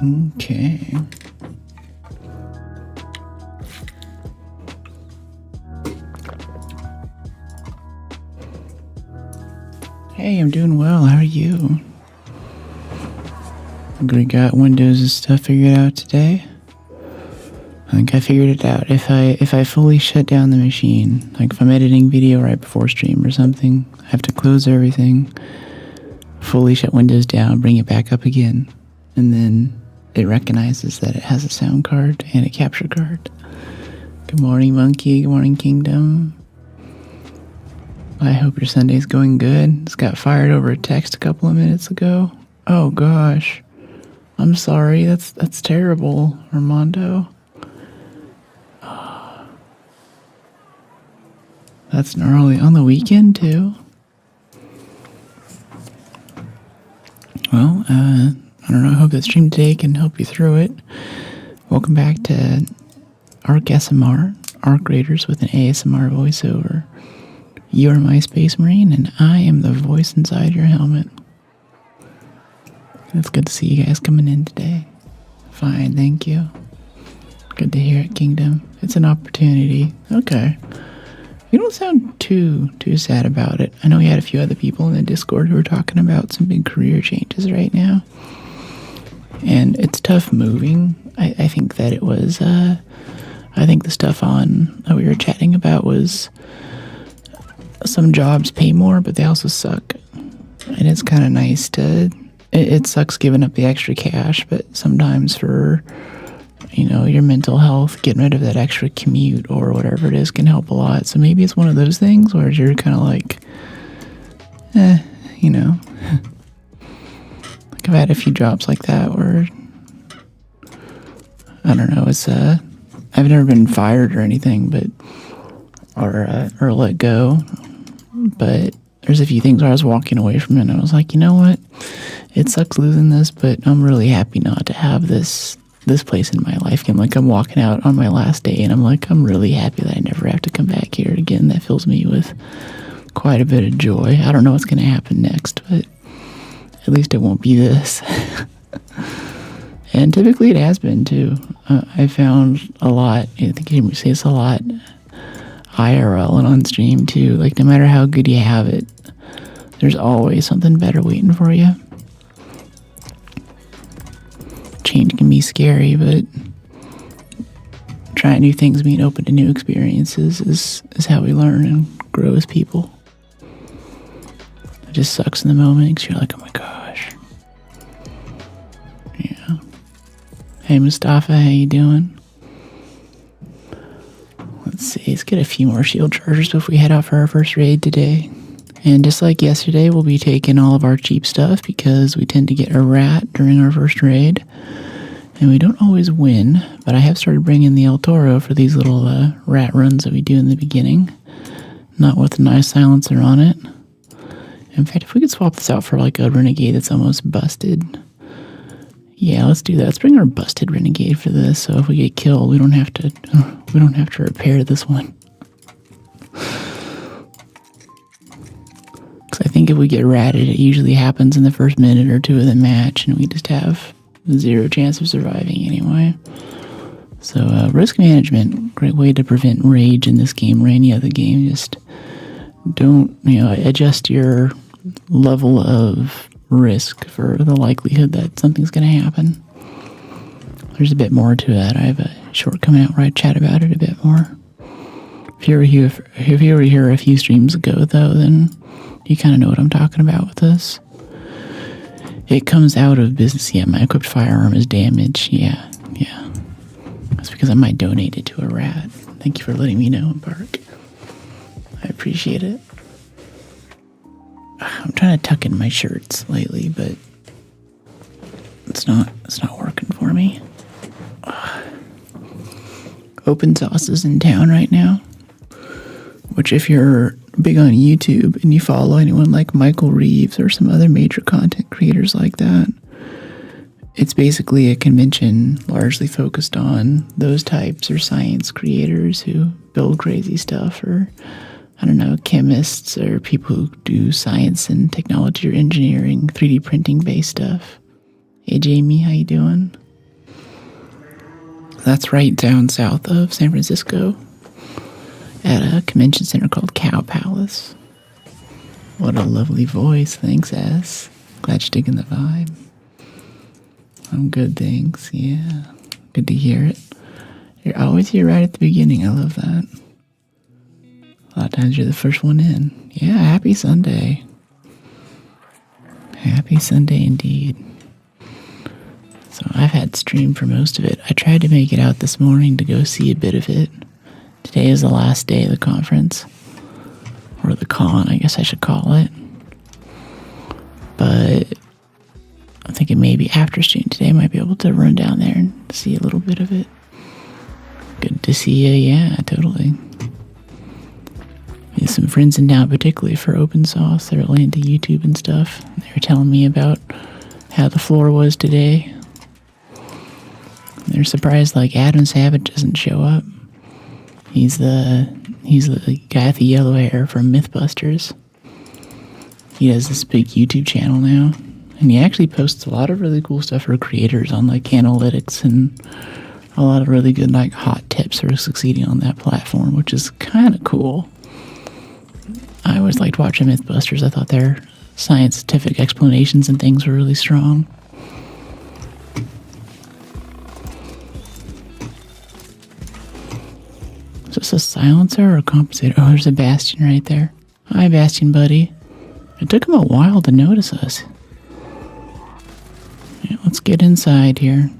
Okay. Hey, I'm doing well. How are you? We got Windows and stuff figured out today. I think I figured it out. If I fully shut down the machine, like if I'm editing video right before stream or something, I have to close everything, fully shut Windows down, bring it back up again, and then it recognizes that it has a sound card and a capture card. Good morning, Monkey. Good morning, Kingdom. I hope your Sunday's going good. This got fired over a text a couple of minutes ago. Oh gosh. I'm sorry. That's terrible, Armando. That's gnarly. On the weekend too. Well, I don't know. I hope that stream today can help you through it. Welcome back to ArcSMR, Arc Raiders with an ASMR voiceover. You are my Space Marine, and I am the voice inside your helmet. It's good to see you guys coming in today. Fine, thank you. Good to hear it, Kingdom. It's an opportunity. Okay. You don't sound too sad about it. I know we had a few other people in the Discord who were talking about some big career changes right now. And it's tough moving. I think that it was, I think the stuff that we were chatting about was some jobs pay more, but they also suck. And it's kind of nice it sucks giving up the extra cash, but sometimes for, your mental health, getting rid of that extra commute or whatever it is can help a lot. So maybe it's one of those things where you're kind of like, like I've had a few jobs like that where, I don't know, it's, I've never been fired or anything, but, or let go, but there's a few things where I was walking away from it and I was like, you know what, it sucks losing this, but I'm really happy not to have this place in my life again. Like I'm walking out on my last day and I'm like, I'm really happy that I never have to come back here again. That fills me with quite a bit of joy. I don't know what's going to happen next, but at least it won't be this. And typically it has been too. I found a lot, I think you hear me say this a lot, IRL and on stream too. Like no matter how good you have it, there's always something better waiting for you. Change can be scary, but trying new things, being open to new experiences is how we learn and grow as people. It just sucks in the moment because you're like, oh my gosh. Yeah. Hey Mustafa, how you doing? Let's see, let's get a few more shield chargers before we head out for our first raid today. And just like yesterday, we'll be taking all of our cheap stuff because we tend to get a rat during our first raid. And we don't always win, but I have started bringing the El Toro for these little rat runs that we do in the beginning. Not with a nice silencer on it. In fact, if we could swap this out for like a Renegade that's almost busted. Yeah, let's do that. Let's bring our busted Renegade for this, so if we get killed, we don't have to repair this one. I think if we get ratted, it usually happens in the first minute or two of the match, and we just have zero chance of surviving anyway. So risk management, great way to prevent rage in this game or any other game. Just don't, adjust your level of risk for the likelihood that something's going to happen. There's a bit more to that. I have a short coming out where I chat about it a bit more. If you were here a few streams ago, though, then you kind of know what I'm talking about with this. It comes out of business. Yeah, my equipped firearm is damaged. Yeah. That's because I might donate it to a rat. Thank you for letting me know, Bark. I appreciate it. I'm trying to tuck in my shirts lately, but it's not working for me. Open Sauce is in town right now, which if you're big on YouTube and you follow anyone like Michael Reeves or some other major content creators like that, it's basically a convention largely focused on those types or science creators who build crazy stuff, or I don't know, chemists or people who do science and technology or engineering, 3D printing based stuff. Hey Jamie, how you doing? That's right down south of San Francisco at a convention center called Cow Palace. What a lovely voice. Thanks, S. Glad you're digging the vibe. Good things, yeah. Good to hear it. You're always here right at the beginning. I love that. A lot of times you're the first one in. Yeah, happy Sunday. Happy Sunday indeed. So I've had stream for most of it. I tried to make it out this morning to go see a bit of it. Today is the last day of the conference. Or the con, I guess I should call it. But I'm thinking maybe after stream today I might be able to run down there and see a little bit of it. Good to see you, yeah, totally. There's some friends in town, particularly for open source. They're really into YouTube and stuff. They were telling me about how the floor was today. They're surprised like Adam Savage doesn't show up. He's the guy with the yellow hair from Mythbusters. He has this big YouTube channel now. And he actually posts a lot of really cool stuff for creators on like analytics and a lot of really good like hot tips for succeeding on that platform, which is kind of cool. I always liked watching Mythbusters. I thought their scientific explanations and things were really strong. Is this a silencer or a compensator? Oh, there's a Bastion right there. Hi, Bastion buddy. It took him a while to notice us. Yeah, let's get inside here.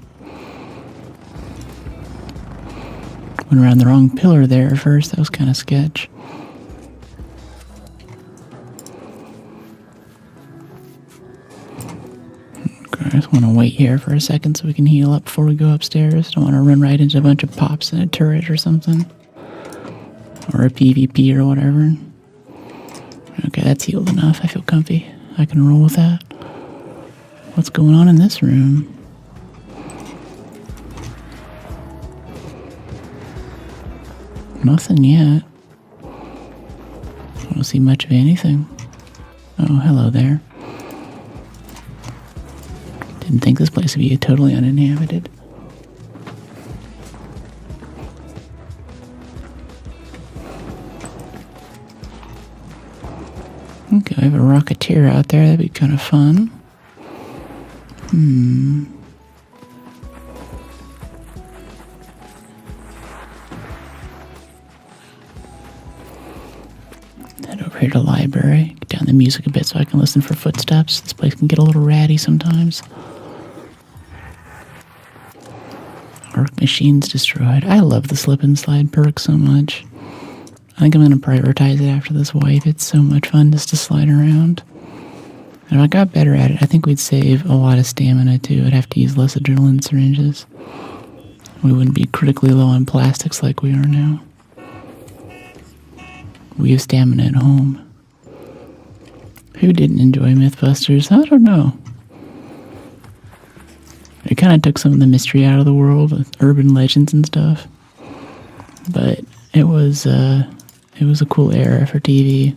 Went around the wrong pillar there at first. That was kind of sketch. Okay, I just want to wait here for a second so we can heal up before we go upstairs. Don't want to run right into a bunch of pops in a turret or something. Or a PvP or whatever. Okay, that's healed enough. I feel comfy. I can roll with that. What's going on in this room? Nothing yet. I don't see much of anything. Oh, hello there. Didn't think this place would be totally uninhabited. Okay, I have a Rocketeer out there. That'd be kind of fun. Head over here to the library. Get down the music a bit so I can listen for footsteps. This place can get a little ratty sometimes. Arc machines destroyed. I love the slip and slide perk so much. I think I'm going to prioritize it after this wipe. It's so much fun just to slide around. And if I got better at it, I think we'd save a lot of stamina too. I'd have to use less adrenaline syringes. We wouldn't be critically low on plastics like we are now. We have stamina at home. Who didn't enjoy Mythbusters? I don't know. It kind of took some of the mystery out of the world with urban legends and stuff. But it was a cool era for TV.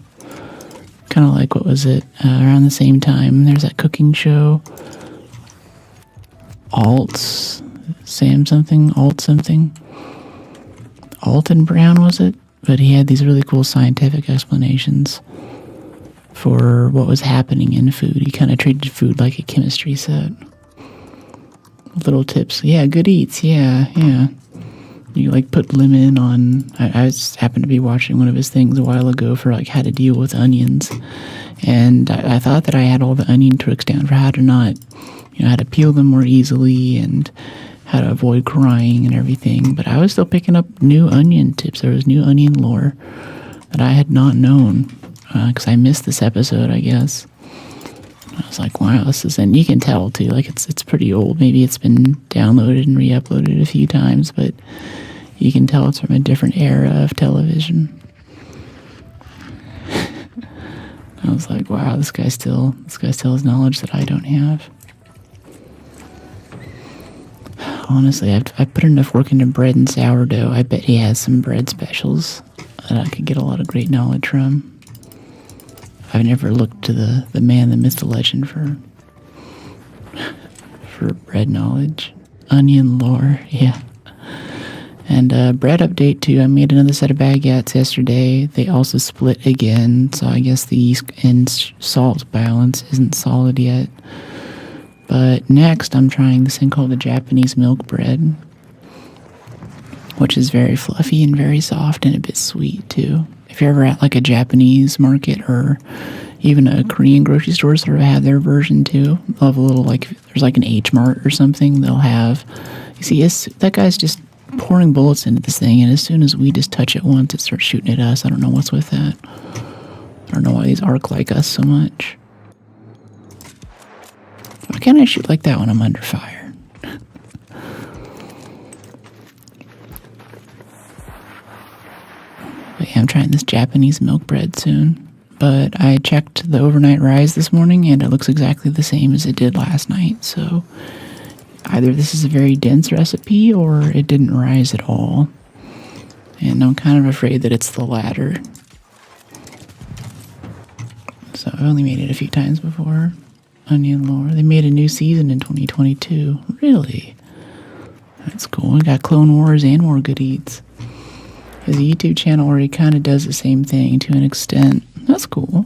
Kind of like, what was it, around the same time, there's that cooking show, Alton Brown, was it? But he had these really cool scientific explanations for what was happening in food. He kind of treated food like a chemistry set. Little tips. Yeah, good eats. Yeah. You like put lemon on. I just happened to be watching one of his things a while ago for like how to deal with onions, and I thought that I had all the onion tricks down for how to not, how to peel them more easily and how to avoid crying and everything. But I was still picking up new onion tips. There was new onion lore that I had not known because I missed this episode, I guess. I was like, wow, this is, and you can tell too, like it's pretty old. Maybe it's been downloaded and re-uploaded a few times, but you can tell it's from a different era of television. I was like, wow, this guy still has knowledge that I don't have. Honestly, I've put enough work into bread and sourdough. I bet he has some bread specials that I could get a lot of great knowledge from. I've never looked to the man, the myth, the legend for bread knowledge. Onion lore, yeah. And bread update too. I made another set of baguettes yesterday. They also split again, so I guess the yeast and salt balance isn't solid yet. But next I'm trying this thing called the Japanese milk bread, which is very fluffy and very soft and a bit sweet too. If you're ever at like a Japanese market or even a Korean grocery store, sort of have their version too. They'll have a little, like, there's like an H Mart or something. They'll have, you see, that guy's just pouring bullets into this thing, and as soon as we just touch it once, it starts shooting at us. I don't know what's with that. I don't know why these arc like us so much. Why can't I shoot like that when I'm under fire? But yeah, I'm trying this Japanese milk bread soon. But I checked the overnight rise this morning, and it looks exactly the same as it did last night. So either this is a very dense recipe, or it didn't rise at all. And I'm kind of afraid that it's the latter. So I've only made it a few times before. Onion lore. They made a new season in 2022. Really? That's cool. We got Clone Wars and more good eats. There's a YouTube channel where he kind of does the same thing to an extent. That's cool.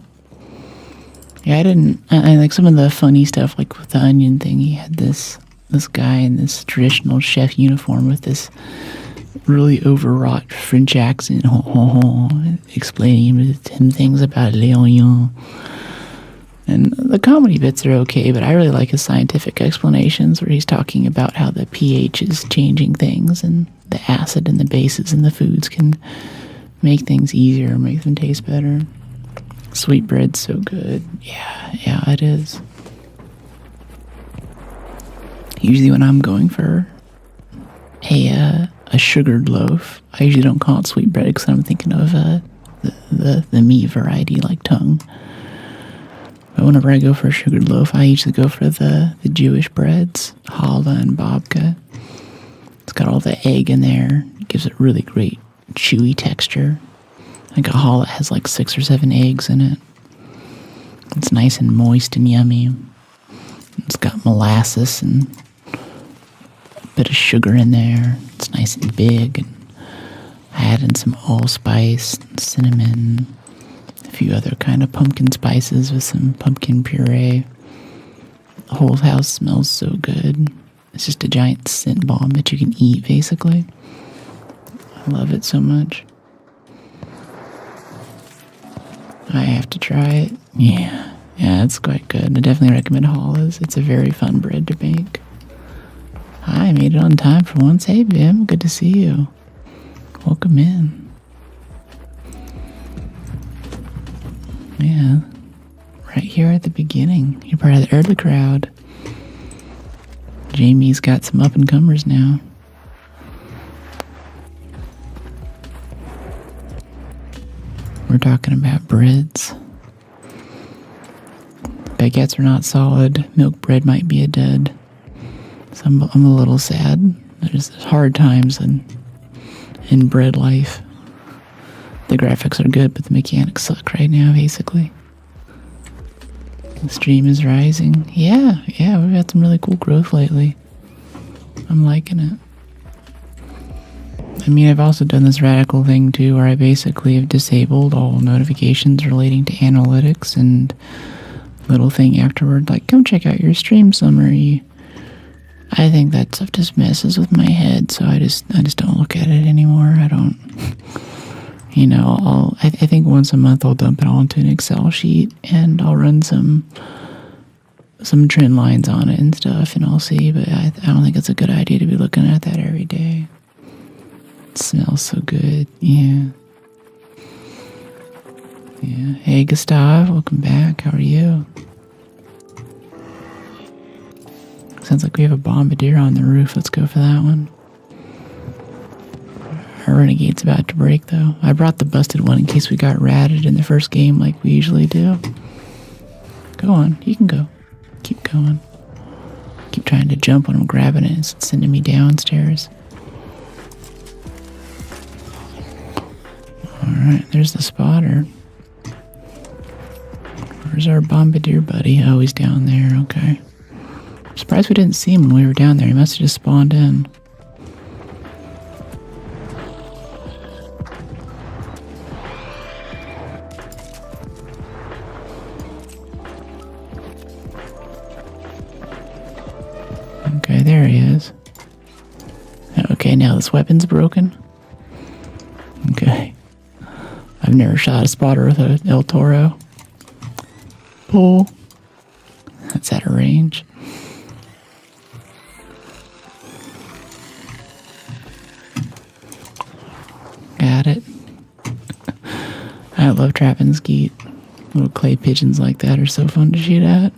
Yeah, I like some of the funny stuff, like with the onion thing. He had this guy in this traditional chef uniform with this really overwrought French accent, explaining him things about les oignons. And the comedy bits are okay, but I really like his scientific explanations where he's talking about how the pH is changing things, and the acid and the bases in the foods can make things easier, make them taste better. Sweetbread's so good. Yeah, it is. Usually when I'm going for a sugared loaf, I usually don't call it sweetbread because I'm thinking of the meat variety like tongue. But whenever I go for a sugared loaf, I usually go for the Jewish breads, challah and babka. It's got all the egg in there. It gives it really great chewy texture. Like a challah has like 6 or 7 eggs in it. It's nice and moist and yummy. It's got molasses and a bit of sugar in there. It's nice and big. And I add in some allspice, cinnamon, a few other kind of pumpkin spices with some pumpkin puree. The whole house smells so good. It's just a giant scent bomb that you can eat, basically. I love it so much. I have to try it. Yeah, it's quite good. I definitely recommend challahs. It's a very fun bread to make. Hi, I made it on time for once. Hey, Bim, good to see you. Welcome in. Yeah, right here at the beginning. You're part of the early crowd. Jamie's got some up-and-comers now. We're talking about breads. Baguettes are not solid. Milk bread might be a dud. So I'm a little sad. There's hard times in bread life. The graphics are good, but the mechanics suck right now, basically. The stream is rising. Yeah, we've had some really cool growth lately. I'm liking it. I mean, I've also done this radical thing too, where I basically have disabled all notifications relating to analytics and little thing afterward, like, come check out your stream summary. I think that stuff just messes with my head, so I just don't look at it anymore. I don't, I think once a month I'll dump it all into an Excel sheet and I'll run some trend lines on it and stuff, and I'll see, but I don't think it's a good idea to be looking at that every day. It smells so good. Yeah. Hey, Gustav, welcome back. How are you? Sounds like we have a bombardier on the roof. Let's go for that one. Our renegade's about to break, though. I brought the busted one in case we got ratted in the first game like we usually do. Go on. You can go. Keep going. Keep trying to jump when I'm grabbing it. It's sending me downstairs. Alright, there's the spotter. Where's our bombardier buddy? Oh, he's down there. Okay. I'm surprised we didn't see him when we were down there. He must have just spawned in. Okay, there he is. Okay, now this weapon's broken. Okay. I've never shot a spotter with a El Toro. Pull. That's out of range. Got it. I love trapping skeet. Little clay pigeons like that are so fun to shoot at.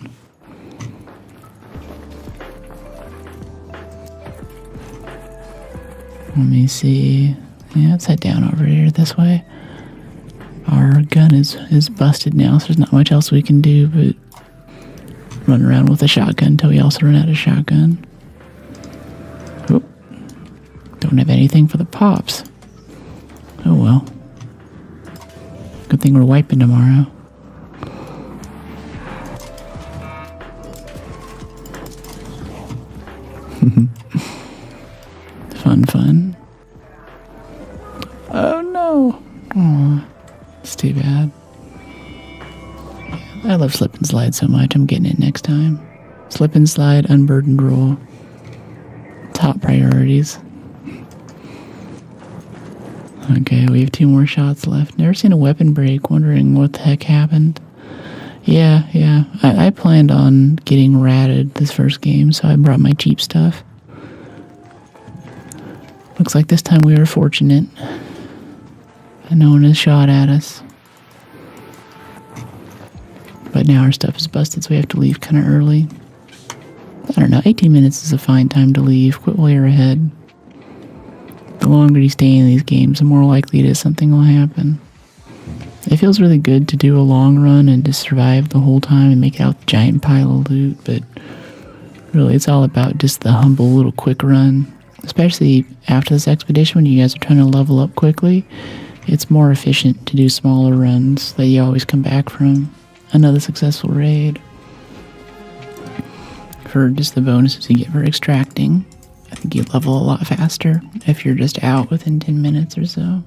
Let me see. Yeah, let's head down over here this way. Our gun is busted now, so there's not much else we can do but run around with a shotgun until we also run out of shotgun. Oop. Don't have anything for the pops. Oh well. Good thing we're wiping tomorrow. Fun. Oh no. Aw, it's too bad. Yeah, I love slip and slide so much. I'm getting it next time. Slip and slide, unburdened roll. Top priorities. Okay, we have 2 more shots left. Never seen a weapon break. Wondering what the heck happened. Yeah. I planned on getting ratted this first game, so I brought my cheap stuff. Looks like this time we were fortunate. And no one has shot at us. But now our stuff is busted, so we have to leave kind of early. I don't know, 18 minutes is a fine time to leave. Quit while you're ahead. The longer you stay in these games, the more likely it is something will happen. It feels really good to do a long run and to survive the whole time and make out the giant pile of loot, but really it's all about just the humble little quick run. Especially after this expedition, when you guys are trying to level up quickly, it's more efficient to do smaller runs that you always come back from. Another successful raid. For just the bonuses you get for extracting, I think you level a lot faster if you're just out within 10 minutes or so.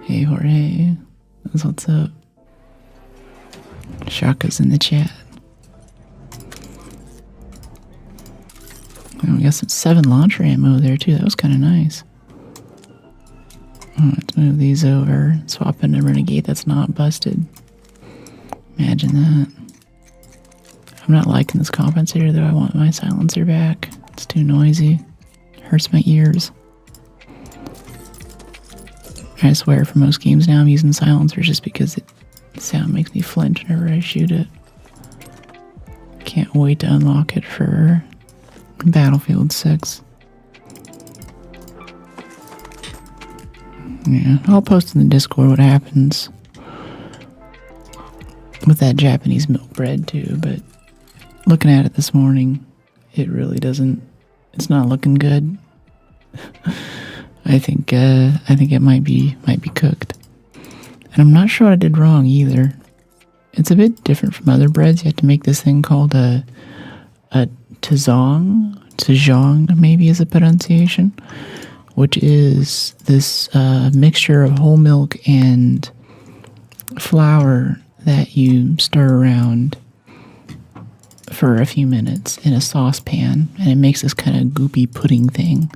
Hey Jorge, that's what's up. Shaka's in the chat. Oh, we got some 7 launcher ammo there too. That was kind of nice. Oh, let's move these over. Swap in a renegade that's not busted. Imagine that. I'm not liking this compensator though. I want my silencer back. It's too noisy. Hurts my ears. I swear for most games now I'm using silencers just because the sound makes me flinch whenever I shoot it. Can't wait to unlock it for Battlefield 6. Yeah, I'll post in the Discord what happens with that Japanese milk bread too, but looking at it this morning, it really doesn't, it's not looking good. I think it might be cooked. And I'm not sure what I did wrong either. It's a bit different from other breads. You have to make this thing called a Tazong maybe is a pronunciation, which is this mixture of whole milk and flour that you stir around for a few minutes in a saucepan, and it makes this kind of goopy pudding thing.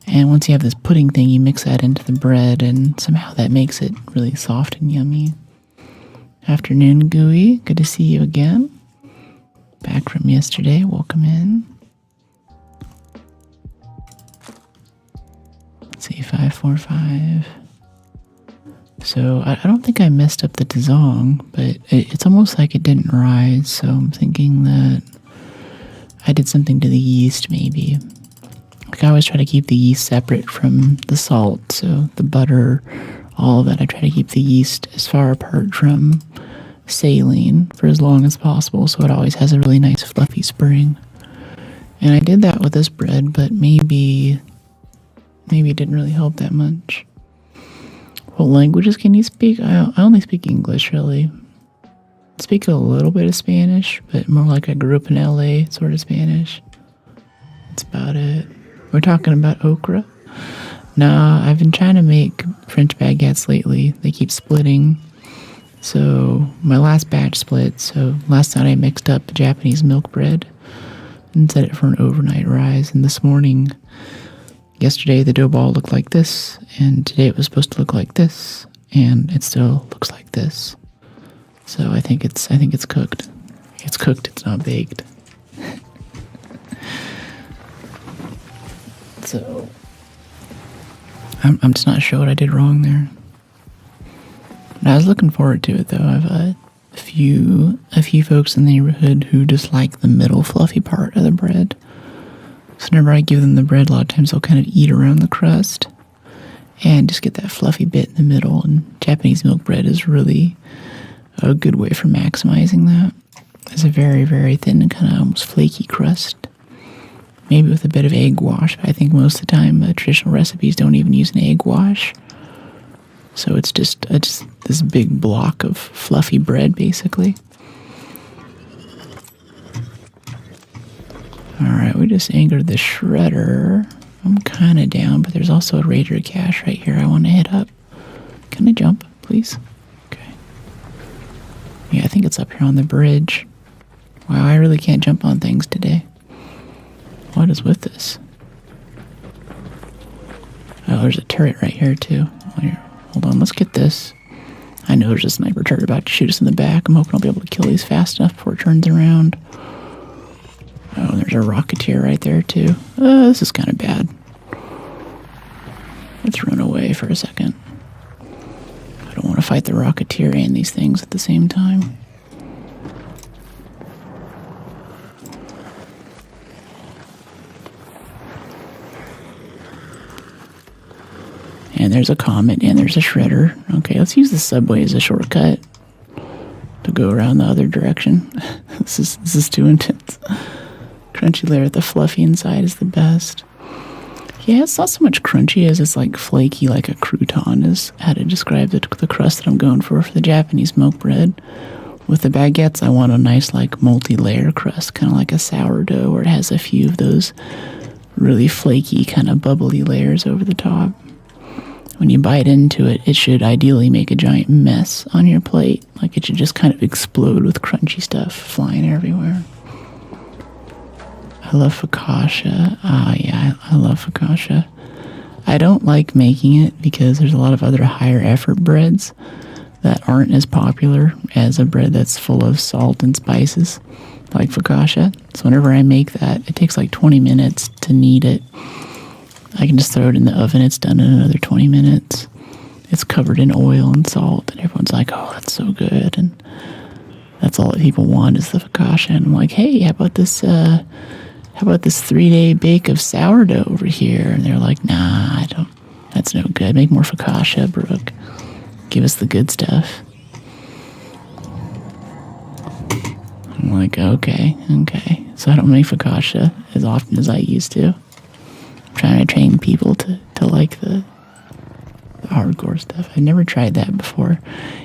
And once you have this pudding thing, you mix that into the bread, and somehow that makes it really soft and yummy. Afternoon, Gooey. Good to see you again. Back from yesterday. Welcome in. C545. So I don't think I messed up the Tazong, but it's almost like it didn't rise. So I'm thinking that I did something to the yeast maybe. Like I always try to keep the yeast separate from the salt. So the butter, all of that, I try to keep the yeast as far apart from saline for as long as possible. So it always has a really nice fluffy spring. And I did that with this bread, but maybe it didn't really help that much. What languages can you speak? I only speak English, really. I speak a little bit of Spanish, but more like I grew up in LA sort of Spanish. That's about it. We're talking about okra? Nah, I've been trying to make French baguettes lately. They keep splitting. So my last batch split. So last night I mixed up Japanese milk bread and set it for an overnight rise. And this morning, yesterday, the dough ball looked like this, and today it was supposed to look like this, and it still looks like this. So I think it's cooked. It's cooked, it's not baked. So I'm just not sure what I did wrong there. But I was looking forward to it though. I've a few folks in the neighborhood who just like the middle fluffy part of the bread. So whenever I give them the bread, a lot of times they'll kind of eat around the crust and just get that fluffy bit in the middle. And Japanese milk bread is really a good way for maximizing that. It's a very, very thin and kind of almost flaky crust. Maybe with a bit of egg wash, but I think most of the time traditional recipes don't even use an egg wash. So it's just this big block of fluffy bread, basically. Alright, we just anchored the shredder. I'm kind of down, but there's also a radiator cache right here I want to hit up. Can I jump, please? Okay. Yeah, I think it's up here on the bridge. Wow, I really can't jump on things today. What is with this? Oh, there's a turret right here, too. Here, hold on, let's get this. I know there's a sniper turret about to shoot us in the back. I'm hoping I'll be able to kill these fast enough before it turns around. Oh, there's a rocketeer right there, too. This is kind of bad. Let's run away for a second. I don't want to fight the rocketeer and these things at the same time. And there's a comet, and there's a shredder. Okay, let's use the subway as a shortcut to go around the other direction. This is too intense. Crunchy layer with the fluffy inside is the best. Yeah, it's not so much crunchy as it's like flaky, like a crouton is how to describe the crust that I'm going for the Japanese milk bread. With the baguettes, I want a nice like multi-layer crust, kind of like a sourdough, where it has a few of those really flaky, kind of bubbly layers over the top. When you bite into it, it should ideally make a giant mess on your plate. Like it should just kind of explode with crunchy stuff flying everywhere. I love focaccia. Yeah, I love focaccia. I don't like making it because there's a lot of other higher effort breads that aren't as popular as a bread that's full of salt and spices, like focaccia. So whenever I make that, it takes like 20 minutes to knead it. I can just throw it in the oven. It's done in another 20 minutes. It's covered in oil and salt, and everyone's like, oh, that's so good. And that's all that people want is the focaccia. And I'm like, hey, how about this 3-day bake of sourdough over here? And they're like, nah, that's no good. Make more focaccia, Brooke. Give us the good stuff. I'm like, okay. So I don't make focaccia as often as I used to. Trying to train people to like the hardcore stuff. I've never tried that before.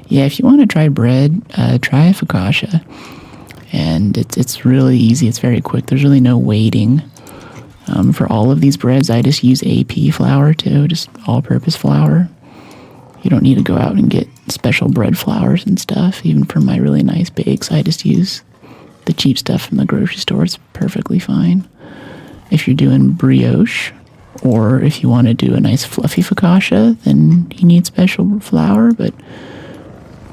Yeah, if you want to try bread, try focaccia. And it's really easy. It's very quick. There's really no waiting. For all of these breads, I just use AP flour too, just all-purpose flour. You don't need to go out and get special bread flours and stuff. Even for my really nice bakes, I just use the cheap stuff from the grocery store. It's perfectly fine. If you're doing brioche, or if you want to do a nice fluffy focaccia, then you need special flour, but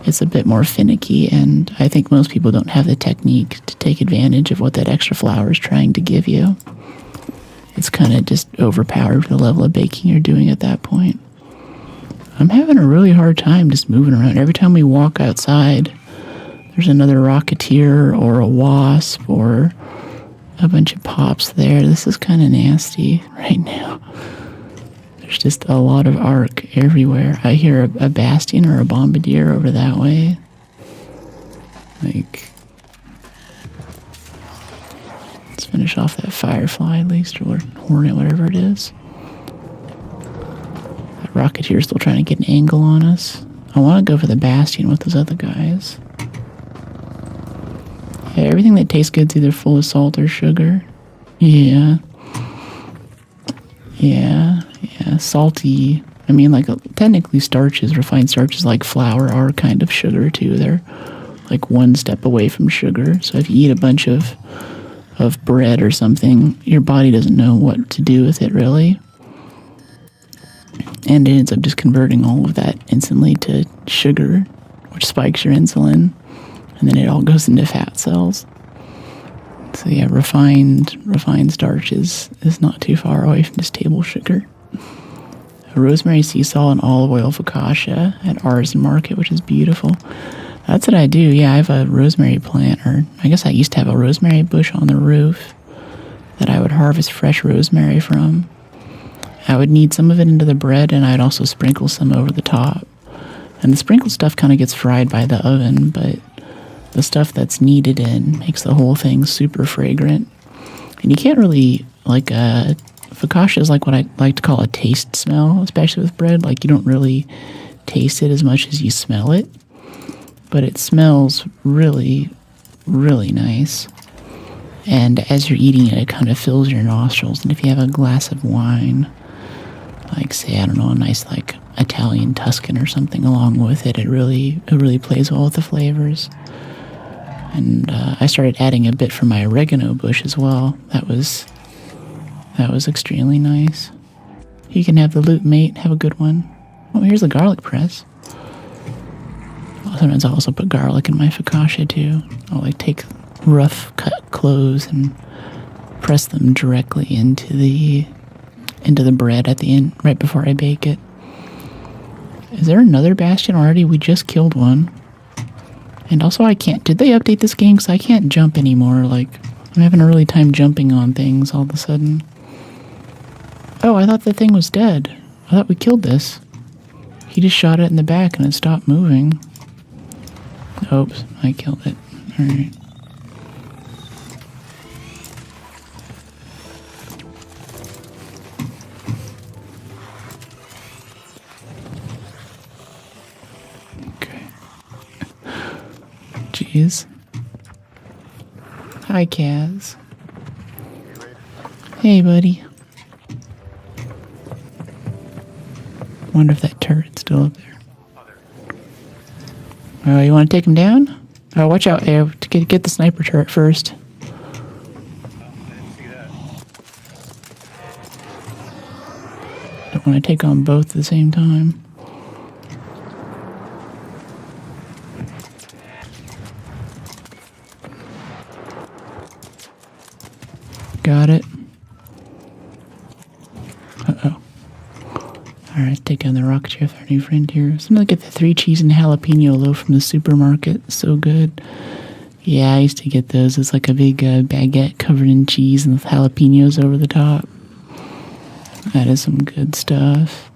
it's a bit more finicky, and I think most people don't have the technique to take advantage of what that extra flour is trying to give you. It's kind of just overpowered for the level of baking you're doing at that point. I'm having a really hard time just moving around. Every time we walk outside, there's another rocketeer or a wasp or a bunch of pops there. This is kind of nasty right now. There's just a lot of arc everywhere. I hear a bastion or a bombardier over that way. Like, let's finish off that firefly at least, or hornet, whatever it is. That rocketeer's still trying to get an angle on us. I want to go for the bastion with those other guys. Yeah, everything that tastes good is either full of salt or sugar. Yeah. Salty. I mean, like, technically refined starches like flour are kind of sugar too. They're like one step away from sugar. So if you eat a bunch of of bread or something, your body doesn't know what to do with it really. And it ends up just converting all of that instantly to sugar, which spikes your insulin, and then it all goes into fat cells. So yeah, refined starch is not too far away from just table sugar. A rosemary sea salt and olive oil focaccia at Artisan Market, which is beautiful. That's what I do. Yeah, I have a rosemary plant, or I guess I used to have a rosemary bush on the roof that I would harvest fresh rosemary from. I would knead some of it into the bread, and I'd also sprinkle some over the top. And the sprinkled stuff kind of gets fried by the oven, but the stuff that's kneaded in makes the whole thing super fragrant. And you can't really, focaccia is like what I like to call a taste smell, especially with bread. Like, you don't really taste it as much as you smell it, but it smells really, really nice. And as you're eating it, it kind of fills your nostrils. And if you have a glass of wine, like, say, I don't know, a nice, Italian Tuscan or something along with it, it really plays well with the flavors. And I started adding a bit from my oregano bush as well. That was extremely nice. You can have the loot, mate. Have a good one. Oh, here's the garlic press. Sometimes I'll also put garlic in my focaccia too. I'll take rough cut cloves and press them directly into the bread at the end, right before I bake it. Is there another bastion already? We just killed one. And also did they update this game? Because I can't jump anymore. I'm having a really time jumping on things all of a sudden. Oh, I thought the thing was dead. I thought we killed this. He just shot it in the back and it stopped moving. Oops, I killed it. Alright. Jeez. Hi, Kaz. Hey, buddy. Wonder if that turret's still up there. Oh, you want to take him down? Oh, watch out. Get the sniper turret first. Don't want to take on both at the same time. Got it. Uh-oh. Alright, take down the rocket ship with our new friend here. Something like get the 3 cheese and jalapeno loaf from the supermarket. So good. Yeah, I used to get those. It's like a big baguette covered in cheese and with jalapenos over the top. That is some good stuff.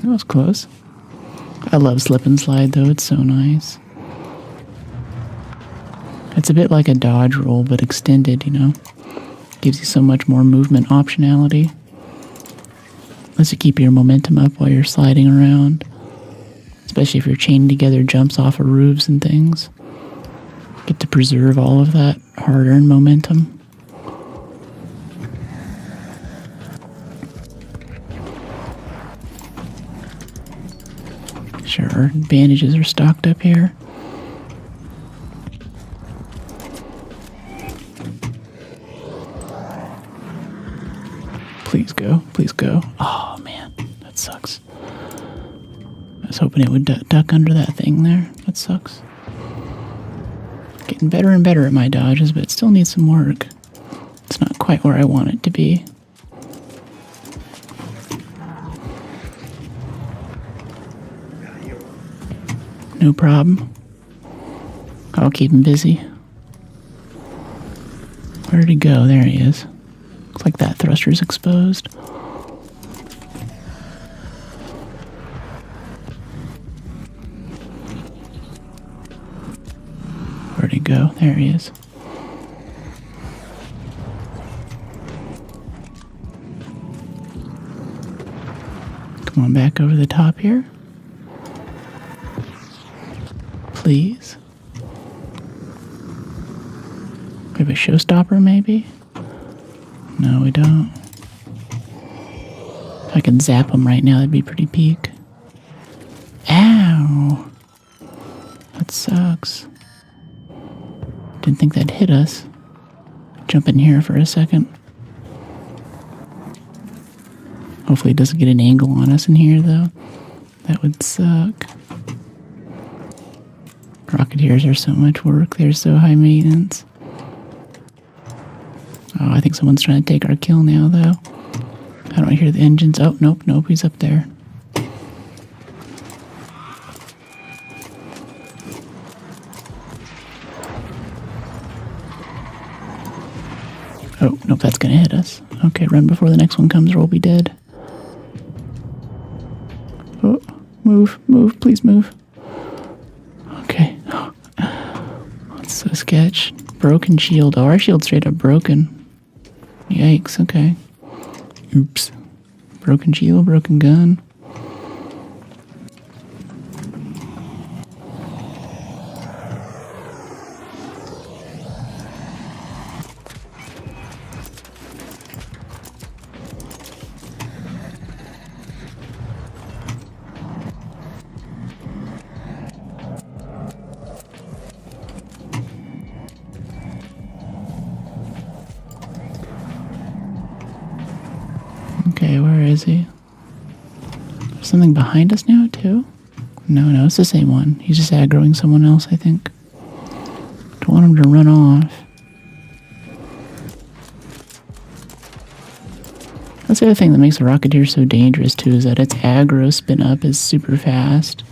That was close. I love slip and slide though. It's so nice. It's a bit like a dodge roll, but extended, Gives you so much more movement optionality. Lets you keep your momentum up while you're sliding around. Especially if you're chaining together jumps off of roofs and things. Get to preserve all of that hard-earned momentum. Sure, bandages are stocked up here. Please go. Please go. Oh, man. That sucks. I was hoping it would duck under that thing there. That sucks. Getting better and better at my dodges, but it still needs some work. It's not quite where I want it to be. No problem. I'll keep him busy. Where'd he go? There he is. Looks like that thruster's exposed. Where'd he go? There he is. Come on back over the top here. Please. We have a showstopper, maybe? No, we don't. If I could zap him right now, that'd be pretty peak. Ow! That sucks. Didn't think that'd hit us. Jump in here for a second. Hopefully it doesn't get an angle on us in here, though. That would suck. Rocketeers are so much work. They're so high maintenance. Oh, I think someone's trying to take our kill now, though. I don't hear the engines. Oh, nope, he's up there. Oh, nope, that's gonna hit us. Okay, run before the next one comes or we'll be dead. Oh, move, please move. Okay. Oh, that's so sketch. Broken shield. Oh, our shield's straight up broken. Yikes, okay. Oops. Broken shield, broken gun. Okay, where is he? There's something behind us now, too? No, it's the same one. He's just aggroing someone else, I think. Don't want him to run off. That's the other thing that makes the Rocketeer so dangerous, too, is that its aggro spin up is super fast.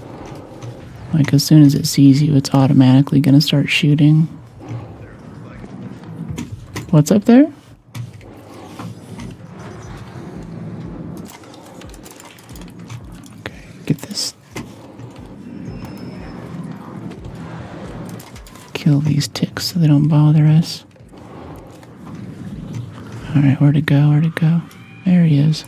Like, as soon as it sees you, it's automatically gonna start shooting. What's up there? Get this. Kill these ticks so they don't bother us. Alright, where'd it go? There he is.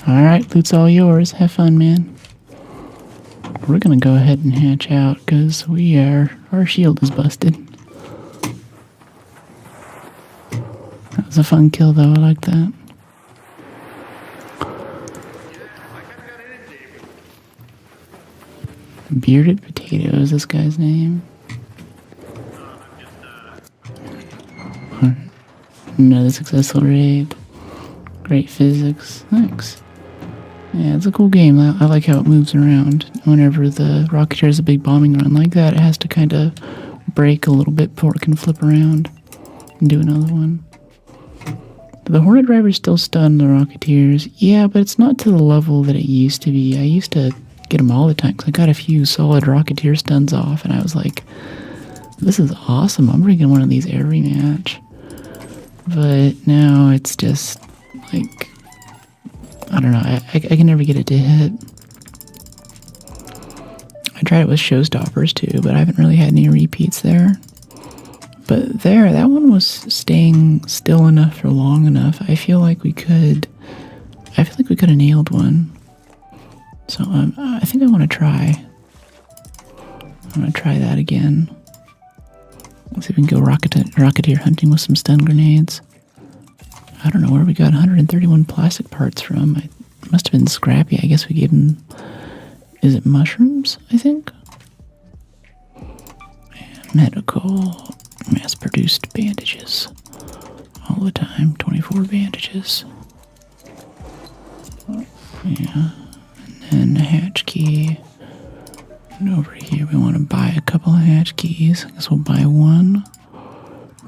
Alright, loot's all yours. Have fun, man. We're gonna go ahead and hatch out because our shield is busted. That was a fun kill though, I like that. Bearded Potato is this guy's name. Another successful raid. Great physics. Thanks. Yeah, it's a cool game. I like how it moves around. Whenever the Rocketeer has a big bombing run like that, it has to kind of break a little bit before it can flip around and do another one. The Hornet drivers still stun the Rocketeers. Yeah, but it's not to the level that it used to be. I used to get them all the time because I got a few solid Rocketeer stuns off, and I was like, this is awesome. I'm bringing one of these every match. But now it's just like, I don't know, I can never get it to hit. I tried it with Showstoppers too, but I haven't really had any repeats there. But that one was staying still enough for long enough. I feel like we could have nailed one. So I think I want to try. I'm going to try that again. Let's see if we can go Rocketeer hunting with some stun grenades. I don't know where we got 131 plastic parts from. It must have been Scrappy. I guess we gave him... Is it mushrooms, I think? And medical. Mass-produced bandages. All the time. 24 bandages. Yeah. And then a hatch key. And over here we want to buy a couple of hatch keys. I guess we'll buy one.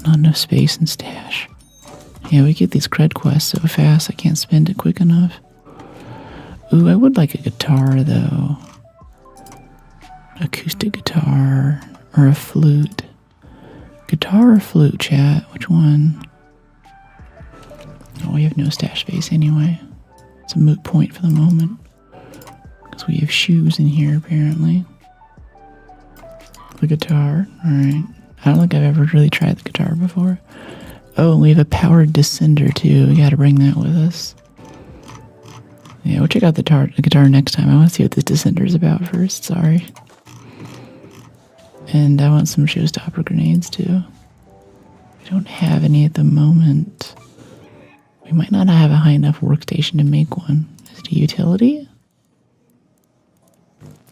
Not enough space and stash. Yeah, we get these cred quests so fast I can't spend it quick enough. Ooh, I would like a guitar though. Acoustic guitar or a flute. Guitar or flute, chat? Which one? Oh, we have no stash space anyway. It's a moot point for the moment. Because we have shoes in here apparently. The guitar, alright. I don't think I've ever really tried the guitar before. Oh, and we have a powered descender too. We gotta bring that with us. Yeah, we'll check out the guitar next time. I want to see what this Descender is about first. Sorry. And I want some showstopper grenades too. I don't have any at the moment. We might not have a high enough workstation to make one. Is it a utility?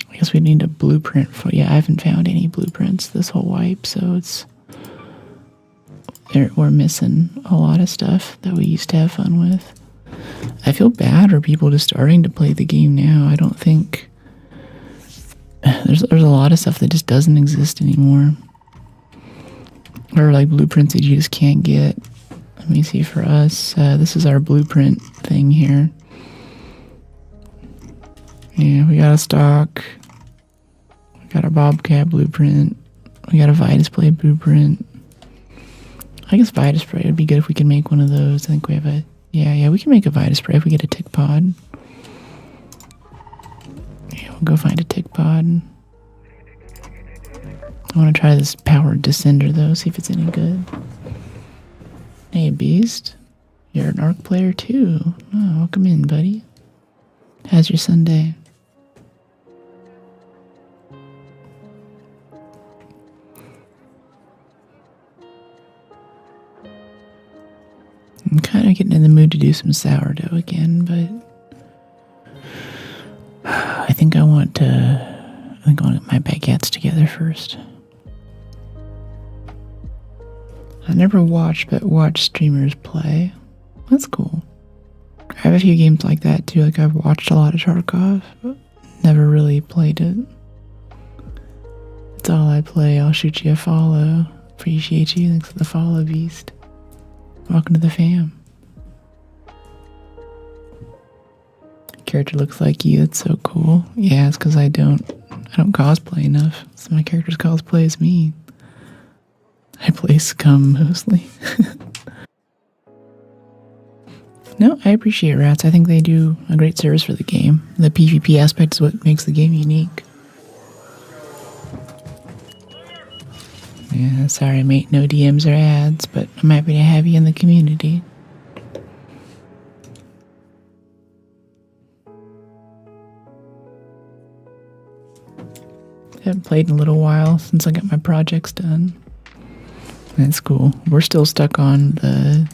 I guess we need a blueprint for. Yeah, I haven't found any blueprints this whole wipe, so we're missing a lot of stuff that we used to have fun with. I feel bad for people just starting to play the game now. I don't think there's a lot of stuff that just doesn't exist anymore, or like blueprints that you just can't get. Let me see for us. This is our blueprint thing here. Yeah, we got a stock. We got a Bobcat blueprint. We got a Vitasplay blueprint. I guess Vitaspray would be good if we can make one of those. I think we have a... Yeah, we can make a Vitaspray if we get a tick pod. Yeah, we'll go find a tick pod. I want to try this powered Descender though, see if it's any good. Hey, Beast. You're an Arc player too. Oh, welcome in, buddy. How's your Sunday? I'm kind of getting in the mood to do some sourdough again, but I think I want to get my baguettes together first. I never watched, but watch streamers play. That's cool. I have a few games like that too. Like I've watched a lot of Tarkov, but never really played it. That's all I play. I'll shoot you a follow. Appreciate you. Thanks for the follow, Beast. Welcome to the fam. Character looks like you. That's so cool. Yeah, it's because I don't cosplay enough. So my character's cosplay is me. I play scum mostly. No, I appreciate rats. I think they do a great service for the game. The PvP aspect is what makes the game unique. Yeah, sorry mate, no DMs or ads, but I'm happy to have you in the community. I haven't played in a little while since I got my projects done. That's cool. We're still stuck on the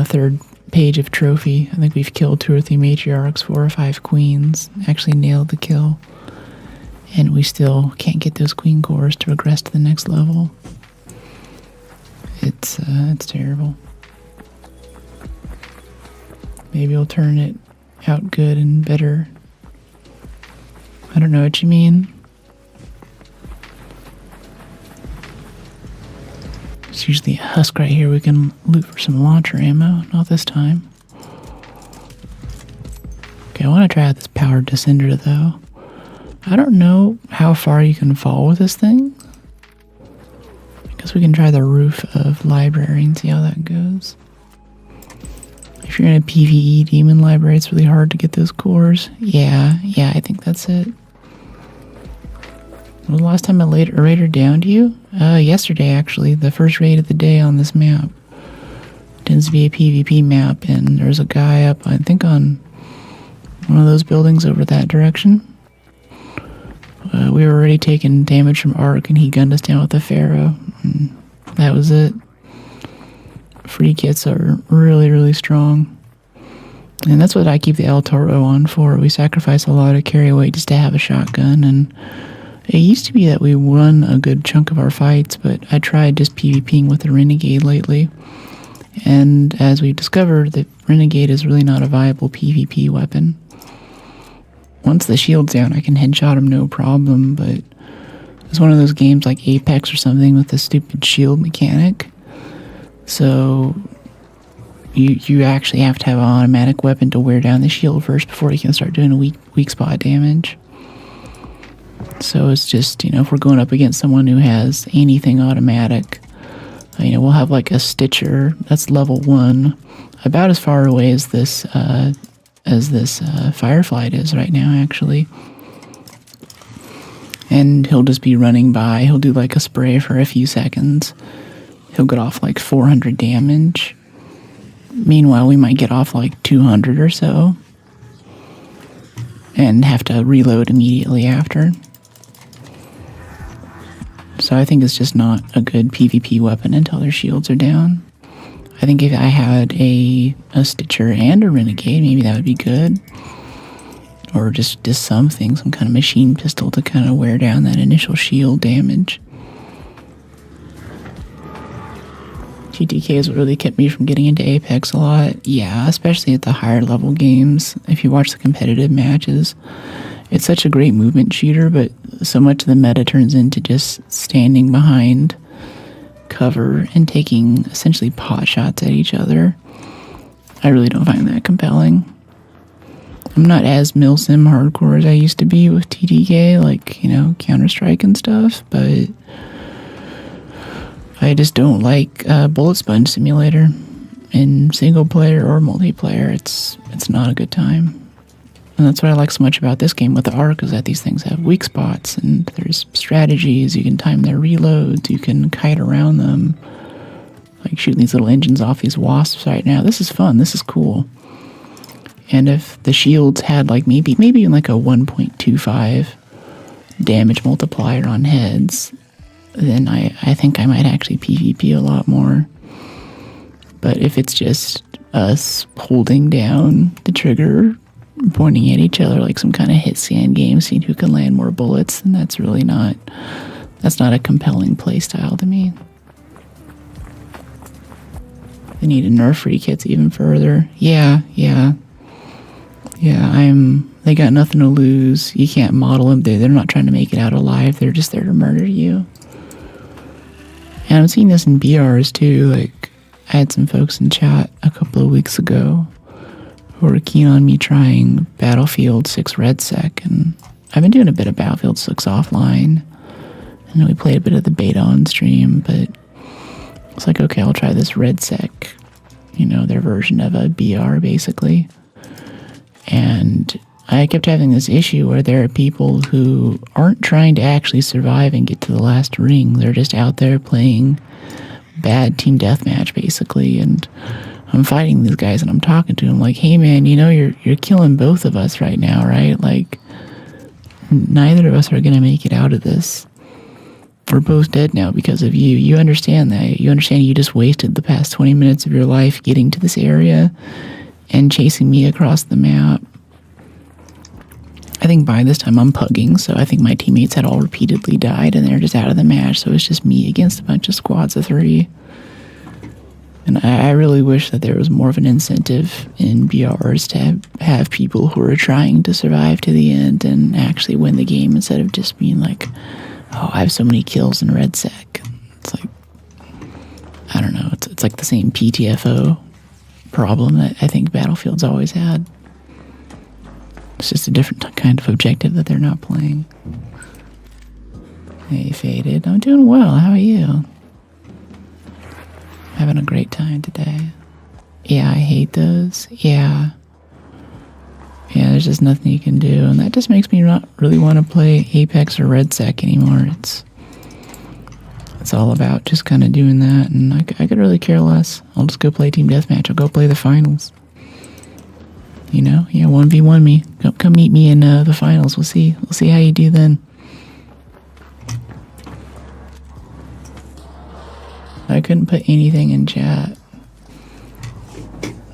third page of trophy. I think we've killed 2 or 3 matriarchs, 4 or 5 queens. Actually nailed the kill. And we still can't get those queen cores to regress to the next level. It's terrible. Maybe we'll turn it out good and better. I don't know what you mean. There's usually a husk right here we can loot for some launcher ammo. Not this time. Okay, I want to try out this powered Descender though. I don't know how far you can fall with this thing. I guess we can try the roof of library and see how that goes. If you're in a PvE demon library, it's really hard to get those cores. Yeah, I think that's it. When was the last time a raider downed you? Yesterday actually, the first raid of the day on this map. It tends to be a PvP map, and there's a guy up, I think on one of those buildings over that direction. We were already taking damage from Arc, and he gunned us down with a Pharaoh. And that was it. Free kits are really, really strong. And that's what I keep the El Toro on for. We sacrifice a lot of carry weight just to have a shotgun. And it used to be that we won a good chunk of our fights, but I tried just PvPing with the Renegade lately. And as we discovered, the Renegade is really not a viable PvP weapon. Once the shield's down, I can headshot him no problem, but it's one of those games like Apex or something with the stupid shield mechanic. So you actually have to have an automatic weapon to wear down the shield first before you can start doing a weak spot damage. So it's just, if we're going up against someone who has anything automatic, we'll have like a Stitcher that's level 1, about as far away as this Firefly is right now, actually. And he'll just be running by. He'll do like a spray for a few seconds. He'll get off like 400 damage. Meanwhile, we might get off like 200 or so and have to reload immediately after. So I think it's just not a good PvP weapon until their shields are down. I think if I had a Stitcher and a Renegade, maybe that would be good. Or just something, some kind of machine pistol to kind of wear down that initial shield damage. TTK is what really kept me from getting into Apex a lot. Yeah, especially at the higher level games. If you watch the competitive matches, it's such a great movement shooter, but so much of the meta turns into just standing behind cover and taking essentially pot shots at each other. I really don't find that compelling. I'm not as milsim hardcore as I used to be with TTK, like, you know, Counter-Strike and stuff, but I just don't like Bullet Sponge Simulator in single player or multiplayer. It's not a good time. And that's what I like so much about this game with the Arc, is that these things have weak spots and there's strategies. You can time their reloads, you can kite around them, like shooting these little engines off these wasps right now. This is fun, this is cool. And if the shields had like maybe even like a 1.25 damage multiplier on heads, then I think I might actually PvP a lot more. But if it's just us holding down the trigger, pointing at each other like some kind of hit scan game, seeing who can land more bullets, then that's not a compelling play style to me. They need to nerf free kits even further. Yeah, they got nothing to lose. You can't model them. They're not trying to make it out alive. They're just there to murder you. And I'm seeing this in BRs too. Like, I had some folks in chat a couple of weeks ago who were keen on me trying Battlefield 6 RedSec, and I've been doing a bit of Battlefield 6 offline. I know we played a bit of the beta on stream, but it's like, okay, I'll try this RedSec, you know, their version of a BR basically. And I kept having this issue where there are people who aren't trying to actually survive and get to the last ring. They're just out there playing bad team deathmatch basically, and I'm fighting these guys and I'm talking to them like, hey man, you know, you're killing both of us right now, right? Like, neither of us are going to make it out of this. We're both dead now because of you. You understand that. You understand you just wasted the past 20 minutes of your life getting to this area and chasing me across the map. I think by this time I'm pugging, so I think my teammates had all repeatedly died and they're just out of the match, so it's just me against a bunch of squads of 3. And I really wish that there was more of an incentive in BRs to have people who are trying to survive to the end and actually win the game, instead of just being like, oh, I have so many kills in RedSec. It's like, I don't know, it's like the same PTFO problem that I think Battlefield's always had. It's just a different kind of objective that they're not playing. Hey, Faded. I'm doing well. How are you? Having a great time today. Yeah, I hate those. Yeah, there's just nothing you can do. And that just makes me not really want to play Apex or RedSec anymore. It's all about just kind of doing that. And I could really care less. I'll just go play Team Deathmatch. I'll go play the finals. You know, yeah, 1v1 me. Come meet me in the finals. We'll see how you do then. I couldn't put anything in chat.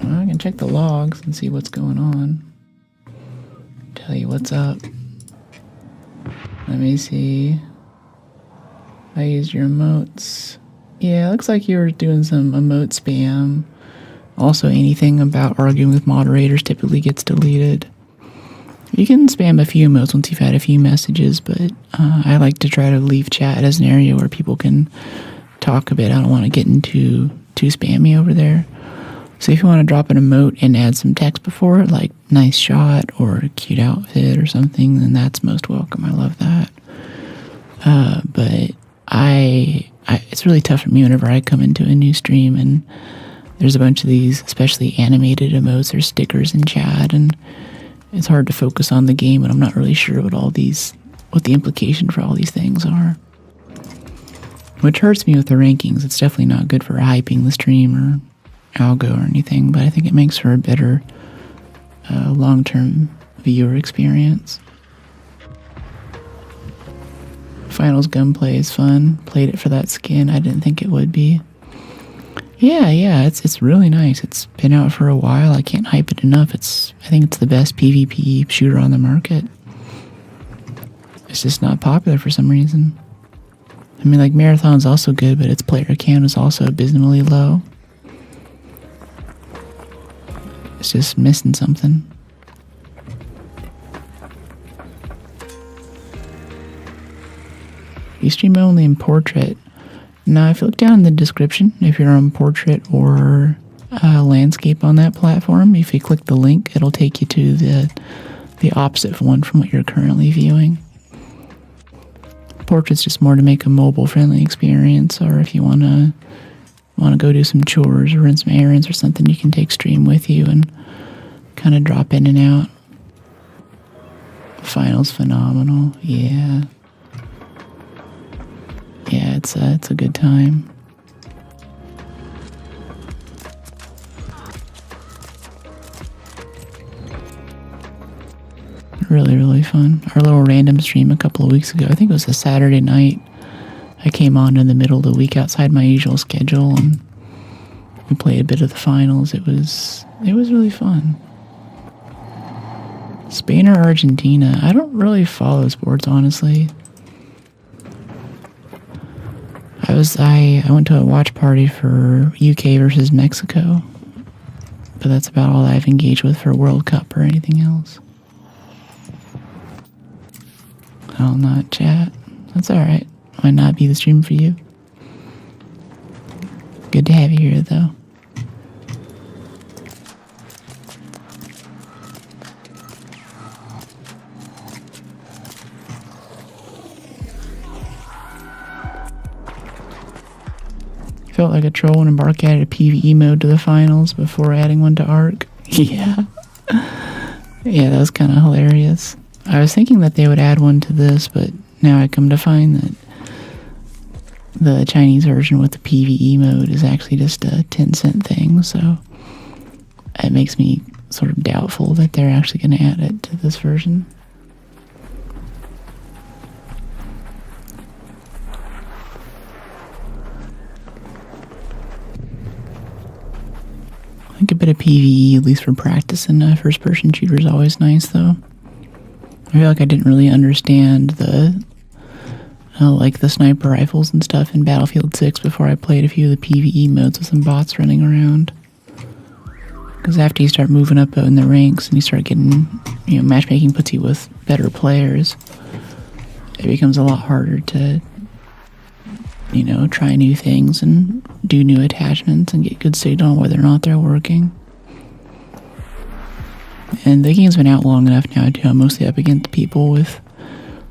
Well, I can check the logs and see what's going on. Tell you what's up. Let me see. I used your emotes. Yeah, it looks like you were doing some emote spam. Also, anything about arguing with moderators typically gets deleted. You can spam a few emotes once you've had a few messages, but I like to try to leave chat as an area where people can talk a bit. I don't want to get into too spammy over there. So if you want to drop an emote and add some text before it, like nice shot or a cute outfit or something, then that's most welcome. I love that. But it's really tough for me whenever I come into a new stream and there's a bunch of these, especially animated emotes or stickers in chat, and it's hard to focus on the game, and I'm not really sure what the implication for all these things are. Which hurts me with the rankings. It's definitely not good for hyping the stream or algo or anything, but I think it makes for a better long-term viewer experience. Finals gunplay is fun. Played it for that skin. I didn't think it would be. Yeah, it's really nice. It's been out for a while. I can't hype it enough. I think it's the best PvP shooter on the market. It's just not popular for some reason. I mean, like, Marathon's also good, but its player count is also abysmally low. It's just missing something. You stream only in portrait. Now, if you look down in the description, if you're on portrait or landscape on that platform, if you click the link, it'll take you to the opposite one from what you're currently viewing. Portrait's just more to make a mobile-friendly experience, or if you want to go do some chores or run some errands or something, you can take stream with you and kind of drop in and out. Final's phenomenal, yeah. Yeah, it's a good time. Really, really fun. Our little random stream a couple of weeks ago, I think it was a Saturday night. I came on in the middle of the week outside my usual schedule, and we played a bit of the finals. It was really fun. Spain or Argentina? I don't really follow sports, honestly. I went to a watch party for UK versus Mexico, but that's about all I've engaged with for World Cup or anything else. I'll not chat. That's alright. Might not be the stream for you. Good to have you here, though. Felt like a troll when Embark added a PvE mode to the finals before adding one to Arc. Yeah. Yeah, that was kind of hilarious. I was thinking that they would add one to this, but now I come to find that the Chinese version with the PvE mode is actually just a 10-cent thing, so it makes me sort of doubtful that they're actually going to add it to this version. I think a bit of PvE, at least for practice in a first-person shooter, is always nice, though. I feel like I didn't really understand the sniper rifles and stuff in Battlefield 6 before I played a few of the PvE modes with some bots running around. Because after you start moving up in the ranks and you start getting, matchmaking puts you with better players, it becomes a lot harder to, try new things and do new attachments and get good signal on whether or not they're working. And the game's been out long enough now, too. I'm mostly up against people with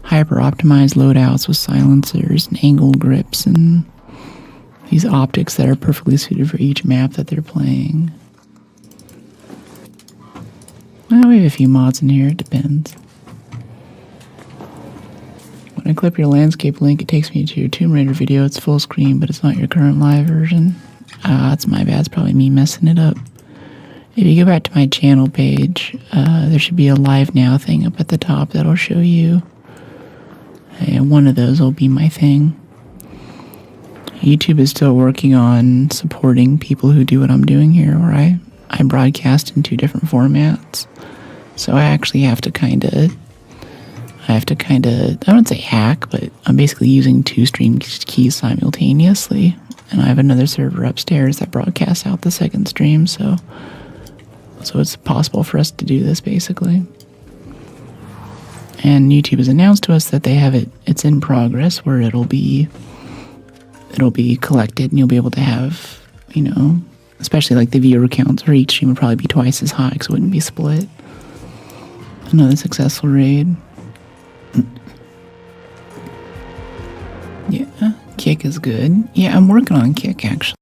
hyper-optimized loadouts with silencers and angle grips and these optics that are perfectly suited for each map that they're playing. Well, we have a few mods in here, it depends. When I clip your landscape link, it takes me to your Tomb Raider video. It's full screen, but it's not your current live version. That's my bad. It's probably me messing it up. If you go back to my channel page, there should be a live now thing up at the top that'll show you. And one of those will be my thing. YouTube is still working on supporting people who do what I'm doing here, where I broadcast in 2 different formats. So I actually have to kind of, I don't say hack, but I'm basically using 2 stream keys simultaneously. And I have another server upstairs that broadcasts out the second stream, so it's possible for us to do this, basically. And YouTube has announced to us that they have it's in progress, where it'll be collected, and you'll be able to have, especially like the viewer counts for each stream would probably be twice as high, because it wouldn't be split. Another successful raid. Yeah, Kick is good. Yeah, I'm working on Kick, actually.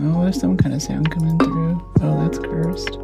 Oh, there's some kind of sound coming through. Oh, that's cursed.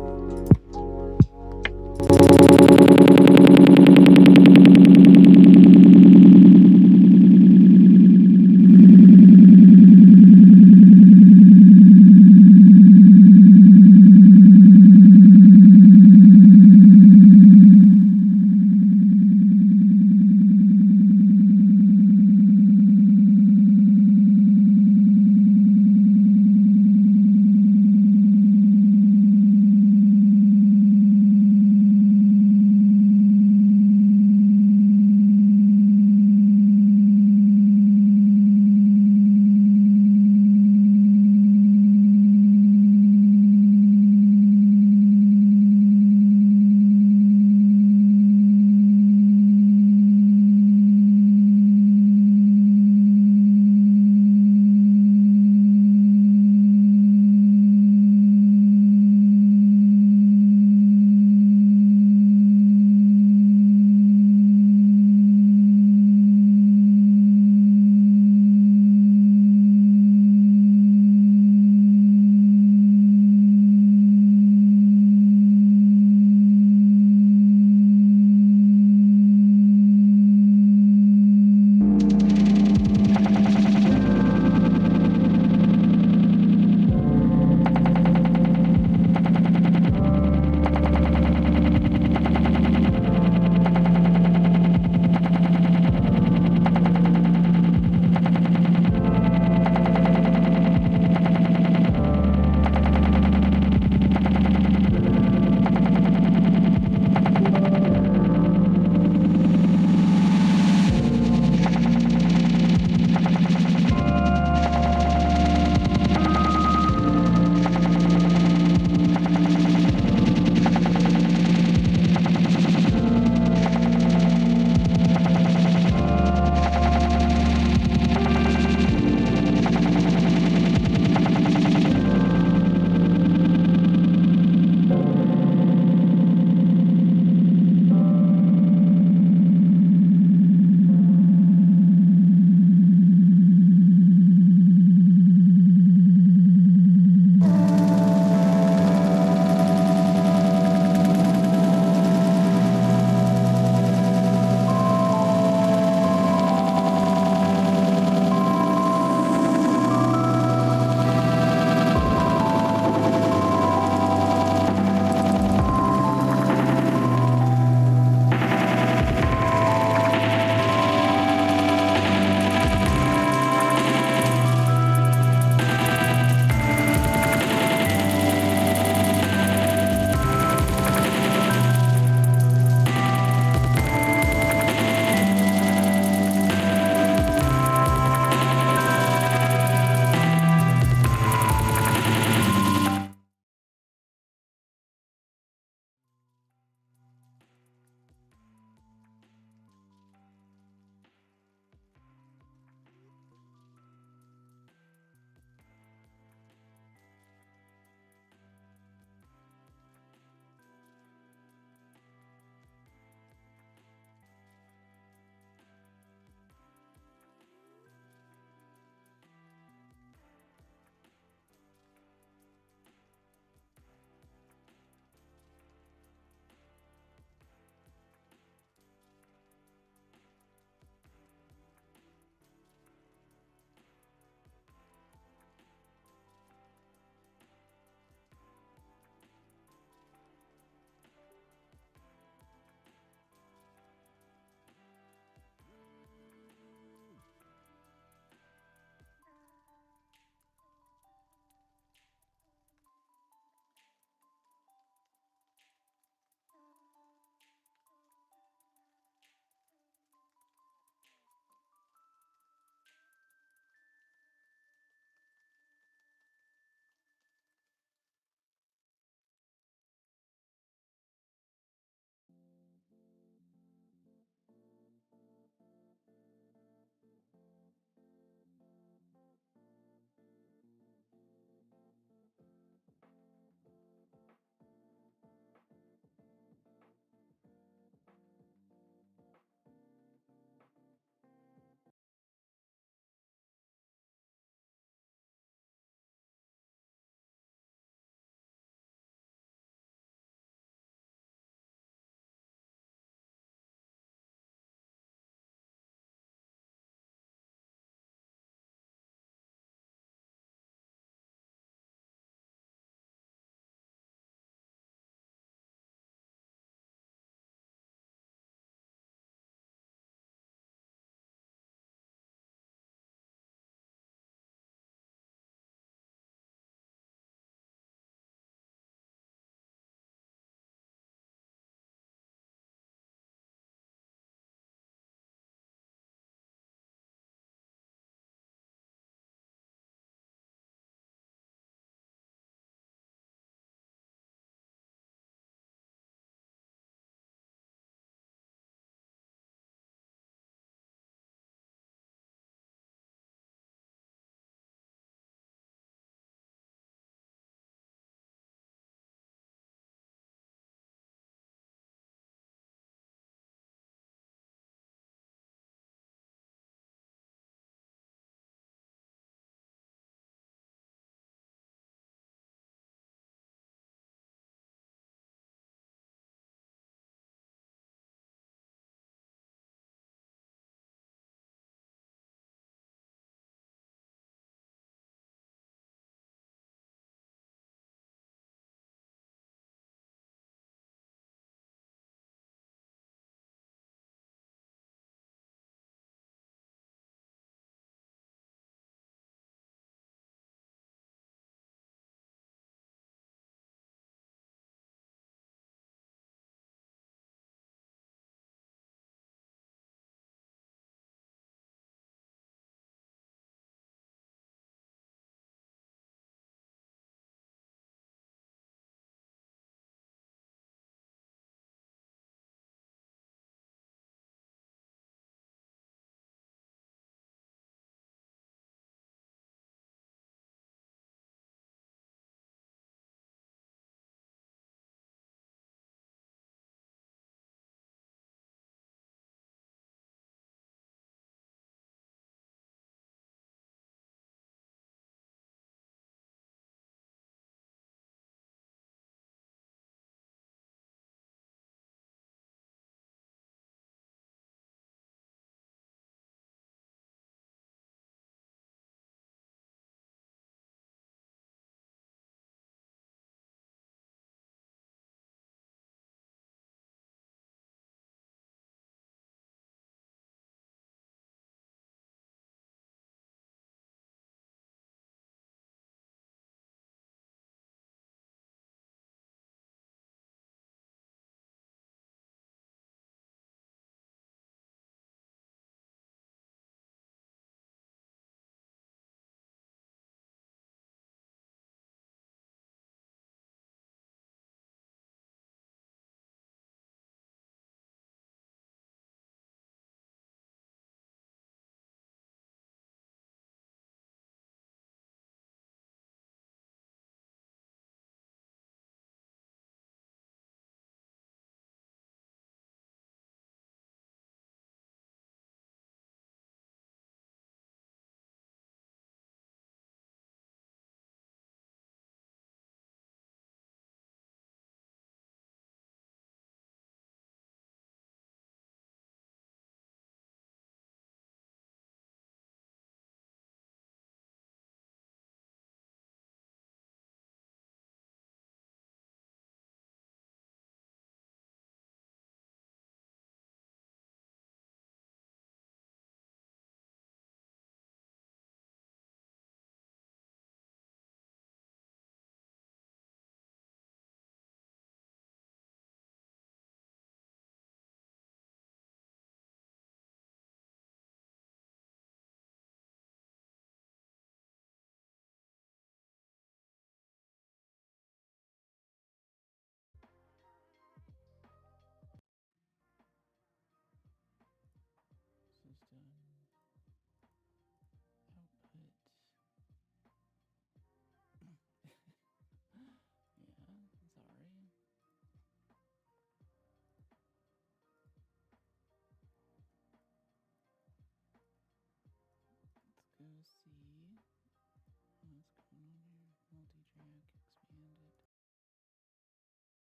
see what's going on here. Multi-track expanded. Mixer.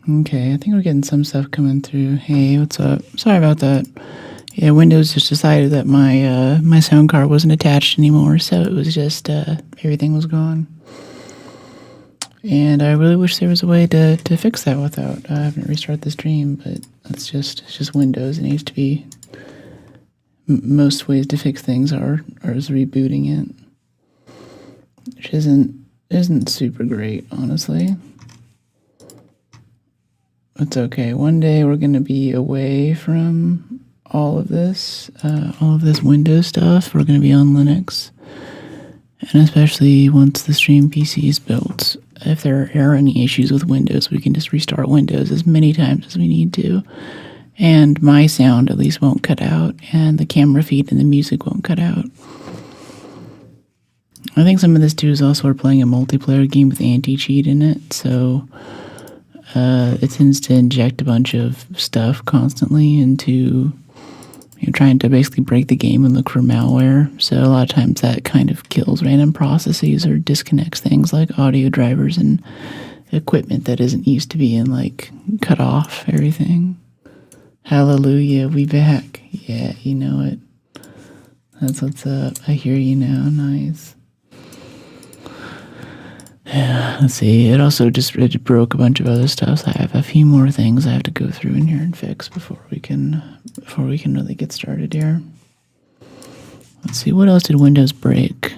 Okay, I think we're getting some stuff coming through. Hey, what's up? Sorry about that. Yeah, Windows just decided that my sound card wasn't attached anymore, so it was just everything was gone. And I really wish there was a way to fix that without having to restart the stream, but it's just Windows. It needs to be. Most ways to fix things are is rebooting it, which isn't super great, honestly. It's okay. One day we're going to be away from all of this Windows stuff. We're going to be on Linux. And especially once the stream PC is built, if there are any issues with Windows, we can just restart Windows as many times as we need to. And my sound at least won't cut out, and the camera feed and the music won't cut out. I think some of this too is also we're playing a multiplayer game with anti-cheat in it, so it tends to inject a bunch of stuff constantly into trying to basically break the game and look for malware. So a lot of times that kind of kills random processes or disconnects things like audio drivers and equipment that isn't used to being like cut off everything. Hallelujah, we back. Yeah, you know it. That's what's up. I hear you now. Nice. Yeah, let's see. It also it broke a bunch of other stuff. So I have a few more things I have to go through in here and fix before we can really get started here. Let's see, what else did Windows break?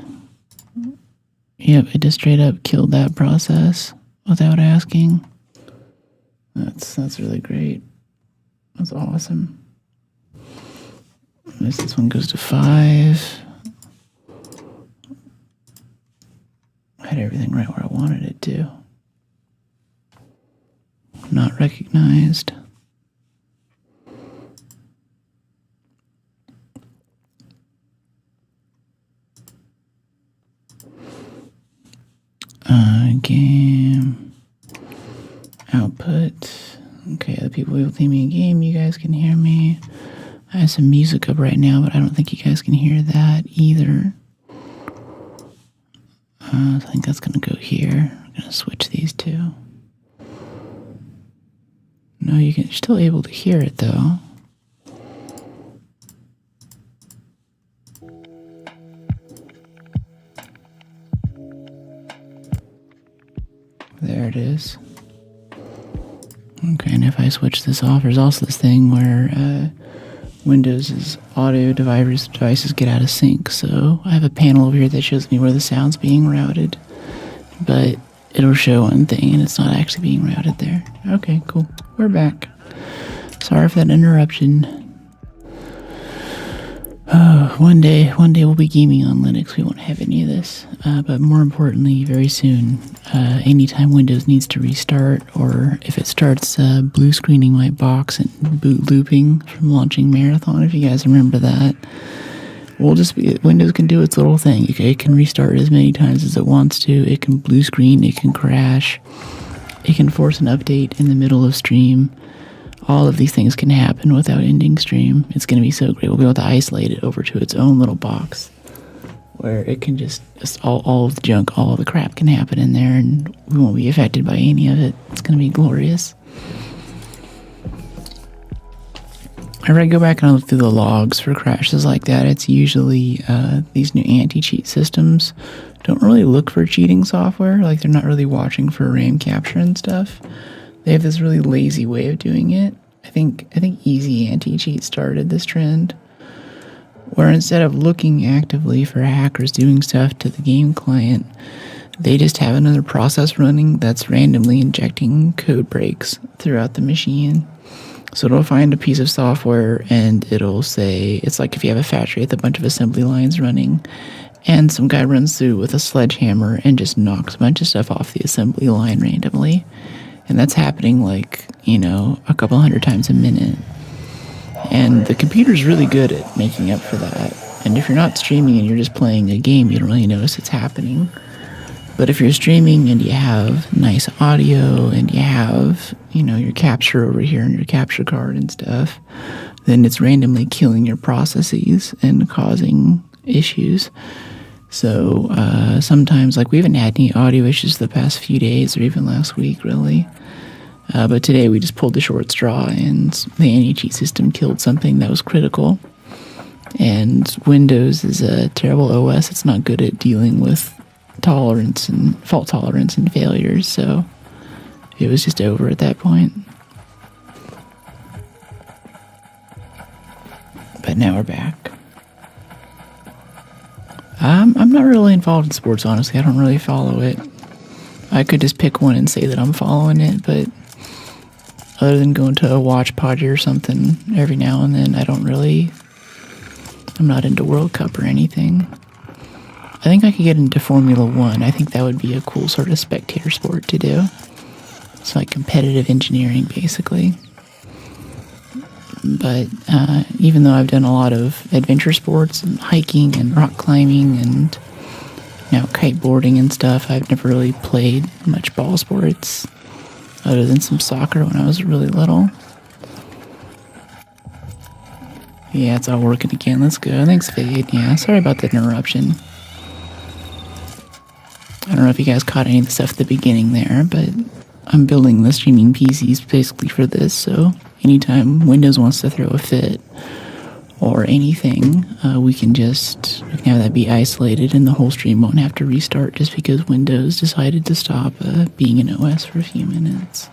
Yep, it just straight up killed that process without asking. That's really great. That's awesome. This one goes to 5. I had everything right where I wanted it to. Not recognized. Game output. Okay, the people who play me a game, you guys can hear me. I have some music up right now, but I don't think you guys can hear that either. I think that's gonna go here. I'm gonna switch these two. No, you're still able to hear it though. Okay, and if I switch this off, there's also this thing where Windows' audio devices get out of sync. So I have a panel over here that shows me where the sound's being routed, but it'll show one thing and it's not actually being routed there. Okay, cool. We're back. Sorry for that interruption. One day we'll be gaming on Linux. We won't have any of this. But more importantly, very soon, anytime Windows needs to restart, or if it starts blue screening my box and boot looping from launching Marathon, if you guys remember that, Windows can do its little thing. It can restart as many times as it wants to. It can blue screen. It can crash. It can force an update in the middle of stream. All of these things can happen without ending stream. It's going to be so great. We'll be able to isolate it over to its own little box where it can just all of the junk, all of the crap can happen in there, and we won't be affected by any of it. It's going to be glorious. Whenever I go back and I look through the logs for crashes like that, it's usually these new anti-cheat systems don't really look for cheating software. Like, they're not really watching for RAM capture and stuff. They have this really lazy way of doing it. I think Easy Anti-Cheat started this trend, where instead of looking actively for hackers doing stuff to the game client, they just have another process running that's randomly injecting code breaks throughout the machine. So it'll find a piece of software and it'll say, it's like if you have a factory with a bunch of assembly lines running, and some guy runs through with a sledgehammer and just knocks a bunch of stuff off the assembly line randomly. And that's happening a couple hundred times a minute. And the computer's really good at making up for that. And if you're not streaming and you're just playing a game, you don't really notice it's happening. But if you're streaming and you have nice audio and you have, your capture over here and your capture card and stuff, then it's randomly killing your processes and causing issues. So sometimes, we haven't had any audio issues the past few days or even last week, really. But today we just pulled the short straw and the anti-cheat system killed something that was critical. And Windows is a terrible OS. It's not good at dealing with fault tolerance and failures. So it was just over at that point. But now we're back. I'm not really involved in sports, honestly. I don't really follow it. I could just pick one and say that I'm following it, but other than going to a watch party or something every now and then, I'm not into World Cup or anything. I think I could get into Formula One. I think that would be a cool sort of spectator sport to do. It's like competitive engineering, basically. But even though I've done a lot of adventure sports and hiking and rock climbing and kiteboarding and stuff, I've never really played much ball sports other than some soccer when I was really little. Yeah, it's all working again. Let's go. Thanks, Fade. Yeah, sorry about the interruption. I don't know if you guys caught any of the stuff at the beginning there, but I'm building the streaming PCs basically for this, so anytime Windows wants to throw a fit or anything, we can have that be isolated and the whole stream won't have to restart just because Windows decided to stop being an OS for a few minutes.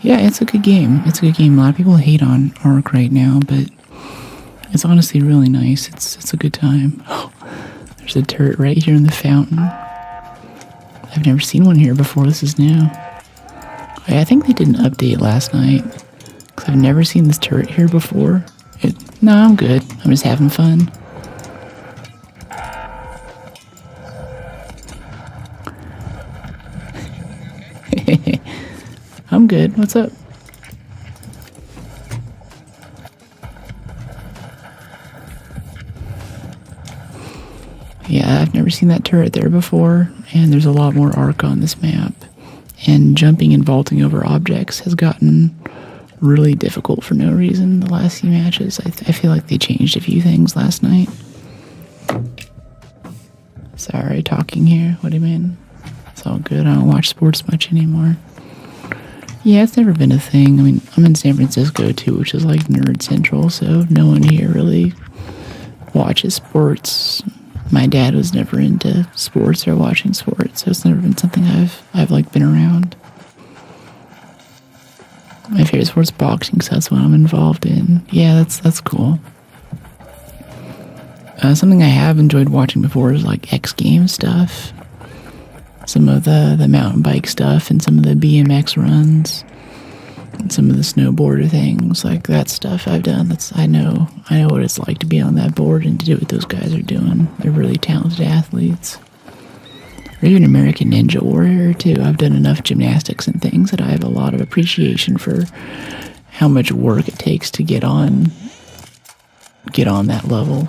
Yeah, it's a good game. A lot of people hate on Arc right now, but it's honestly really nice. It's a good time. Oh, there's a turret right here in the fountain. I've never seen one here before. This is new. I think they did an update last night, because I've never seen this turret here before. No, I'm good. I'm just having fun. I'm good. What's up? Yeah, I've never seen that turret there before, and there's a lot more Arc on this map. And jumping and vaulting over objects has gotten really difficult for no reason the last few matches. I feel like they changed a few things last night. Sorry, talking here. What do you mean? It's all good. I don't watch sports much anymore. Yeah, it's never been a thing. I mean, I'm in San Francisco too, which is like nerd central, so no one here really watches sports. My dad was never into sports or watching sports, so it's never been something I've been around. My favorite sport's boxing, so that's what I'm involved in. Yeah, that's cool. Something I have enjoyed watching before is like X Games stuff. Some of the mountain bike stuff and some of the BMX runs. And some of the snowboarder things, like that stuff I've done. I know what it's like to be on that board and to do what those guys are doing. They're really talented athletes. Or even American Ninja Warrior too. I've done enough gymnastics and things that I have a lot of appreciation for how much work it takes to get on that level.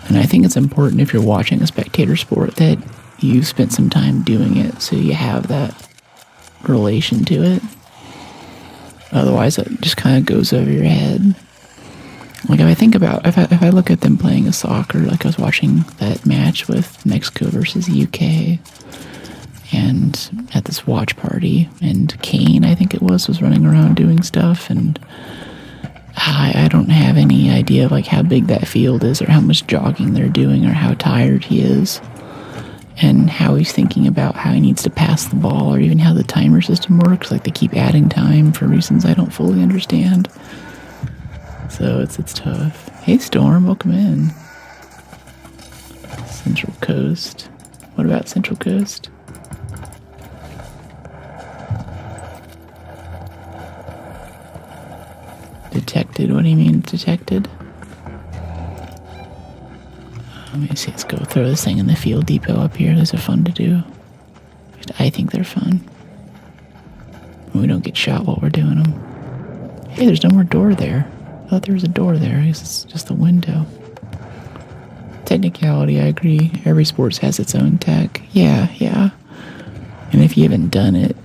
And I think it's important if you're watching a spectator sport that you've spent some time doing it, so you have that relation to it. Otherwise, it just kind of goes over your head. Like if I look at them playing a soccer, like I was watching that match with Mexico versus the UK, and at this watch party, and Kane, I think it was running around doing stuff, and I don't have any idea of like how big that field is, or how much jogging they're doing, or how tired he is, and how he's thinking about how he needs to pass the ball, or even how the timer system works. Like they keep adding time for reasons I don't fully understand. So it's tough. Hey Storm, welcome in. Central Coast. What about Central Coast? Detected, what do you mean detected? Let me see, let's go throw this thing in the field depot up here. Those are fun to do. I think they're fun. We don't get shot while we're doing them. Hey, there's no more door there. I thought there was a door there. I guess it's just a window. Technicality, I agree. Every sports has its own tech. Yeah. And if you haven't done it,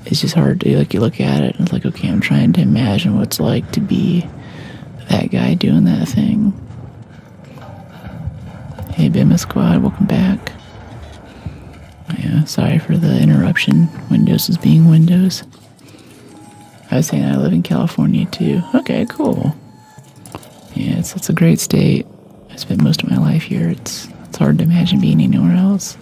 it's just hard to, like, you look at it and it's like, okay, I'm trying to imagine what it's like to be that guy doing that thing. Hey, Bima Squad, welcome back. Yeah, sorry for the interruption. Windows is being Windows. I was saying I live in California too. Okay, cool. Yeah, it's a great state. I spent most of my life here. It's hard to imagine being anywhere else.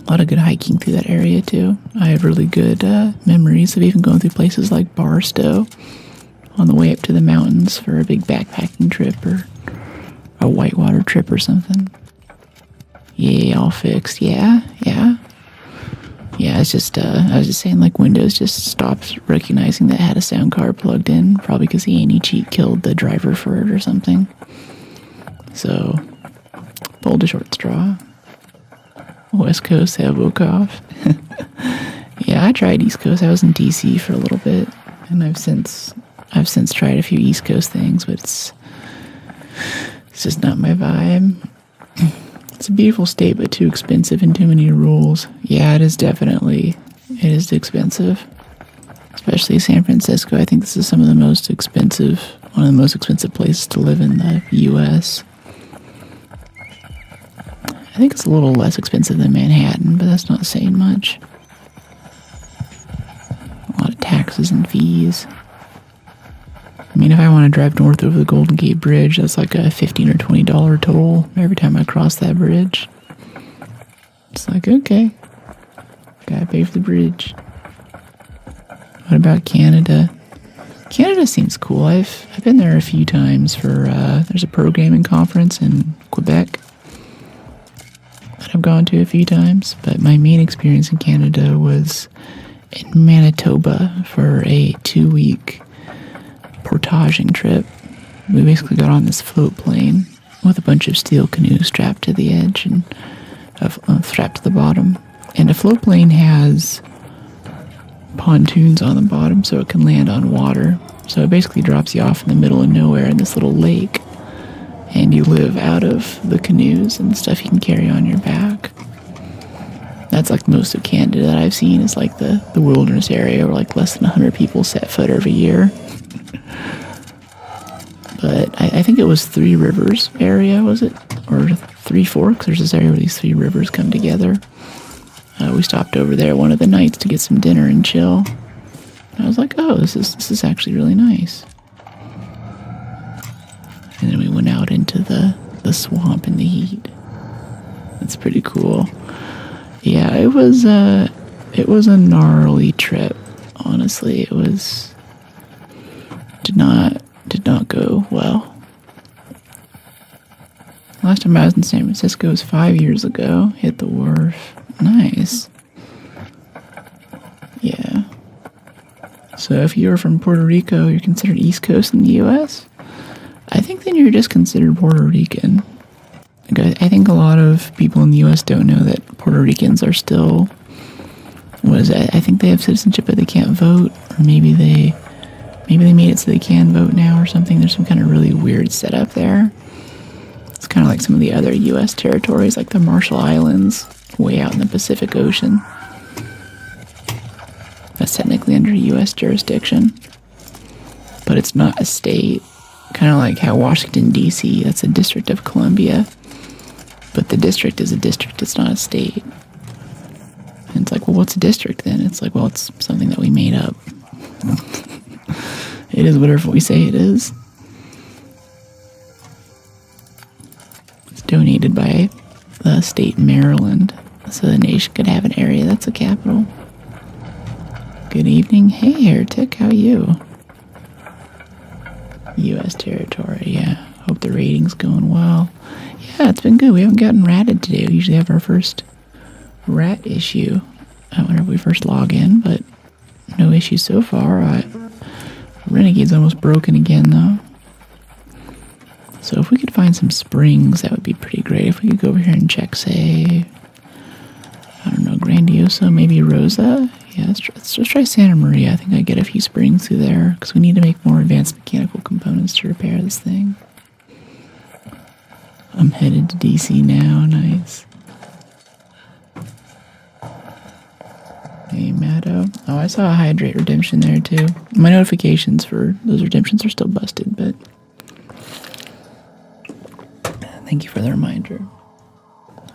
A lot of good hiking through that area too. I have really good memories of even going through places like Barstow on the way up to the mountains for a big backpacking trip or a whitewater trip or something. Yeah, all fixed. Yeah. It's just, I was just saying, like, Windows just stopped recognizing that it had a sound card plugged in, probably because the anti-cheat killed the driver for it or something. So, pulled a short straw. West Coast, have woke off. Yeah, I tried East Coast. I was in DC for a little bit, and I've since tried a few East Coast things, but it's just not my vibe. It's a beautiful state, but too expensive and too many rules. Yeah, it is expensive. Especially San Francisco. I think this is one of the most expensive places to live in the U.S. I think it's a little less expensive than Manhattan, but that's not saying much. A lot of taxes and fees. I mean, if I want to drive north over the Golden Gate Bridge, that's like a $15 or $20 toll every time I cross that bridge. It's like, okay, gotta pay for the bridge. What about Canada? Canada seems cool. I've been there a few times for, there's a programming conference in Quebec that I've gone to a few times, but my main experience in Canada was in Manitoba for a 2-week portaging trip. We basically got on this float plane with a bunch of steel canoes strapped to the edge and strapped to the bottom. And a float plane has pontoons on the bottom so it can land on water. So it basically drops you off in the middle of nowhere in this little lake, and you live out of the canoes and stuff you can carry on your back. That's like most of Canada that I've seen is like the wilderness area where like less than 100 people set foot every year. But I think it was Three Rivers area, was it? Or Three Forks? There's this area where these three rivers come together. We stopped over there one of the nights to get some dinner and chill. And I was like, oh, this is actually really nice. And then we went out into the the swamp in the heat. That's pretty cool. Yeah, it was a gnarly trip. Honestly, it did not go well. Last time I was in San Francisco was 5 years ago. Hit the wharf. Nice. Yeah. So if you're from Puerto Rico, you're considered East Coast in the U.S.? I think then you're just considered Puerto Rican. I think a lot of people in the U.S. don't know that Puerto Ricans are still, what is it? I think they have citizenship but they can't vote, or maybe they made it so they can vote now or something. There's some kind of really weird setup there. It's kind of like some of the other U.S. territories, like the Marshall Islands, way out in the Pacific Ocean. That's technically under U.S. jurisdiction, but it's not a state. Kind of like how Washington, D.C., that's a District of Columbia, but the district is a district, it's not a state. And it's like, well, what's a district then? It's like, well, it's something that we made up. It is whatever we say it is. It's donated by the state Maryland, so the nation could have an area that's a capital. Good evening. Hey, Heretic, how are you? U.S. territory, yeah. Hope the rating's going well. Yeah, it's been good. We haven't gotten ratted today. We usually have our first rat issue whenever we first log in, but no issues so far. Renegade's almost broken again, though. So if we could find some springs, that would be pretty great. If we could go over here and check, say, I don't know, Grandioso, maybe Rosa. Yeah, let's just try Santa Maria. I think I get a few springs through there, because we need to make more advanced mechanical components to repair this thing. I'm headed to DC now. Nice. Hey, Matto. Oh, I saw a Hydrate redemption there, too. My notifications for those redemptions are still busted, but thank you for the reminder.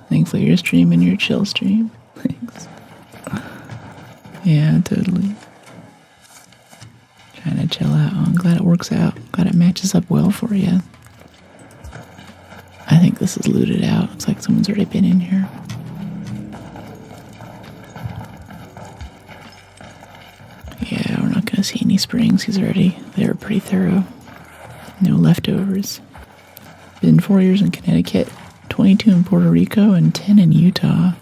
Thankfully, you're streaming your chill stream. Thanks. Yeah, totally. Trying to chill out. I'm glad it works out. Glad it matches up well for you. I think this is looted out. Looks like someone's already been in here. Yeah, we're not going to see any springs. They were pretty thorough. No leftovers. Been 4 years in Connecticut, 22 in Puerto Rico, and 10 in Utah.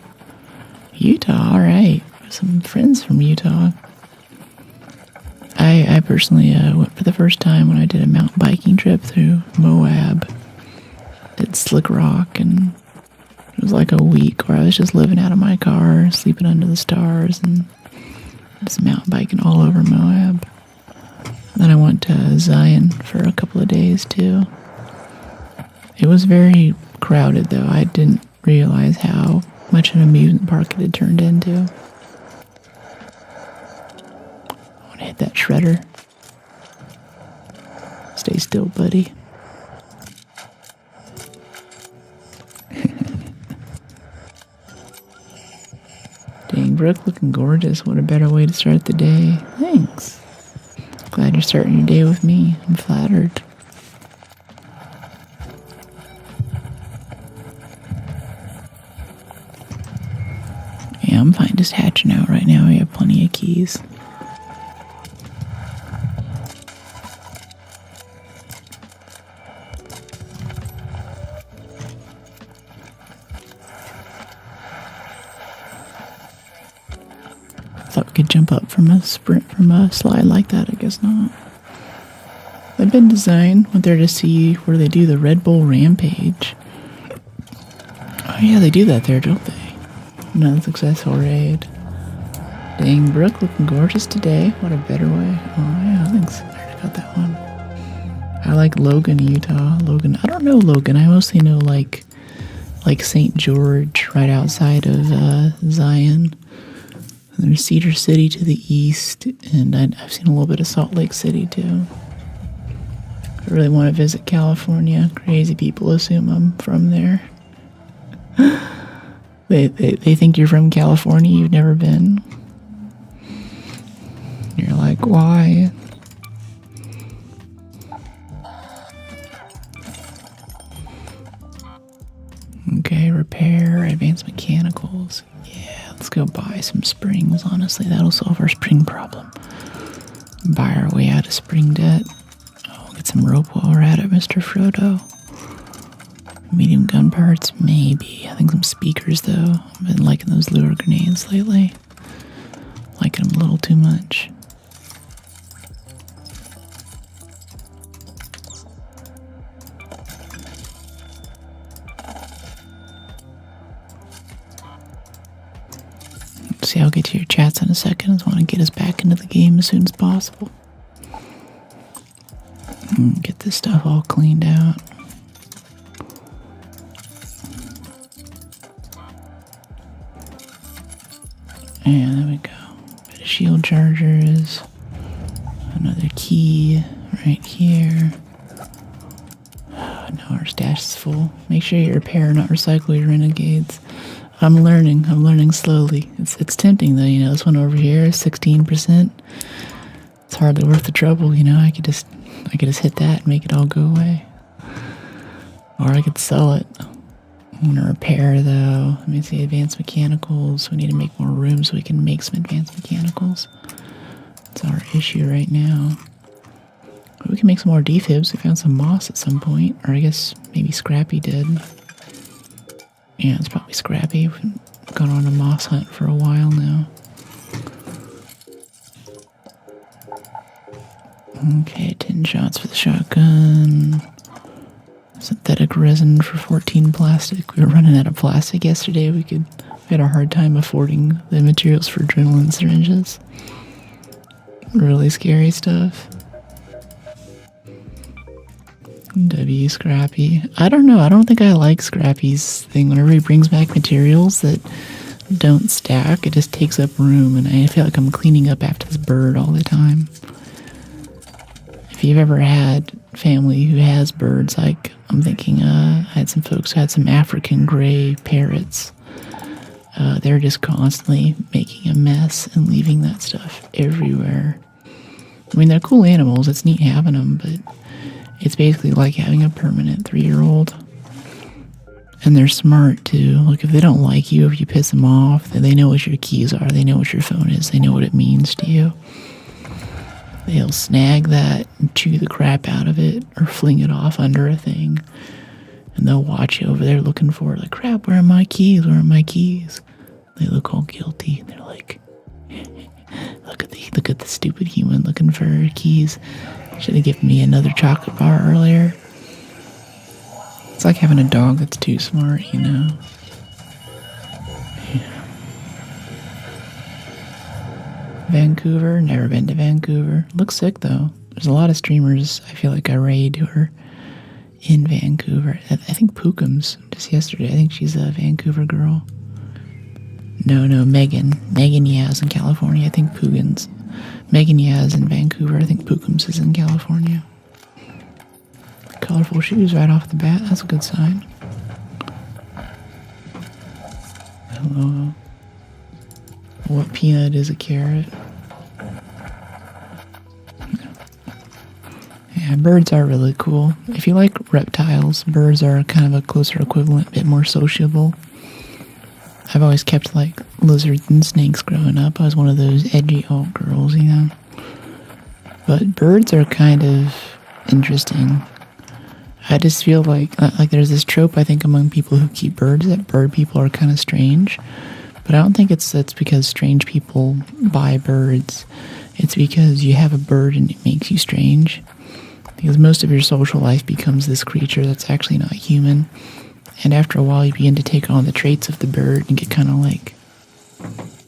Utah, all right. Some friends from Utah. I personally went for the first time when I did a mountain biking trip through Moab. Did Slick Rock, and it was like a week where I was just living out of my car, sleeping under the stars, and just mountain biking all over Moab. Then I went to Zion for a couple of days too. It was very crowded though. I didn't realize how much an amusement park it had turned into. I want to hit that shredder. Stay still, buddy. Dang, Brooke, looking gorgeous. What a better way to start the day. Thanks. Glad you're starting your day with me. I'm flattered. Yeah, I'm fine just hatching out right now. We have plenty of keys. Thought we could jump up from a slide like that. I guess not. They've been designed. Went there to see where they do the Red Bull Rampage. Oh yeah, they do that there, don't they? Another successful raid. Dang, Brooke looking gorgeous today. What a better way. Oh yeah, thanks. I already got that one. I like Logan, Utah. Logan. I don't know Logan. I mostly know like St. George right outside of Zion. And there's Cedar City to the east, and I've seen a little bit of Salt Lake City too. I really want to visit California. Crazy people assume I'm from there. They think you're from California, you've never been. You're like, why? Okay, repair, advanced mechanicals. Yeah, let's go buy some springs, honestly. That'll solve our spring problem. Buy our way out of spring debt. Oh, get some rope while we're at it, Mr. Frodo. Medium gun parts, maybe. I think some speakers, though. I've been liking those lure grenades lately. Liking them a little too much. See, I'll get to your chats in a second. I just want to get us back into the game as soon as possible. Get this stuff all cleaned out. And there we go. Bit of shield chargers. Another key right here. Now our stash is full. Make sure you repair, not recycle your renegades. I'm learning slowly. It's tempting though, you know, this one over here is 16%. It's hardly worth the trouble, you know. I could just hit that and make it all go away. Or I could sell it. I'm gonna repair though. Let me see, advanced mechanicals. We need to make more room so we can make some advanced mechanicals. That's our issue right now. But we can make some more defibs. We found some moss at some point. Or I guess maybe Scrappy did. Yeah, it's probably Scrappy. We've gone on a moss hunt for a while now. Okay, 10 shots for the shotgun. Synthetic resin for 14 plastic. We were running out of plastic yesterday. We had a hard time affording the materials for adrenaline syringes. Really scary stuff. W Scrappy. I don't know. I don't think I like Scrappy's thing. Whenever he brings back materials that don't stack, it just takes up room, and I feel like I'm cleaning up after this bird all the time. If you've ever had family who has birds, like I'm thinking, I had some folks who had some African gray parrots. They're just constantly making a mess and leaving that stuff everywhere. I mean, they're cool animals. It's neat having them, but it's basically like having a permanent 3-year-old. And they're smart, too. Like, if they don't like you, if you piss them off, then they know what your keys are. They know what your phone is. They know what it means to you. They'll snag that and chew the crap out of it or fling it off under a thing. And they'll watch you over there looking for it. Like, crap, where are my keys? Where are my keys? They look all guilty. They're like, look at the stupid human looking for her keys. Should have given me another chocolate bar earlier. It's like having a dog that's too smart, you know. Yeah. Vancouver, never been to Vancouver. Looks sick though. There's a lot of streamers I feel like I raid who are in Vancouver. I think Pookums, just yesterday, I think she's a Vancouver girl. No, Megan Yaz in California. I think Poogans. Megan Yaz in Vancouver. I think Pookums is in California. Colorful shoes right off the bat. That's a good sign. Hello. What peanut is a carrot? Yeah, birds are really cool. If you like reptiles, birds are kind of a closer equivalent, a bit more sociable. I've always kept like lizards and snakes growing up. I was one of those edgy alt girls, you know. But birds are kind of interesting. I just feel like there's this trope I think among people who keep birds that bird people are kind of strange. But I don't think it's because strange people buy birds. It's because you have a bird and it makes you strange. Because most of your social life becomes this creature that's actually not human. And after a while, you begin to take on the traits of the bird and get kind of like,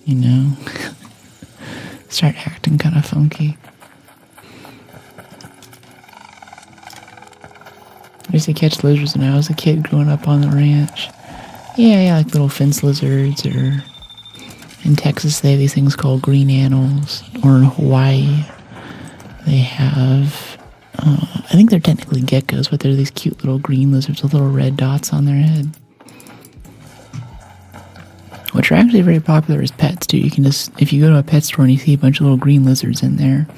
you know, start acting kind of funky. I used to catch lizards when I was a kid growing up on the ranch. Yeah, like little fence lizards, or in Texas they have these things called green animals, or in Hawaii they have, I think they're technically geckos, but they're these cute little green lizards with little red dots on their head. Which are actually very popular as pets too. You can just, if you go to a pet store and you see a bunch of little green lizards in there,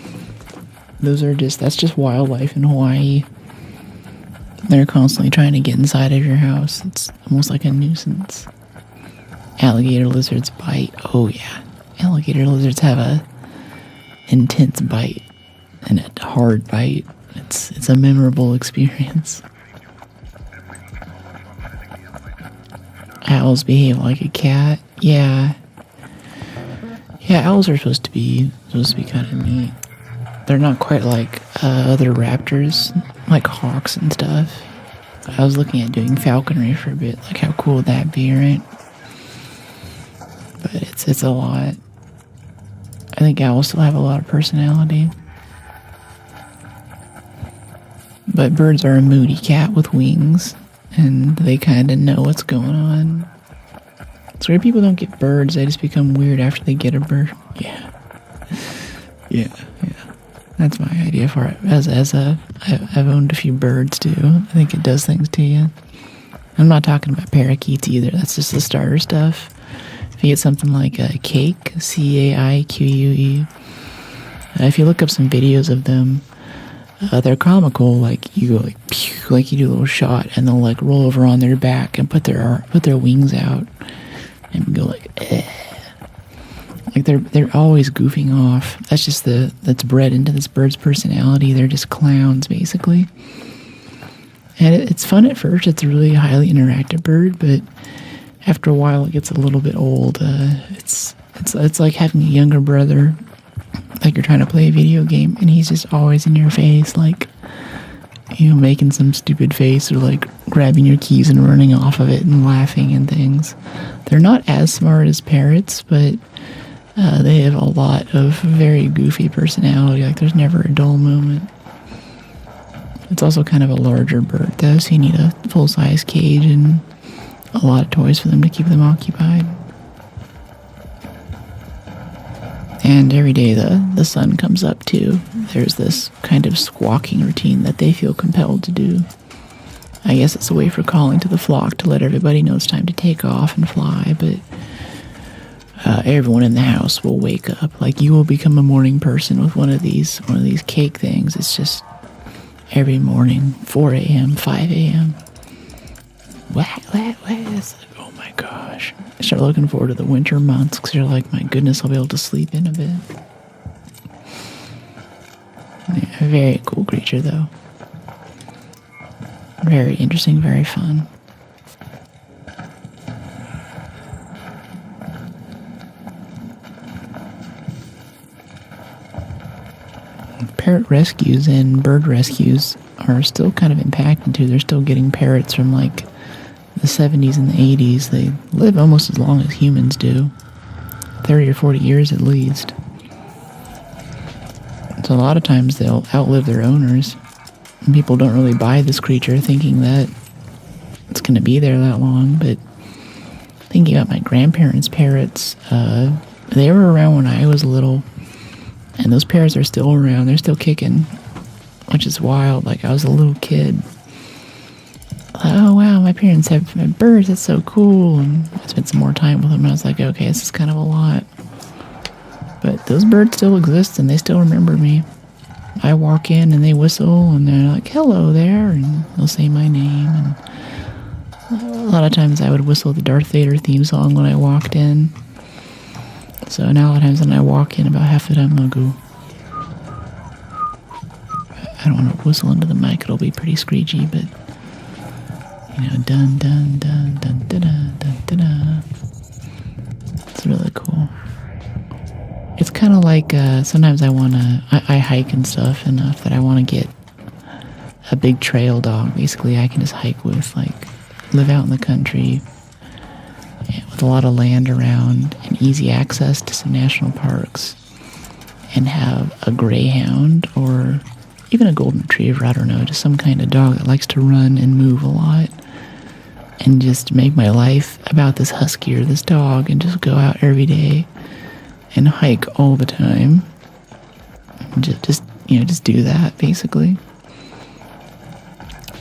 that's just wildlife in Hawaii. They're constantly trying to get inside of your house. It's almost like a nuisance. Alligator lizards bite. Oh yeah. Alligator lizards have a intense bite and a hard bite. It's a memorable experience. Owls behave like a cat. Yeah. Yeah, owls are supposed to be kind of neat. They're not quite like other raptors, like hawks and stuff. I was looking at doing falconry for a bit. Like, how cool would that be, right? But it's a lot. I think owls still have a lot of personality. But birds are a moody cat with wings, and they kind of know what's going on. It's weird people don't get birds, they just become weird after they get a bird. Yeah. That's my idea for it. I've owned a few birds too. I think it does things to you. I'm not talking about parakeets either. That's just the starter stuff. If you get something like a cake, CAIQUE, if you look up some videos of them, they're comical. Like you go like pew, like you do a little shot, and they'll like roll over on their back and put their wings out and go like, eh. Like they're always goofing off. That's bred into this bird's personality. They're just clowns basically. And it's fun at first. It's a really highly interactive bird, but after a while it gets a little bit old. It's like having a younger brother. Like you're trying to play a video game and he's just always in your face, like, you know, making some stupid face or like grabbing your keys and running off of it and laughing and things. They're not as smart as parrots, but they have a lot of very goofy personality. Like there's never a dull moment. It's also kind of a larger bird though, so you need a full-size cage and a lot of toys for them to keep them occupied. And every day the sun comes up too. There's this kind of squawking routine that they feel compelled to do. I guess it's a way for calling to the flock to let everybody know it's time to take off and fly, but everyone in the house will wake up. Like you will become a morning person with one of these cake things. It's just every morning, 4 a.m., 5 a.m. Wah. It's like, oh my gosh. I start looking forward to the winter months because you're like, my goodness, I'll be able to sleep in a bit. Yeah, a very cool creature, though. Very interesting, very fun. Parrot rescues and bird rescues are still kind of impacting too. They're still getting parrots from like the 70s and the 80s. They live almost as long as humans do, 30 or 40 years at least. So a lot of times they'll outlive their owners. And people don't really buy this creature thinking that it's going to be there that long. But thinking about my grandparents' parrots, they were around when I was little. And those parrots are still around. They're still kicking, which is wild. Like, I was a little kid. Oh, wow, my parents have birds. That's so cool. And I spent some more time with them. And I was like, okay, this is kind of a lot. But those birds still exist, and they still remember me. I walk in, and they whistle, and they're like, hello there. And they'll say my name. And a lot of times I would whistle the Darth Vader theme song when I walked in. So now a lot of times when I walk in, about half the time I'll go, I don't want to whistle into the mic, it'll be pretty screechy, but, you know, dun dun dun dun dun dun dun dun. It's really cool. It's kind of like, sometimes I hike and stuff enough that I want to get a big trail dog. Basically, I can just hike with, like, live out in the country, with a lot of land around and easy access to some national parks, and have a greyhound or even a golden retriever, I don't know, just some kind of dog that likes to run and move a lot, and just make my life about this husky or this dog and just go out every day and hike all the time. Just do that, basically.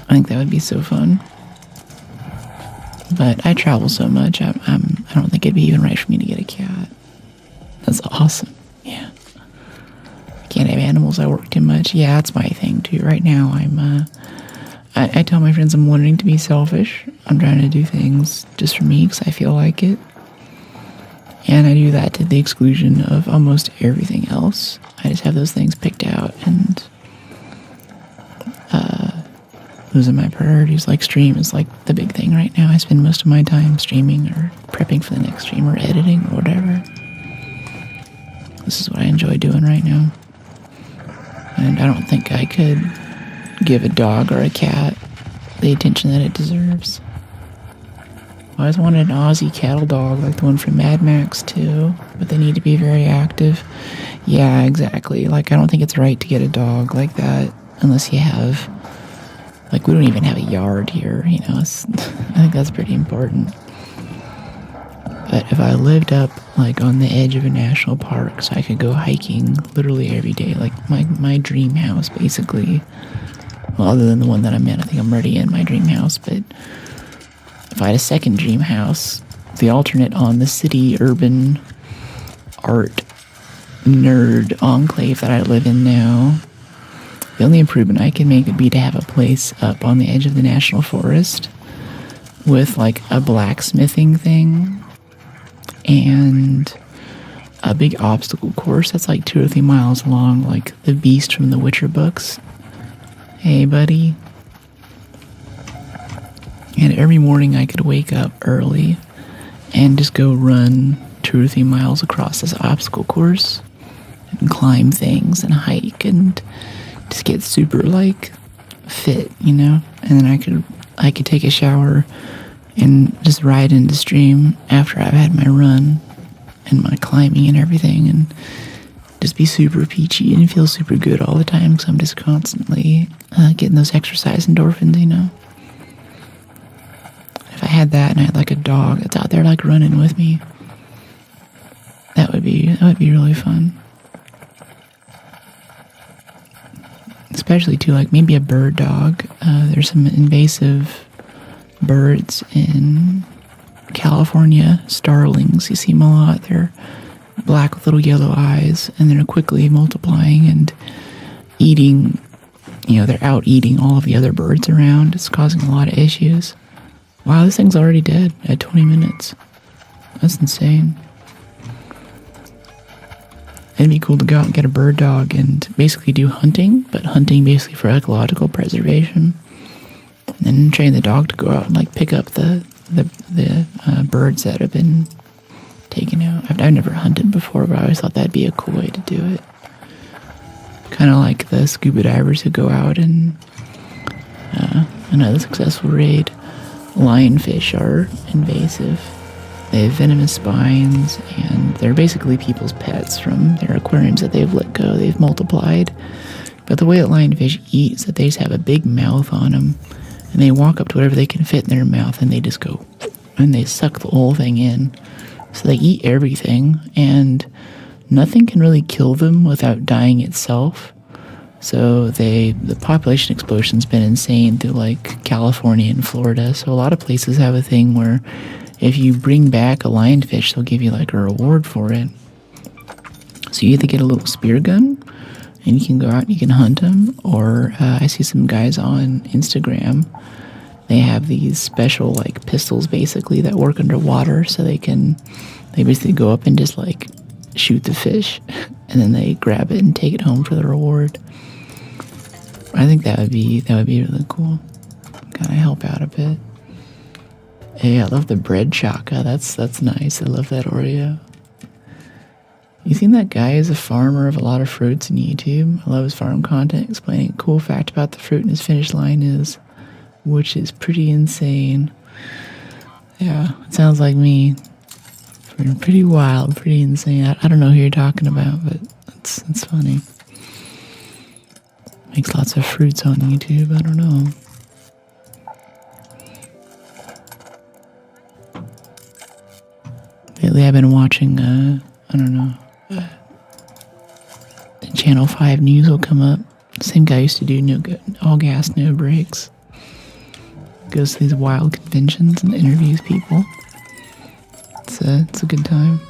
I think that would be so fun. But I travel so much, I don't think it'd be even right for me to get a cat. That's awesome. Yeah. Can't have animals. I work too much. Yeah, that's my thing too. Right now, I tell my friends I'm learning to be selfish. I'm trying to do things just for me because I feel like it. And I do that to the exclusion of almost everything else. I just have those things picked out, and those are my priorities. Like stream is like the big thing right now. I spend most of my time streaming or prepping for the next stream or editing or whatever. This is what I enjoy doing right now. And I don't think I could give a dog or a cat the attention that it deserves. I always wanted an Aussie cattle dog like the one from Mad Max too, but they need to be very active. Yeah, exactly. Like, I don't think it's right to get a dog like that unless you have, like, we don't even have a yard here, you know. I think that's pretty important. But if I lived up, like, on the edge of a national park, so I could go hiking literally every day, like my dream house, basically. Well, other than the one that I'm in, I think I'm already in my dream house, but if I had a second dream house, the alternate on the city urban art nerd enclave that I live in now, the only improvement I can make would be to have a place up on the edge of the national forest with like a blacksmithing thing and a big obstacle course that's like 2 or 3 miles long, like the Beast from the Witcher books. Hey, buddy. And every morning I could wake up early and just go run 2 or 3 miles across this obstacle course and climb things and hike and just get super like fit, you know? And then I could take a shower and just ride into stream after I've had my run and my climbing and everything, and just be super peachy and feel super good all the time because I'm just constantly getting those exercise endorphins, you know? If I had that and I had like a dog that's out there like running with me, that would be really fun. Especially too, like maybe a bird dog. There's some invasive birds in California, starlings. You see them a lot. They're black with little yellow eyes, and they're quickly multiplying and eating. You know, they're out eating all of the other birds around. It's causing a lot of issues. Wow, this thing's already dead at 20 minutes. That's insane. It'd be cool to go out and get a bird dog and basically do hunting, but hunting basically for ecological preservation. And then train the dog to go out and like pick up the birds that have been taken out. I've never hunted before, but I always thought that'd be a cool way to do it. Kind of like the scuba divers who go out and another successful raid. Lionfish are invasive. They have venomous spines, and they're basically people's pets from their aquariums that they've let go. They've multiplied. But the way that lionfish eat is that they just have a big mouth on them, and they walk up to whatever they can fit in their mouth, and they just go, and they suck the whole thing in. So they eat everything, and nothing can really kill them without dying itself. So the population explosion's been insane through like California and Florida. So a lot of places have a thing where if you bring back a lionfish, they'll give you like a reward for it. So you either get a little spear gun and you can go out and you can hunt them, or I see some guys on Instagram. They have these special like pistols basically that work underwater, so they basically go up and just like shoot the fish and then they grab it and take it home for the reward. I think that would be really cool. Kind of help out a bit. Hey, I love the bread chaka. That's nice. I love that Oreo. You seen that guy is a farmer of a lot of fruits on YouTube? I love his farm content explaining a cool fact about the fruit, and his finish line is, which is pretty insane. Yeah, it sounds like me. Pretty wild, pretty insane. I don't know who you're talking about, but it's funny. Makes lots of fruits on YouTube. I don't know. Lately I've been watching, Channel 5 News will come up. Same guy used to do all gas, no brakes. Goes to these wild conventions and interviews people. It's a good time.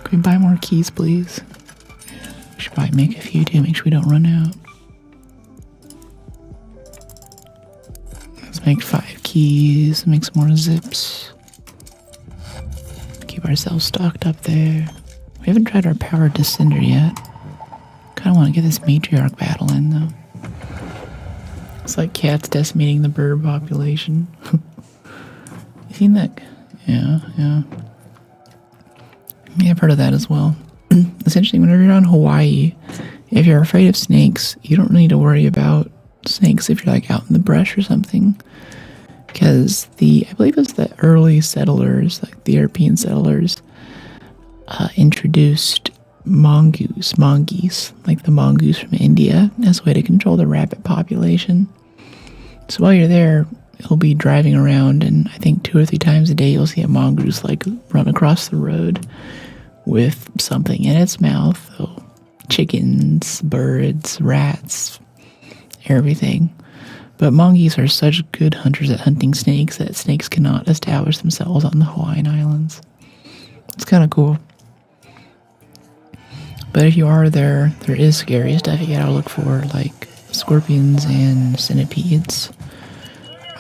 Can we buy more keys, please? We should should probably make a few too, make sure we don't run out. Let's make 5 keys, make some more zips. Keep ourselves stocked up there. We haven't tried our powered descender yet. Kind of want to get this matriarch battle in though. It's like cats decimating the bird population. You seen that? Yeah. Yeah, I've heard of that as well. Essentially, whenever you're on Hawaii, if you're afraid of snakes, you don't need to worry about snakes if you're like out in the brush or something. Because I believe it was the early settlers, like the European settlers, introduced mongoose, like the mongoose from India, as a way to control the rabbit population. So while you're there, you'll be driving around, and I think 2 or 3 times a day you'll see a mongoose like run across the road with something in its mouth. So chickens, birds, rats, everything. But mongoose are such good hunters at hunting snakes that snakes cannot establish themselves on the Hawaiian Islands. It's kind of cool. But if you are there, there is scary stuff you gotta look for, like scorpions and centipedes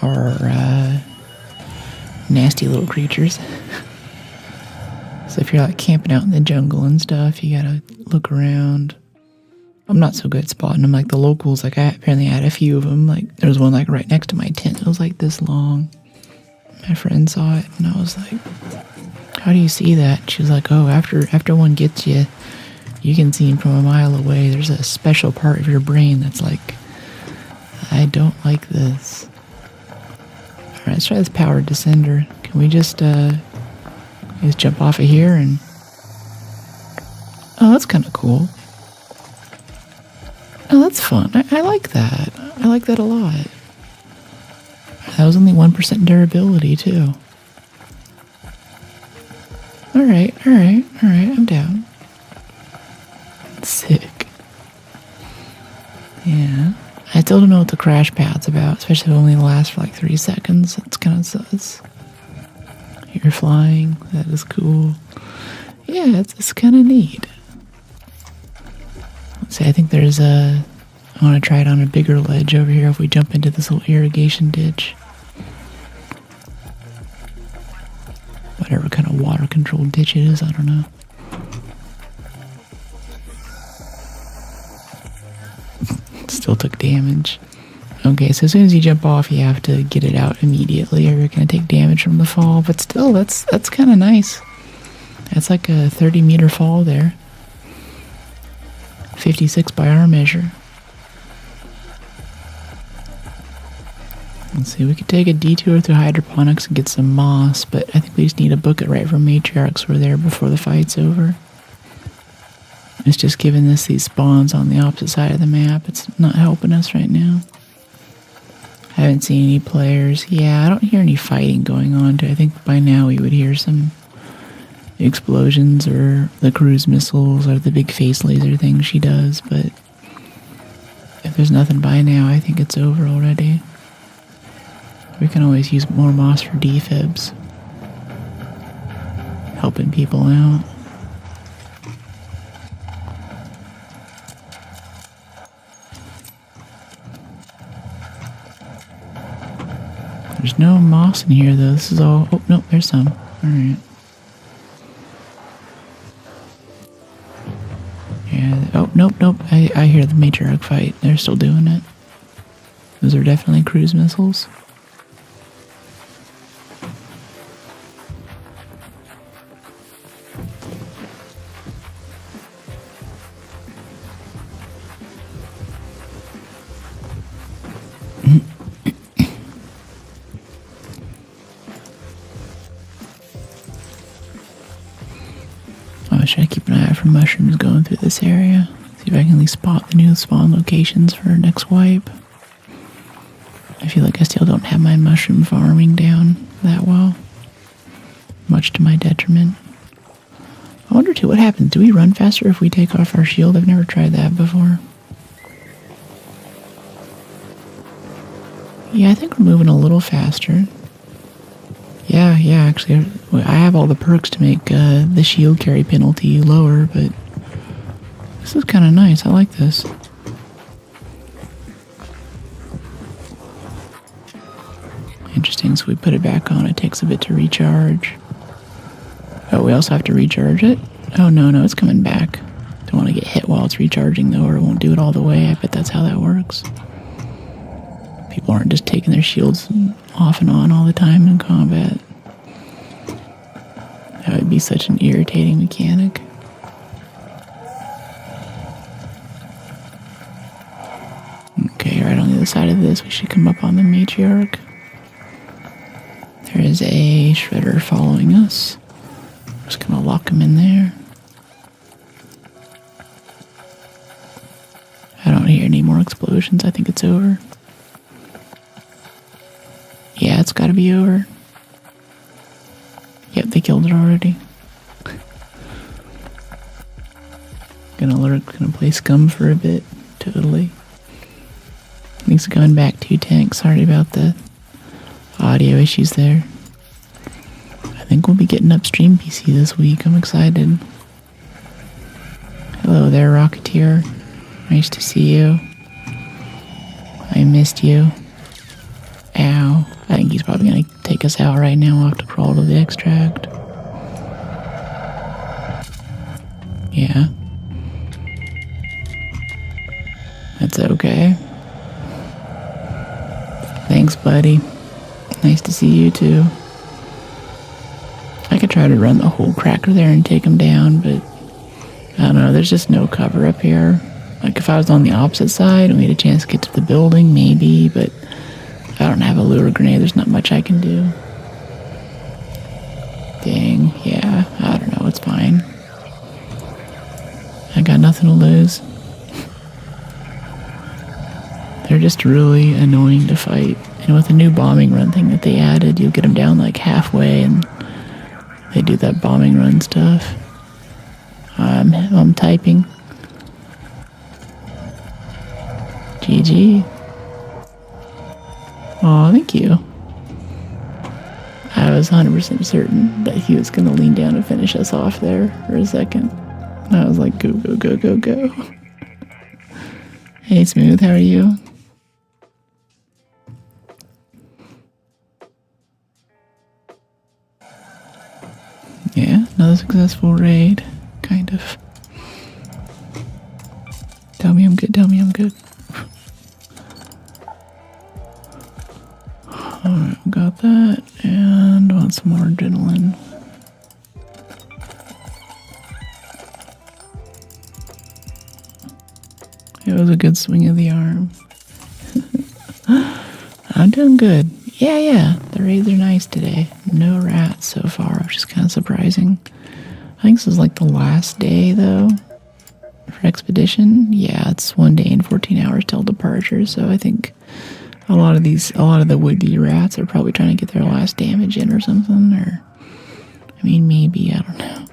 are nasty little creatures. So if you're like camping out in the jungle and stuff, you gotta look around. I'm not so good at spotting them. Like the locals, like I apparently had a few of them. Like there was one like right next to my tent. It was like this long. My friend saw it, and I was like, "How do you see that?" She was like, "Oh, after one gets you, you can see him from a mile away. There's a special part of your brain that's like, I don't like this." All right, let's try this powered descender. Can we just jump off of here and? Oh, that's kind of cool. Oh, that's fun. I like that. I like that a lot. That was only 1% durability, too. Alright, I'm down. Sick. Yeah. I still don't know what the crash pad's about, especially if it only lasts for like 3 seconds. It's kind of sus. You're flying. That is cool. Yeah, it's kind of neat. Let's see, I think there's I want to try it on a bigger ledge over here if we jump into this little irrigation ditch. Whatever kind of water controlled ditch it is, I don't know. Still took damage. Okay, so as soon as you jump off, you have to get it out immediately, or you're going to take damage from the fall. But still, that's kind of nice. That's like a 30-meter fall there. 56 by our measure. Let's see, we could take a detour through hydroponics and get some moss, but I think we just need to book it right from matriarchs. We're there before the fight's over. It's just giving us these spawns on the opposite side of the map. It's not helping us right now. I haven't seen any players. Yeah, I don't hear any fighting going on. I think by now we would hear some explosions or the cruise missiles or the big face laser thing she does, but if there's nothing by now, I think it's over already. We can always use more moss for defibs. Helping people out. There's no moss in here though. This is all... Oh, no, there's some. Alright. Yeah. Oh, nope. I hear the matriarch fight. They're still doing it. Those are definitely cruise missiles. I should keep an eye out for mushrooms going through this area. See if I can at least spot the new spawn locations for next wipe. I feel like I still don't have my mushroom farming down that well. Much to my detriment. I wonder too, what happens? Do we run faster if we take off our shield? I've never tried that before. Yeah, I think we're moving a little faster. Yeah, actually, I have all the perks to make the shield carry penalty lower, but This is kind of nice. I like this. Interesting. So we put it back on. It takes a bit to recharge. Oh, we also have to recharge it? Oh, no, it's coming back. Don't want to get hit while it's recharging, though, or it won't do it all the way. I bet that's how that works. People aren't just taking their shields off and on all the time in combat. That would be such an irritating mechanic. Okay, right on the other side of this, we should come up on the matriarch. There is a shredder following us. Just gonna lock him in there. I don't hear any more explosions. I think it's over. Yeah, it's gotta be over. Yep, they killed it already. Gonna play scum for a bit. Totally. Thanks for going back to tank. Sorry about the audio issues there. I think we'll be getting upstream PC this week. I'm excited. Hello there, Rocketeer. Nice to see you. I missed you. Ow. I think he's probably gonna take us out right now. We'll have to crawl to the extract. Yeah. That's okay. Thanks, buddy. Nice to see you, too. I could try to run the whole cracker there and take him down, but I don't know. There's just no cover up here. Like, if I was on the opposite side and we had a chance to get to the building, maybe, but I don't have a lure grenade. There's not much I can do. Dang. Yeah, I don't know. It's fine. I got nothing to lose. They're just really annoying to fight. And with the new bombing run thing that they added, you'll get them down like halfway and they do that bombing run stuff. I'm typing. GG. Aw, thank you. I was 100% certain that he was going to lean down and finish us off there for a second. And I was like, go, go, go, go, go. Hey, Smooth, how are you? Yeah, another successful raid. Kind of. Tell me I'm good, tell me I'm good. Alright, got that, and I want some more adrenaline. It was a good swing of the arm. I'm doing good. Yeah, the raids are nice today. No rats so far, which is kind of surprising. I think this is like the last day, though, for Expedition. Yeah, it's 1 day and 14 hours till departure, so I think a lot of the would-be rats are probably trying to get their last damage in or something, or, I mean, maybe, I don't know.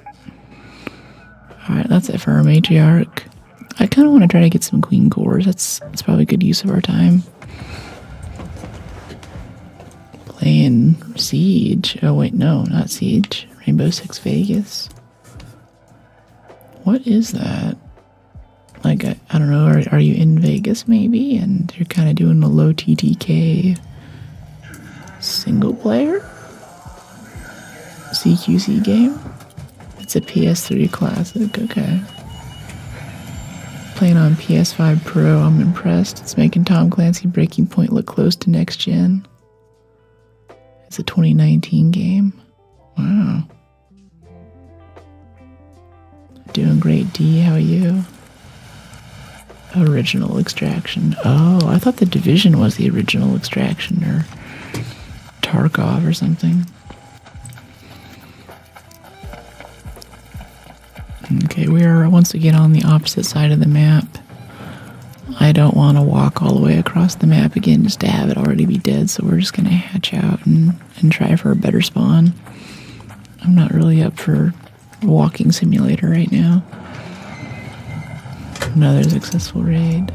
Alright, that's it for our matriarch. I kind of want to try to get some queen cores. That's probably a good use of our time. Playing Siege. Oh, wait, no, not Siege. Rainbow Six Vegas. What is that? Like, I don't know, are you in Vegas maybe? And you're kind of doing a low TTK single player? CQC game? It's a PS3 classic, okay. Playing on PS5 Pro, I'm impressed. It's making Tom Clancy Breaking Point look close to next gen. It's a 2019 game. Wow. Doing great, D. How are you? Original Extraction. Oh, I thought The Division was the original Extraction, or Tarkov or something. Okay, we are once again on the opposite side of the map. I don't want to walk all the way across the map again just to have it already be dead, so we're just going to hatch out and try for a better spawn. I'm not really up for a walking simulator right now. Another successful raid.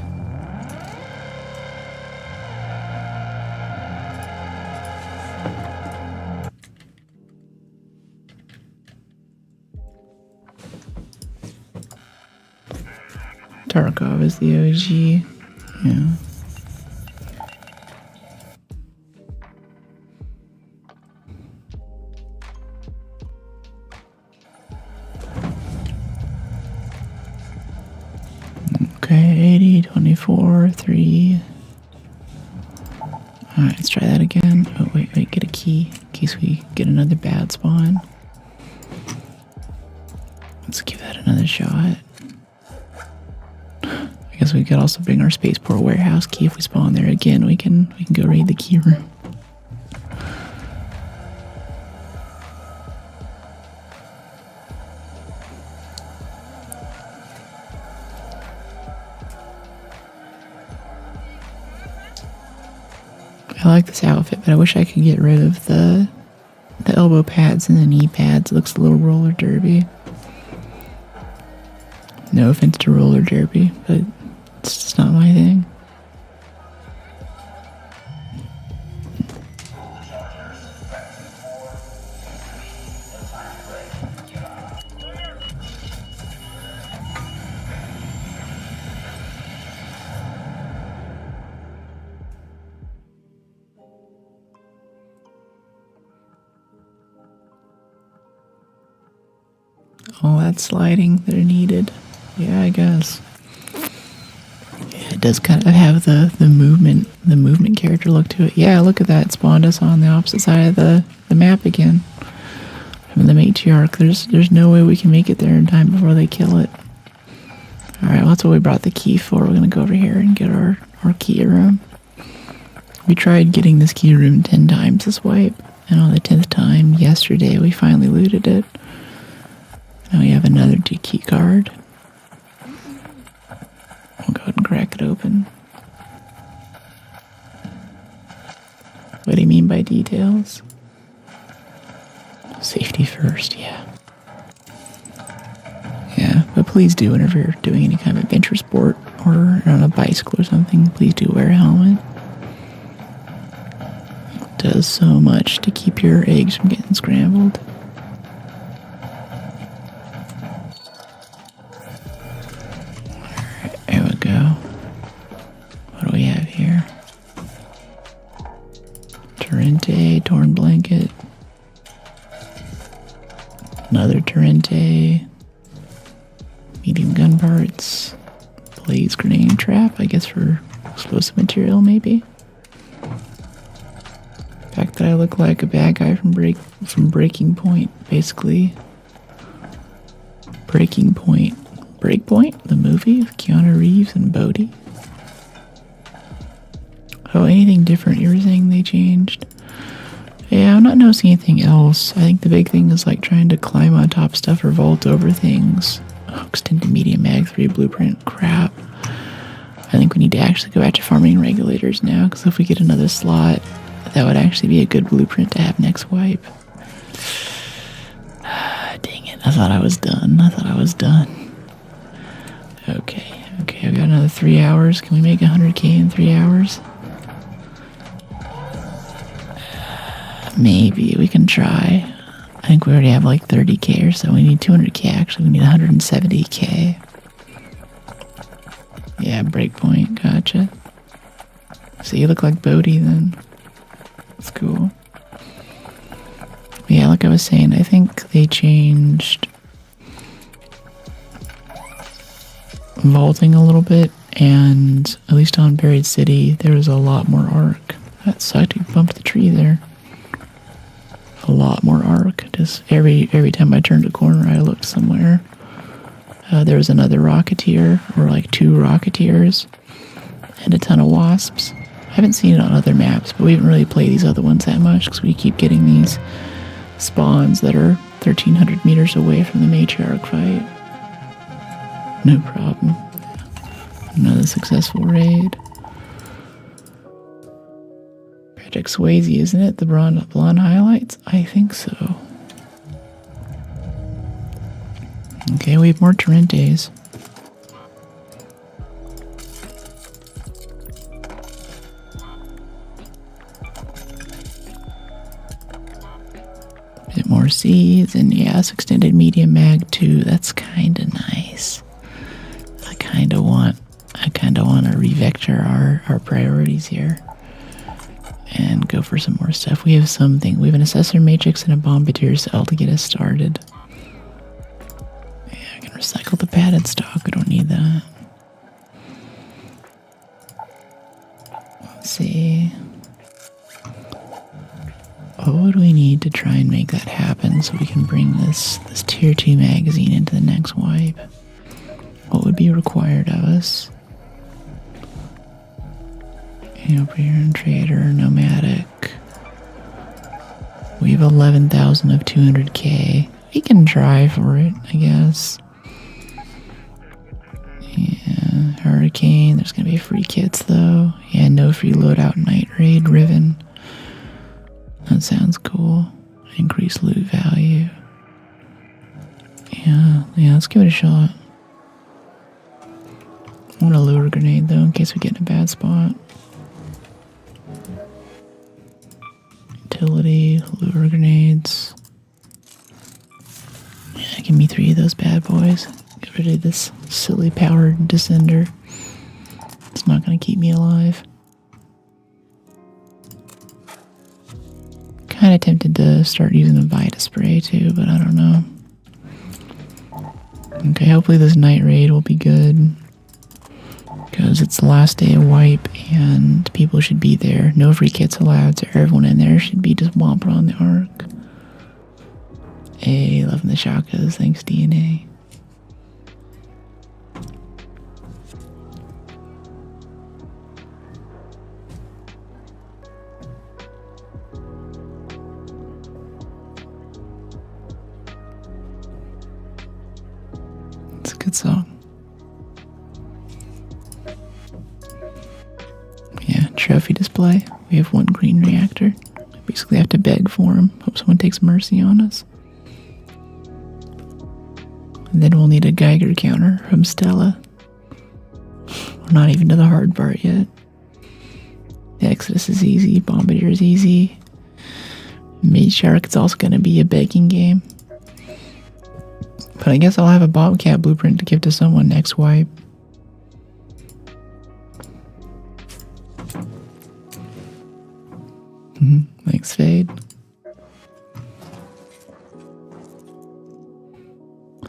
Tarkov is the OG. Yeah. Okay, 80, 24, 3. Alright, let's try that again. Oh, wait, get a key in case we get another bad spawn. Let's give that another shot. I guess we could also bring our spaceport warehouse key. If we spawn there again, we can go raid the key room. I like this outfit, but I wish I could get rid of the elbow pads and the knee pads. It looks a little roller derby. No offense to roller derby, but it's just not my thing. All that sliding that are needed. Yeah, I guess. Yeah, it does kind of have the movement character look to it. Yeah, look at that. It spawned us on the opposite side of the map again. From the matriarch. There's no way we can make it there in time before they kill it. Alright, well, that's what we brought the key for. We're gonna go over here and get our key room. We tried getting this key room 10 times this wipe, and on the 10th time yesterday we finally looted it. Now we have another key card. We'll go ahead and crack it open. What do you mean by details? Safety first, yeah. Yeah, but please do, whenever you're doing any kind of adventure sport or on a bicycle or something, please do wear a helmet. It does so much to keep your eggs from getting scrambled. Torn blanket, another Torrente, medium gun parts, blaze grenade trap, I guess for explosive material maybe. The fact that I look like a bad guy from Breaking Point, basically. Breakpoint, the movie with Keanu Reeves and Bodhi. Oh, anything different you were saying they changed? Yeah, I'm not noticing anything else. I think the big thing is like trying to climb on top stuff or vault over things. Oh, extended medium mag 3 blueprint. Crap. I think we need to actually go back to farming regulators now, because if we get another slot, that would actually be a good blueprint to have next wipe. Dang it. I thought I was done. Okay, I've got another 3 hours. Can we make 100k in 3 hours? Maybe we can try. I think we already have like 30k or so. We need 200k actually. We need 170k. Yeah, breakpoint. Gotcha. So you look like Bodhi then. That's cool. But yeah, like I was saying, I think they changed vaulting a little bit, and at least on Buried City, there was a lot more arc. That sucked. You bumped the tree there. A lot more arc. Just every time I turned a corner, I looked somewhere. There was another Rocketeer, or like 2 Rocketeers, and a ton of Wasps. I haven't seen it on other maps, but we haven't really played these other ones that much because we keep getting these spawns that are 1,300 meters away from the matriarch fight. No problem. Another successful raid. Project Swayze, isn't it? The blonde highlights? I think so. Okay, we have more Torrentes. Bit more seeds, and yes, extended medium mag too. That's kind of nice. kinda want to revector our priorities here and go for some more stuff. We have something. We have an assessor matrix and a bombardier cell to get us started. Yeah, I can recycle the padded stock. We don't need that. Let's see. What do we need to try and make that happen so we can bring this tier 2 magazine into the next wipe? What would be required of us? Over here in trader, nomadic. We have 11,000 of 200k. We can try for it, I guess. Yeah, hurricane. There's gonna be free kits though. Yeah, no free loadout night raid riven. That sounds cool. Increase loot value. Yeah, let's give it a shot. I want a lure grenade though, in case we get in a bad spot. Utility, lure grenades. Yeah, give me 3 of those bad boys. Get rid of this silly powered descender. It's not gonna keep me alive. Kinda tempted to start using a Vita spray too, but I don't know. Okay, hopefully this night raid will be good. Because it's the last day of wipe and people should be there. No free kits allowed, so everyone in there should be just whomping on the arc. Hey, loving the shakas, thanks DNA. It's a good song. Yeah, trophy display. We have 1 green reactor. We basically have to beg for him. Hope someone takes mercy on us. And then we'll need a Geiger counter from Stella. We're not even to the hard part yet. The Exodus is easy. Bombardier is easy. Mage Shark is also going to be a begging game. But I guess I'll have a Bobcat blueprint to give to someone next wipe. Thanks, Fade.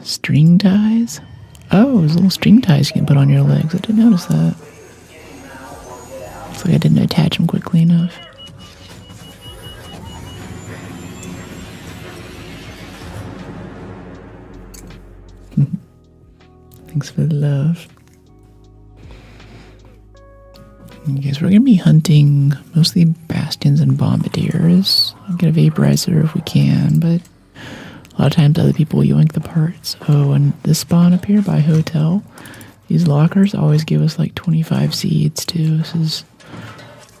String ties? Oh, there's little string ties you can put on your legs. I didn't notice that. Looks like I didn't attach them quickly enough. Thanks for the love. Okay, so we're going to be hunting mostly bastions and bombardiers. I'll get a vaporizer if we can, but a lot of times other people yoink the parts. Oh, and this spawn up here by hotel, these lockers always give us like 25 seeds too. This is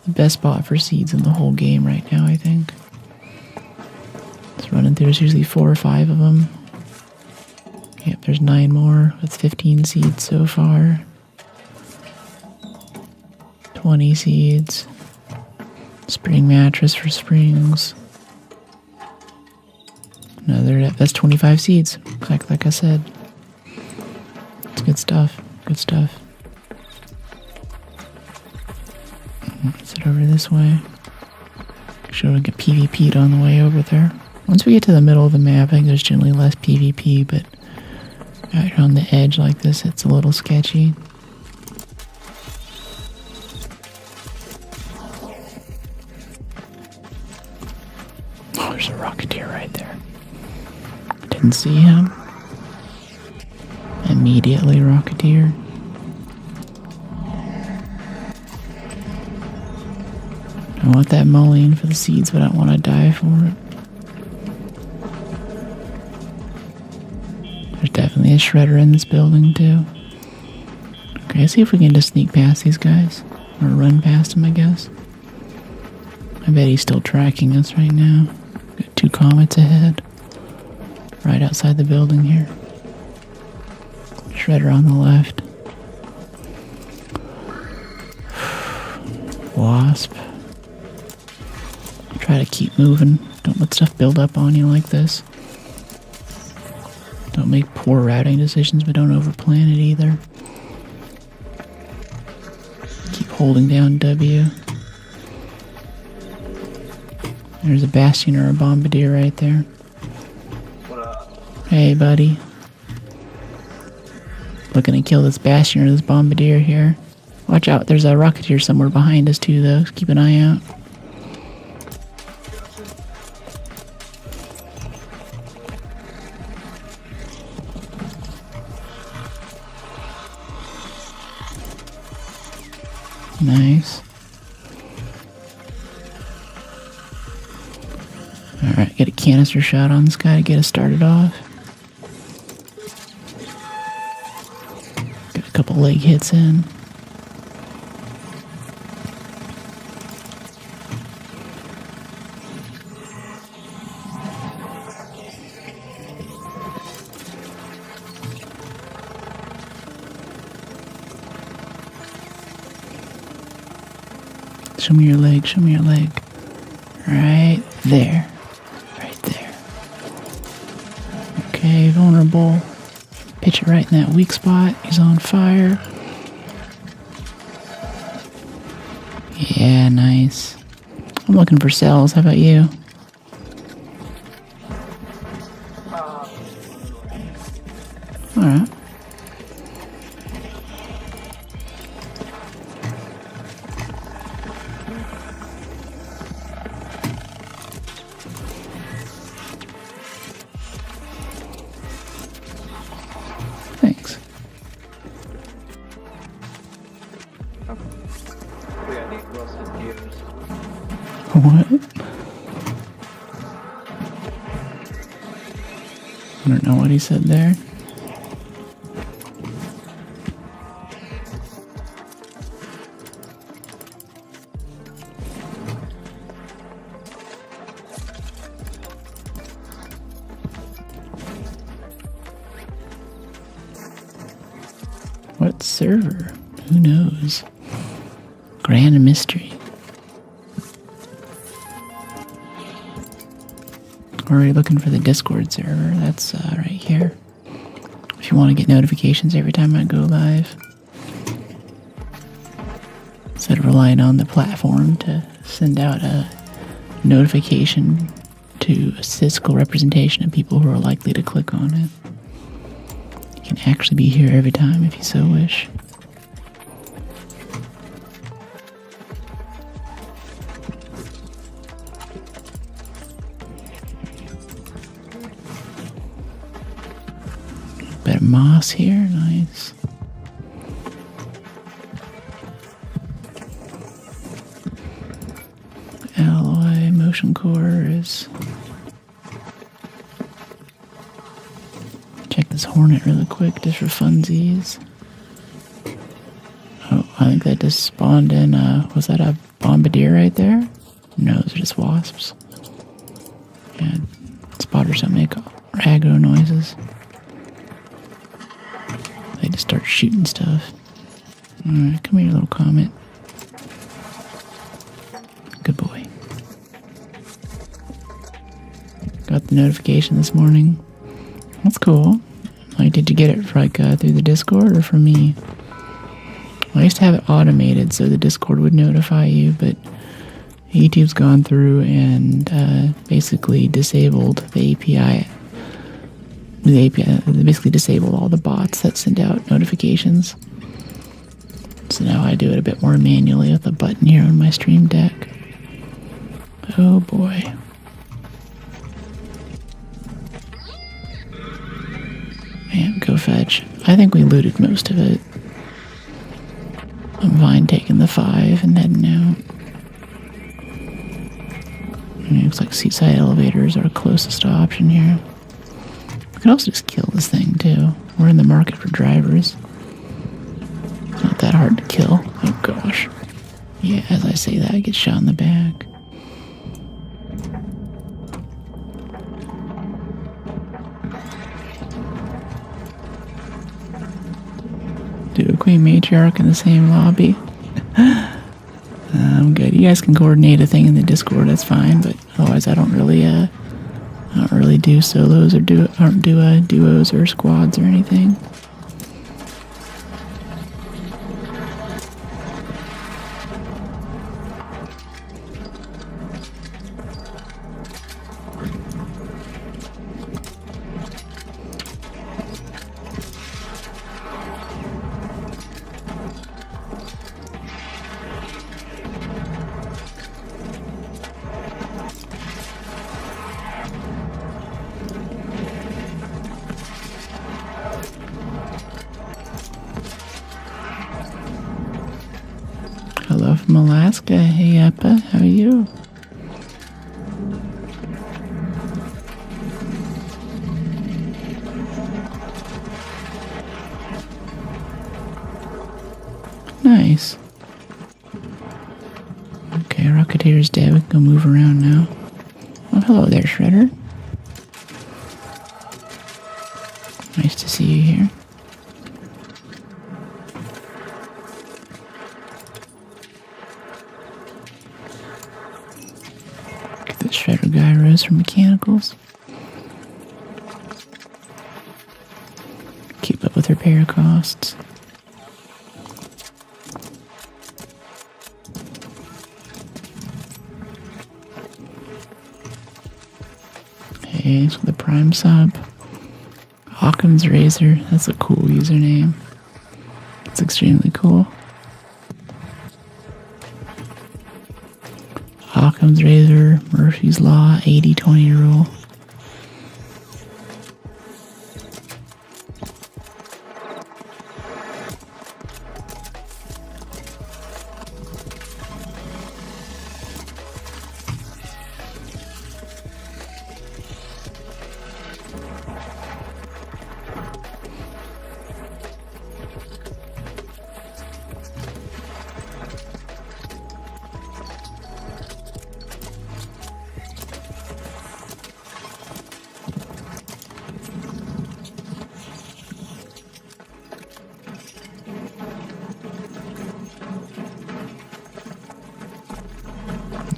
the best spot for seeds in the whole game right now, I think. It's running through, there's usually 4 or 5 of them. Yep, there's 9 more. That's 15 seeds so far. 20 seeds. Spring mattress for springs. Another, that's 25 seeds. Like I said. It's good stuff. Good stuff. Let's head over this way. Make sure we get PvP'd on the way over there. Once we get to the middle of the map, I think there's generally less PvP, but out here on the edge like this, it's a little sketchy. Oh, there's a Rocketeer right there. Didn't see him. Immediately Rocketeer. I want that mullion for the seeds, but I don't want to die for it. There's definitely a shredder in this building too. Okay, let's see if we can just sneak past these guys. Or run past them, I guess. I bet he's still tracking us right now. Got 2 comets ahead. Right outside the building here. Shredder on the left. Wasp. Try to keep moving. Don't let stuff build up on you like this. Don't make poor routing decisions, but don't overplan it either. holding down W. There's a bastion or a bombardier right there. What up? Hey, buddy. Looking to kill this bastion or this bombardier here. Watch out, there's a rocketeer somewhere behind us too, though. Keep an eye out. Nice. Alright, get a canister shot on this guy to get us started off. Get a couple leg hits in. Show me your leg, show me your leg. Right there. Right there. Okay, vulnerable. Pitch it right in that weak spot. He's on fire. Yeah, nice. I'm looking for cells. How about you? Alright. Thanks. We got Nick Wilson gears. What? I don't know what he said there. What server? Who knows? Grand mystery. We're already looking for the Discord server. That's right here. If you want to get notifications every time I go live. Instead of relying on the platform to send out a notification to a statistical representation of people who are likely to click on it. You can actually be here every time if you so wish. Bit of moss here, nice. Alloy motion cores. Check this Hornet really quick just for funsies. Oh, I think that just spawned in, was that a bombardier right there? No, those are just wasps. Yeah, spotters don't make aggro noises. They just start shooting stuff. Alright, come here, little comet. Good boy. Got the notification this morning. That's cool. Like, did you get it like through the Discord or from me? Well, I used to have it automated so the Discord would notify you, but YouTube's gone through and basically disabled the API. The API basically disabled all the bots that send out notifications. So now I do it a bit more manually with a button here on my Stream Deck. Oh boy. Man, go fetch. I think we looted most of it. I'm fine taking the 5 and heading out. It looks like seaside elevators are our closest option here. We could also just kill this thing too. We're in the market for drivers. It's not that hard to kill. Oh gosh. Yeah, as I say that, I get shot in the back. Do a Queen Matriarch in the same lobby. I'm good. You guys can coordinate a thing in the Discord, that's fine, but otherwise I don't really do solos or duos or squads or anything. from Alaska. Hey, Appa, how are you? Nice. Okay, Rocketeer's dead. We can go move around now. Oh, hello there, Shredder. Nice to see you here. Get the Shredder gyros from Mechanicals. Keep up with repair costs. Hey, it's the Prime sub. Hawkins Razor, that's a cool username. It's extremely cool. Hawkins Razor, Murphy's Law, 80-20 rule.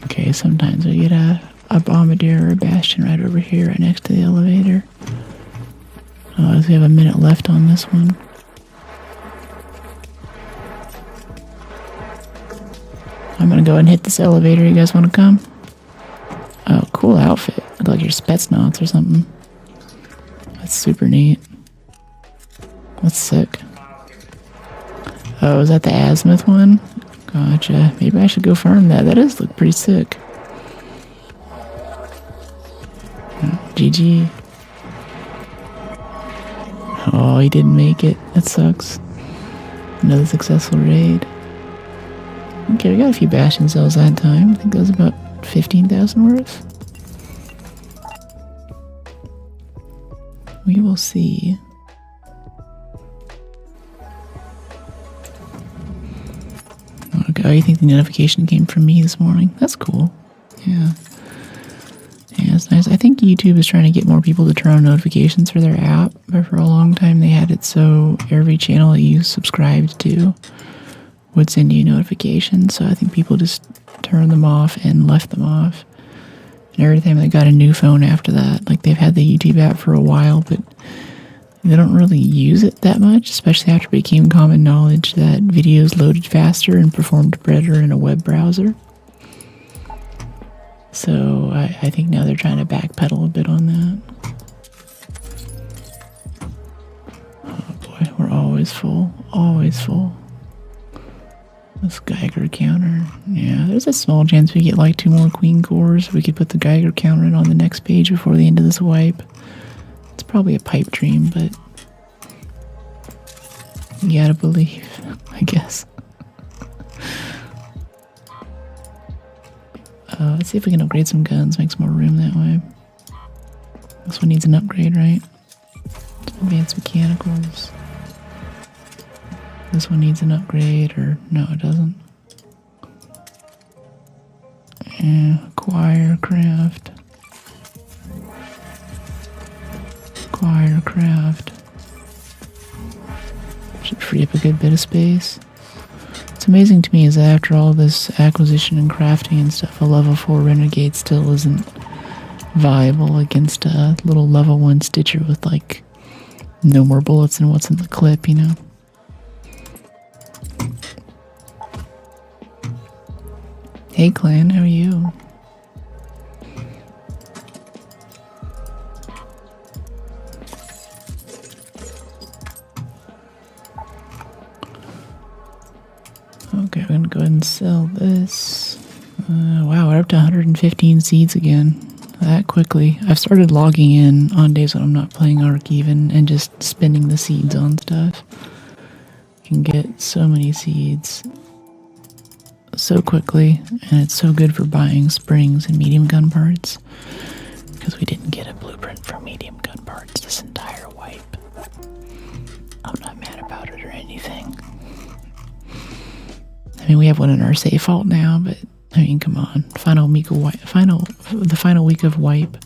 Okay, sometimes we get a bombardier or a bastion right over here, right next to the elevator. Oh, we have a minute left on this one. I'm gonna go ahead and hit this elevator. You guys want to come? Oh, cool outfit. Look like your Spetsnaz or something. That's super neat. That's sick. Oh, is that the azimuth one? Gotcha. Maybe I should go farm that. That does look pretty sick. GG. Oh, he didn't make it. That sucks. Another successful raid. Okay, we got a few bastion cells that time. I think that was about 15,000 worth. We will see. Oh, you think the notification came from me this morning? That's cool. Yeah. Yeah, it's nice. I think YouTube is trying to get more people to turn on notifications for their app, but for a long time they had it so every channel that you subscribed to would send you notifications. So I think people just turned them off and left them off. And every time they got a new phone after that, like they've had the YouTube app for a while, but they don't really use it that much, especially after it became common knowledge that videos loaded faster and performed better in a web browser. So I think now they're trying to backpedal a bit on that. Oh boy, we're always full. Always full. This Geiger counter. Yeah, there's a small chance we get like 2 more Queen cores. We could put the Geiger counter in on the next page before the end of this wipe. It's probably a pipe dream, but you gotta believe, I guess. Let's see if we can upgrade some guns, make some more room that way. This one needs an upgrade, right? Advanced mechanicals. This one needs an upgrade, or no, it doesn't. Yeah, acquire craft. Acquire craft. Should free up a good bit of space. What's amazing to me is that after all this acquisition and crafting and stuff, a level 4 Renegade still isn't viable against a little level 1 Stitcher with like no more bullets than what's in the clip, you know? Hey clan, how are you? Okay, we're gonna go ahead and sell this. Wow, we're up to 115 seeds again. That quickly. I've started logging in on days when I'm not playing Arc even and just spending the seeds on stuff. You can get so many seeds so quickly, and it's so good for buying springs and medium gun parts, because we didn't get a blueprint for medium gun parts this entire wipe. I'm not mad about it or anything. I mean, we have one in our safe vault now, but I mean, come on. The final week of wipe,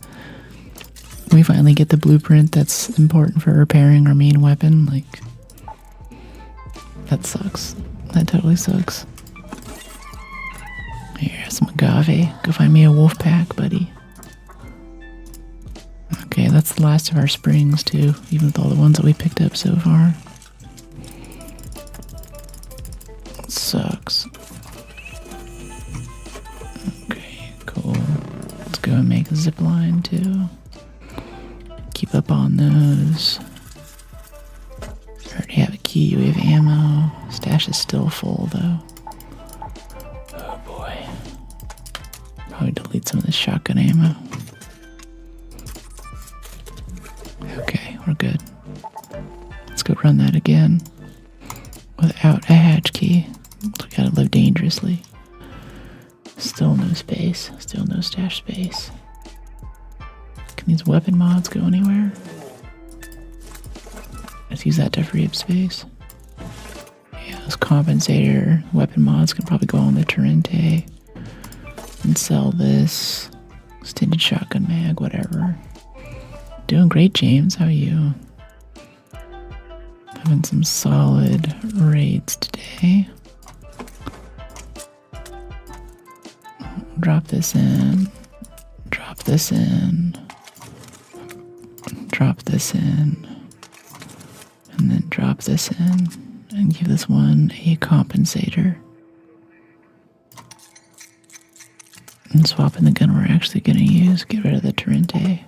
we finally get the blueprint that's important for repairing our main weapon. Like, that sucks. That totally sucks. Here, some agave. Go find me a wolf pack, buddy. Okay, that's the last of our springs, too, even with all the ones that we picked up so far. It sucks. Okay, cool. Let's go and make a zip line, too. Keep up on those. Already have a key, we have ammo. Stash is still full, though. Oh, boy. Probably delete some of this shotgun ammo. Okay, we're good. Let's go run that again. Without a hatch key. We gotta live dangerously. Still no space. Still no stash space. Can these weapon mods go anywhere? Let's use that to free up space. Yeah, those compensator weapon mods can probably go on the Torrente and sell this. Extended shotgun mag, whatever. Doing great, James. How are you? Having some solid raids today. Drop this in. Drop this in. Drop this in. And then drop this in. And give this one a compensator. And swap in the gun we're actually going to use. Get rid of the Torrente.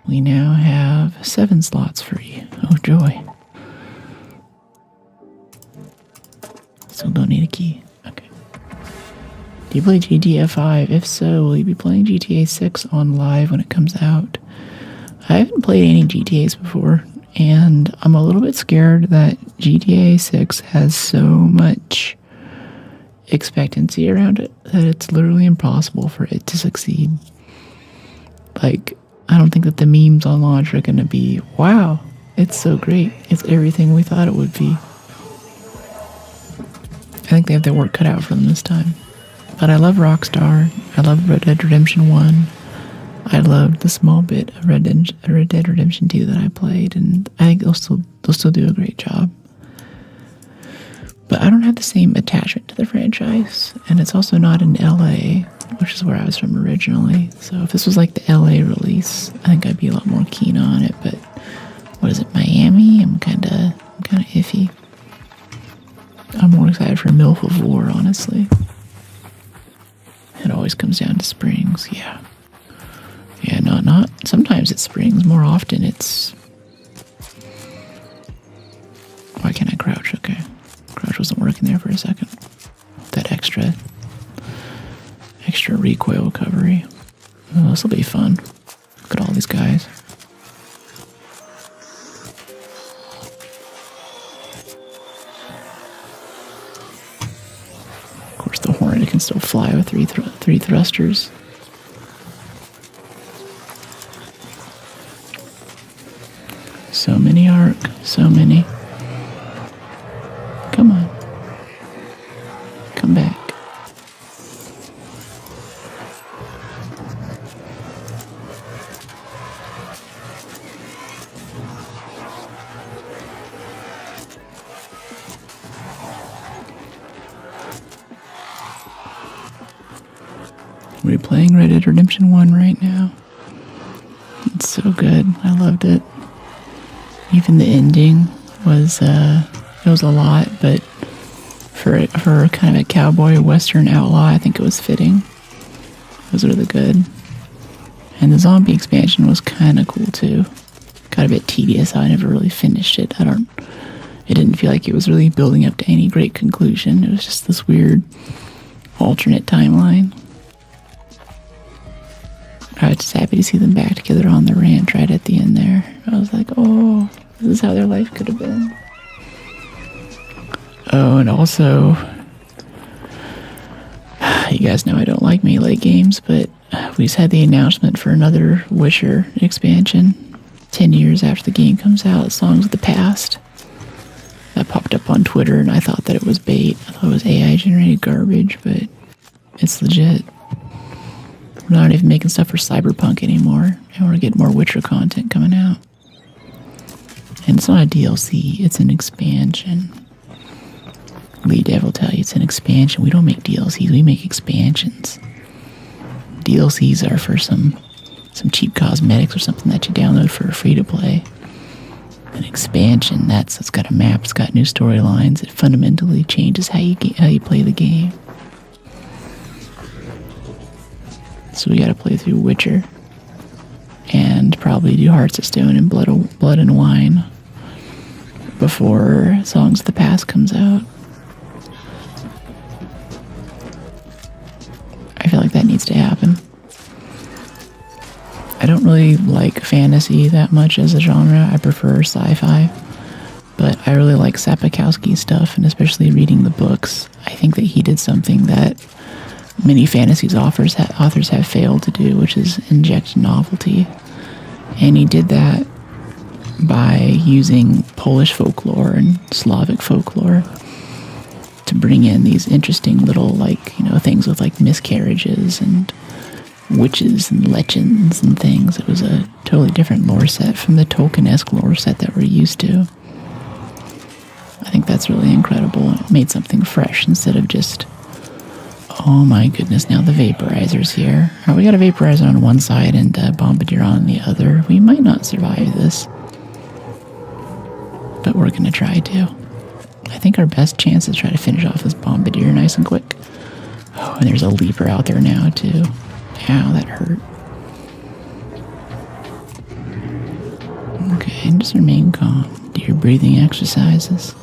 We now have 7 slots free. Oh, joy. Still don't need a key. Okay. Do you play GTA 5? If so, will you be playing GTA 6 on live when it comes out? I haven't played any GTAs before, and I'm a little bit scared that GTA 6 has so much expectancy around it that it's literally impossible for it to succeed. Like, I don't think that the memes on launch are going to be, wow, it's so great. It's everything we thought it would be. I think they have their work cut out for them this time. But I love Rockstar. I love Red Dead Redemption 1. I loved the small bit of Red Dead Redemption 2 that I played, and I think they'll still do a great job. But I don't have the same attachment to the franchise, and it's also not in LA, which is where I was from originally. So if this was like the LA release, I think I'd be a lot more keen on it. But what is it, Miami? I'm kind of iffy. I'm more excited for MILF of War, honestly. It always comes down to springs, yeah. Yeah, not sometimes it's springs. More often it's... Why can't I crouch? Okay. Crouch wasn't working there for a second. That extra recoil recovery. Oh, this will be fun. Look at all these guys. Of course, the Hornet can still fly with three thrusters. So many arc, so many. Come on. Come back. We're playing Red Dead Redemption 1 right now. It's so good. I loved it. Even the ending was, it was a lot, but for kind of a cowboy western outlaw, I think it was fitting. It was really good. And the zombie expansion was kind of cool too. Got a bit tedious. I never really finished it. It didn't feel like it was really building up to any great conclusion. It was just this weird alternate timeline. I was just happy to see them back together on the ranch right at the end there. I was like, oh, this is how their life could have been. Oh, and also, You guys know I don't like melee games, but we just had the announcement for another Witcher expansion. 10 years after the game comes out, Songs of the Past. That popped up on Twitter, and I thought that it was bait. I thought it was AI-generated garbage, but it's legit. We're not even making stuff for Cyberpunk anymore, and we're getting more Witcher content coming out. And it's not a DLC, it's an expansion. Lee Dev will tell you it's an expansion. We don't make DLCs, we make expansions. DLCs are for some cheap cosmetics or something that you download for free to play. An expansion, it's got a map, it's got new storylines. It fundamentally changes how you play the game. So we gotta play through Witcher and probably do Hearts of Stone and Blood and Wine before Songs of the Past comes out. I feel like that needs to happen. I don't really like fantasy that much as a genre. I prefer sci-fi. But I really like Sapkowski's stuff, and especially reading the books. I think that he did something that many fantasy authors have failed to do, which is inject novelty. And he did that by using Polish folklore and Slavic folklore to bring in these interesting little, things with, miscarriages and witches and legends and things. It was a totally different lore set from the Tolkien-esque lore set that we're used to. I think that's really incredible. It made something fresh instead of just, oh my goodness, now the vaporizer's here. Alright, we got a vaporizer on one side and a bombardier on the other. We might not survive this, but we're gonna try to. I think our best chance is to try to finish off this bombardier nice and quick. Oh, and there's a leaper out there now too. Ow, that hurt. Okay, and just remain calm. Do your breathing exercises.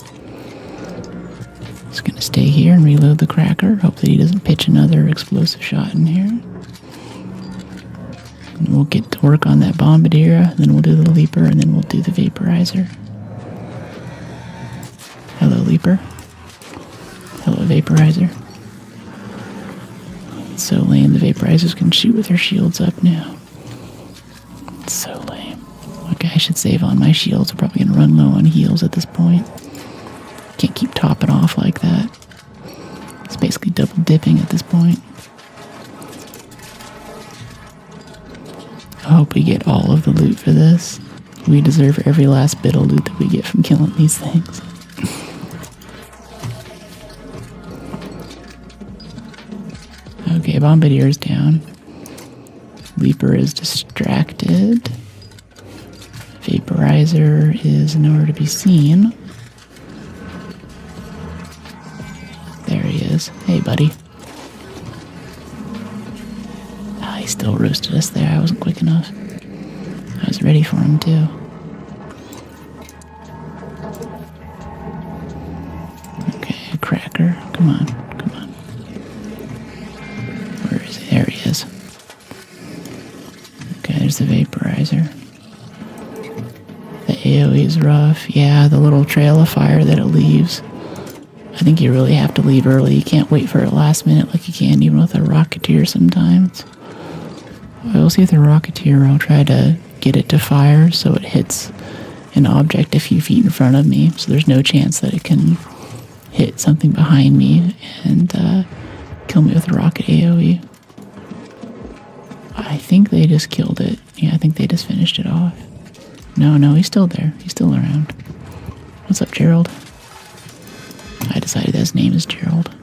Just gonna stay here and reload the cracker. Hope that he doesn't pitch another explosive shot in here. And we'll get to work on that bombardier, then we'll do the leaper, and then we'll do the vaporizer. Hello, leaper. Hello, vaporizer. It's so lame. The vaporizers can shoot with their shields up now. It's so lame. Okay, I should save on my shields. We're probably gonna run low on heals at this point. Can't keep topping off like that. It's basically double dipping at this point. I hope we get all of the loot for this. We deserve every last bit of loot that we get from killing these things. Okay, Bombardier's down. Leaper is distracted. Vaporizer is nowhere to be seen. There he is. Hey, buddy. Ah, he still roasted us there. I wasn't quick enough. I was ready for him, too. Okay, a cracker. Come on. Come on. Where is he? There he is. Okay, there's the vaporizer. The AoE is rough. Yeah, the little trail of fire that it leaves. I think you really have to leave early. You can't wait for a last minute like you can even with a Rocketeer sometimes. I will see with the Rocketeer, I'll try to get it to fire so it hits an object a few feet in front of me, so there's no chance that it can hit something behind me and kill me with a rocket AoE. I think they just killed it. Yeah, I think they just finished it off. No, he's still there. He's still around. What's up, Gerald? I decided that his name is Gerald.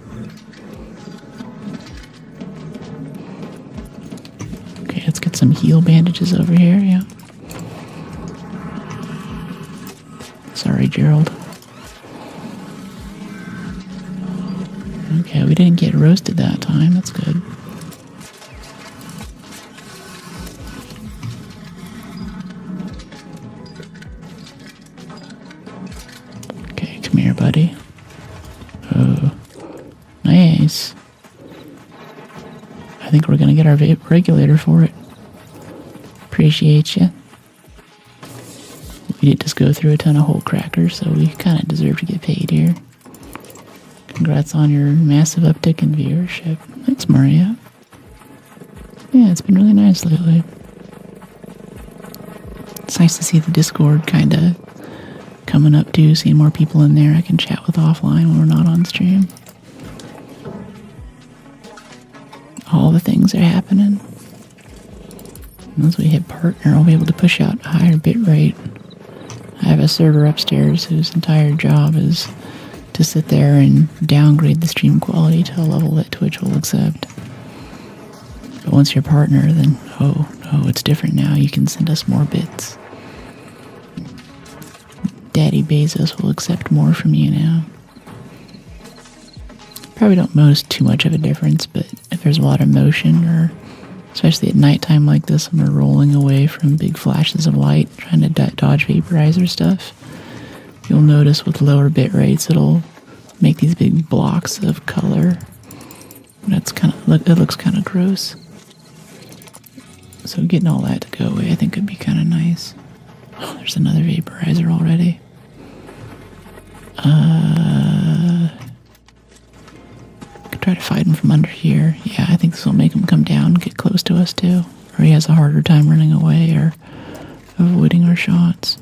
Okay, let's get some heal bandages over here, yeah. Sorry, Gerald. Okay, we didn't get roasted that time. That's good. Okay, come here, buddy. Oh, nice. I think we're gonna get our vape regulator for it. Appreciate you. We did just go through a ton of whole crackers, so we kind of deserve to get paid here. Congrats on your massive uptick in viewership. Thanks, Maria. Yeah, it's been really nice lately. It's nice to see the Discord kind of coming up too, seeing more people in there I can chat with offline when we're not on stream. All the things are happening. Once we hit partner, I'll be able to push out a higher bit rate. I have a server upstairs whose entire job is to sit there and downgrade the stream quality to a level that Twitch will accept. But once you're partner, then, oh, it's different now. You can send us more bits. Daddy Bezos will accept more from you now. Probably don't notice too much of a difference, but if there's a lot of motion, or especially at nighttime like this when we're rolling away from big flashes of light, trying to dodge vaporizer stuff, you'll notice with lower bit rates it'll make these big blocks of color. It looks kind of gross. So getting all that to go away I think would be kind of nice. Oh, there's another vaporizer already. Could try to fight him from under here. Yeah, I think this will make him come down and get close to us too. Or he has a harder time running away or avoiding our shots.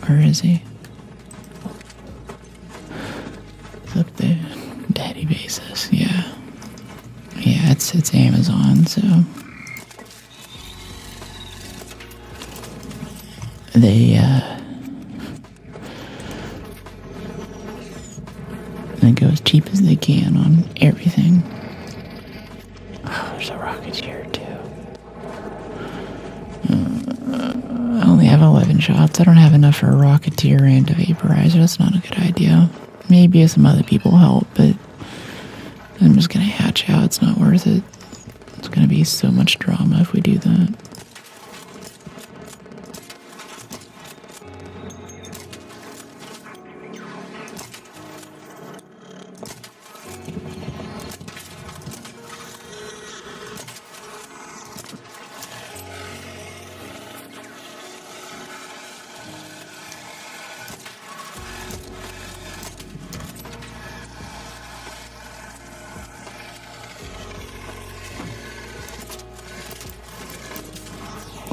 Where is he? It's up there. Daddy Basis, yeah. Yeah, it's Amazon, so they go as cheap as they can on everything. Oh, there's a rocketeer too. I only have 11 shots. I don't have enough for a rocketeer and a vaporizer. That's not a good idea. Maybe if some other people help, but I'm just gonna hatch out. It's not worth it. It's gonna be so much drama if we do that.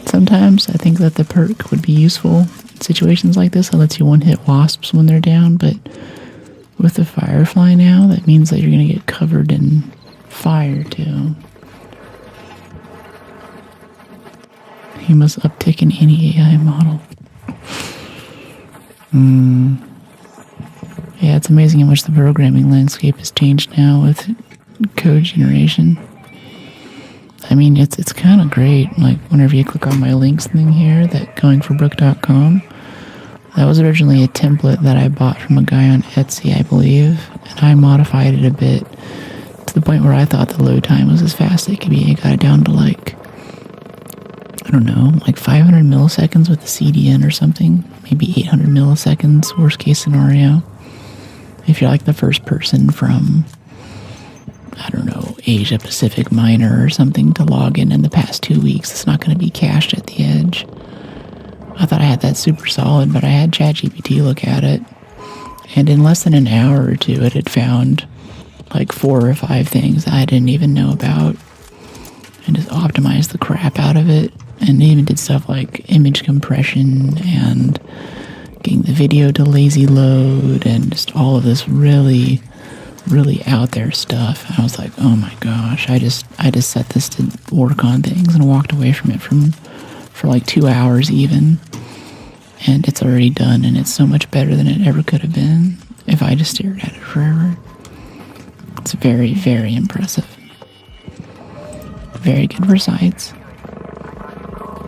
Sometimes I think that the perk would be useful in situations like this. It lets you one-hit wasps when they're down, but with the Firefly now, that means that you're going to get covered in fire too. He must uptick in any AI model. Yeah, it's amazing how much the programming landscape has changed now with code generation. I mean, it's kind of great. Like, whenever you click on my links thing here, that goingforbrook.com, that was originally a template that I bought from a guy on Etsy, I believe, and I modified it a bit to the point where I thought the load time was as fast as it could be. I got it down to like, I don't know, like 500 milliseconds with the CDN or something, maybe 800 milliseconds, worst case scenario. If you're like the first person from, I don't know, Asia Pacific Minor or something to log in the past 2 weeks, it's not going to be cached at the edge. I thought I had that super solid, but I had ChatGPT look at it, and in less than an hour or two, it had found like 4 or 5 things I didn't even know about, and just optimized the crap out of it, and even did stuff like image compression and getting the video to lazy load, and just all of this really out there stuff. I was like, oh my gosh, I just set this to work on things and walked away from it for like 2 hours even, and it's already done, and it's so much better than it ever could have been if I just stared at it forever. It's very, very impressive. Very good for sites.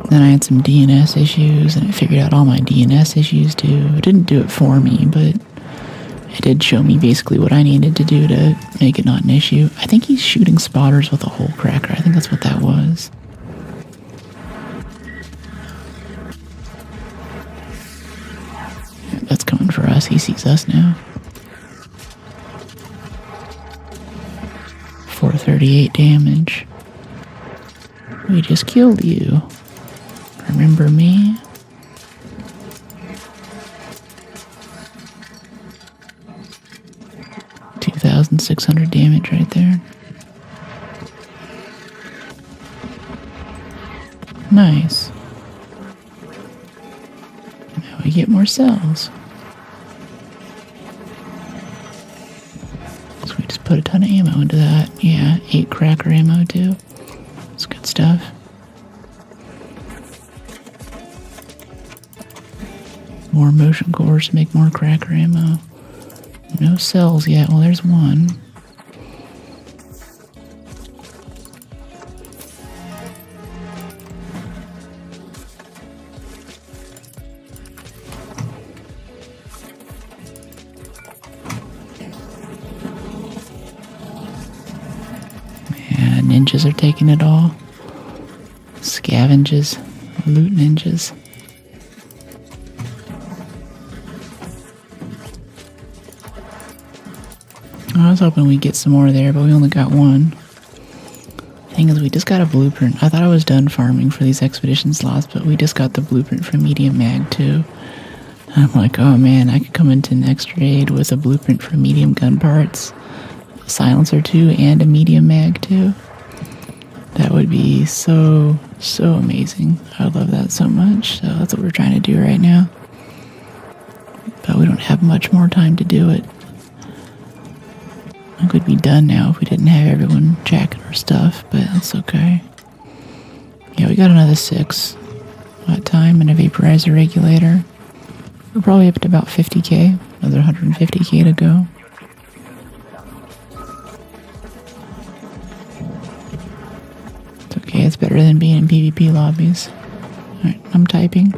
Then I had some DNS issues, and it figured out all my DNS issues too. It didn't do it for me, but it did show me basically what I needed to do to make it not an issue. I think he's shooting spotters with a hole cracker. I think that's what that was. Yeah, that's coming for us. He sees us now. 438 damage. We just killed you. Remember me? 2,600 damage right there. Nice. Now we get more cells. So we just put a ton of ammo into that. Yeah, 8 cracker ammo too. It's good stuff. More motion cores to make more cracker ammo. No cells yet. Well, there's one. Yeah, ninjas are taking it all. Scavenges, loot ninjas. I was hoping we'd get some more there, but we only got one. Thing is, we just got a blueprint. I thought I was done farming for these expedition slots, but we just got the blueprint for medium mag too. I'm like, oh man, I could come into next raid with a blueprint for medium gun parts, a silencer 2, and a medium mag too. That would be so amazing. I would love that so much. So that's what we're trying to do right now. But we don't have much more time to do it. I could be done now if we didn't have everyone jacking our stuff, but that's okay. Yeah, we got another 6 that time and a vaporizer regulator. We're probably up to about 50k, another 150k to go. It's okay, it's better than being in PvP lobbies. Alright, I'm typing.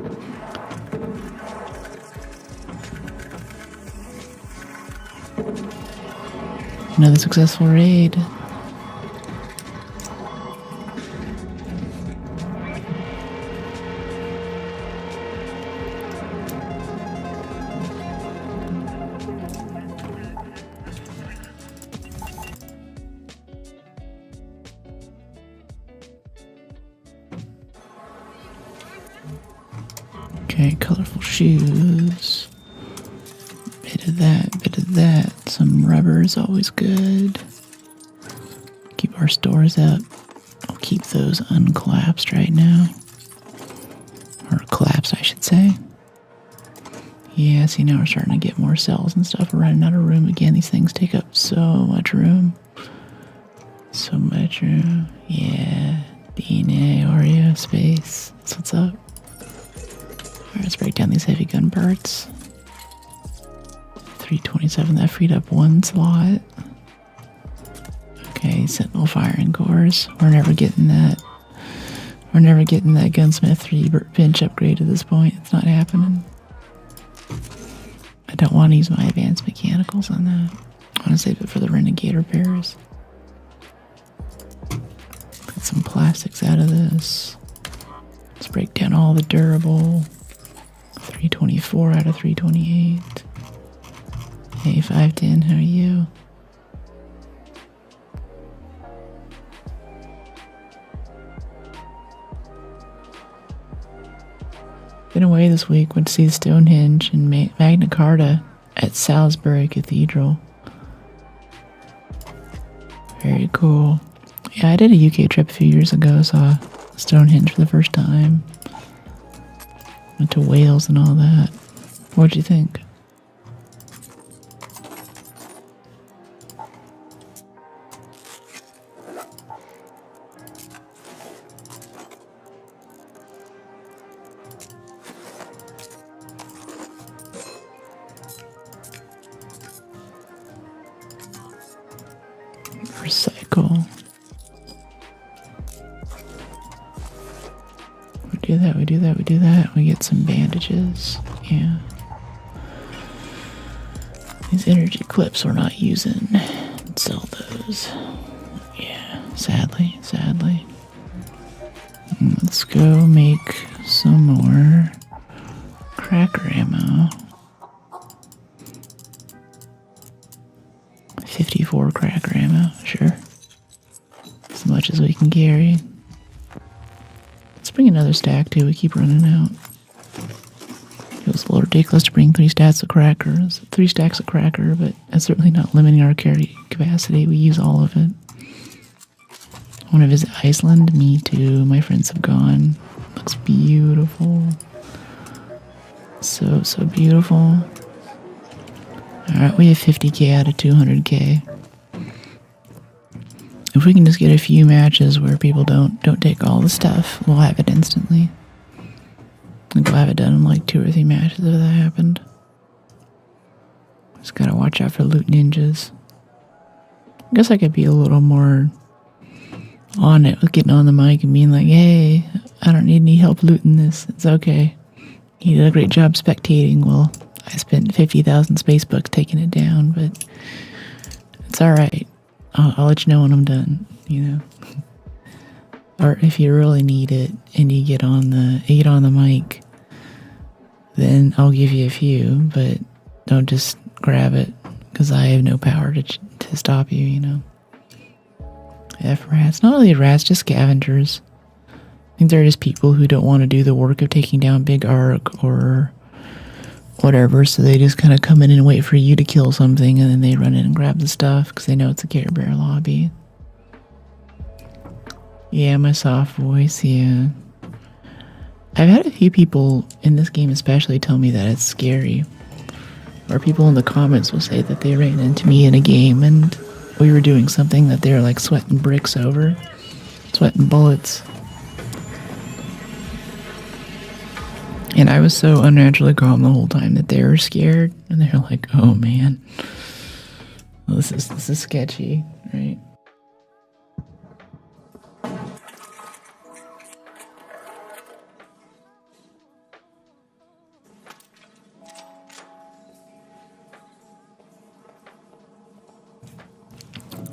Another successful raid. Okay, colorful shoes. Bit of that, bit of that. Some rubber is always good. Keep our stores up. I'll keep those uncollapsed right now. Or collapsed, I should say. Yeah, see, now we're starting to get more cells and stuff. We're running out of room again. These things take up so much room. So much room. Yeah. DNA, Oreo, space. That's what's up. Alright, let's break down these heavy gun parts. 327, that freed up 1 slot. Okay, Sentinel firing cores. We're never getting that. We're never getting that Gunsmith 3 bench upgrade at this point. It's not happening. I don't want to use my advanced mechanicals on that. I want to save it for the Renegade repairs. Get some plastics out of this. Let's break down all the durable. 324 out of 328. Hey, 510, how are you? Been away this week. Went to see Stonehenge and Magna Carta at Salisbury Cathedral. Very cool. Yeah, I did a UK trip a few years ago. Saw Stonehenge for the first time. Went to Wales and all that. What'd you think? Recycle. We do that, we do that, we do that. We get some bandages. Yeah. These energy clips we're not using. Sell those. Yeah, sadly. Let's go make some more cracker ammo. 54 cracker ammo, sure. As much as we can carry. Let's bring another stack too, we keep running out. Feels It's a little ridiculous to bring 3 stacks of crackers, but that's certainly not limiting our carry capacity. We use all of it. I want to visit Iceland. Me too. My friends have gone. Looks beautiful. So beautiful. Alright, we have 50k out of 200k. If we can just get a few matches where people don't take all the stuff, we'll have it instantly. I think we'll have it done in like 2 or 3 matches if that happened. Just gotta watch out for loot ninjas. I guess I could be a little more on it with getting on the mic and being like, hey, I don't need any help looting this. It's okay. You did a great job spectating. Well, I spent 50,000 space bucks taking it down, but it's alright. I'll let you know when I'm done, you know. Or if you really need it and you get on the mic, then I'll give you a few, but don't just grab it, because I have no power to stop you, you know. F rats. Not really rats, just scavengers. I think they're just people who don't want to do the work of taking down big arc or whatever, so they just kind of come in and wait for you to kill something, and then they run in and grab the stuff because they know it's a Care Bear lobby. Yeah, my soft voice, yeah. I've had a few people in this game especially tell me that it's scary. Or people in the comments will say that they ran into me in a game and we were doing something that they were like sweating bricks over. Sweating bullets. And I was so unnaturally calm the whole time that they were scared, and they're like, "Oh man, well, this is sketchy, right?"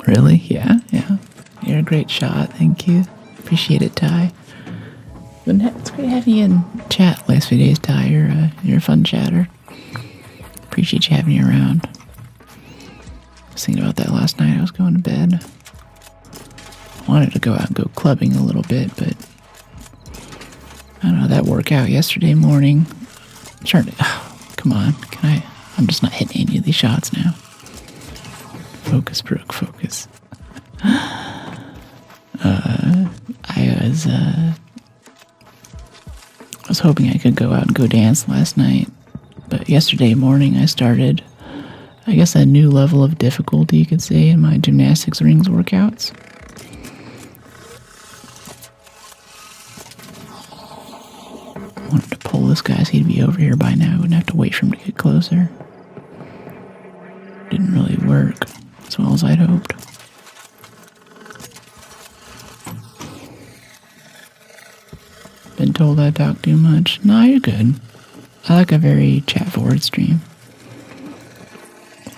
Really? Yeah. You're a great shot. Thank you. Appreciate it, Ty. It's great having you in chat last few days, Ty. You're a fun chatter. Appreciate you having me around. I was thinking about that last night. I was going to bed. I wanted to go out and go clubbing a little bit, but I don't know, that workout yesterday morning. Come on. I'm just not hitting any of these shots now. Focus, Brooke, focus. I was hoping I could go out and go dance last night, but yesterday morning I started, I guess, a new level of difficulty, you could say, in my gymnastics rings workouts. I wanted to pull this guy so he'd be over here by now. I wouldn't have to wait for him to get closer. Didn't really work as well as I'd hoped. Been told I talk too much. No, you're good. I like a very chat-forward stream.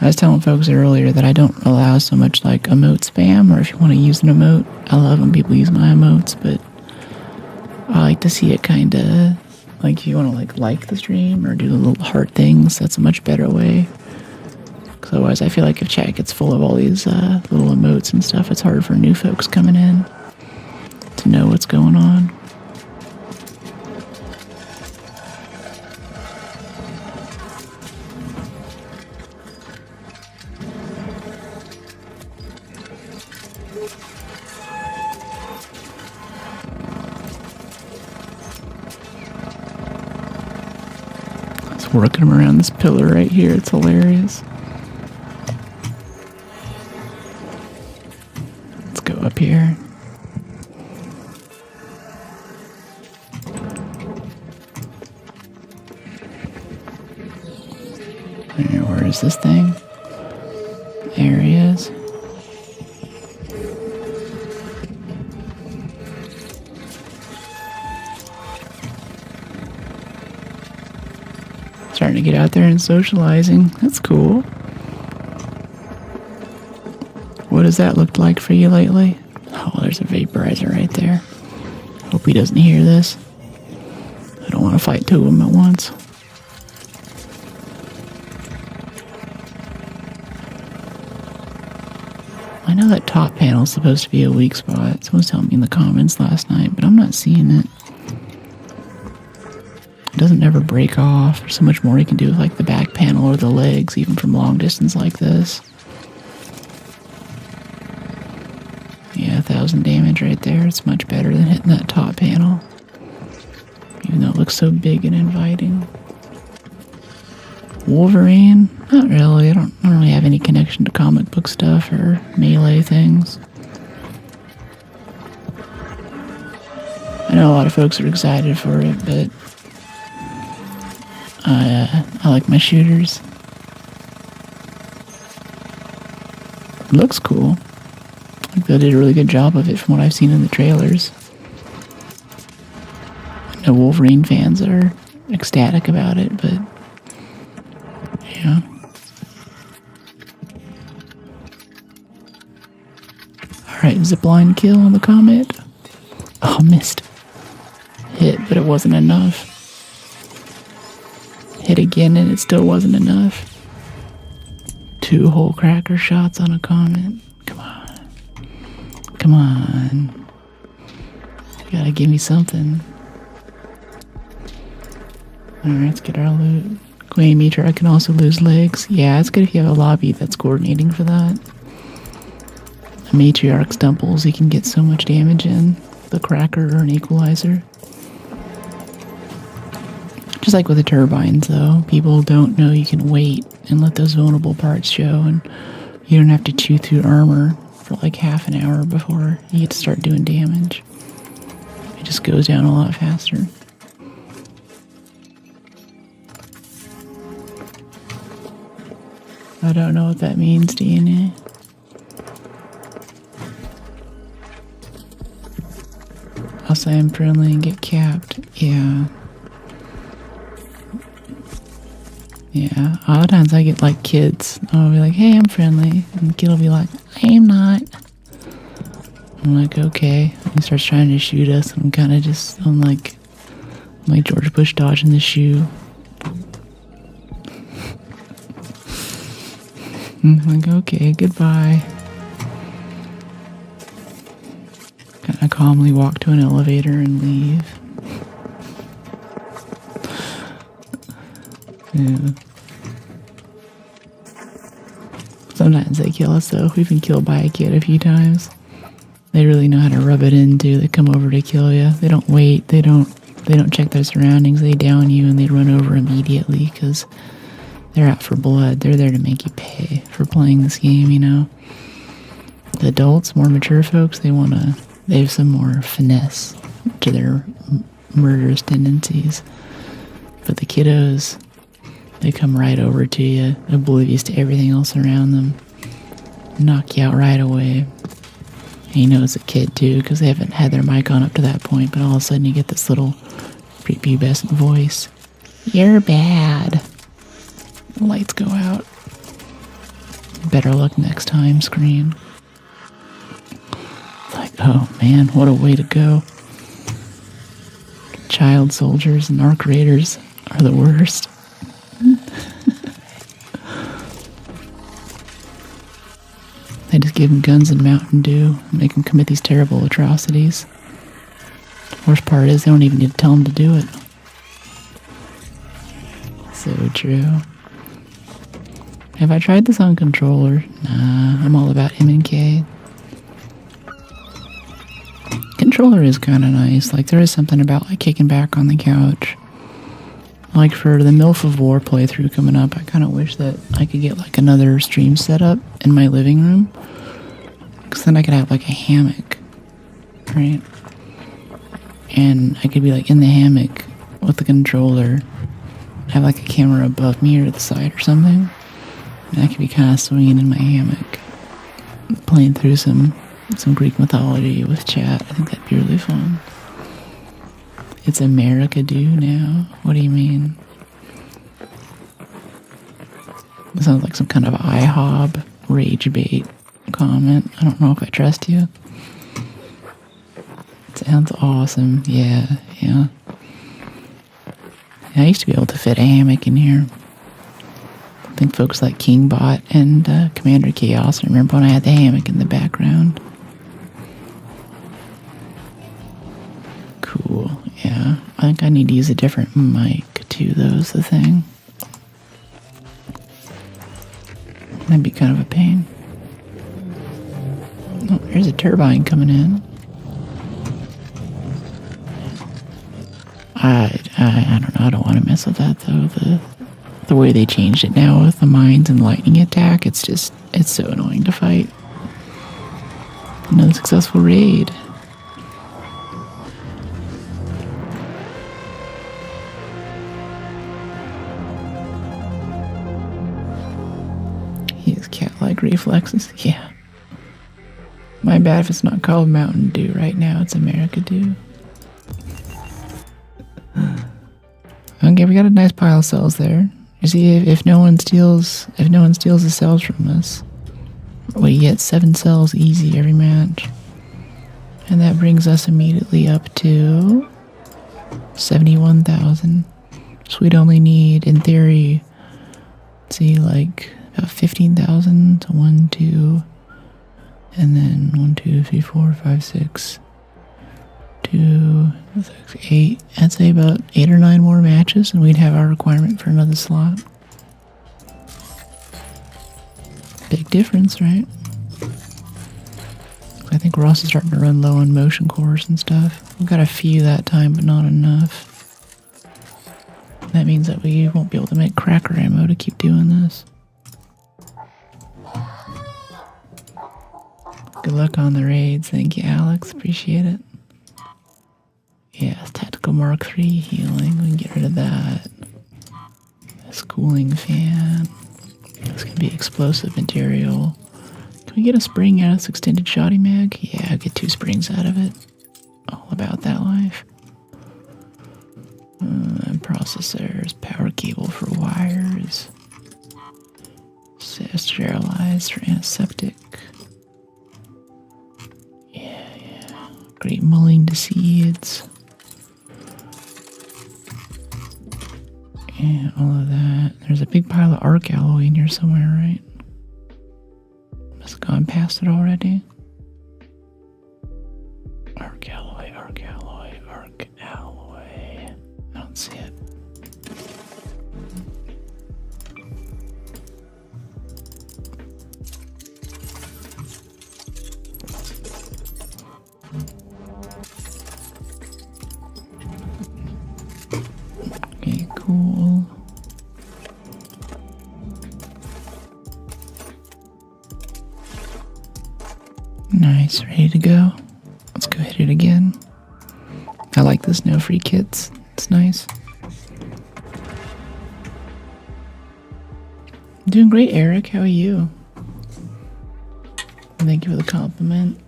I was telling folks earlier that I don't allow so much like emote spam, or if you want to use an emote, I love when people use my emotes, but I like to see it kind of, like if you want to like the stream or do the little heart things, that's a much better way. Because otherwise I feel like if chat gets full of all these little emotes and stuff, it's hard for new folks coming in to know what's going on. Working them around this pillar right here. It's hilarious. Let's go up here. Where is this thing? There he is. Starting to get out there and socializing. That's cool. What has that looked like for you lately? Oh, there's a vaporizer right there. Hope he doesn't hear this. I don't want to fight 2 of them at once. I know that top panel is supposed to be a weak spot. Someone was telling me in the comments last night, but I'm not seeing it. It doesn't ever break off. There's so much more you can do with like the back panel or the legs, even from long distance like this. Yeah, 1,000 damage right there. It's much better than hitting that top panel. Even though it looks so big and inviting. Wolverine? Not really. I don't really have any connection to comic book stuff or melee things. I know a lot of folks are excited for it, but I like my shooters. It looks cool. I think they did a really good job of it from what I've seen in the trailers. I know Wolverine fans are ecstatic about it, but yeah. Alright, zipline kill on the Comet. Oh, missed. Hit, but it wasn't enough. Hit again and it still wasn't enough. 2 whole cracker shots on a Comet. Come on. Come on. You gotta give me something. Alright, let's get our loot. Queen Meteor can also lose legs. Yeah, it's good if you have a lobby that's coordinating for that. A Matriarch Stumples, you can get so much damage in. The cracker or an equalizer. Just like with the turbines, though, people don't know you can wait and let those vulnerable parts show, and you don't have to chew through armor for like half an hour before you get to start doing damage. It just goes down a lot faster. I don't know what that means, DNA. I'll say I'm friendly and get capped. Yeah. Yeah. A lot of times I get like kids. I'll be like, hey, I'm friendly. And the kid will be like, I am not. I'm like, okay. And he starts trying to shoot us. I'm kind of just, I'm like George Bush dodging the shoe. I'm like, okay, goodbye. I calmly walk to an elevator and leave. Yeah. Sometimes they kill us though. We've been killed by a kid a few times. They really know how to rub it in too. They come over to kill you. They don't wait. They don't check their surroundings. They down you and they run over immediately because they're out for blood. They're there to make you pay for playing this game, you know. The adults, more mature folks, they have some more finesse to their murderous tendencies. But the kiddos, they come right over to you, oblivious to everything else around them. Knock you out right away. And you know it's a kid too, because they haven't had their mic on up to that point, but all of a sudden you get this little prepubescent voice. You're bad. The lights go out. Better luck next time, screen. Like, oh man, what a way to go. Child soldiers and arc raiders are the worst. They just give them guns and Mountain Dew and make them commit these terrible atrocities. The worst part is they don't even need to tell them to do it. So true. Have I tried this on controller? Nah, I'm all about M&K. Controller is kind of nice. Like, there is something about, like, kicking back on the couch. Like, for the MILF of War playthrough coming up, I kind of wish that I could get, like, another stream setup in my living room. Because then I could have, like, a hammock. Right? And I could be, like, in the hammock with the controller. Have, like, a camera above me or to the side or something. And I could be kind of swinging in my hammock. Playing through some Greek mythology with chat. I think that'd be really fun. It's America do now? What do you mean? It sounds like some kind of IHOB rage bait comment. I don't know if I trust you. It sounds awesome. Yeah. I used to be able to fit a hammock in here. I think folks like KingBot and Commander Chaos. I remember when I had the hammock in the background. Cool, yeah. I think I need to use a different mic too, though, is the thing. That'd be kind of a pain. Oh, there's a turbine coming in. I don't know. I don't want to mess with that, though. The way they changed it now with the mines and lightning attack, it's so annoying to fight. Another successful raid. He has cat-like reflexes. Yeah. My bad if it's not called Mountain Dew right now. It's America Dew. Okay, we got a nice pile of cells there. You see, if no one steals the cells from us, we get 7 cells easy every match, and that brings us immediately up to 71,000. So we'd only need, in theory, let's see, like about 15,000 to 1, 2, and then 1, 2, 3, 4, 5, 6. 2, 6, 8. I'd say about 8 or 9 more matches, and we'd have our requirement for another slot. Big difference, right? I think we're also starting to run low on motion cores and stuff. We've got a few that time, but not enough. That means that we won't be able to make cracker ammo to keep doing this. Good luck on the raids. Thank you, Alex. Appreciate it. Yeah, tactical Mark III healing. We can get rid of that. This cooling fan. This can be explosive material. Can we get a spring out of this extended shotty mag? Yeah, get 2 springs out of it. All about that life. Processors, power cable for wires. Sterilized for antiseptic. Yeah. Great mulling to seeds. Yeah, all of that. There's a big pile of arc alloy in here somewhere, right? Must have gone past it already. Arc alloy, arc alloy, arc alloy. I don't see it. Okay, cool. Nice, ready to go. Let's go hit it again. I like this no free kits. It's nice. Doing great, Eric. How are you? Thank you for the compliment.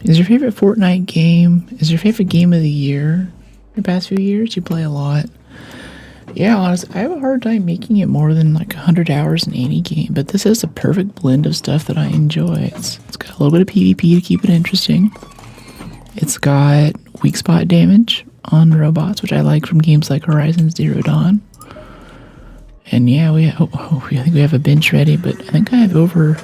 Is your favorite Fortnite game? Is your favorite game of the year? The past few years, you play a lot. Yeah, honestly, I have a hard time making it more than like 100 hours in any game, but this is a perfect blend of stuff that I enjoy. It's got a little bit of PvP to keep it interesting. It's got weak spot damage on robots, which I like from games like Horizon Zero Dawn. And yeah, I think we have a bench ready, but I think I have over...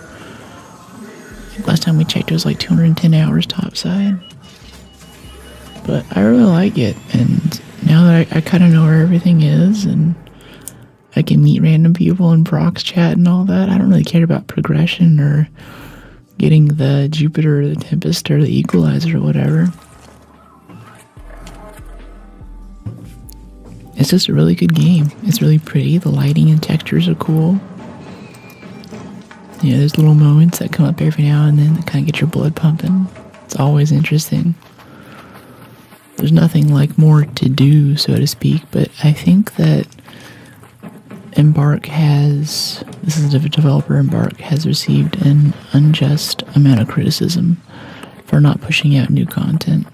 Last time we checked, it was like 210 hours topside. But I really like it, and now that I kind of know where everything is, and I can meet random people in Brock's chat and all that, I don't really care about progression or getting the Jupiter or the Tempest or the Equalizer or whatever. It's just a really good game. It's really pretty. The lighting and textures are cool. Yeah, there's little moments that come up every now and then that kind of get your blood pumping. It's always interesting. There's nothing like more to do, so to speak, but I think that Embark has, this is a developer, Embark has received an unjust amount of criticism for not pushing out new content.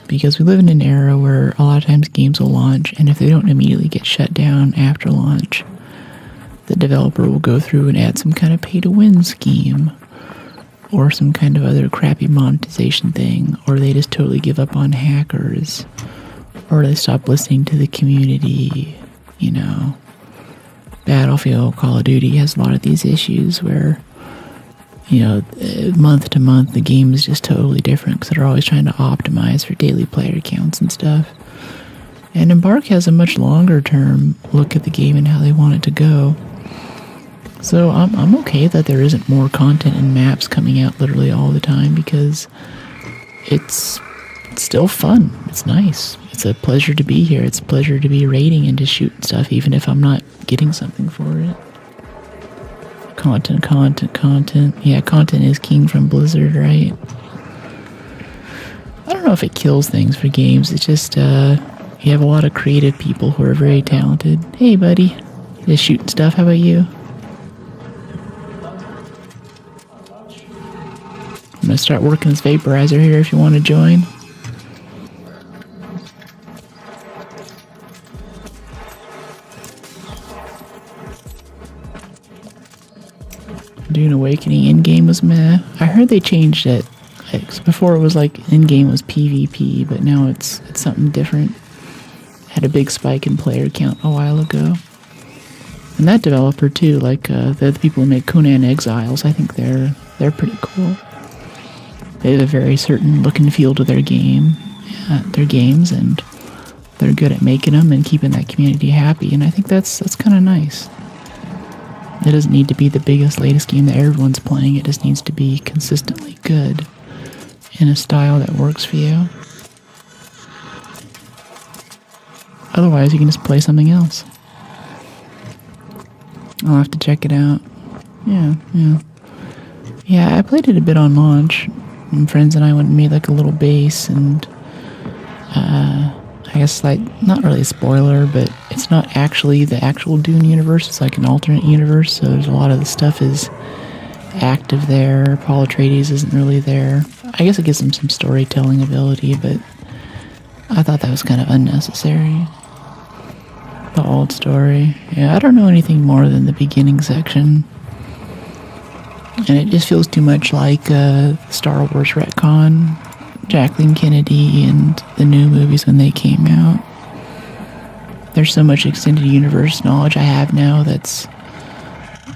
Because we live in an era where a lot of times games will launch, and if they don't immediately get shut down after launch, the developer will go through and add some kind of pay-to-win scheme or some kind of other crappy monetization thing, or they just totally give up on hackers, or they stop listening to the community. You know, Battlefield, Call of Duty has a lot of these issues where, you know, month to month the game is just totally different because they're always trying to optimize for daily player counts and stuff. And Embark has a much longer term look at the game and how they want it to go. So I'm okay that there isn't more content and maps coming out literally all the time, because it's still fun. It's nice. It's a pleasure to be here. It's a pleasure to be raiding and to shoot stuff, even if I'm not getting something for it. Content. Yeah, content is king from Blizzard, right? I don't know if it kills things for games. It's just, you have a lot of creative people who are very talented. Hey, buddy. Just shooting stuff. How about you? I'm going to start working this vaporizer here if you want to join. Dune Awakening in-game was meh. I heard they changed it. Before it was like in-game was PvP, but now it's something different. Had a big spike in player count a while ago. And that developer too, like the people who make Conan Exiles, I think they're pretty cool. They have a very certain look and feel to their games, and they're good at making them and keeping that community happy. And I think that's kind of nice. It doesn't need to be the biggest, latest game that everyone's playing. It just needs to be consistently good in a style that works for you. Otherwise, you can just play something else. I'll have to check it out. Yeah, I played it a bit on launch. And friends and I went and made like a little base, and I guess like, not really a spoiler, but it's not actually the actual Dune universe. It's like an alternate universe, so there's a lot of the stuff is active there. Paul Atreides isn't really there. I guess it gives him some storytelling ability, but I thought that was kind of unnecessary. The old story. Yeah, I don't know anything more than the beginning section. And it just feels too much like Star Wars retcon, Jacqueline Kennedy, and the new movies when they came out. There's so much extended universe knowledge I have now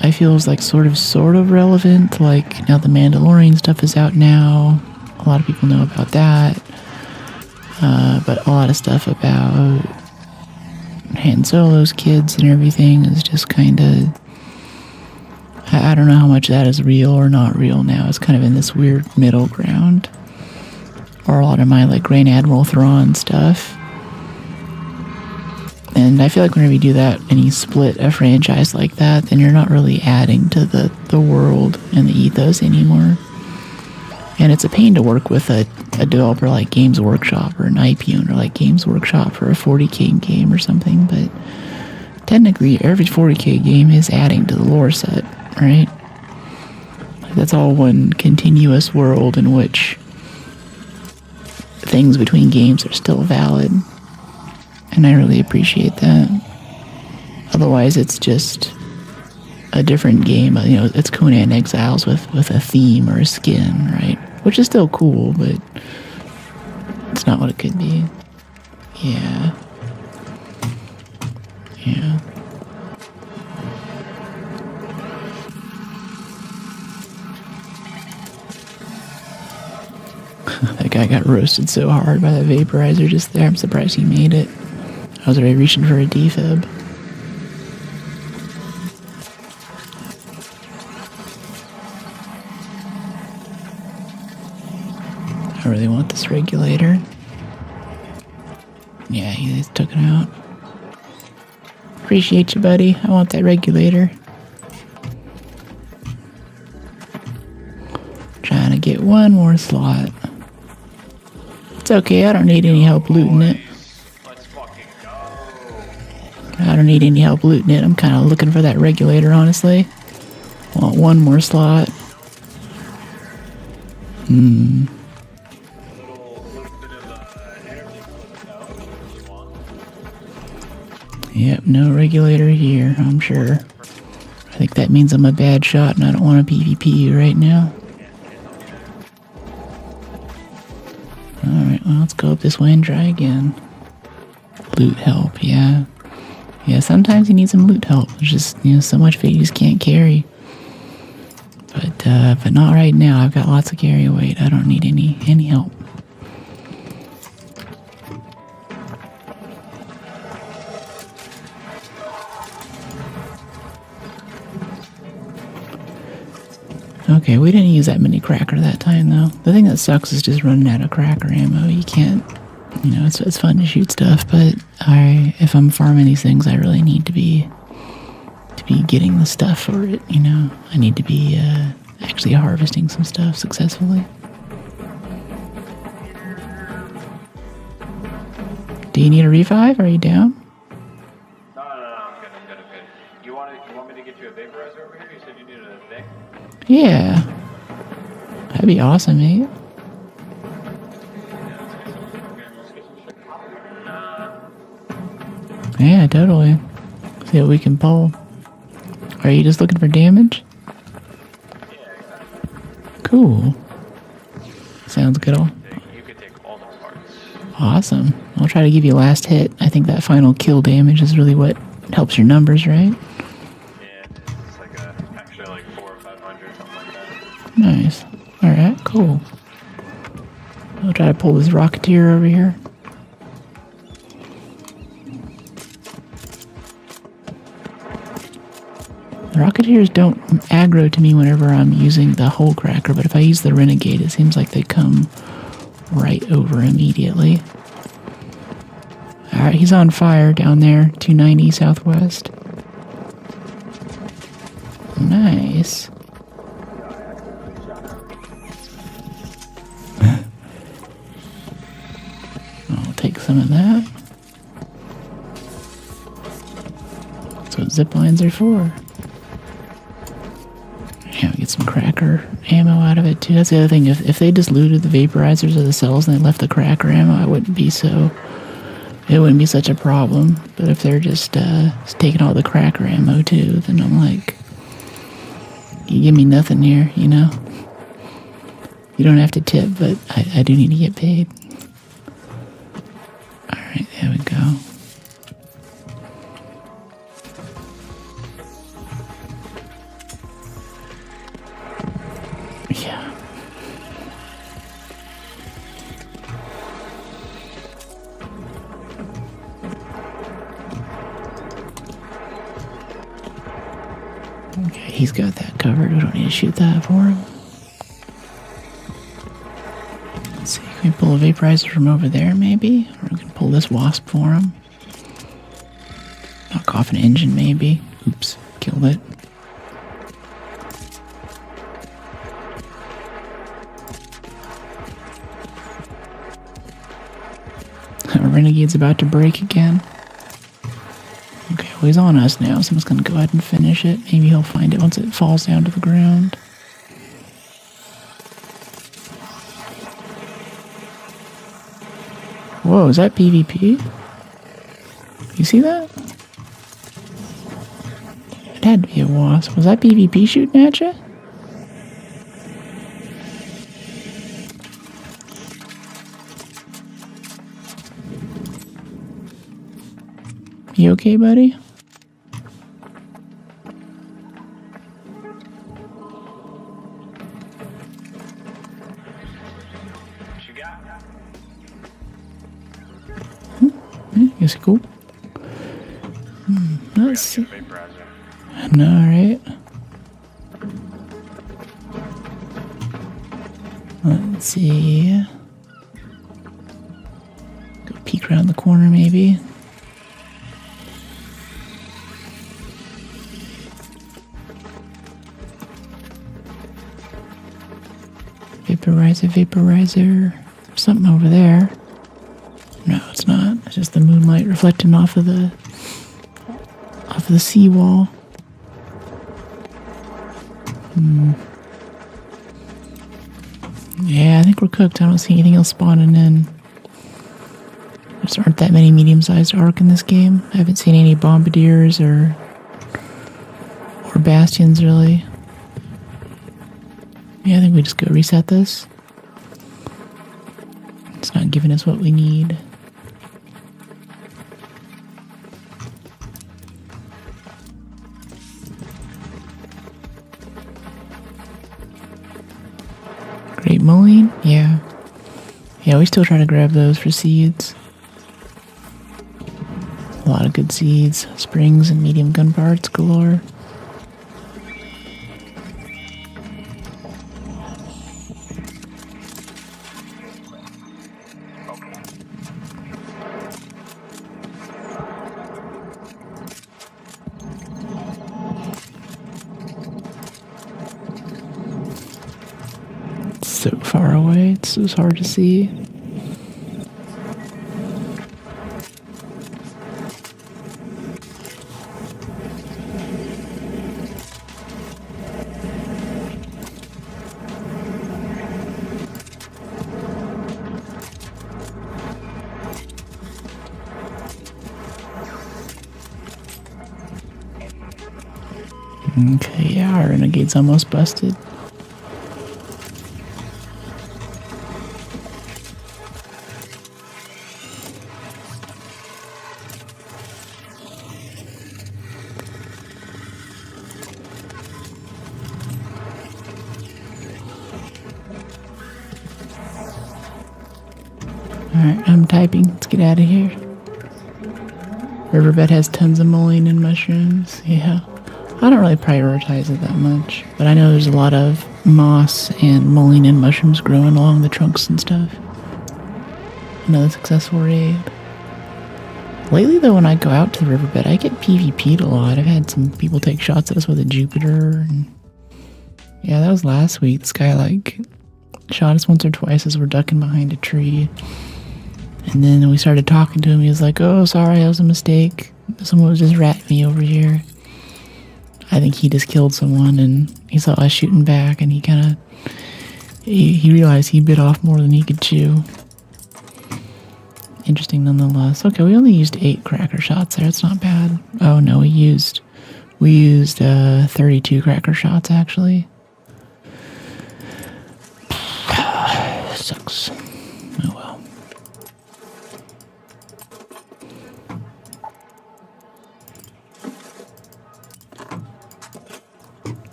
I feel is like sort of relevant. Like now the Mandalorian stuff is out now. A lot of people know about that. But a lot of stuff about Han Solo's kids and everything is just kind of, I don't know how much that is real or not real now. It's kind of in this weird middle ground. Or a lot of my like Grand Admiral Thrawn stuff. And I feel like whenever you do that and you split a franchise like that, then you're not really adding to the world and the ethos anymore. And it's a pain to work with a developer like Games Workshop or an IP owner like Games Workshop for a 40k game or something, but technically every 40k game is adding to the lore set, right? That's all one continuous world in which things between games are still valid. And I really appreciate that. Otherwise, it's just a different game. You know, it's Conan Exiles with a theme or a skin, right? Which is still cool, but it's not what it could be. Yeah. That guy got roasted so hard by that vaporizer just there. I'm surprised he made it. I was already reaching for a defib. I really want this regulator. Yeah, he just took it out. Appreciate you, buddy. I want that regulator. Trying to get one more slot. It's okay, I don't need any help looting it. I don't need any help looting it. I'm kind of looking for that regulator, honestly. Want one more slot. Yep, no regulator here, I'm sure. I think that means I'm a bad shot and I don't want to PvP you right now. Alright, well, let's go up this way and try again. Loot help, yeah. Yeah, sometimes you need some loot help. There's just, so much food you just can't carry. But not right now. I've got lots of carry weight. I don't need any help. Okay, we didn't use that many cracker that time, though. The thing that sucks is just running out of cracker ammo. You can't, it's fun to shoot stuff, but if I'm farming these things, I really need to be getting the stuff for it, I need to be actually harvesting some stuff successfully. Do you need a revive? Are you down? No, I'm good. You want me to get you a vaporizer over here? You said you needed a thing? Yeah. That'd be awesome, mate. Yeah, totally. See what we can pull. Are you just looking for damage? Yeah, exactly. Cool. Sounds good. You could take all the parts. Awesome. I'll try to give you last hit. I think that final kill damage is really what helps your numbers, right? Yeah, it's like actually like 400 or 500, something like that. Nice. Alright, cool. I'll try to pull this Rocketeer over here. Rocketeers don't aggro to me whenever I'm using the whole cracker, but if I use the Renegade, it seems like they come right over immediately. Alright, he's on fire down there, 290 southwest. Nice. I'll take some of that. That's what zip lines are for. Yeah, we get some cracker ammo out of it too. That's the other thing. If they just looted the vaporizers or the cells and they left the cracker ammo, it wouldn't be such a problem. But if they're just taking all the cracker ammo too, then I'm like, you give me nothing here, You don't have to tip, but I do need to get paid. Alright, there we go. Yeah. Okay, he's got that covered. We don't need to shoot that for him. Let's see, can we pull a vaporizer from over there maybe? Or we can pull this wasp for him. Knock off an engine maybe. Oops, killed it. Our Renegade's about to break again. Okay, well he's on us now, so I'm just gonna go ahead and finish it. Maybe he'll find it once it falls down to the ground. Whoa, is that PvP? You see that? It had to be a wasp. Was that PvP shooting at you? You okay, buddy? What you got? Is it cool? Let's see. Vaporizer. No, alright. Let's see. Go peek around the corner, maybe. Vaporizer. There's something over there. No, it's not. It's just the moonlight reflecting off of the seawall. Yeah, I think we're cooked. I don't see anything else spawning in. There aren't that many medium-sized Arc in this game. I haven't seen any bombardiers or bastions really. Yeah, I think we just go reset this. It's not giving us what we need. Yeah, we still try to grab those for seeds. A lot of good seeds. Springs and medium gun parts galore. It's so far away, it's so hard to see. Okay, yeah, our renegade's almost busted. Alright, I'm typing. Let's get out of here. Riverbed has tons of mullein and mushrooms. Yeah. I don't really prioritize it that much, but I know there's a lot of moss and mullein and mushrooms growing along the trunks and stuff. Another successful raid. Lately, though, when I go out to the riverbed, I get PvP'd a lot. I've had some people take shots at us with a Jupiter. And yeah, that was last week. This guy, like, shot us once or twice as we're ducking behind a tree. And then we started talking to him. He was like, "Oh, sorry, that was a mistake. Someone was just ratting me over here." I think he just killed someone, and he saw us shooting back, and he realized he bit off more than he could chew. Interesting nonetheless. Okay, we only used 8 cracker shots there. It's not bad. Oh no, we used 32 cracker shots actually. Sucks. Oh well.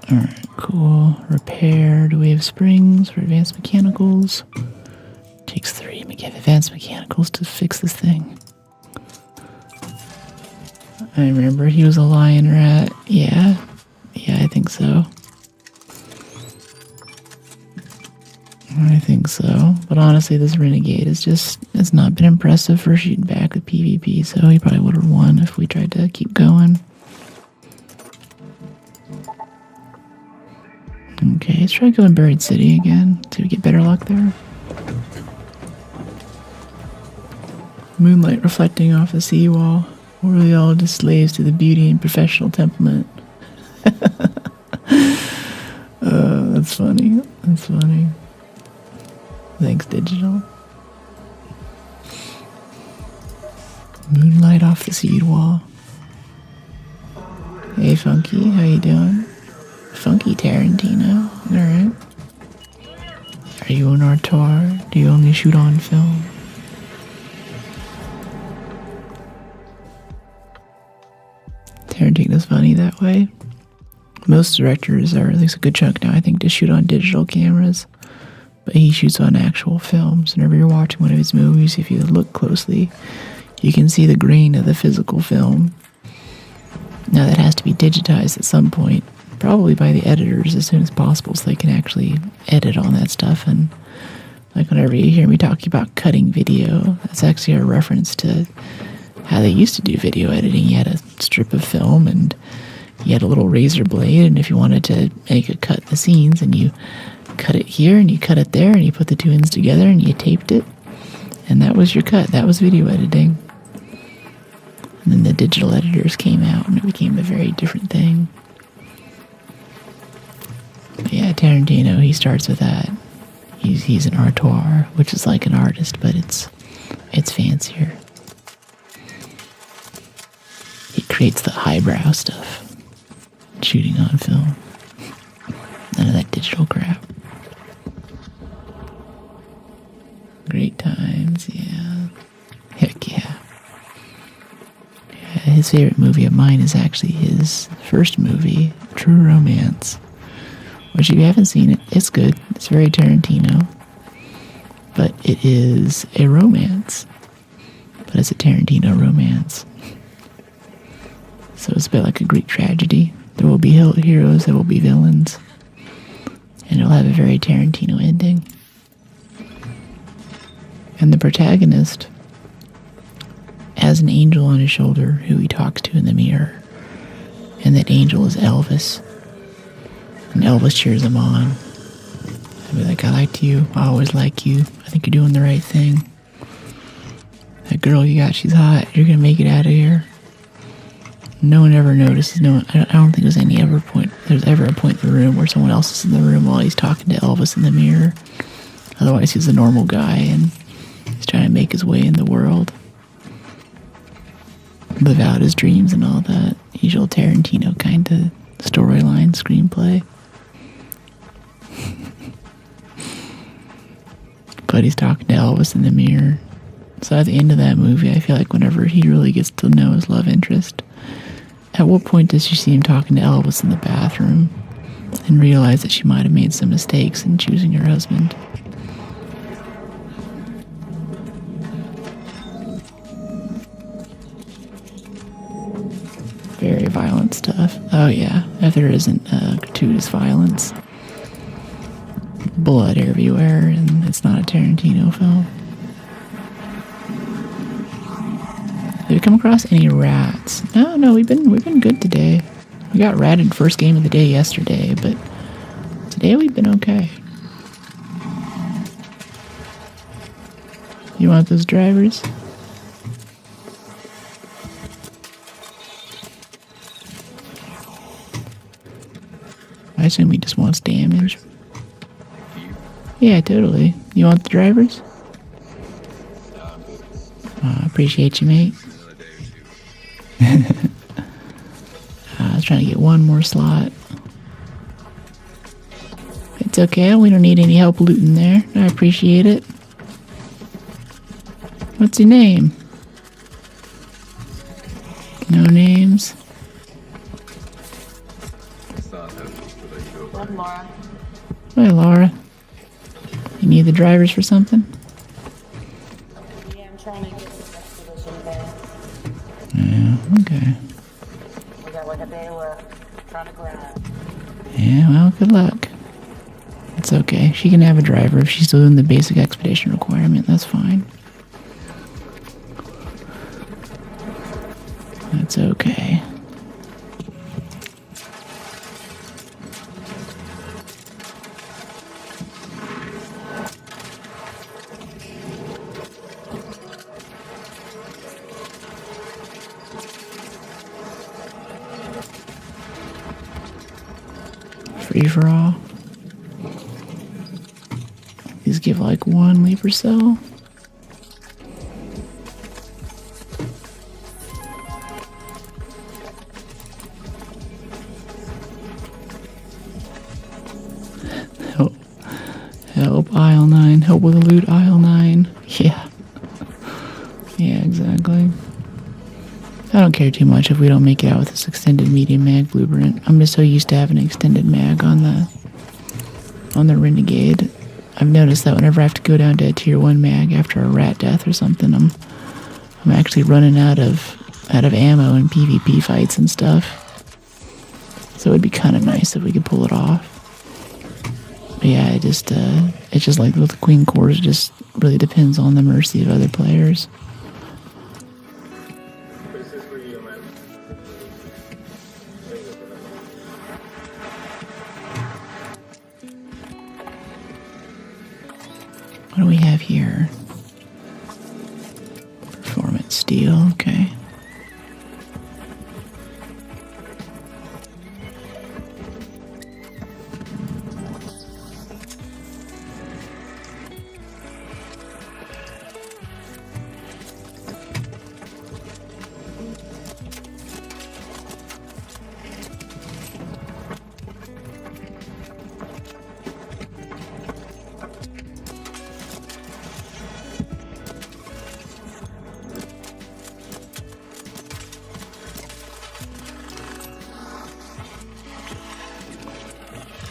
Alright, cool. Repair. Do we have springs for advanced mechanicals? Takes 3 advanced mechanicals to fix this thing. I remember he was a lion rat. Yeah, I think so. I think so. But honestly, this renegade it's not been impressive for shooting back with PvP, so he probably would have won if we tried to keep going. Okay, let's try to go in Buried City again. See if we get better luck there. Moonlight reflecting off the seawall. We're really all just slaves to the beauty and professional temperament. That's funny. That's funny. Thanks, Digital. Moonlight off the seed wall. Hey, Funky, how you doing? Funky Tarantino. Alright. Are you an auteur? Do you only shoot on film? Tarantino's funny that way. Most directors, or at least a good chunk now, I think, just shoot on digital cameras. But he shoots on actual films. Whenever you're watching one of his movies, if you look closely, you can see the grain of the physical film. Now that has to be digitized at some point, probably by the editors as soon as possible, so they can actually edit on that stuff. And like whenever you hear me talking about cutting video, that's actually a reference to how they used to do video editing. You had a strip of film and you had a little razor blade, and if you wanted to make a cut in the scenes, and you cut it here and you cut it there and you put the two ends together and you taped it, and that was your cut. That was video editing. And then the digital editors came out and it became a very different thing. But yeah, Tarantino, he starts with that. He's an auteur, which is like an artist, but it's fancier. He creates the highbrow stuff. Shooting on film. None of that digital crap. Great times, yeah. Heck yeah. His favorite movie of mine is actually his first movie, True Romance. Which, if you haven't seen it, it's good. It's very Tarantino. but it is a romance. But it's a Tarantino romance. So it's a bit like a Greek tragedy. There will be heroes, there will be villains. And it'll have a very Tarantino ending. And the protagonist has an angel on his shoulder who he talks to in the mirror. And that angel is Elvis. And Elvis cheers him on. He'll be like, I liked you. I always like you. I think you're doing the right thing. That girl you got, she's hot. You're going to make it out of here. No one ever notices. I don't think there's ever a point in the room where someone else is in the room while he's talking to Elvis in the mirror. Otherwise, he's a normal guy and he's trying to make his way in the world. Live out his dreams and all that. Usual Tarantino kind of storyline, screenplay. But he's talking to Elvis in the mirror. So at the end of that movie, I feel like whenever he really gets to know his love interest, at what point does she see him talking to Elvis in the bathroom and realize that she might have made some mistakes in choosing her husband? Very violent stuff. Oh yeah, if there isn't gratuitous violence. Blood everywhere, and it's not a Tarantino film. Have you come across any rats? No, we've been good today. We got ratted first game of the day yesterday, but today we've been okay. You want those drivers? I assume he just wants damage. Yeah, totally. You want the drivers? I appreciate you, mate. I was trying to get one more slot. It's okay, we don't need any help looting there. I appreciate it. What's your name? No names? I'm Laura. Hi, Laura. You need the drivers for something? Yeah, I'm trying to get this expedition back. Yeah, okay. We got like a day left. Trying to grind. Yeah, well, good luck. It's okay. She can have a driver if she's still doing the basic expedition requirement. That's fine. That's okay. Free for all. These give like one lever cell. Help aisle 9. Help with the loot aisle 9. Yeah. Yeah, exactly. I don't care too much if we don't make it out with this extended medium mag blueprint. I'm just so used to having an extended mag on the Renegade. I've noticed that whenever I have to go down to a tier 1 mag after a rat death or something, I'm actually running out of ammo in PvP fights and stuff. So it'd be kind of nice if we could pull it off. But yeah, it's just like with the Queen Cores, it just really depends on the mercy of other players. This is for you, man. What do we have here? Performance steel, okay.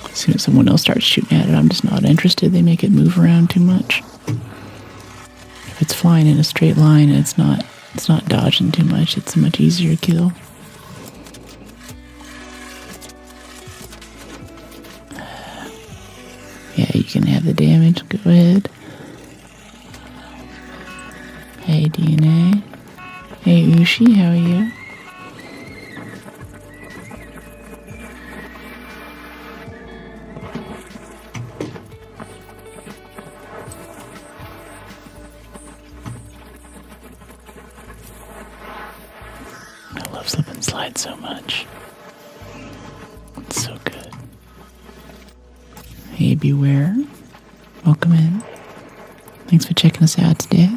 As soon as someone else starts shooting at it, I'm just not interested. They make it move around too much. it's flying in a straight line and it's not dodging too much, it's a much easier kill. Yeah, you can have the damage. Go ahead. Hey, DNA. Hey, Ushi, how are you? I love slip and slide so much. It's so good. Hey, Beware. Welcome in. Thanks for checking us out today.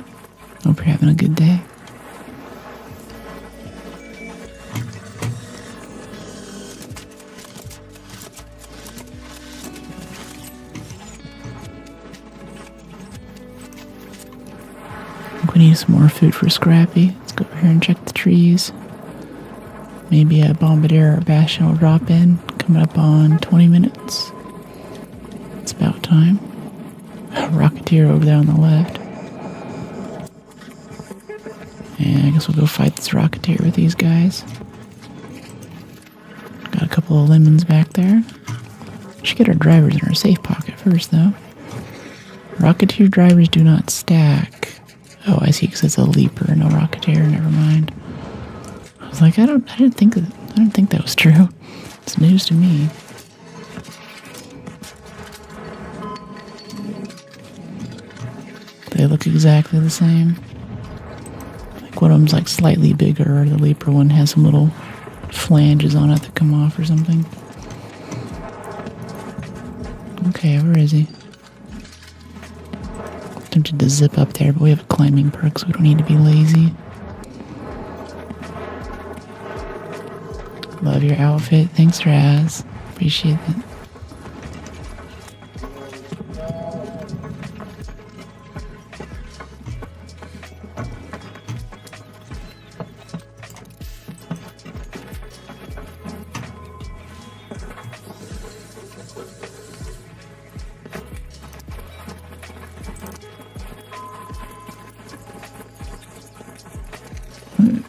Hope you're having a good day. I think we need some more food for Scrappy. Let's go over here and check the trees. Maybe a Bombardier or Bastion will drop in. Coming up on 20 minutes. It's about time. A Rocketeer over there on the left. And I guess we'll go fight this Rocketeer with these guys. Got a couple of lemons back there. Should get our drivers in our safe pocket first, though. Rocketeer drivers do not stack. Oh, I see, because it's a Leaper, no Rocketeer. Never mind. I was like, I didn't think that was true. It's news to me. They look exactly the same. I think one of them's like slightly bigger, or the Leaper one has some little flanges on it that come off or something. Okay, where is he? Tempted to zip up there, but we have a climbing perk, so we don't need to be lazy. Love your outfit. Thanks, Raz. Appreciate it.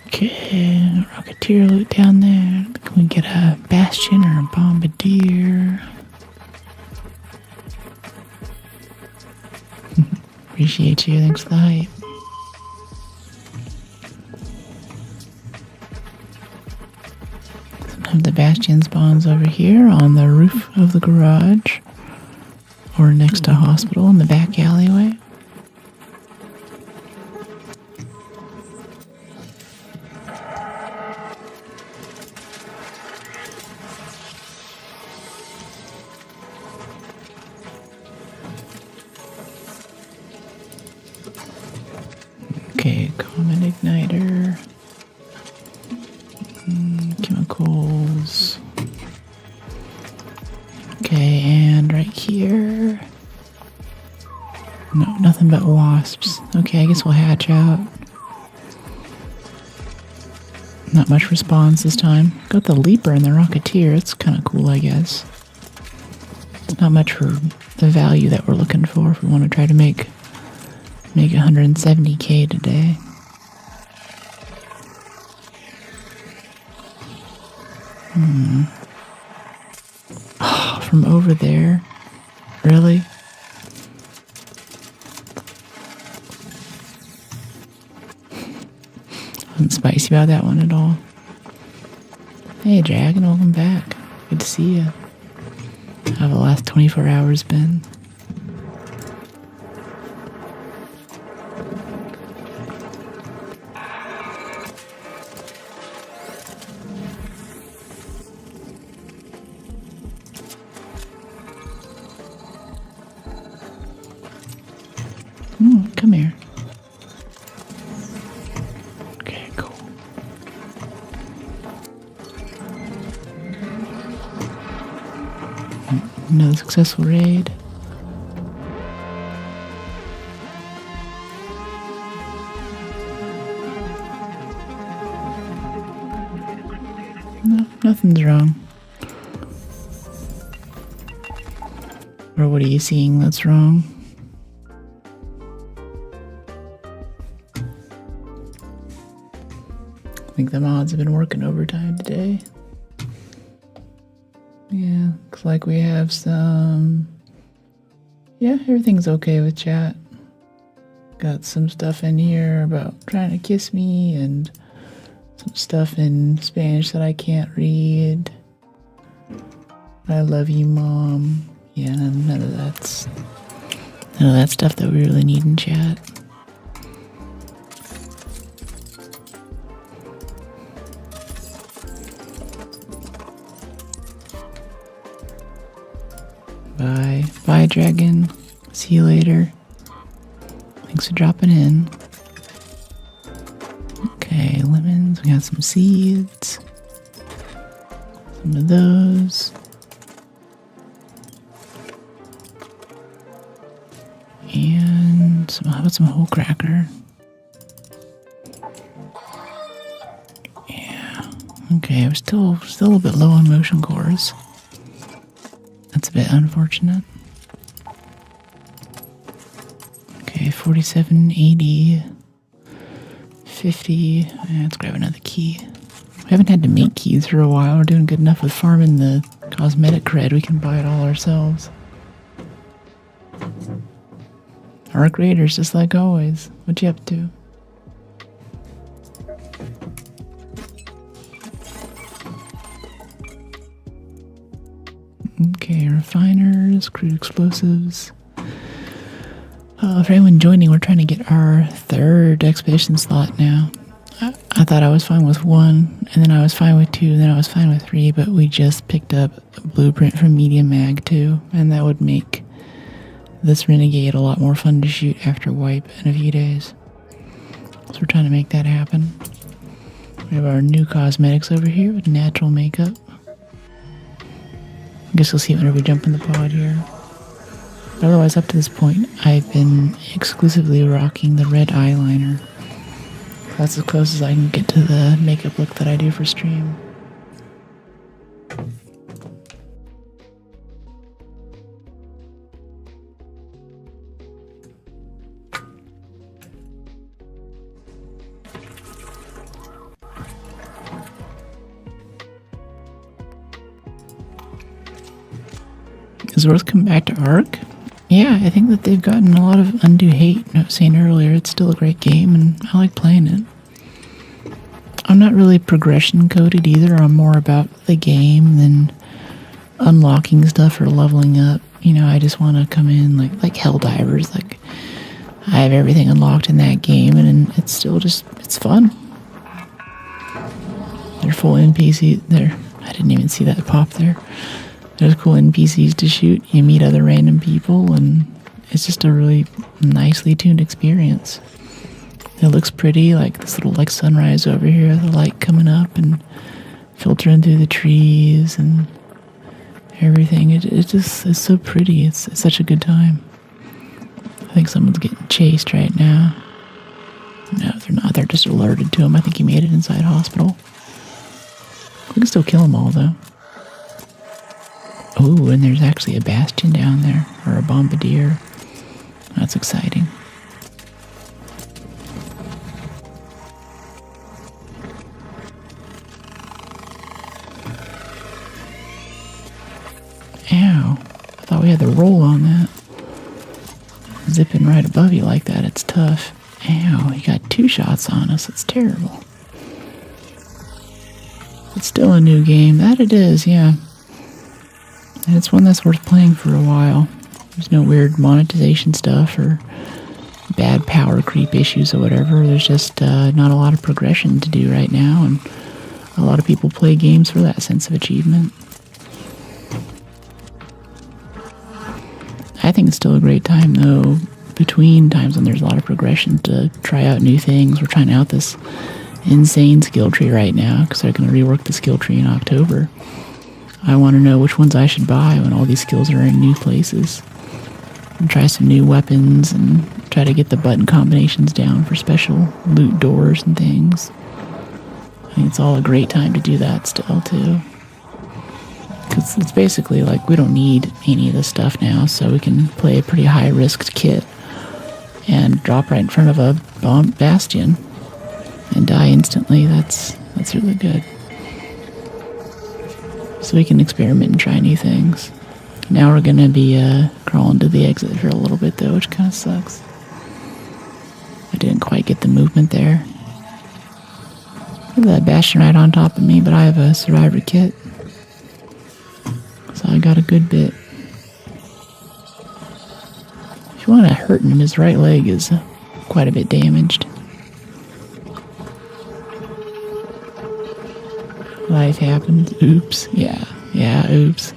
Okay, Rocketeer loot down there. Can we get a Bastion or a Bombardier? Appreciate you, thanks for the hype. Some of the Bastion spawns over here on the roof of the garage, or next to hospital in the back alleyway. Okay, common igniter, chemicals. Okay, and right here. No, nothing but wasps. Okay, I guess we'll hatch out. Not much response this time. Got the Leaper and the Rocketeer. It's kind of cool, I guess. Not much for the value that we're looking for if we want to try to make 170k today. Oh, from over there? Really? Wasn't spicy about that one at all. Hey Dragon, welcome back. Good to see you. How have the last 24 hours been? Come here. Okay, cool. Another successful raid. No, nothing's wrong. Or what are you seeing that's wrong? think the mods have been working overtime today. Yeah, looks like we have some... Yeah, everything's okay with chat. Got some stuff in here about trying to kiss me and some stuff in Spanish that I can't read. I love you, Mom. Yeah, none of that stuff that we really need in chat. Bye. Bye, Dragon. See you later. Thanks for dropping in. Okay, lemons. We got some seeds. Some of those. And how about some whole cracker? Yeah. Okay, I'm still a little bit low on motion cores. That's a bit unfortunate. Okay, 47, 80, 50. Let's grab another key. We haven't had to make keys for a while. We're doing good enough with farming the cosmetic cred. We can buy it all ourselves. Arc Raiders, just like always. What you up to? Okay, refiners, crude explosives. For anyone joining, we're trying to get our third expedition slot now. I thought I was fine with 1, and then I was fine with 2, and then I was fine with 3, but we just picked up a blueprint from Medium Mag 2, and that would make this Renegade a lot more fun to shoot after wipe in a few days. So we're trying to make that happen. We have our new cosmetics over here with natural makeup. I guess we'll see whenever we jump in the pod here. But otherwise, up to this point, I've been exclusively rocking the red eyeliner. That's as close as I can get to the makeup look that I do for stream. Is it worth coming back to Arc? Yeah, I think that they've gotten a lot of undue hate. I was saying earlier, it's still a great game, and I like playing it. I'm not really progression coded either. I'm more about the game than unlocking stuff or leveling up. You know, I just want to come in like Helldivers. Like, I have everything unlocked in that game, and it's still just, it's fun. They're full NPC there. I didn't even see that pop there. There's cool NPCs to shoot. You meet other random people, and it's just a really nicely tuned experience. It looks pretty, like this little like sunrise over here, the light coming up and filtering through the trees and everything. It just is so pretty. It's such a good time. I think someone's getting chased right now. No, they're not. They're just alerted to him. I think he made it inside hospital. We can still kill them all, though. Oh, and there's actually a bastion down there, or a bombardier. That's exciting. Ow. I thought we had the roll on that. Zipping right above you like that, it's tough. Ow, he got 2 shots on us. It's terrible. It's still a new game. That it is, yeah. And it's one that's worth playing for a while. There's no weird monetization stuff or bad power creep issues or whatever. There's just not a lot of progression to do right now, and a lot of people play games for that sense of achievement. I think it's still a great time, though, between times when there's a lot of progression to try out new things. We're trying out this insane skill tree right now because they're going to rework the skill tree in October. I want to know which ones I should buy when all these skills are in new places. And try some new weapons and try to get the button combinations down for special loot doors and things. I think it's all a great time to do that still, too. Because it's basically like we don't need any of this stuff now, so we can play a pretty high-risk kit and drop right in front of a bomb bastion and die instantly. That's That's really good. So we can experiment and try new things. Now we're gonna be crawling to the exit for a little bit though, which kind of sucks. I didn't quite get the movement there. Look at that Bastion right on top of me, but I have a survivor kit. So I got a good bit. If you want to hurt him, his right leg is quite a bit damaged. Life happens. Oops. Yeah, oops.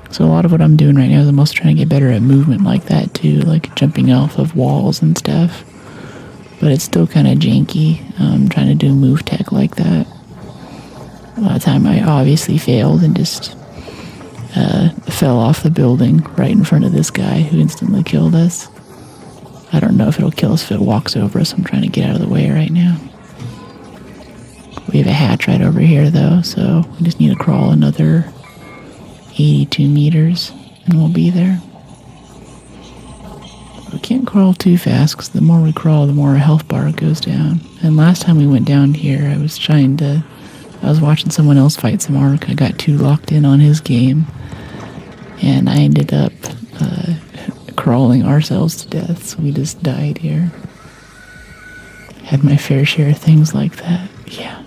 So a lot of what I'm doing right now is I'm also trying to get better at movement like that too, like jumping off of walls and stuff. But it's still kind of janky. Trying to do move tech like that. A lot of time I obviously failed and just fell off the building right in front of this guy who instantly killed us. I don't know if it'll kill us if it walks over us. I'm trying to get out of the way right now. We have a hatch right over here though, so we just need to crawl another 82 meters and we'll be there. We can't crawl too fast because the more we crawl, the more our health bar goes down. And last time we went down here, I was watching someone else fight some Arc. I got too locked in on his game, and I ended up crawling ourselves to death, so we just died here. Had my fair share of things like that. Yeah.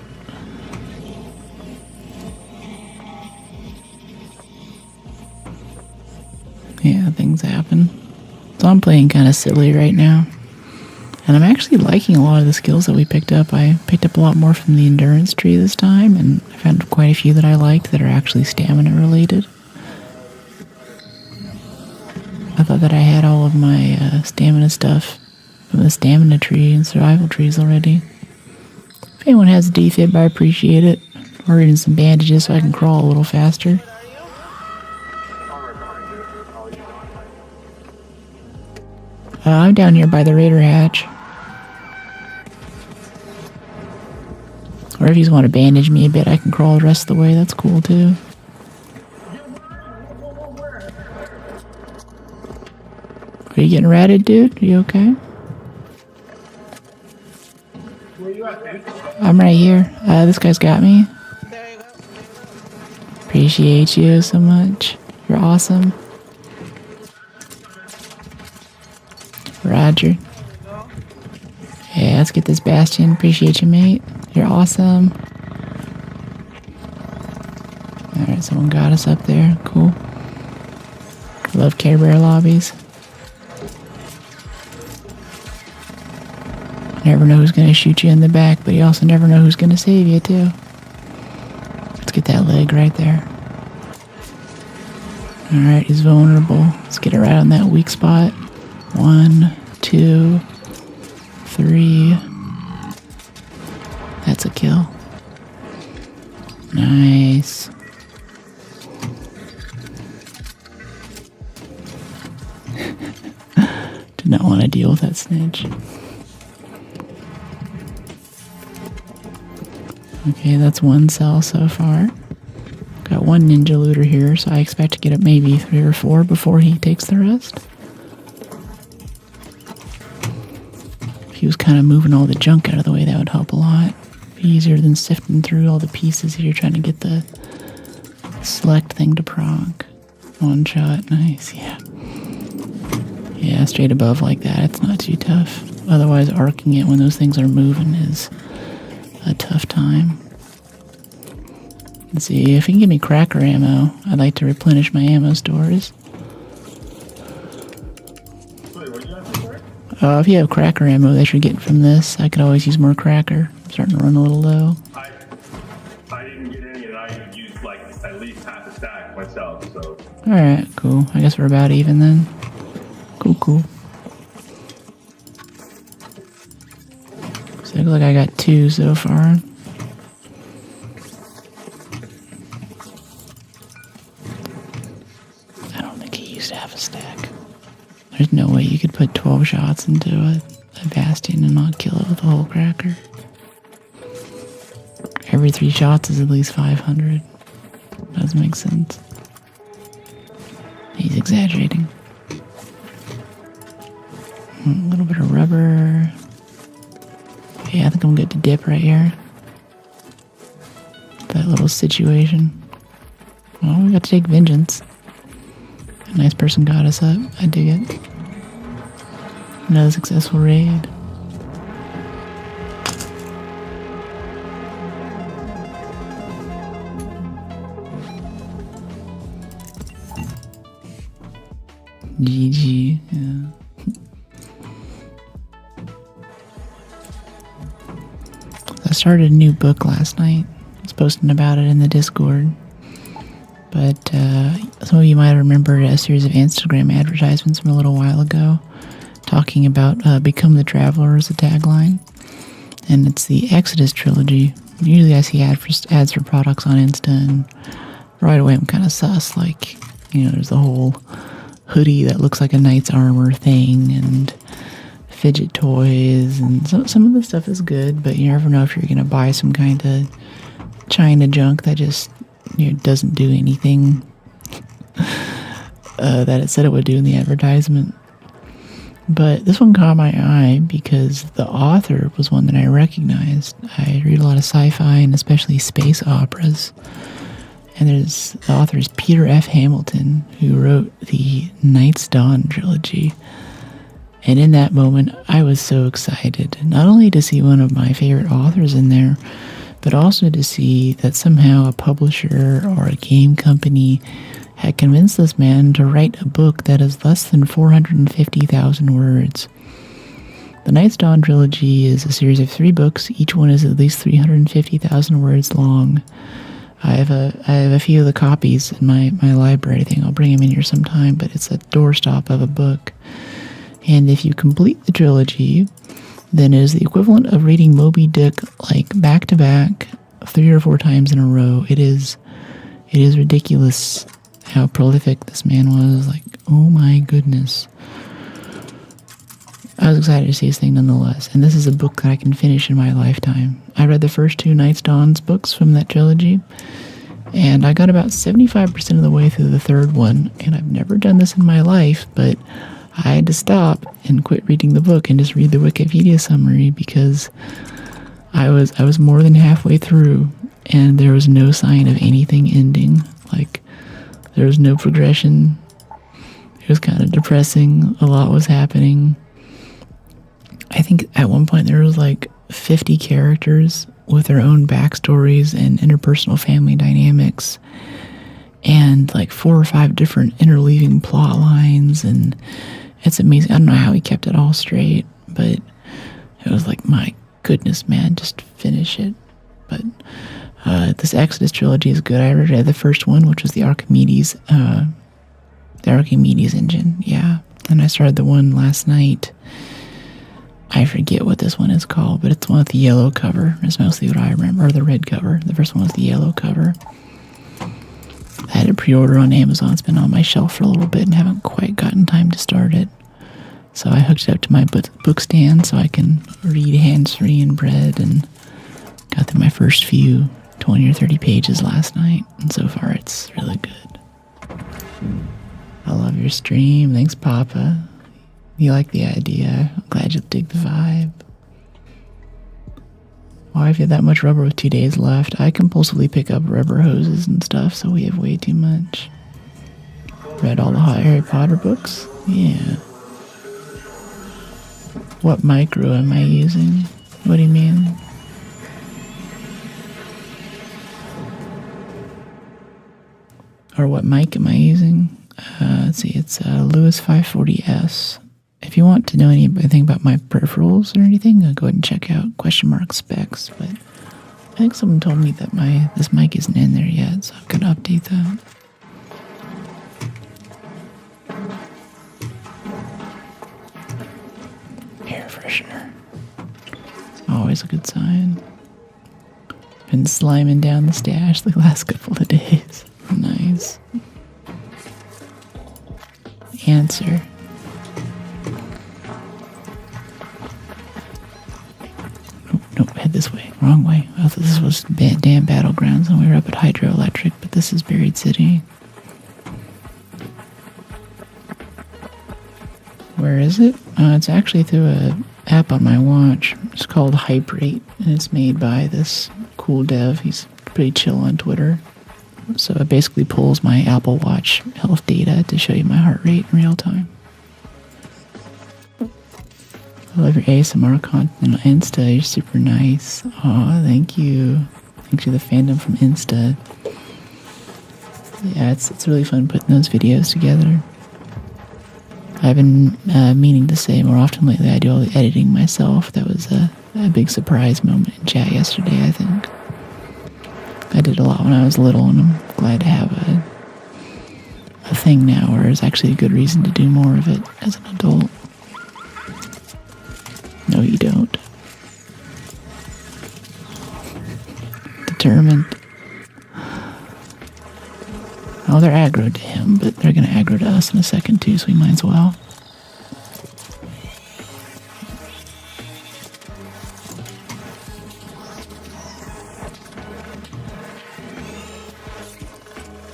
Yeah, things happen. So I'm playing kind of silly right now. And I'm actually liking a lot of the skills that we picked up. I picked up a lot more from the endurance tree this time, and I found quite a few that I liked that are actually stamina related. I thought that I had all of my stamina stuff from the stamina tree and survival trees already. If anyone has a defib, I appreciate it. Or even some bandages so I can crawl a little faster. I'm down here by the Raider hatch. Or if you just want to bandage me a bit, I can crawl the rest of the way. That's cool too. Are you getting ratted, dude? Are you okay? Where you at, man? I'm right here. This guy's got me. There you go. Appreciate you so much. You're awesome. Roger. Yeah, let's get this Bastion. Appreciate you, mate. You're awesome. Alright, someone got us up there. Cool. Love Care Bear lobbies. Never know who's gonna shoot you in the back, but you also never know who's gonna save you, too. Let's get that leg right there. Alright, he's vulnerable. Let's get it right on that weak spot. 1, 2, 3. That's a kill. Nice. Did not want to deal with that snitch. Okay, that's one cell so far. Got one ninja looter here, so I expect to get it maybe 3 or 4 before he takes the rest. If he was kind of moving all the junk out of the way, that would help a lot. Be easier than sifting through all the pieces if you're trying to get the select thing to proc. One shot, nice, yeah. Yeah, straight above like that, it's not too tough. Otherwise, arcing it when those things are moving is a tough time. Let's see, if you can give me cracker ammo, I'd like to replenish my ammo stores. Wait, what you have for? If you have cracker ammo that you're getting from this, I could always use more cracker. I'm starting to run a little low. I didn't get any, and I used like at least half a stack myself, so. Alright, cool. I guess we're about even then. Cool. So it looks like I got 2 so far. I don't think he used to have a stack. There's no way you could put 12 shots into a Bastion and not kill it with a whole cracker. Every 3 shots is at least 500. Doesn't make sense. He's exaggerating. A little bit of rubber. Yeah, I think I'm good to dip right here. little situation. Well, we got to take vengeance. A nice person got us up. I dig it. Another successful raid. GG, yeah. I started a new book last night. I was posting about it in the Discord. But some of you might remember a series of Instagram advertisements from a little while ago talking about Become the Traveler as a tagline. And it's the Exodus trilogy. Usually I see ads for products on Insta, and right away I'm kind of sus. Like, there's the whole hoodie that looks like a knight's armor thing, and fidget toys, and some of the stuff is good, but you never know if you're going to buy some kind of China junk that just doesn't do anything that it said it would do in the advertisement. But this one caught my eye because the author was one that I recognized. I read a lot of sci-fi and especially space operas. And the author is Peter F. Hamilton, who wrote the Night's Dawn trilogy. And in that moment, I was so excited, not only to see one of my favorite authors in there, but also to see that somehow a publisher or a game company had convinced this man to write a book that is less than 450,000 words. The Night's Dawn trilogy is a series of 3 books. Each one is at least 350,000 words long. I have a few of the copies in my library. I think I'll bring them in here sometime, but it's a doorstop of a book. And if you complete the trilogy, then it is the equivalent of reading Moby Dick like back to back 3 or 4 times in a row. It is ridiculous how prolific this man was. Like, oh my goodness. I was excited to see this thing nonetheless, and this is a book that I can finish in my lifetime. I read the first 2 Night's Dawn's books from that trilogy, and I got about 75% of the way through the 3rd one, and I've never done this in my life, but I had to stop and quit reading the book and just read the Wikipedia summary because I was more than halfway through, and there was no sign of anything ending. Like, there was no progression. It was kind of depressing. A lot was happening. I think at one point there was like 50 characters with their own backstories and interpersonal family dynamics, and like 4 or 5 different interleaving plot lines, and it's amazing. I don't know how he kept it all straight, but it was like, my goodness, man, just finish it. But this Exodus trilogy is good. I read the first one, which was the Archimedes engine, yeah. And I started the one last night. I forget what this one is called, but it's the one with the yellow cover. It's mostly what I remember, or the red cover. The first one was the yellow cover. I had a pre-order on Amazon. It's been on my shelf for a little bit and haven't quite gotten time to start it. So I hooked it up to my book stand so I can read hands-free and bread, and got through my first few 20 or 30 pages last night, and so far it's really good. I love your stream. Thanks, Papa. You like the idea. I'm glad you dig the vibe. Why have you that much rubber with 2 days left? I compulsively pick up rubber hoses and stuff, so we have way too much. Read all the Harry Potter books? Yeah. What micro am I using? What do you mean? Or what mic am I using? Let's see, it's a Lewis 540S. If you want to know anything about my peripherals or anything, go ahead and check out !specs. But I think someone told me that this mic isn't in there yet, so I'm gonna update that. Air freshener. Always a good sign. Been sliming down the stash the last couple of days. Nice. Answer. Nope, head this way. Wrong way. I thought this was damn Battlegrounds when we were up at Hydroelectric, but this is Buried City. Where is it? It's actually through an app on my watch. It's called Hyperate, and it's made by this cool dev. He's pretty chill on Twitter. So it basically pulls my Apple Watch health data to show you my heart rate in real time. I love your ASMR content on Insta. You're super nice. Aw, thank you. Thanks to the fandom from Insta. Yeah, it's really fun putting those videos together. I've been meaning to say more often lately I do all the editing myself. That was a big surprise moment in chat yesterday, I think. I did a lot when I was little, and I'm glad to have a thing now where there's actually a good reason to do more of it as an adult. No, you don't. Determined. Oh, they're aggro to him, but they're going to aggro to us in a second too, so we might as well.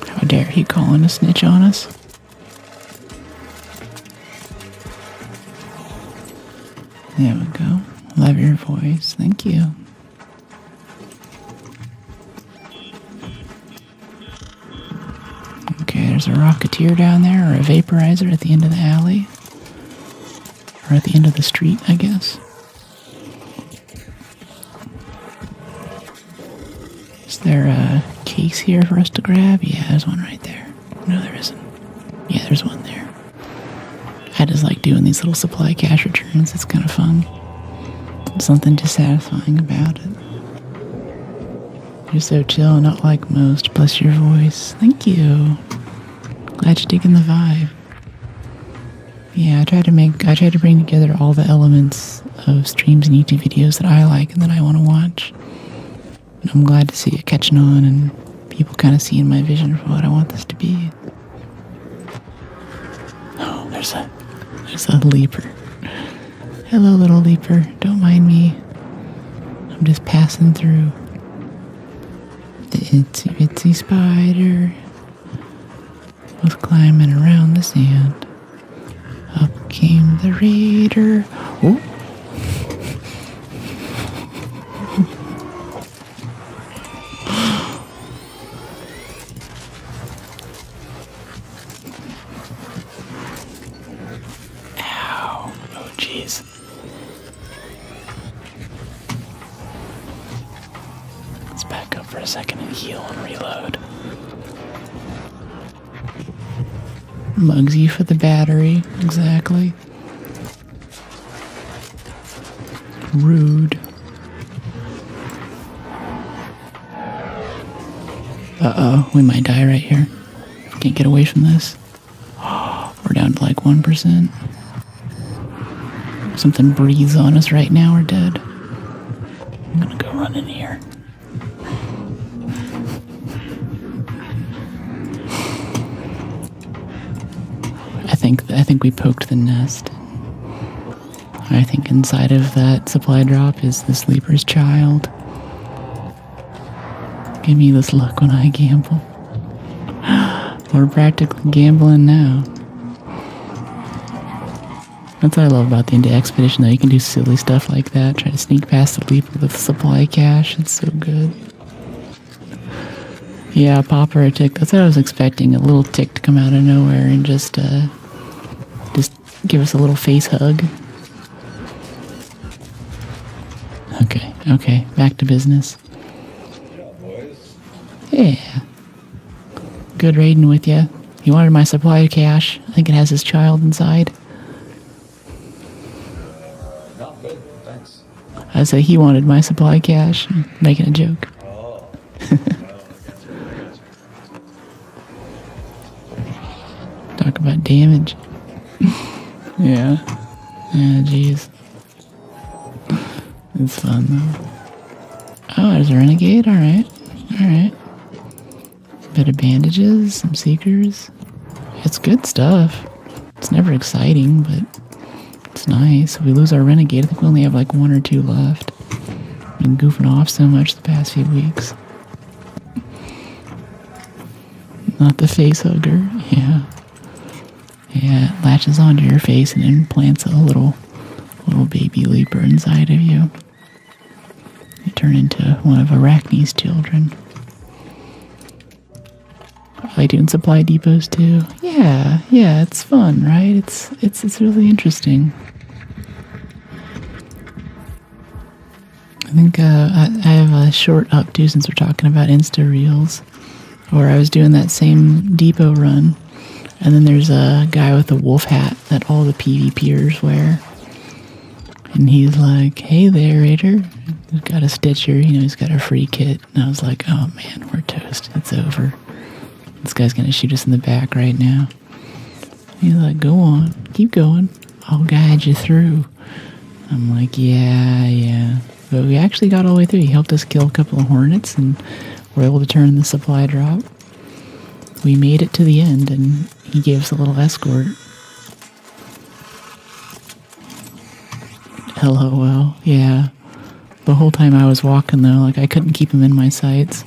How dare he calling a snitch on us? There we go. Love your voice. Thank you. Okay, there's a rocketeer down there, or a vaporizer at the end of the alley. Or at the end of the street, I guess. Is there a case here for us to grab? Yeah, there's one right there. No, there isn't. Yeah, there's one there. I just like doing these little supply cache returns. It's kind of fun. There's something just satisfying about it. You're so chill, not like most. Bless your voice. Thank you. Glad you're digging the vibe. Yeah, I try to bring together all the elements of streams and YouTube videos that I like and that I want to watch. And I'm glad to see it catching on and people kind of seeing my vision for what I want this to be. Oh, there's a leaper. Hello, little leaper. Don't mind me. I'm just passing through. The itsy bitsy spider was climbing around the sand. Up came the raider. Oh. Ow. Oh, jeez. Let's back up for a second and heal and reload. Mugsy for the battery, exactly. Rude. Uh-oh, we might die right here. Can't get away from this. We're down to like 1%. Something breathes on us right now, we're dead. I'm gonna go run in here. I think we poked the nest. I think inside of that supply drop is the sleeper's child. Give me this look when I gamble. We're practically gambling now. That's what I love about the India Expedition, though. You can do silly stuff like that. Try to sneak past the leaper with supply cache. It's so good. Yeah, pop or a tick. That's what I was expecting. A little tick to come out of nowhere and just give us a little face hug. Okay, back to business. Yeah. Good raiding with you. You wanted my supply cache. I think it has his child inside. Not good, thanks. I say he wanted my supply cache. I'm making a joke. Oh. Talk about damage. Yeah, jeez. It's fun, though. Oh, there's a renegade? Alright. Bit of bandages, some seekers. It's good stuff. It's never exciting, but it's nice. If we lose our renegade, I think we only have like 1 or 2 left. Been goofing off so much the past few weeks. Not the face hugger, yeah. Yeah, it latches onto your face and implants a little baby leaper inside of you. You turn into one of Arachne's children. like doing supply depots too. Yeah, it's fun, right? It's really interesting. I think I have a short up too, since we're talking about Insta Reels, where I was doing that same depot run, and then there's a guy with a wolf hat that all the PvPers wear, and he's like, "Hey there, Raider, he's got a Stitcher, he's got a free kit," and I was like, "Oh man, we're toast. It's over. This guy's gonna shoot us in the back right now." He's like, "Go on, keep going. I'll guide you through." I'm like, yeah. But we actually got all the way through. He helped us kill a couple of hornets, and we're able to turn the supply drop. We made it to the end, and he gave us a little escort. LOL, yeah. The whole time I was walking, though, like, I couldn't keep him in my sights.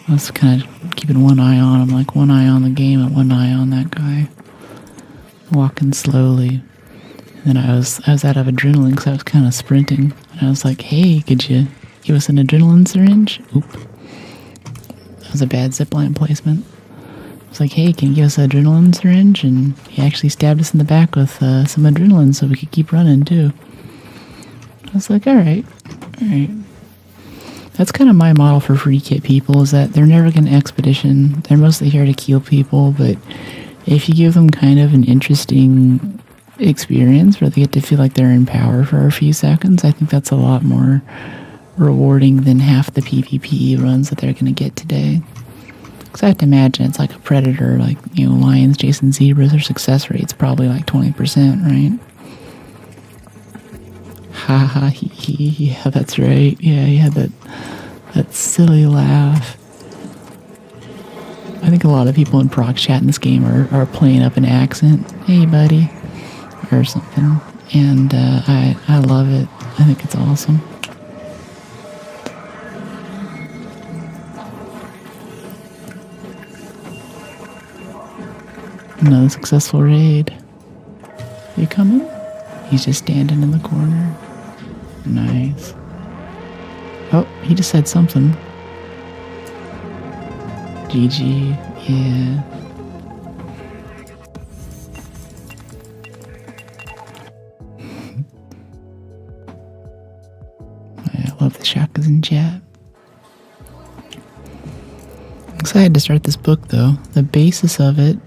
I was kind of keeping one eye on him, like one eye on the game and one eye on that guy. Walking slowly. And then I was out of adrenaline because I was kind of sprinting. And I was like, "Hey, could you give us an adrenaline syringe?" Oop. That was a bad zipline placement. I was like, "Hey, can you give us an adrenaline syringe?" And he actually stabbed us in the back with some adrenaline so we could keep running, too. I was like, all right. That's kind of my model for free kit people, is that they're never going to expedition. They're mostly here to kill people, but if you give them kind of an interesting experience where they get to feel like they're in power for a few seconds, I think that's a lot more rewarding than half the PvP runs that they're going to get today. Because I have to imagine it's like a predator, like, lions chasing zebras, their success rate's probably like 20%, right? Ha ha hee hee, yeah, that's right. Yeah, he had that silly laugh. I think a lot of people in proc chat in this game are playing up an accent. "Hey, buddy," or something. And I love it. I think it's awesome. Another successful raid. You coming? He's just standing in the corner. Nice. Oh, he just said something. GG, yeah. I love the shotguns in chat. I'm excited to start this book, though. The basis of it,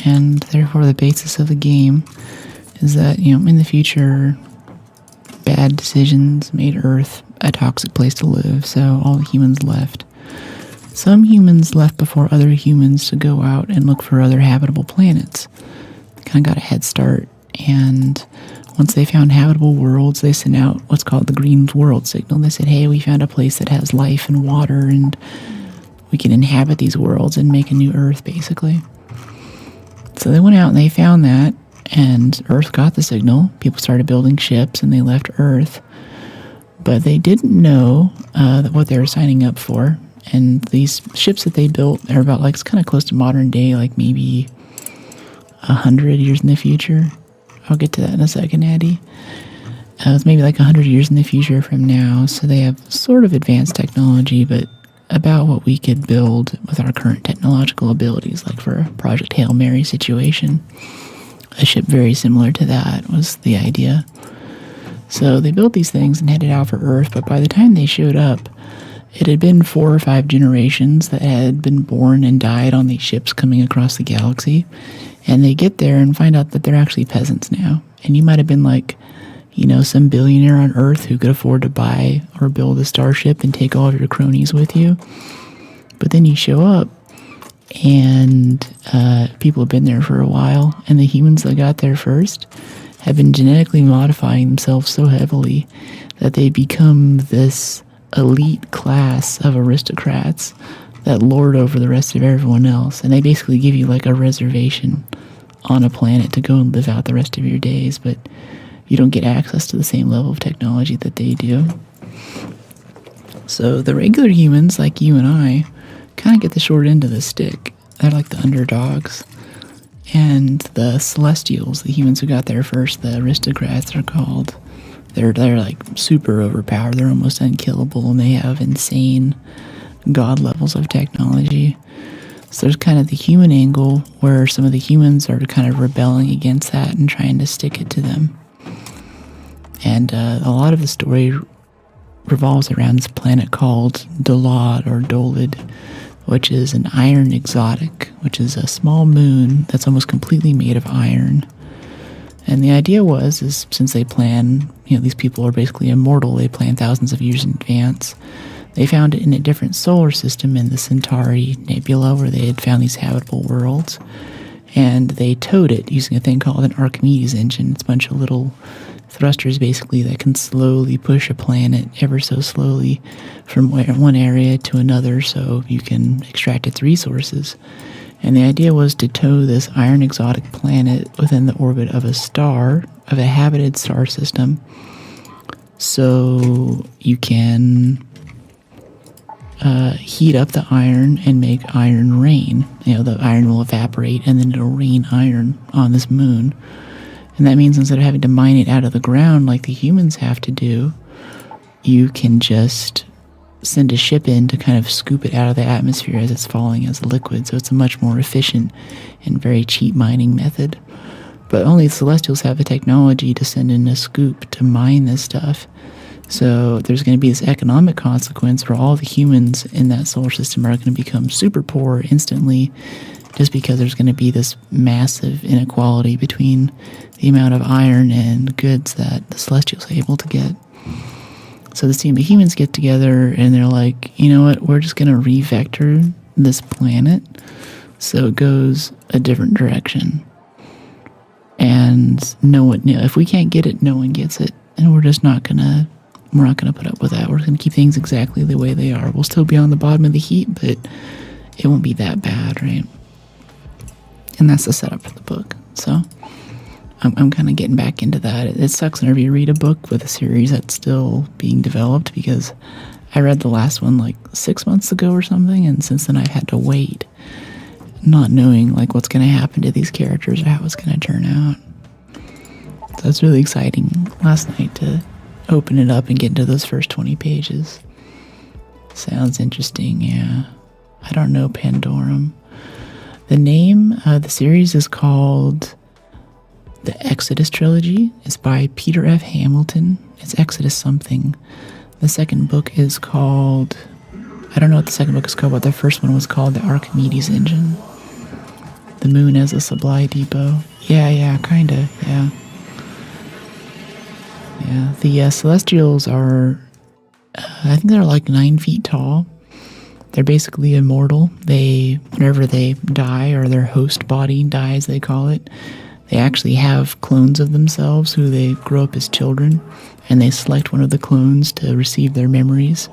and therefore the basis of the game, is that, in the future, bad decisions made Earth a toxic place to live, so all the humans left. Some humans left before other humans to go out and look for other habitable planets. Kind of got a head start, and once they found habitable worlds, they sent out what's called the Green World Signal. They said, "Hey, we found a place that has life and water, and we can inhabit these worlds and make a new Earth," basically. So they went out and they found that, and Earth got the signal. People started building ships, and they left Earth. But they didn't know what they were signing up for. And these ships that they built are about, it's kind of close to modern day, like maybe 100 years in the future. I'll get to that in a second, Addie. It's maybe 100 years in the future from now. So they have sort of advanced technology, but about what we could build with our current technological abilities, like for a Project Hail Mary situation. A ship very similar to that was the idea. So they built these things and headed out for Earth, but by the time they showed up, it had been 4 or 5 generations that had been born and died on these ships coming across the galaxy. And they get there and find out that they're actually peasants now. And you might have been some billionaire on Earth who could afford to buy or build a starship and take all of your cronies with you. But then you show up, and people have been there for a while, and the humans that got there first have been genetically modifying themselves so heavily that they become this elite class of aristocrats that lord over the rest of everyone else. And they basically give you a reservation on a planet to go and live out the rest of your days, but you don't get access to the same level of technology that they do. So the regular humans, like you and I, kind of get the short end of the stick. They're like the underdogs. And the Celestials, the humans who got there first, the aristocrats are called, they're super overpowered. They're almost unkillable, and they have insane god levels of technology. So there's kind of the human angle where some of the humans are kind of rebelling against that and trying to stick it to them. And a lot of the story revolves around this planet called Dolod or Dolid, which is an iron exotic, which is a small moon that's almost completely made of iron. And the idea is since they plan, these people are basically immortal, they plan thousands of years in advance. They found it in a different solar system in the Centauri Nebula where they had found these habitable worlds. And they towed it using a thing called an Archimedes engine. It's a bunch of little thrusters basically that can slowly push a planet ever so slowly from one area to another so you can extract its resources. And the idea was to tow this iron exotic planet within the orbit of a habited star system, so you can heat up the iron and make iron rain. The iron will evaporate and then it'll rain iron on this moon. And that means instead of having to mine it out of the ground like the humans have to do, you can just send a ship in to kind of scoop it out of the atmosphere as it's falling as a liquid. So it's a much more efficient and very cheap mining method. But only the Celestials have the technology to send in a scoop to mine this stuff. So there's going to be this economic consequence where all the humans in that solar system are going to become super poor instantly, just because there's going to be this massive inequality between the amount of iron and goods that the Celestials are able to get. So this team of humans get together and they're like, you know what, we're just going to re-vector this planet so it goes a different direction. And if we can't get it, no one gets it. And we're not going to put up with that. We're going to keep things exactly the way they are. We'll still be on the bottom of the heap, but it won't be that bad, right? And that's the setup for the book. So I'm kind of getting back into that. It sucks whenever you read a book with a series that's still being developed, because I read the last one like 6 months ago or something, and since then I've had to wait, not knowing like what's going to happen to these characters or how it's going to turn out. So it's really exciting last night to open it up and get into those first 20 pages. Sounds interesting, yeah. I don't know Pandorum. The name of the series is called The Exodus Trilogy. It's by Peter F. Hamilton. It's Exodus something. The second book is called... I don't know what the second book is called, but the first one was called The Archimedes Engine. The Moon as a Supply Depot. Yeah, kinda, yeah. Yeah, the Celestials are... I think they're like 9 feet tall. They're basically immortal. Whenever they die, or their host body dies, they call it, they actually have clones of themselves who they grow up as children, and they select one of the clones to receive their memories.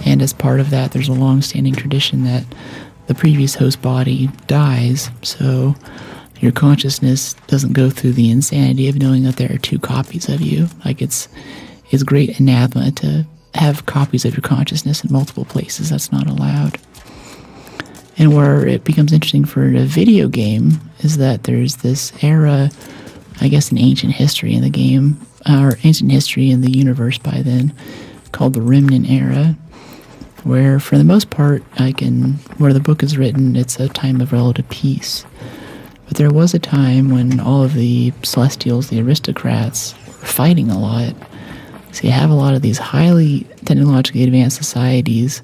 And as part of that, there's a long-standing tradition that the previous host body dies, so your consciousness doesn't go through the insanity of knowing that there are 2 copies of you. Like, it's great anathema to have copies of your consciousness in multiple places. That's not allowed. And where it becomes interesting for a video game is that there's this era, I guess in ancient history in the game, or ancient history in the universe by then, called the Remnant Era, where for the most part, where the book is written, it's a time of relative peace. But there was a time when all of the Celestials, the aristocrats, were fighting a lot. So you have a lot of these highly technologically advanced societies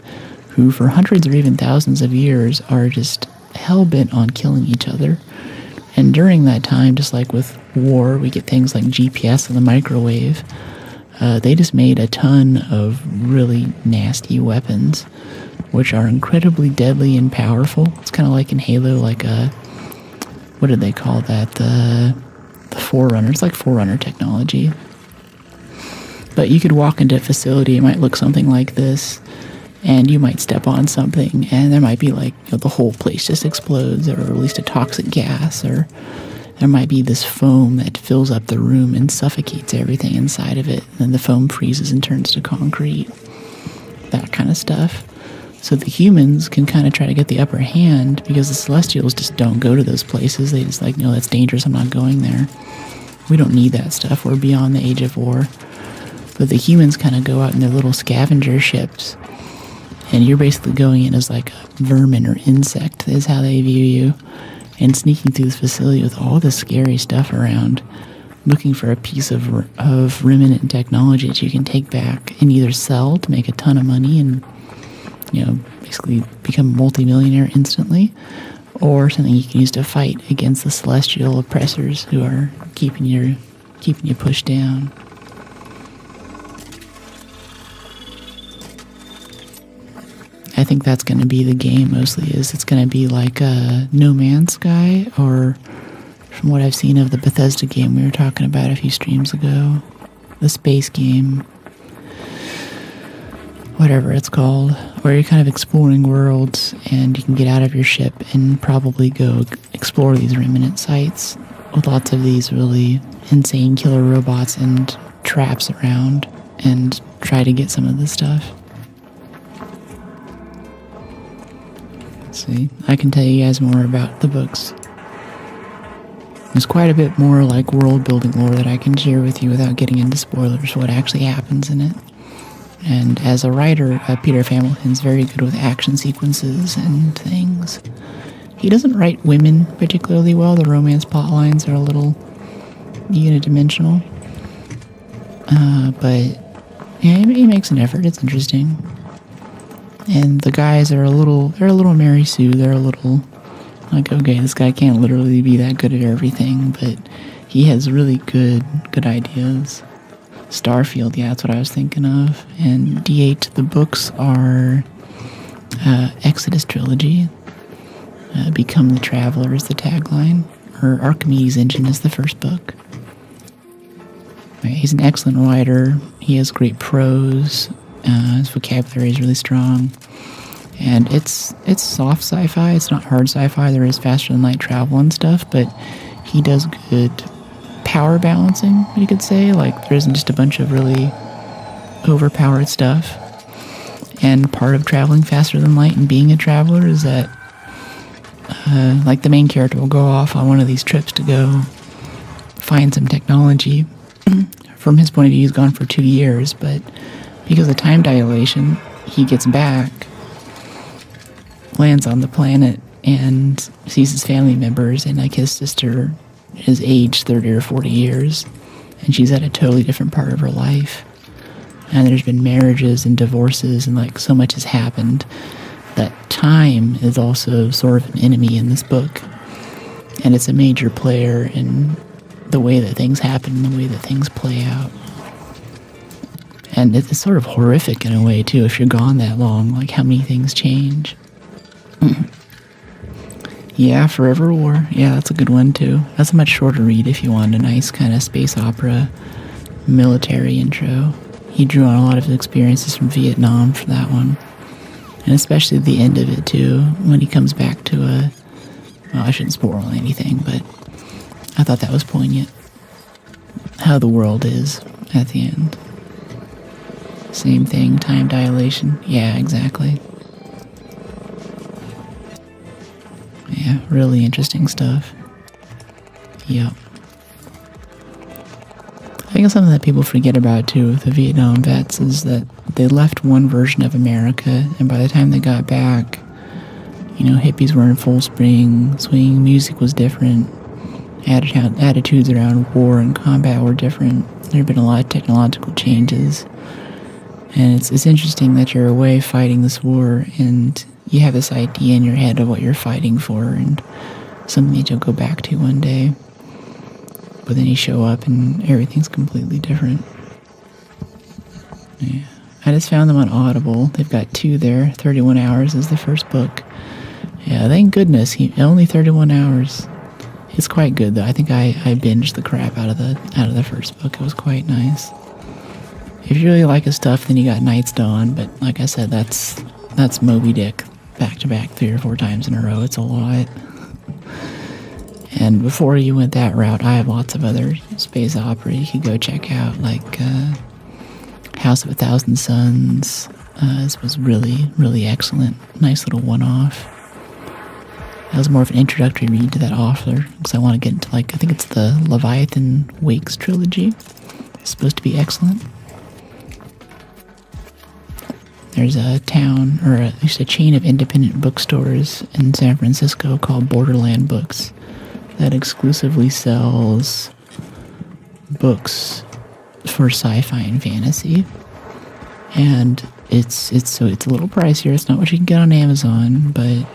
who for hundreds or even thousands of years are just hell-bent on killing each other. And during that time, just like with war, we get things like GPS and the microwave. They just made a ton of really nasty weapons, which are incredibly deadly and powerful. It's kind of like in Halo, like what did they call that? The Forerunner. It's like Forerunner technology. But you could walk into a facility, it might look something like this, and you might step on something, and there might be like, the whole place just explodes, or released a toxic gas, or there might be this foam that fills up the room and suffocates everything inside of it, and then the foam freezes and turns to concrete. That kind of stuff. So the humans can kind of try to get the upper hand, because the Celestials just don't go to those places. They just like, no, that's dangerous, I'm not going there. We don't need that stuff, we're beyond the age of war. But the humans kind of go out in their little scavenger ships, And you're basically going in as like a vermin or insect is how they view you, and sneaking through this facility with all this scary stuff around, looking for a piece of remnant technology that you can take back and either sell to make a ton of money and, basically become a multimillionaire instantly, or something you can use to fight against the celestial oppressors who are keeping you pushed down. I think that's going to be the game mostly. It's going to be like No Man's Sky, or from what I've seen of the Bethesda game we were talking about a few streams ago, the space game, whatever it's called, where you're kind of exploring worlds and you can get out of your ship and probably go explore these remnant sites with lots of these really insane killer robots and traps around and try to get some of this stuff. See, I can tell you guys more about the books. There's quite a bit more like world building lore that I can share with you without getting into spoilers for what actually happens in it. And as a writer, Peter Hamilton's very good with action sequences and things. He doesn't write women particularly well. The romance plot lines are a little unidimensional. But yeah, he makes an effort. It's interesting. And the guys are a little Mary Sue. They're a little like, okay, this guy can't literally be that good at everything, but he has really good ideas. Starfield, yeah, that's what I was thinking of. And D8, the books are Exodus Trilogy. Become the Traveler is the tagline. Or Archimedes' Engine is the first book. He's an excellent writer. He has great prose. His vocabulary is really strong, and it's soft sci-fi. It's not hard sci-fi. There is faster than light travel and stuff, but he does good power balancing, you could say. Like, there isn't just a bunch of really overpowered stuff. And part of traveling faster than light and being a traveler is that, like, the main character will go off on one of these trips to go find some technology. From his point of view, he's gone for 2 years, but because of time dilation, he gets back, lands on the planet, and sees his family members, and like his sister is aged 30 or 40 years, and she's at a totally different part of her life. And there's been marriages and divorces, and like so much has happened that time is also sort of an enemy in this book. And it's a major player in the way that things happen, the way that things play out. And it's sort of horrific in a way, too, if you're gone that long, like how many things change. Yeah, Forever War. Yeah, that's a good one, too. That's a much shorter read if you want a nice kind of space opera military intro. He drew on a lot of his experiences from Vietnam for that one. And especially the end of it, too, when he comes back to well, I shouldn't spoil anything, but I thought that was poignant. How the world is at the end. Same thing, time dilation. Yeah, exactly. Yeah, really interesting stuff. Yep. I think something that people forget about, too, with the Vietnam vets is that they left one version of America, and by the time they got back, hippies were in full swing, music was different, attitudes around war and combat were different. There have been a lot of technological changes. And it's interesting that you're away fighting this war and you have this idea in your head of what you're fighting for and something that you'll go back to one day. But then you show up and everything's completely different. Yeah. I just found them on Audible. They've got 2 there. 31 Hours is the first book. Yeah, thank goodness. Only 31 hours. It's quite good, though. I think I binged the crap out of the first book. It was quite nice. If you really like his stuff, then you got Night's Dawn, but like I said, that's Moby Dick back to back 3 or 4 times in a row. It's a lot. And before you went that route, I have lots of other space opera you could go check out, like House of a Thousand Suns. This was really, really excellent. Nice little one-off. That was more of an introductory read to that author, because I want to get into, I think it's the Leviathan Wakes trilogy. It's supposed to be excellent. There's a town, or at least a chain of independent bookstores in San Francisco called Borderland Books that exclusively sells books for sci-fi and fantasy. And it's a little pricier. It's not what you can get on Amazon, but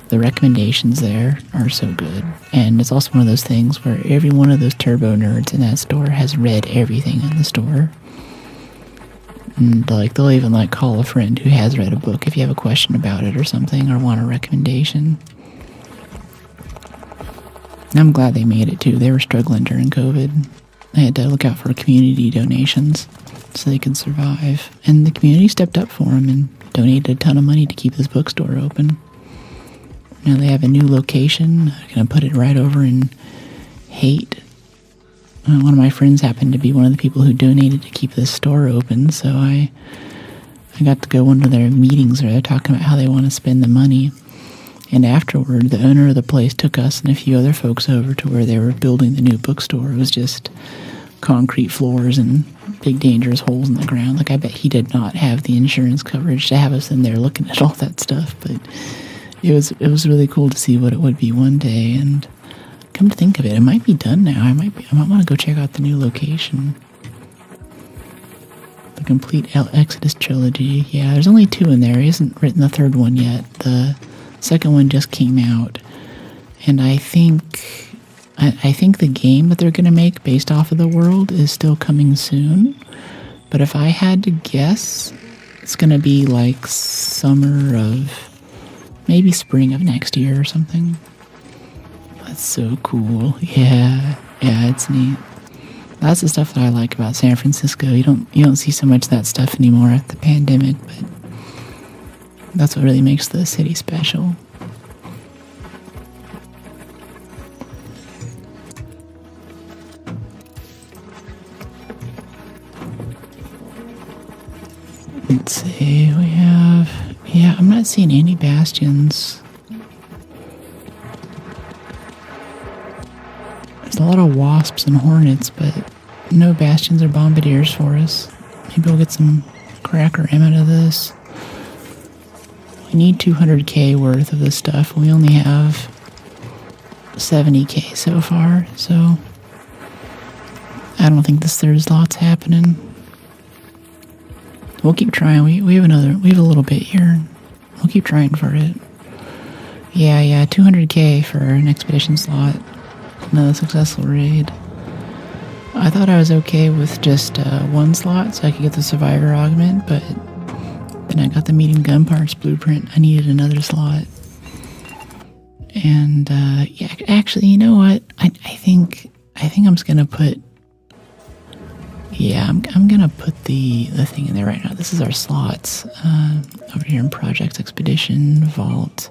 the recommendations there are so good. And it's also one of those things where every one of those turbo nerds in that store has read everything in the store. And like they'll even like call a friend who has read a book if you have a question about it or something or want a recommendation. And I'm glad they made it too. They were struggling during COVID. They had to look out for community donations so they could survive. And the community stepped up for them and donated a ton of money to keep this bookstore open. Now they have a new location. I'm going to put it right over in Haight. One of my friends happened to be one of the people who donated to keep this store open, so I got to go to one of their meetings where they're talking about how they want to spend the money. And afterward, the owner of the place took us and a few other folks over to where they were building the new bookstore. It was just concrete floors and big dangerous holes in the ground. Like, I bet he did not have the insurance coverage to have us in there looking at all that stuff, but it was really cool to see what it would be one day. And come to think of it might be done now. I might want to go check out the new location. The complete Exodus trilogy. Yeah, there's only 2 in there. He hasn't written the 3rd one yet. The second one just came out, and I think the game that they're going to make based off of the world is still coming soon. But if I had to guess, it's going to be like summer of maybe spring of next year or something. That's so cool. Yeah, it's neat. That's the stuff that I like about San Francisco. You don't see so much of that stuff anymore after the pandemic, but that's what really makes the city special. Let's see, I'm not seeing any bastions. There's a lot of wasps and hornets, but no bastions or bombardiers for us. Maybe we'll get some cracker M out of this. We need 200k worth of this stuff. We only have 70k so far, so I don't think this third slot's happening. We'll keep trying. We have a little bit here. We'll keep trying for it. Yeah, 200k for an expedition slot. Another successful raid. I thought I was okay with just 1 slot so I could get the survivor augment, but then I got the medium gun parts blueprint. I needed another slot. And actually, you know what? I think I'm just gonna put. Yeah, I'm gonna put the thing in there right now. This is our slots over here in Project Expedition Vault.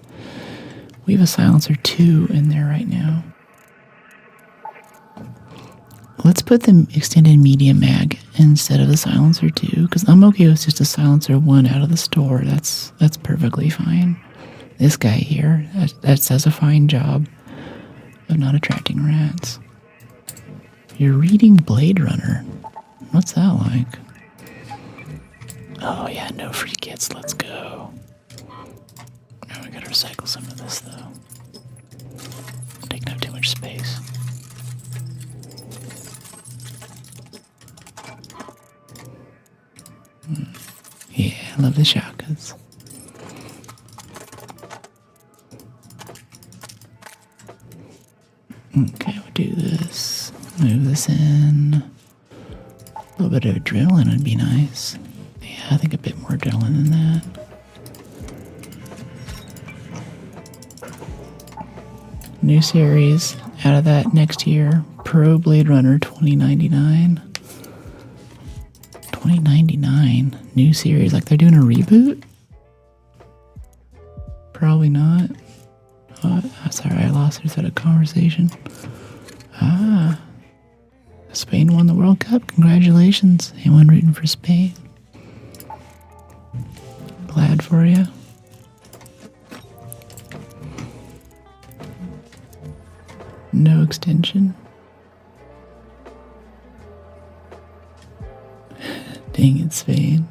We have a silencer 2 in there right now. Let's put the extended medium mag instead of the silencer 2, because I'm okay with just a silencer 1 out of the store. That's perfectly fine. This guy here, that does a fine job of not attracting rats. You're reading Blade Runner. What's that like? Oh yeah, no free kits, let's go. Now we gotta recycle some of this though. Taking up too much space. Yeah, I love the shotguns. Okay, we'll do this. Move this in. A little bit of adrenaline would be nice. Yeah, I think a bit more adrenaline than that. New series out of that next year. Pro Blade Runner 2099. 2099. New series. Like they're doing a reboot? Probably not. Oh, sorry, I lost her through a conversation. Spain won the World Cup. Congratulations. Anyone rooting for Spain? Glad for you. No extension. Dang it, Spain.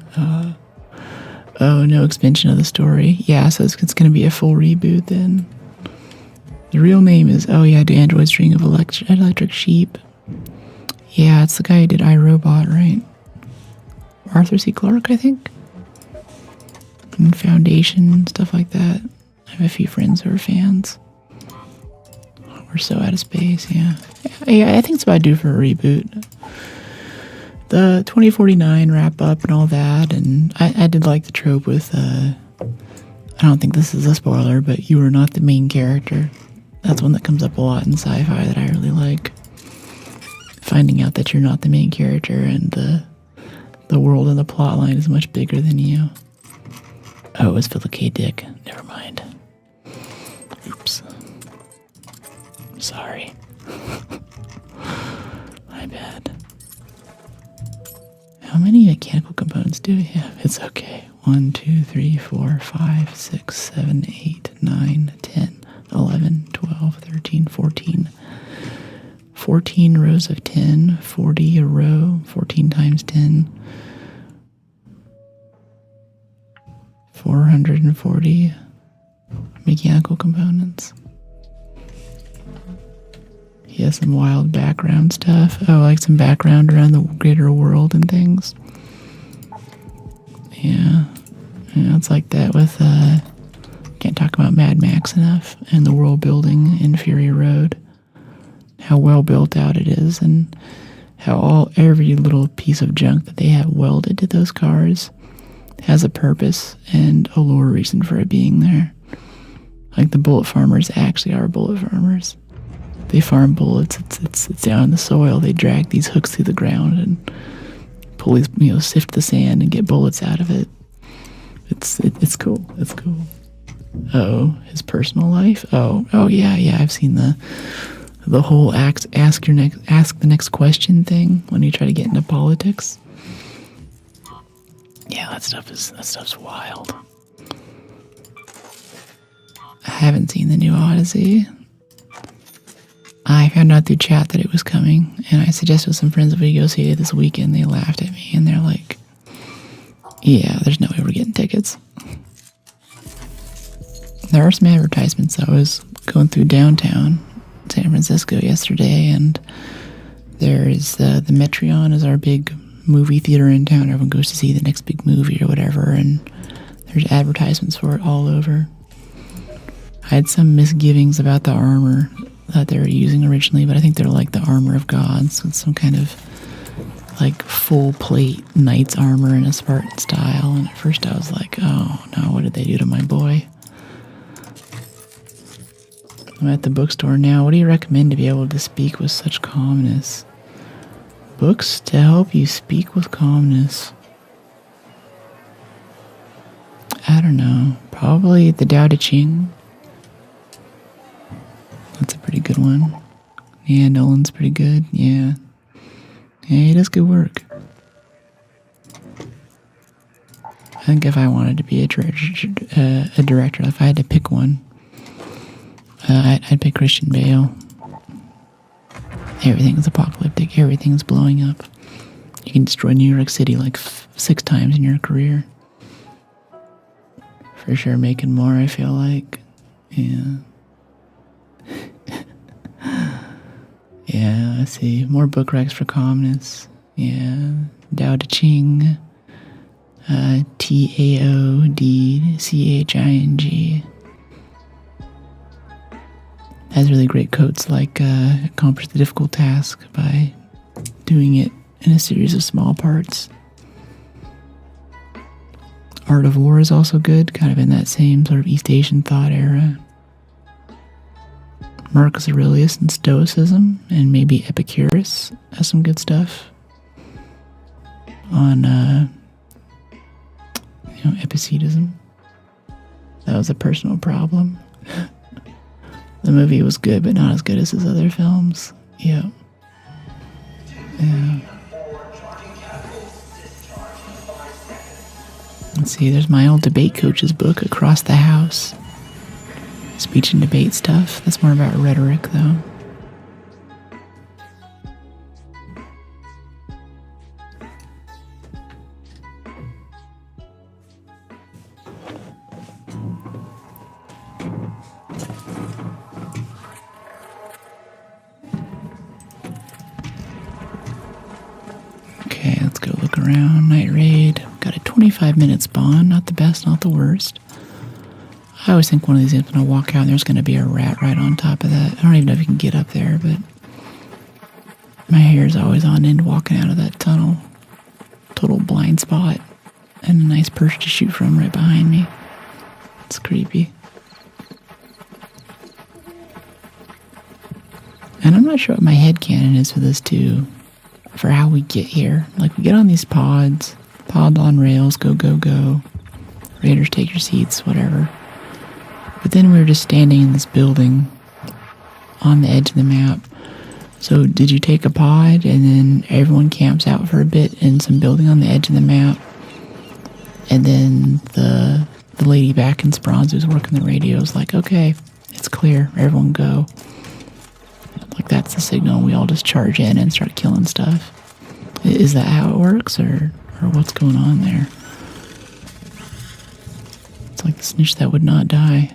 Oh, no expansion of the story. Yeah, so it's going to be a full reboot then. The real name is, oh yeah, Do Androids Dream of Electric Sheep. Yeah, it's the guy who did iRobot, right? Arthur C. Clarke, I think? And Foundation, stuff like that. I have a few friends who are fans. We're so out of space, yeah. Yeah, I think it's about due for a reboot. The 2049 wrap up and all that, and I did like the trope with, I don't think this is a spoiler, but you are not the main character. That's one that comes up a lot in sci-fi that I really like. Finding out that you're not the main character and the world and the plot line is much bigger than you. Oh, it was Philip K. Dick. Never mind. Oops. Sorry. My bad. How many mechanical components do we have? It's okay. 1, 2, 3, 4, 5, 6, 7, 8, 9, 10, 11, 12, 13, 14. 14 rows of 10, 40 a row, 14 times 10. 440 mechanical components. He has some wild background stuff. Oh, like some background around the greater world and things. Yeah. Yeah, it's like that with, can't talk about Mad Max enough, and the world building in Fury Road. How well built out it is, and how every little piece of junk that they have welded to those cars has a purpose and a lore reason for it being there. Like the bullet farmers actually are bullet farmers. They farm bullets. It's down in the soil. They drag these hooks through the ground and pull these, sift the sand and get bullets out of it. It's cool. It's cool. Oh, his personal life. Oh yeah. I've seen the whole ask the next question thing when you try to get into politics. Yeah, that stuff's wild. I haven't seen the new Odyssey. I found out through chat that it was coming, and I suggested with some friends that we go see it this weekend. They laughed at me, and they're like, yeah, there's no way we're getting tickets. There are some advertisements. I was going through downtown San Francisco yesterday, and there is the Metreon is our big movie theater in town. Everyone goes to see the next big movie or whatever, and there's advertisements for it all over. I had some misgivings about the armor that they were using originally, but I think they're like the armor of gods with some kind of like full plate knight's armor in a Spartan style. And at first I was like, oh no, what did they do to my boy? I'm at the bookstore now. What do you recommend to be able to speak with such calmness? Books to help you speak with calmness. I don't know. Probably the Tao Te Ching. That's a pretty good one. Yeah, Nolan's pretty good. Yeah. Yeah, he does good work. I think if I wanted to be a director, if I had to pick one, I'd pick Christian Bale. Everything's apocalyptic. Everything's blowing up. You can destroy New York City like 6 times in your career. For sure, making more, I feel like. Yeah. Yeah, I see. More book recs for calmness. Yeah. Tao Te Ching. TAODCHING. Has really great quotes like accomplish the difficult task by doing it in a series of small parts. Art of War is also good, kind of in that same sort of East Asian thought era. Marcus Aurelius and Stoicism, and maybe Epicurus has some good stuff on Epicetism. That was a personal problem. The movie was good, but not as good as his other films. Yeah. Let's see, there's my old debate coach's book, Across the House. Speech and debate stuff. That's more about rhetoric, though. around. Night raid. Got a 25-minute spawn. Not the best, not the worst. I always think one of these days when I walk out, there's going to be a rat right on top of that. I don't even know if you can get up there, but my hair is always on end walking out of that tunnel. Total blind spot. And a nice perch to shoot from right behind me. It's creepy. And I'm not sure what my headcanon is for this too. For how we get here. Like, we get on these pods. Pod on rails. Go, go, go. Raiders, take your seats. Whatever. But then we were just standing in this building on the edge of the map. So did you take a pod and then everyone camps out for a bit in some building on the edge of the map? And then the lady back in Sprons who's working the radio is like, okay, it's clear, everyone go. Like, that's the signal. We all just charge in and start killing stuff. Is that how it works, or what's going on there? It's like the snitch that would not die.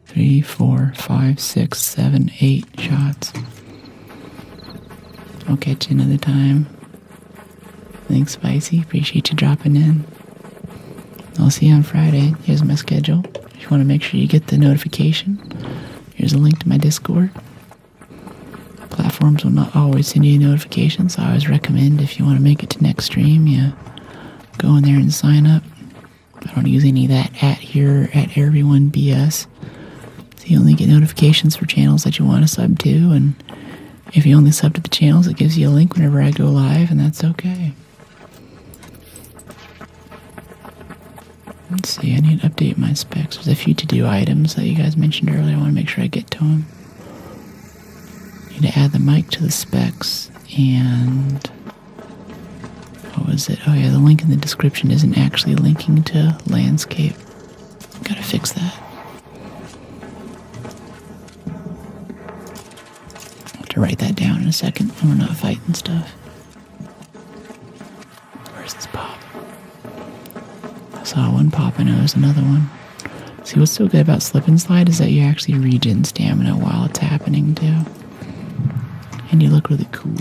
3, 4, 5, 6, 7, 8 shots. I'll catch you another time. Thanks, Spicy. Appreciate you dropping in. I'll see you on Friday. Here's my schedule. If you want to make sure you get the notification, here's a link to my Discord. Platforms will not always send you notifications, so I always recommend, if you want to make it to next stream, you go in there and sign up. I don't use any of that at here, at everyone BS. So you only get notifications for channels that you want to sub to, and if you only sub to the channels, it gives you a link whenever I go live, and that's okay. Let's see, I need to update my specs. There's a few to-do items that you guys mentioned earlier. I want to make sure I get to them. Need to add the mic to the specs, and what was it? Oh yeah, the link in the description isn't actually linking to landscape. Gotta fix that. I'll have to write that down in a second when we're not fighting stuff. Where's this pop? I saw one pop, I know there's another one. See, what's so good about slip and slide is that you actually regen stamina while it's happening too. And you look really cool.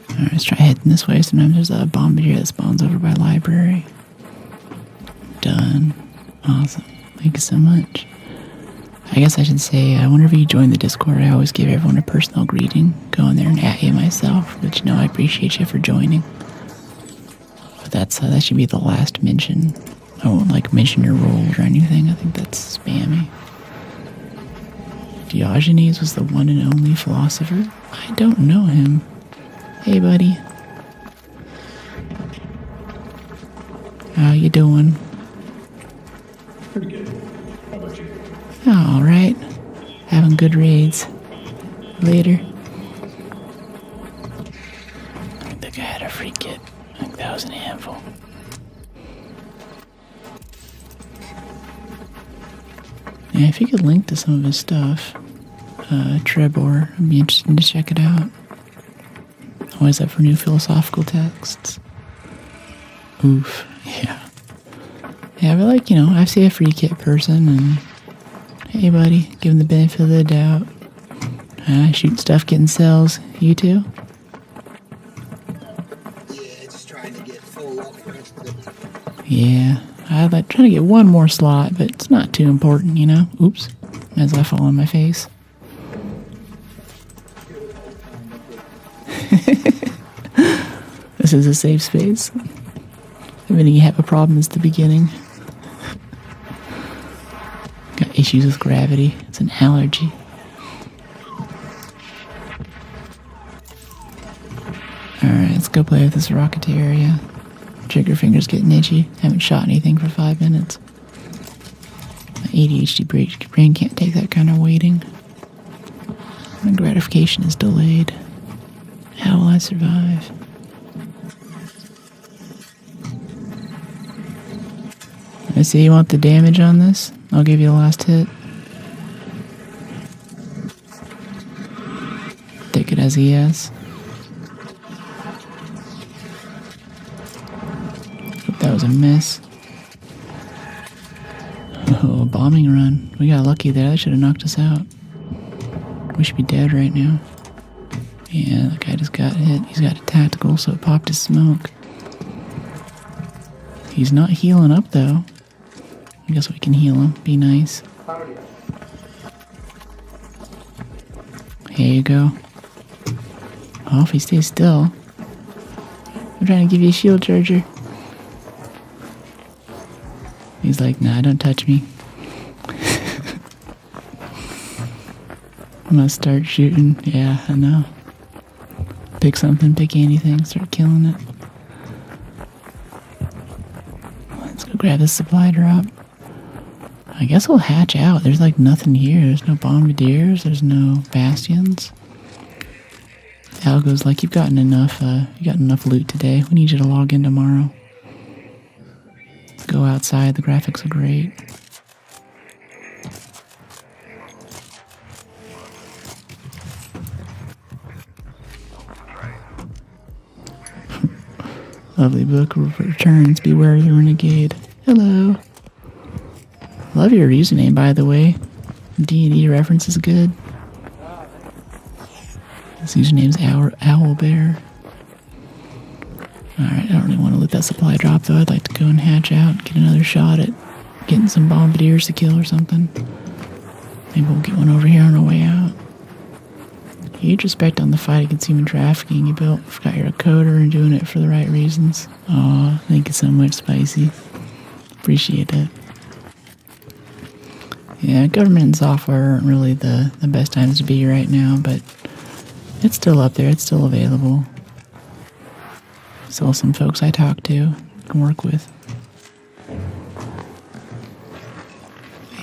Alright, let's try heading this way. Sometimes there's a bombardier that spawns over by library. Done. Awesome. Thank you so much. I guess I should say, whenever you join the Discord, I always give everyone a personal greeting. Go in there and at you myself, but you know I appreciate you for joining. But that should be the last mention. I won't mention your roles or anything. I think that's spammy. Diogenes was the one and only philosopher. I don't know him. Hey, buddy. How you doing? Pretty good. How about you? All right. Having good raids. Later. I think I had a free kit. I think that was an handful. Yeah, if you could link to some of his stuff, Trebor, I'd be interested to check it out. Always up for new philosophical texts. Oof. Yeah. Yeah, but I see a free kit person and hey buddy, give him the benefit of the doubt. Shoot stuff, getting cells. You too? Yeah, just trying to get full up the rest of it. Yeah. I'd trying to get one more slot, but it's not too important, you know? Oops. As I fall on my face. This is a safe space. Admitting you have a problem is the beginning. Got issues with gravity. It's an allergy. Alright, let's go play with this Rocketeria. Trigger finger's getting itchy. Haven't shot anything for 5 minutes. My ADHD brain can't take that kind of waiting. My gratification is delayed. How will I survive? I see you want the damage on this? I'll give you the last hit. Take it as a yes. That was a miss. Oh, bombing run. We got lucky there. That should have knocked us out. We should be dead right now. Yeah, the guy just got hit. He's got a tactical, so it popped his smoke. He's not healing up, though. I guess we can heal him. Be nice. Here you go. Oh, if he stays still. I'm trying to give you a shield charger. He's like, nah, don't touch me. I'm gonna start shooting. Yeah, I know. Pick something, pick anything, start killing it. Let's go grab this supply drop. I guess we'll hatch out. There's like nothing here. There's no bombardiers. There's no bastions. Algo's like, you've gotten enough. You got enough loot today. We need you to log in tomorrow. Go outside. The graphics are great. Lovely book returns. Beware the renegade. Hello. Love your username, by the way. D&D reference is good. This username's Owlbear. Alright, I don't really want to let that supply drop, though. I'd like to go and hatch out and get another shot at getting some bombardiers to kill or something. Maybe we'll get one over here on our way out. Huge respect on the fight against human trafficking you built. Forgot you're a coder and doing it for the right reasons. Aw, thank you so much, Spicy. Appreciate it. Yeah, government and software aren't really the best times to be right now, but it's still up there. It's still available. Still some folks I talk to, can work with.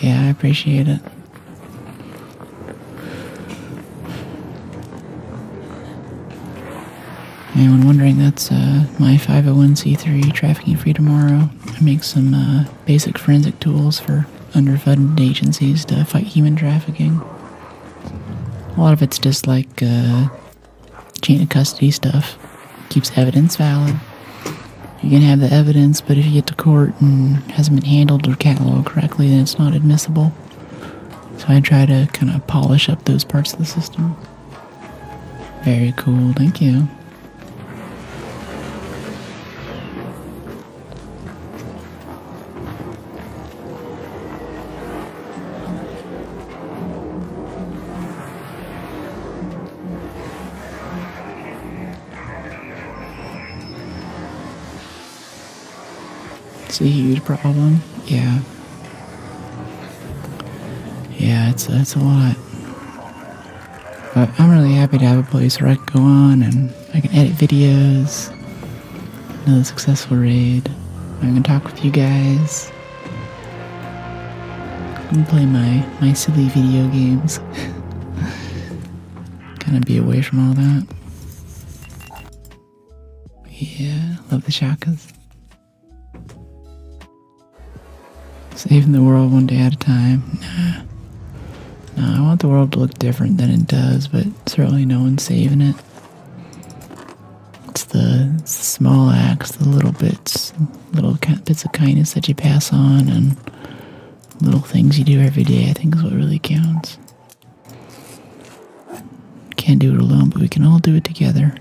Yeah, I appreciate it. Anyone wondering, that's my 501c3 Trafficking Free Tomorrow. I make some basic forensic tools for underfunded agencies to fight human trafficking. A lot of it's just like chain of custody stuff. Keeps evidence valid. You can have the evidence, but if you get to court and it hasn't been handled or cataloged correctly, then it's not admissible. So I try to kind of polish up those parts of the system. Very cool, thank you. It's a huge problem. Yeah. Yeah, it's a lot. But I'm really happy to have a place where I can go on and I can edit videos. Another successful raid. I can talk with you guys. I can play my silly video games. Kind of be away from all that. Yeah, love the shakas. Saving the world one day at a time. Nah. No, I want the world to look different than it does, but certainly no one's saving it. It's the small acts, the little bits of kindness that you pass on, and little things you do every day, I think is what really counts. Can't do it alone, but we can all do it together.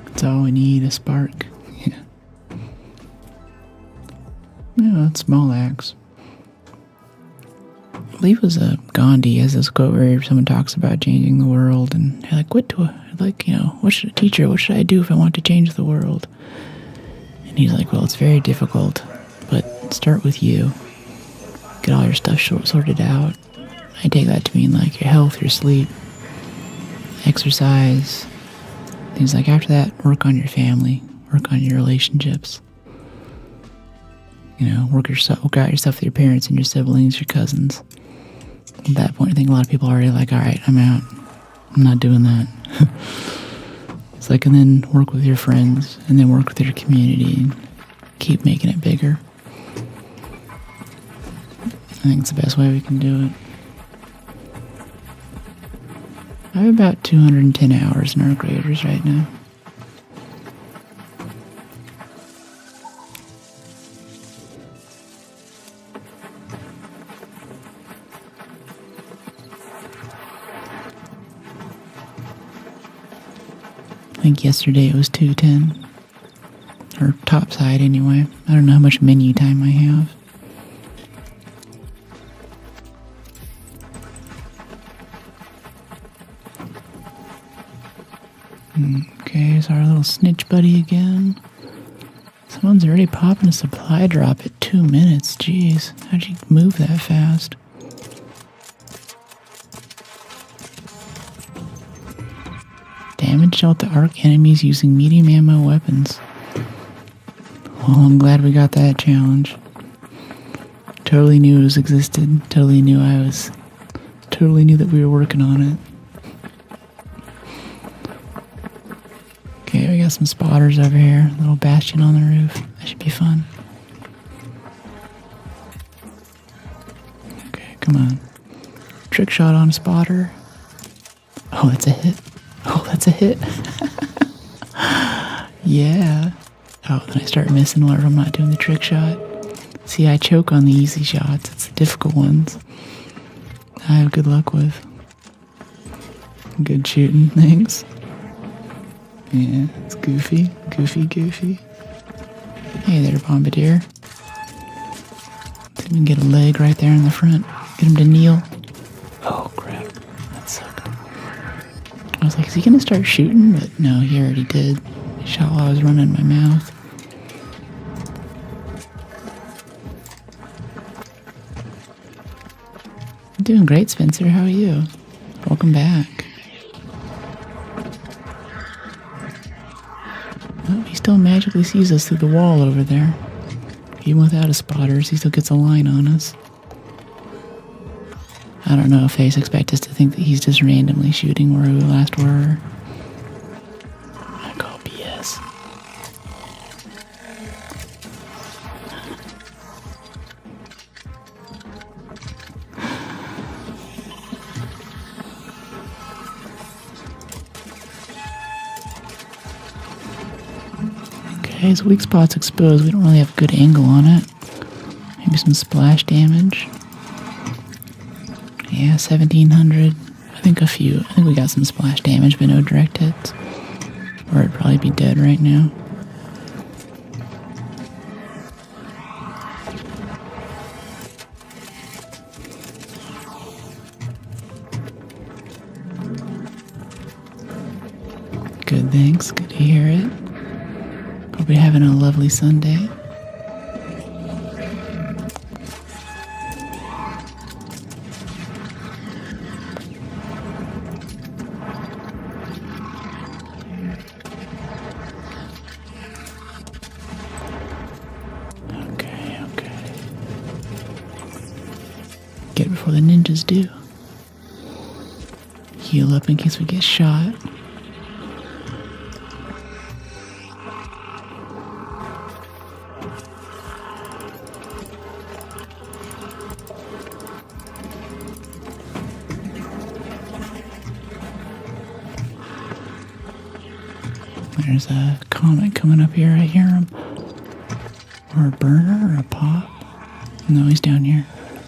That's all we need, a spark. Yeah. Yeah, it's small acts. I believe it was Gandhi has this quote where someone talks about changing the world, and they're like, what should I do if I want to change the world? And he's like, well, it's very difficult, but start with you. Get all your stuff sorted out. I take that to mean like your health, your sleep, exercise. Things like after that, work on your family, Work on your relationships. Work out yourself with your parents and your siblings, your cousins. At that point, I think a lot of people are already like, all right, I'm out. I'm not doing that. It's like, and then work with your friends, and then work with your community, and keep making it bigger. I think it's the best way we can do it. I have about 210 hours in our graders right now. I think yesterday it was 210. Or top side anyway. I don't know how much menu time I have. Okay, here's our little snitch buddy again. Someone's already popping a supply drop at 2 minutes. Jeez, how'd you move that fast? Damage dealt to arc enemies using medium ammo weapons. Well, I'm glad we got that challenge. Totally knew it existed. Totally knew that we were working on it. Okay, we got some spotters over here. Little bastion on the roof. That should be fun. Okay, come on. Trick shot on a spotter. Oh, that's a hit. Oh, that's a hit. Yeah. Oh, then I start missing whenever I'm not doing the trick shot. See, I choke on the easy shots. It's the difficult ones I have good luck with. Good shooting, thanks. Yeah, it's goofy. Hey there, Bombardier. Didn't even get a leg right there in the front. Get him to kneel. Oh, crap. That sucked. I was like, is he gonna start shooting? But no, he already did. He shot while I was running my mouth. I'm doing great, Spencer. How are you? Welcome back. Oh, he still magically sees us through the wall over there. Even without his spotters, he still gets a line on us. I don't know if they expect us to think that he's just randomly shooting where we last were. I call BS. Okay, his weak spot's exposed. We don't really have a good angle on it. Maybe some splash damage. Yeah, 1700. I think we got some splash damage, but no direct hits. Or it'd probably be dead right now. Good, thanks. Good to hear it. Hope you're having a lovely Sunday. Get it before the ninjas do. Heal up in case we get shot. There's a comet coming up here. I hear him. Or a burner or a pop. No, he's down here.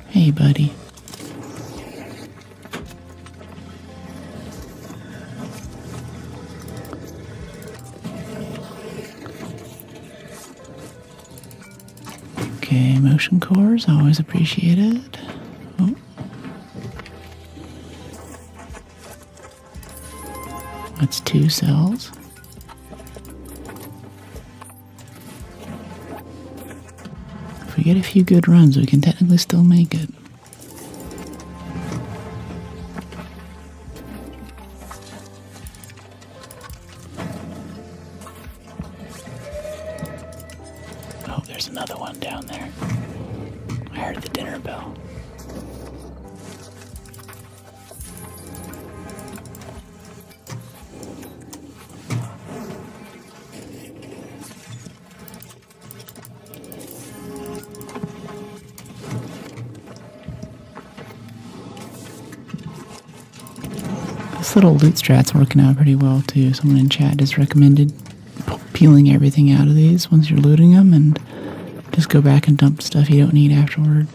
Hey, buddy. Okay, motion cores, always appreciated. Oh. That's 2 cells. If we get a few good runs, we can technically still make it. there's another one down there. I heard the dinner bell. This little loot strat's working out pretty well too. Someone in chat just recommended peeling everything out of these once you're looting them and just go back and dump stuff you don't need afterward.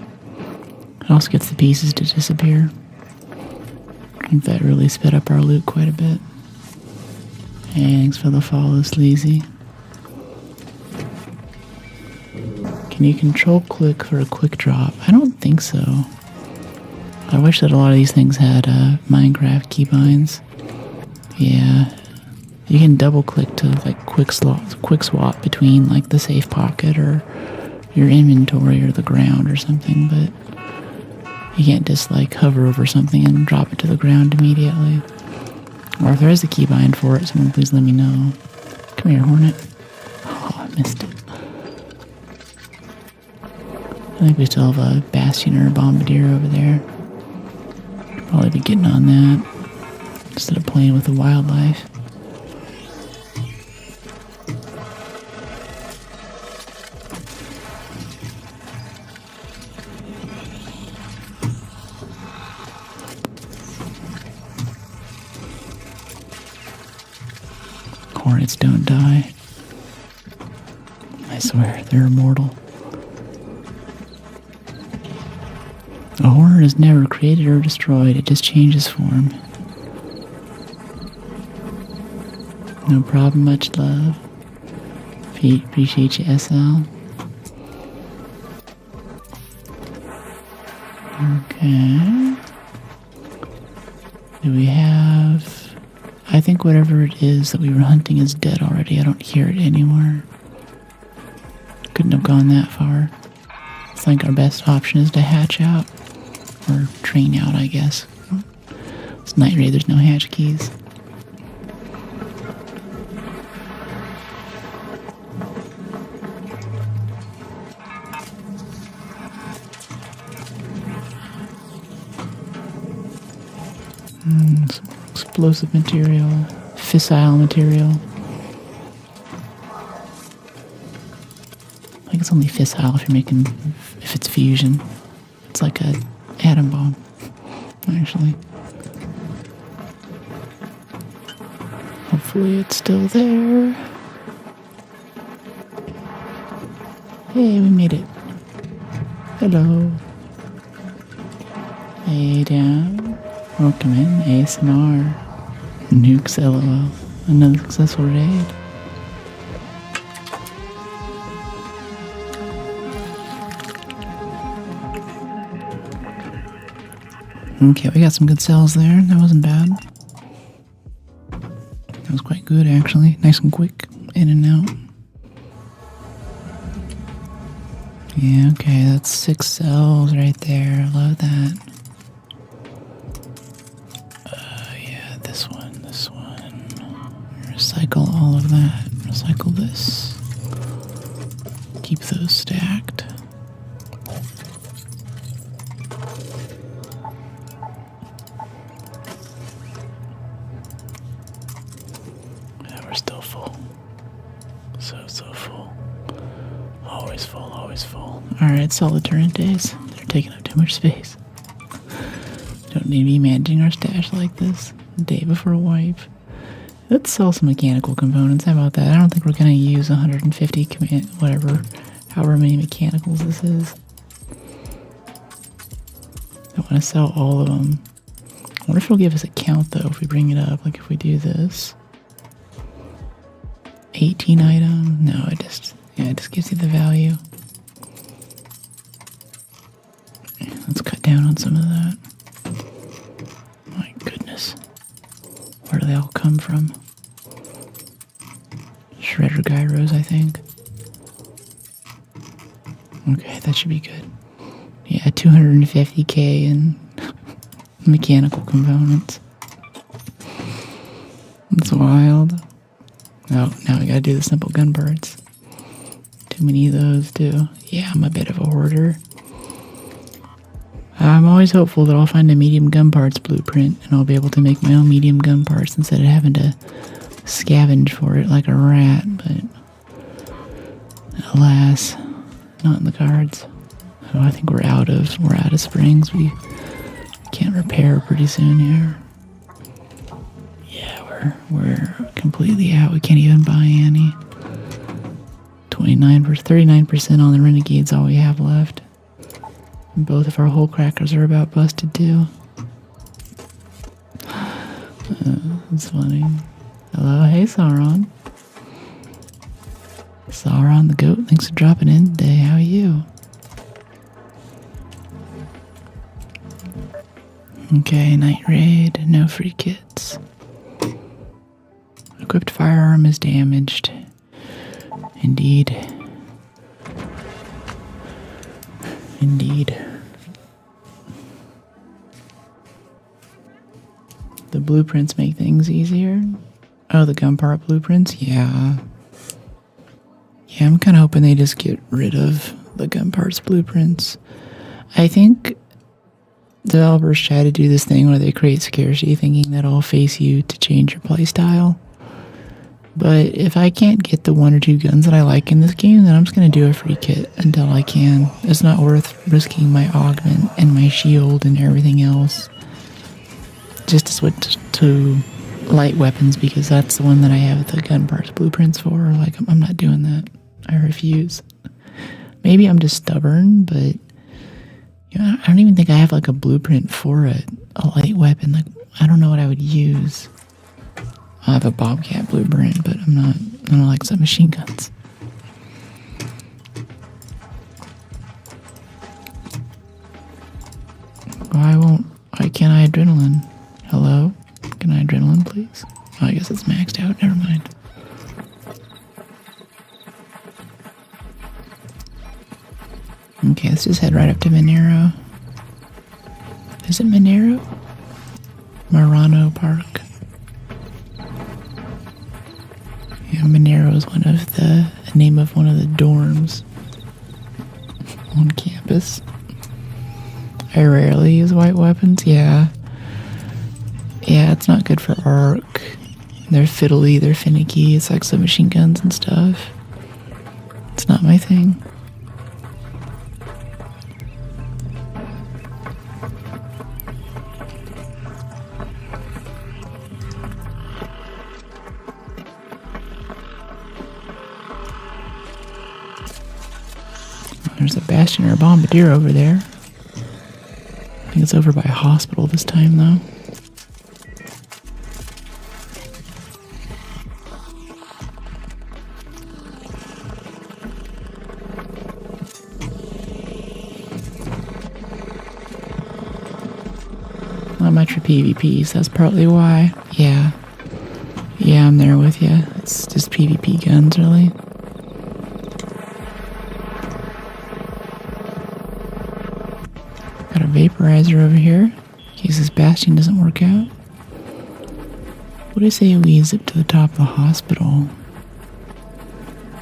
It also gets the pieces to disappear. I think that really sped up our loot quite a bit. Thanks for the follow, Sleazy. Can you control click for a quick drop? I don't think so. I wish that a lot of these things had Minecraft keybinds. Yeah, you can double click to like quick swap between like the safe pocket or your inventory or the ground or something, but you can't just like hover over something and drop it to the ground immediately. Or if there is a keybind for it, someone please let me know. Come here, Hornet. Oh, I missed it. I think we still have a Bastion or a Bombardier over there. Probably be getting on that instead of playing with the wildlife. Hornets don't die. I swear, they're immortal. A hornet is never created or destroyed, it just changes form. No problem, much love. Appreciate you, SL. Okay. Do we have... I think whatever it is that we were hunting is dead already. I don't hear it anywhere. Couldn't have gone that far. I think our best option is to hatch out. Or train out, I guess. It's Night Raid, there's no hatch keys. Some explosive material, fissile material. I think it's only fissile if it's fusion. It's like a atom bomb, actually. Hopefully it's still there. Hey, we made it. Hello. Hey, down. Welcome in, ASMR. Nukes, LOL. Another successful raid. Okay, we got some good sells there. That wasn't bad. That was quite good, actually. Nice and quick. In and out. Yeah, okay, that's 6 sells right there. I love that. Yeah, this one. Recycle all of that. Recycle this. Keep those stacked. We're still full. So full. Always full. Alright, solid turret days. They're taking up too much space. Don't need to be managing our stash like this. Day before wipe. Let's sell some mechanical components. How about that? I don't think we're going to use 150 however many mechanicals this is. I want to sell all of them. I wonder if it'll give us a count though if we bring it up. Like if we do this. 18 item. No, it just gives you the value. Let's cut down on some of that. My goodness. Where do they all come from? Shredder gyros, I think. Okay, that should be good. Yeah, 250k in mechanical components. That's wild. Oh, now we gotta do the simple gun birds. Too many of those, too. Yeah, I'm a bit of a hoarder. I'm always hopeful that I'll find a medium gun parts blueprint and I'll be able to make my own medium gun parts instead of having to scavenge for it like a rat, but alas, not in the cards. So I think we're out of springs. We can't repair pretty soon here. Yeah, we're completely out. We can't even buy any. 39% on the Renegade's all we have left. And both of our hull crackers are about busted too. That's funny. Hello, hey Sauron. Sauron the goat, thanks for dropping in today. How are you? Okay, night raid, no free kits. Equipped firearm is damaged. Indeed. Indeed. The blueprints make things easier. Oh, the gun part blueprints? Yeah. Yeah, I'm kind of hoping they just get rid of the gun parts blueprints. I think developers try to do this thing where they create scarcity, thinking that it'll face you to change your playstyle. But if I can't get the 1 or 2 guns that I like in this game, then I'm just going to do a free kit until I can. It's not worth risking my augment and my shield and everything else just to switch to light weapons, because that's the one that I have the gun parts blueprints for. Like, I'm not doing that. I refuse. Maybe I'm just stubborn, but you know, I don't even think I have like a blueprint for a light weapon. Like, I don't know what I would use. I have a Bobcat blueprint, but I don't like submachine guns. Why can't I adrenaline? Hello? Can I adrenaline, please? Oh, I guess it's maxed out. Never mind. Okay, let's just head right up to Monero. Is it Monero? Marano Park. Yeah, Monero is the name of one of the dorms on campus. I rarely use white weapons. Yeah, it's not good for Arc. They're fiddly, they're finicky. It's like submachine guns and stuff. It's not my thing. There's a Bastion or a Bombardier over there. I think it's over by a hospital this time, though. Not much for PvP, so that's partly why. Yeah, I'm there with you. It's just PvP guns, really. Got a vaporizer over here, in case this Bastion doesn't work out. What do I say we zip to the top of the hospital?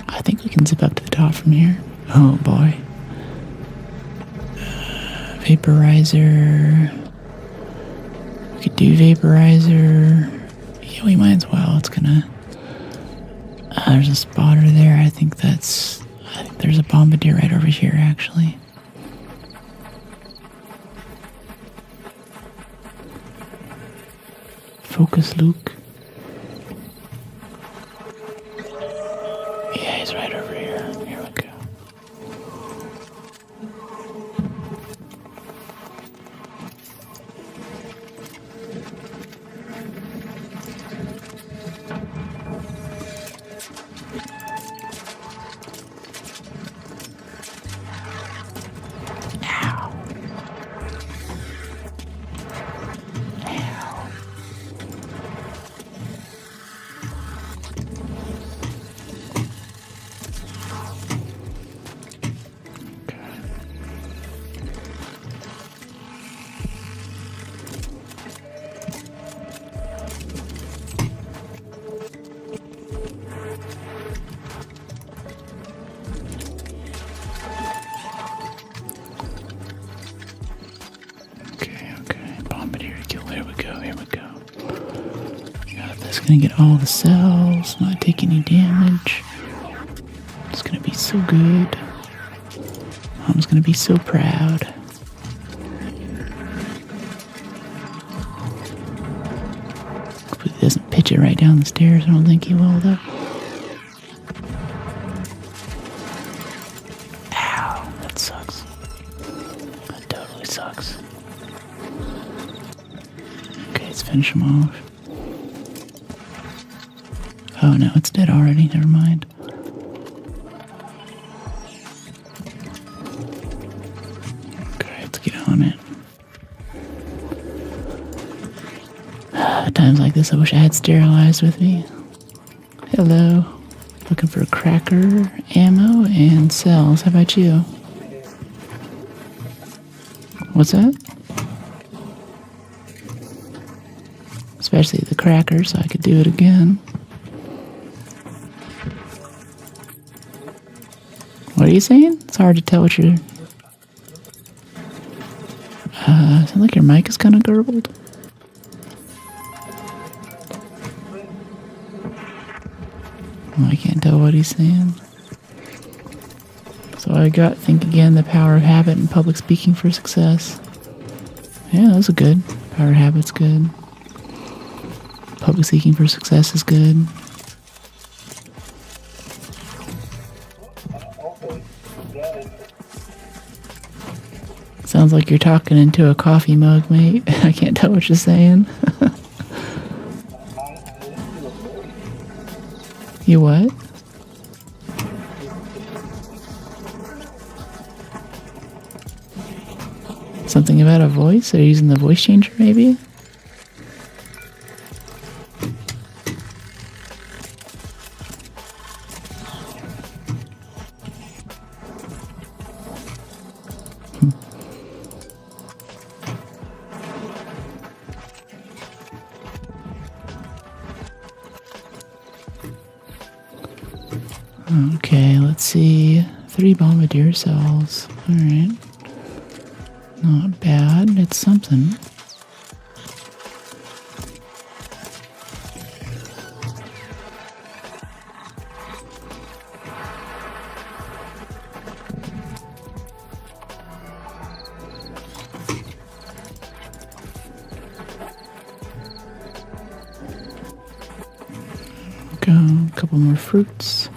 I think we can zip up to the top from here. Oh boy. Vaporizer. We could do vaporizer. Yeah, we might as well. It's gonna... there's a spotter there. I think there's a Bombardier right over here, actually. Focus, Luke. Yeah, he's right over here. Here we go. Gonna get all the cells, not take any damage. It's gonna be so good. Mom's gonna be so proud. Hopefully he doesn't pitch it right down the stairs. I don't think he will, though. Ow, that sucks. That totally sucks. Okay, let's finish him off. Oh no, it's dead already. Never mind. Okay, let's get on it. At times like this, I wish I had sterilized with me. Hello. Looking for a cracker, ammo, and cells. How about you? What's that? Especially the cracker, so I could do it again. What are you saying? It's hard to tell what you're... sounds like your mic is kind of garbled. Oh, I can't tell what he's saying. So I got Think Again, The Power of Habit and Public Speaking for Success. Yeah, those are good. Power of Habit's good. Public Speaking for Success is good. Sounds like you're talking into a coffee mug, mate. I can't tell what you're saying. You what? Something about a voice? Are you using the voice changer, maybe? Okay, let's see. 3 bombardier cells. Alright. Not bad. It's something. Go. A couple more fruits.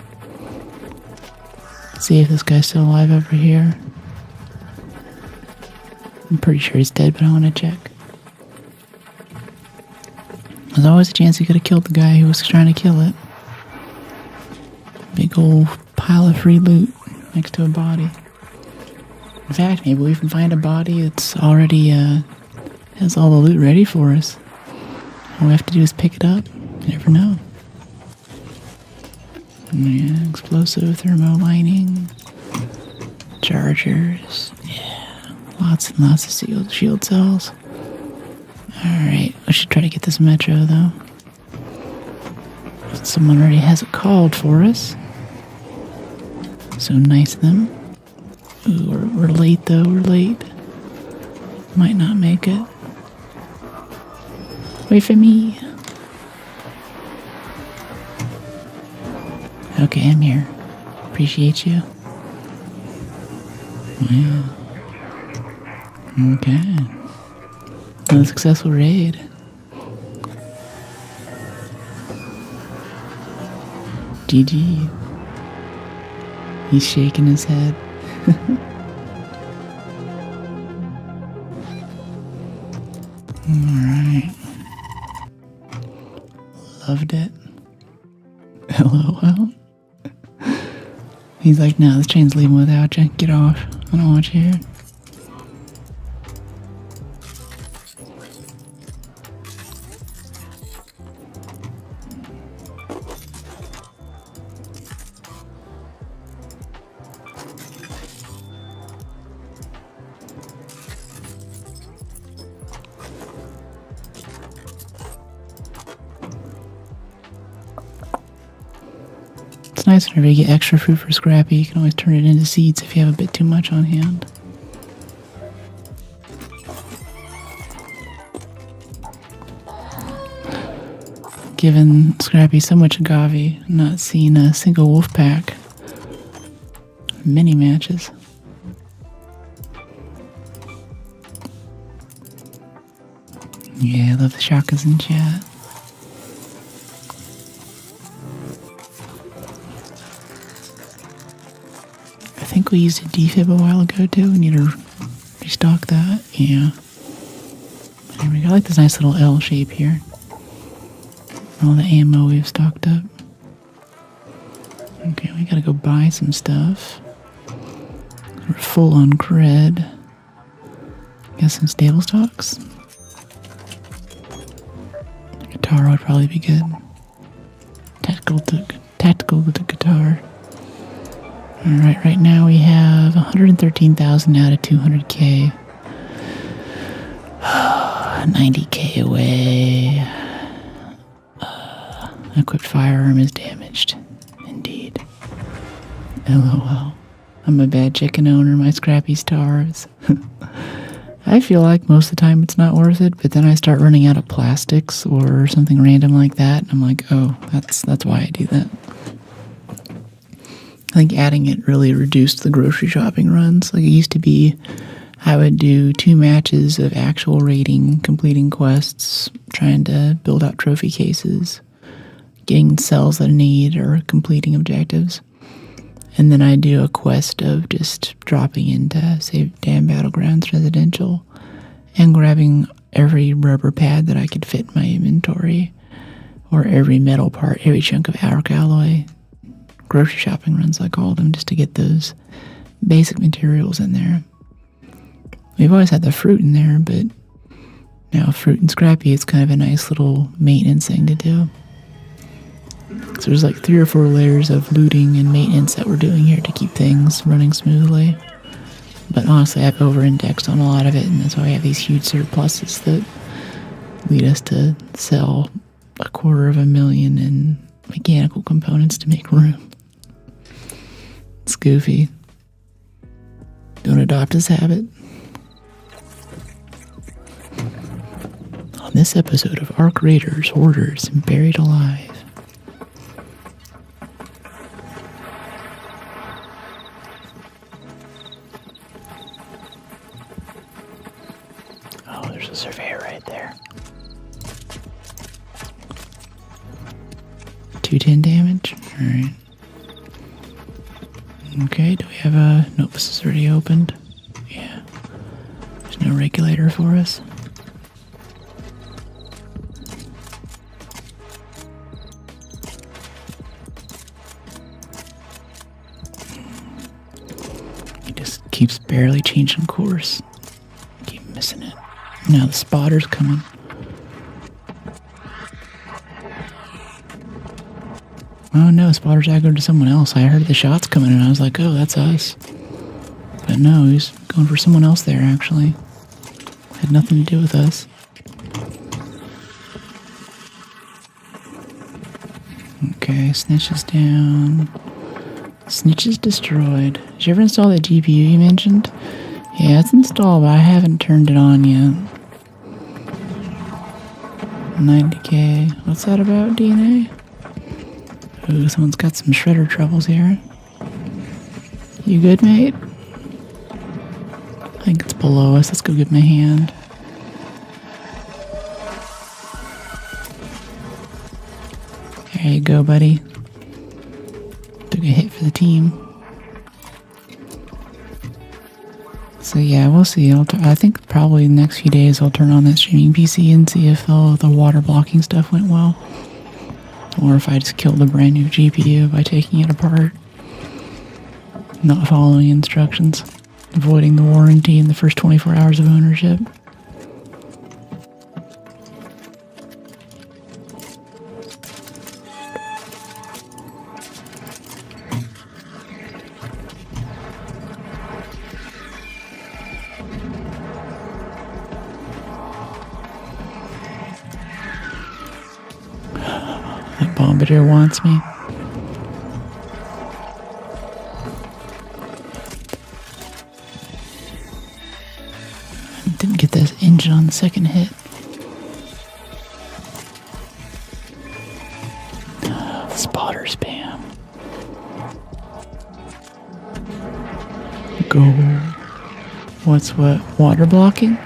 See if this guy's still alive over here. I'm pretty sure he's dead, but I want to check. There's always a chance he could have killed the guy who was trying to kill it. Big old pile of free loot next to a body. In fact, maybe we can find a body that's already has all the loot ready for us. All we have to do is pick it up. You never know. Yeah, explosive thermo lining, chargers, yeah, lots and lots of shield cells. Alright, I should try to get this metro though. Someone already has it called for us. So nice of them. Ooh, we're late though, we're late. Might not make it. Wait for me. Okay, I'm here. Appreciate you. Yeah. Okay. Another successful raid. GG. He's shaking his head. Alright. Loved it. LOL. He's like, no, this train's leaving without you. Get off. I don't want you here. It's nice whenever you get extra fruit for Scrappy. You can always turn it into seeds if you have a bit too much on hand. given Scrappy so much agave, not seen a single wolf pack. Many matches. Yeah, I love the shakas in chat. I think we used a defib a while ago too. We need to restock that. Yeah. There we go. I like this nice little L shape here. All the ammo we've stocked up. Okay, we gotta go buy some stuff. We're full on cred. Got some stable stocks. Guitar would probably be good. Tactical guitar. Alright, right now we have 113,000 out of 200k. 90k away. Equipped firearm is damaged. Indeed. LOL. I'm a bad chicken owner, my Scrappy starves. I feel like most of the time it's not worth it, but then I start running out of plastics or something random like that, and I'm like, oh, that's why I do that. I think adding it really reduced the grocery shopping runs. Like it used to be, I would do 2 matches of actual raiding, completing quests, trying to build out trophy cases, getting cells that I need, or completing objectives. And then I do a quest of just dropping into, say, Damn Battlegrounds Residential and grabbing every rubber pad that I could fit in my inventory, or every metal part, every chunk of arc alloy. Grocery shopping runs, I call them, just to get those basic materials in there. We've always had the fruit in there, but now fruit and Scrappy is kind of a nice little maintenance thing to do. So there's like 3 or 4 layers of looting and maintenance that we're doing here to keep things running smoothly. But honestly, I've over-indexed on a lot of it, and that's why we have these huge surpluses that lead us to sell 250,000 in mechanical components to make room. It's goofy. Don't adopt this habit. On this episode of Arc Raiders, Hoarders, and Buried Alive. Oh, there's a surveyor right there. 210 damage? Alright. Okay, do we have a... Nope, this is already opened. Yeah. There's no regulator for us. He just keeps barely changing course. Keep missing it. Now the spotter's coming. Oh no, spotter's aggroed to someone else. I heard the shots coming and I was like, oh, that's us. But no, he's going for someone else there, actually. Had nothing to do with us. Okay, Snitch is down. Snitch is destroyed. Did you ever install the GPU you mentioned? Yeah, it's installed, but I haven't turned it on yet. 90k. What's that about, DNA? Ooh, someone's got some shredder troubles here. You good, mate? I think it's below us. Let's go give him a hand. There you go, buddy. Took a hit for the team. So yeah, we'll see. I think probably in the next few days I'll turn on that streaming PC and see if all the water blocking stuff went well. Or if I just killed the brand new GPU by taking it apart. Not following instructions. Avoiding the warranty in the first 24 hours of ownership. That bombardier wants me. Didn't get this engine on the second hit. go. What's what? Water blocking?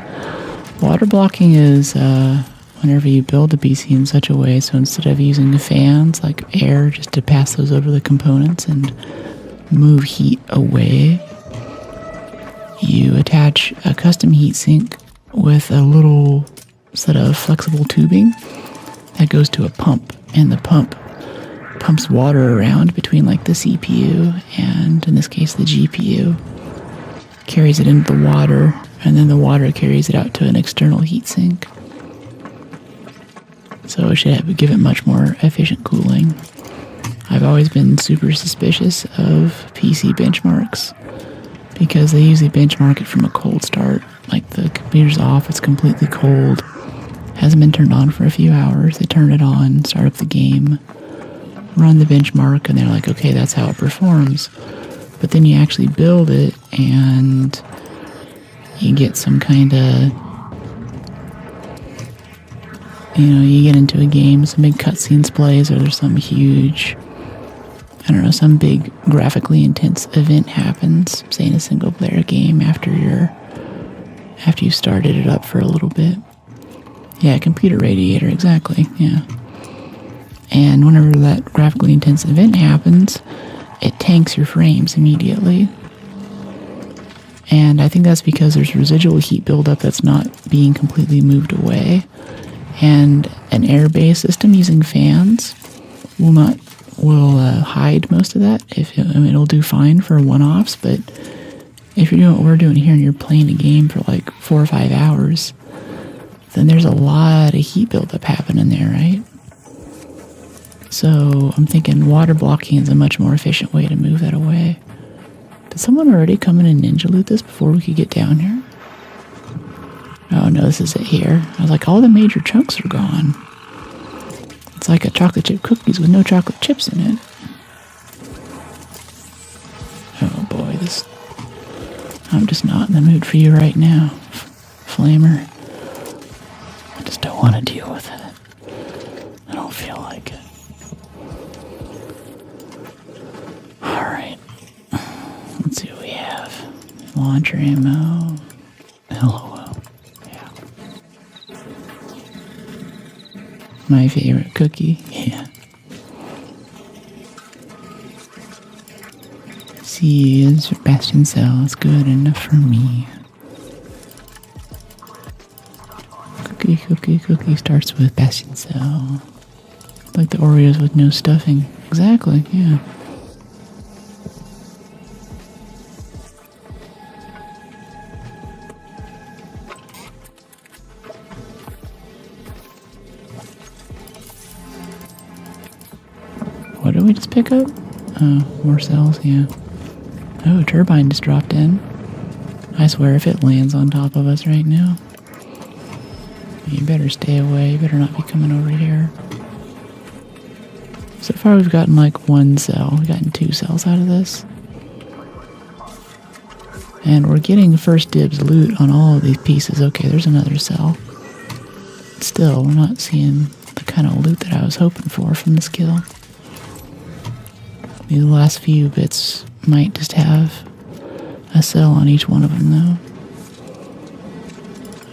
Water blocking is whenever you build a PC in such a way, so instead of using fans like air just to pass those over the components and move heat away, you attach a custom heatsink with a little set of flexible tubing that goes to a pump, and the pump pumps water around between like the CPU and, in this case, the GPU, carries it into the water, and then the water carries it out to an external heatsink. So it should give it much more efficient cooling. I've always been super suspicious of PC benchmarks because they usually benchmark it from a cold start. Like the computer's off, it's completely cold, hasn't been turned on for a few hours. They turn it on, start up the game, run the benchmark, and they're like, okay, that's how it performs. But then you actually build it and you get some kind of, you get into a game, some big cutscenes plays, or there's some huge, some big graphically intense event happens, say in a single player game after you've started it up for a little bit. Yeah, computer radiator, exactly, yeah. And whenever that graphically intense event happens, it tanks your frames immediately. And I think that's because there's residual heat buildup that's not being completely moved away. And an air-based system using fans will hide most of that. It'll do fine for one-offs, but if you're doing what we're doing here and you're playing a game for like 4 or 5 hours, then there's a lot of heat buildup happening there, right? So I'm thinking water blocking is a much more efficient way to move that away. Did someone already come in and ninja loot this before we could get down here? Oh no, this is it here. I was like, all the major chunks are gone. It's like a chocolate chip cookies with no chocolate chips in it. Oh boy, I'm just not in the mood for you right now, Flamer. I just don't want to deal with it. I don't feel like it. Alright. Let's see what we have. Launcher ammo. LOL. Yeah. My favorite cookie. Yeah. C is for Bastion Cell. It's good enough for me. Cookie starts with Bastion Cell. Like the Oreos with no stuffing. Exactly, yeah. What did we just pick up? Oh, more cells, yeah. Oh, a turbine just dropped in. I swear if it lands on top of us right now, you better stay away. You better not be coming over here. So far we've gotten like 1 cell. We've gotten 2 cells out of this. And we're getting first dibs loot on all of these pieces. Okay, there's another cell. Still, we're not seeing the kind of loot that I was hoping for from this kill. These last few bits might just have a cell on each one of them though.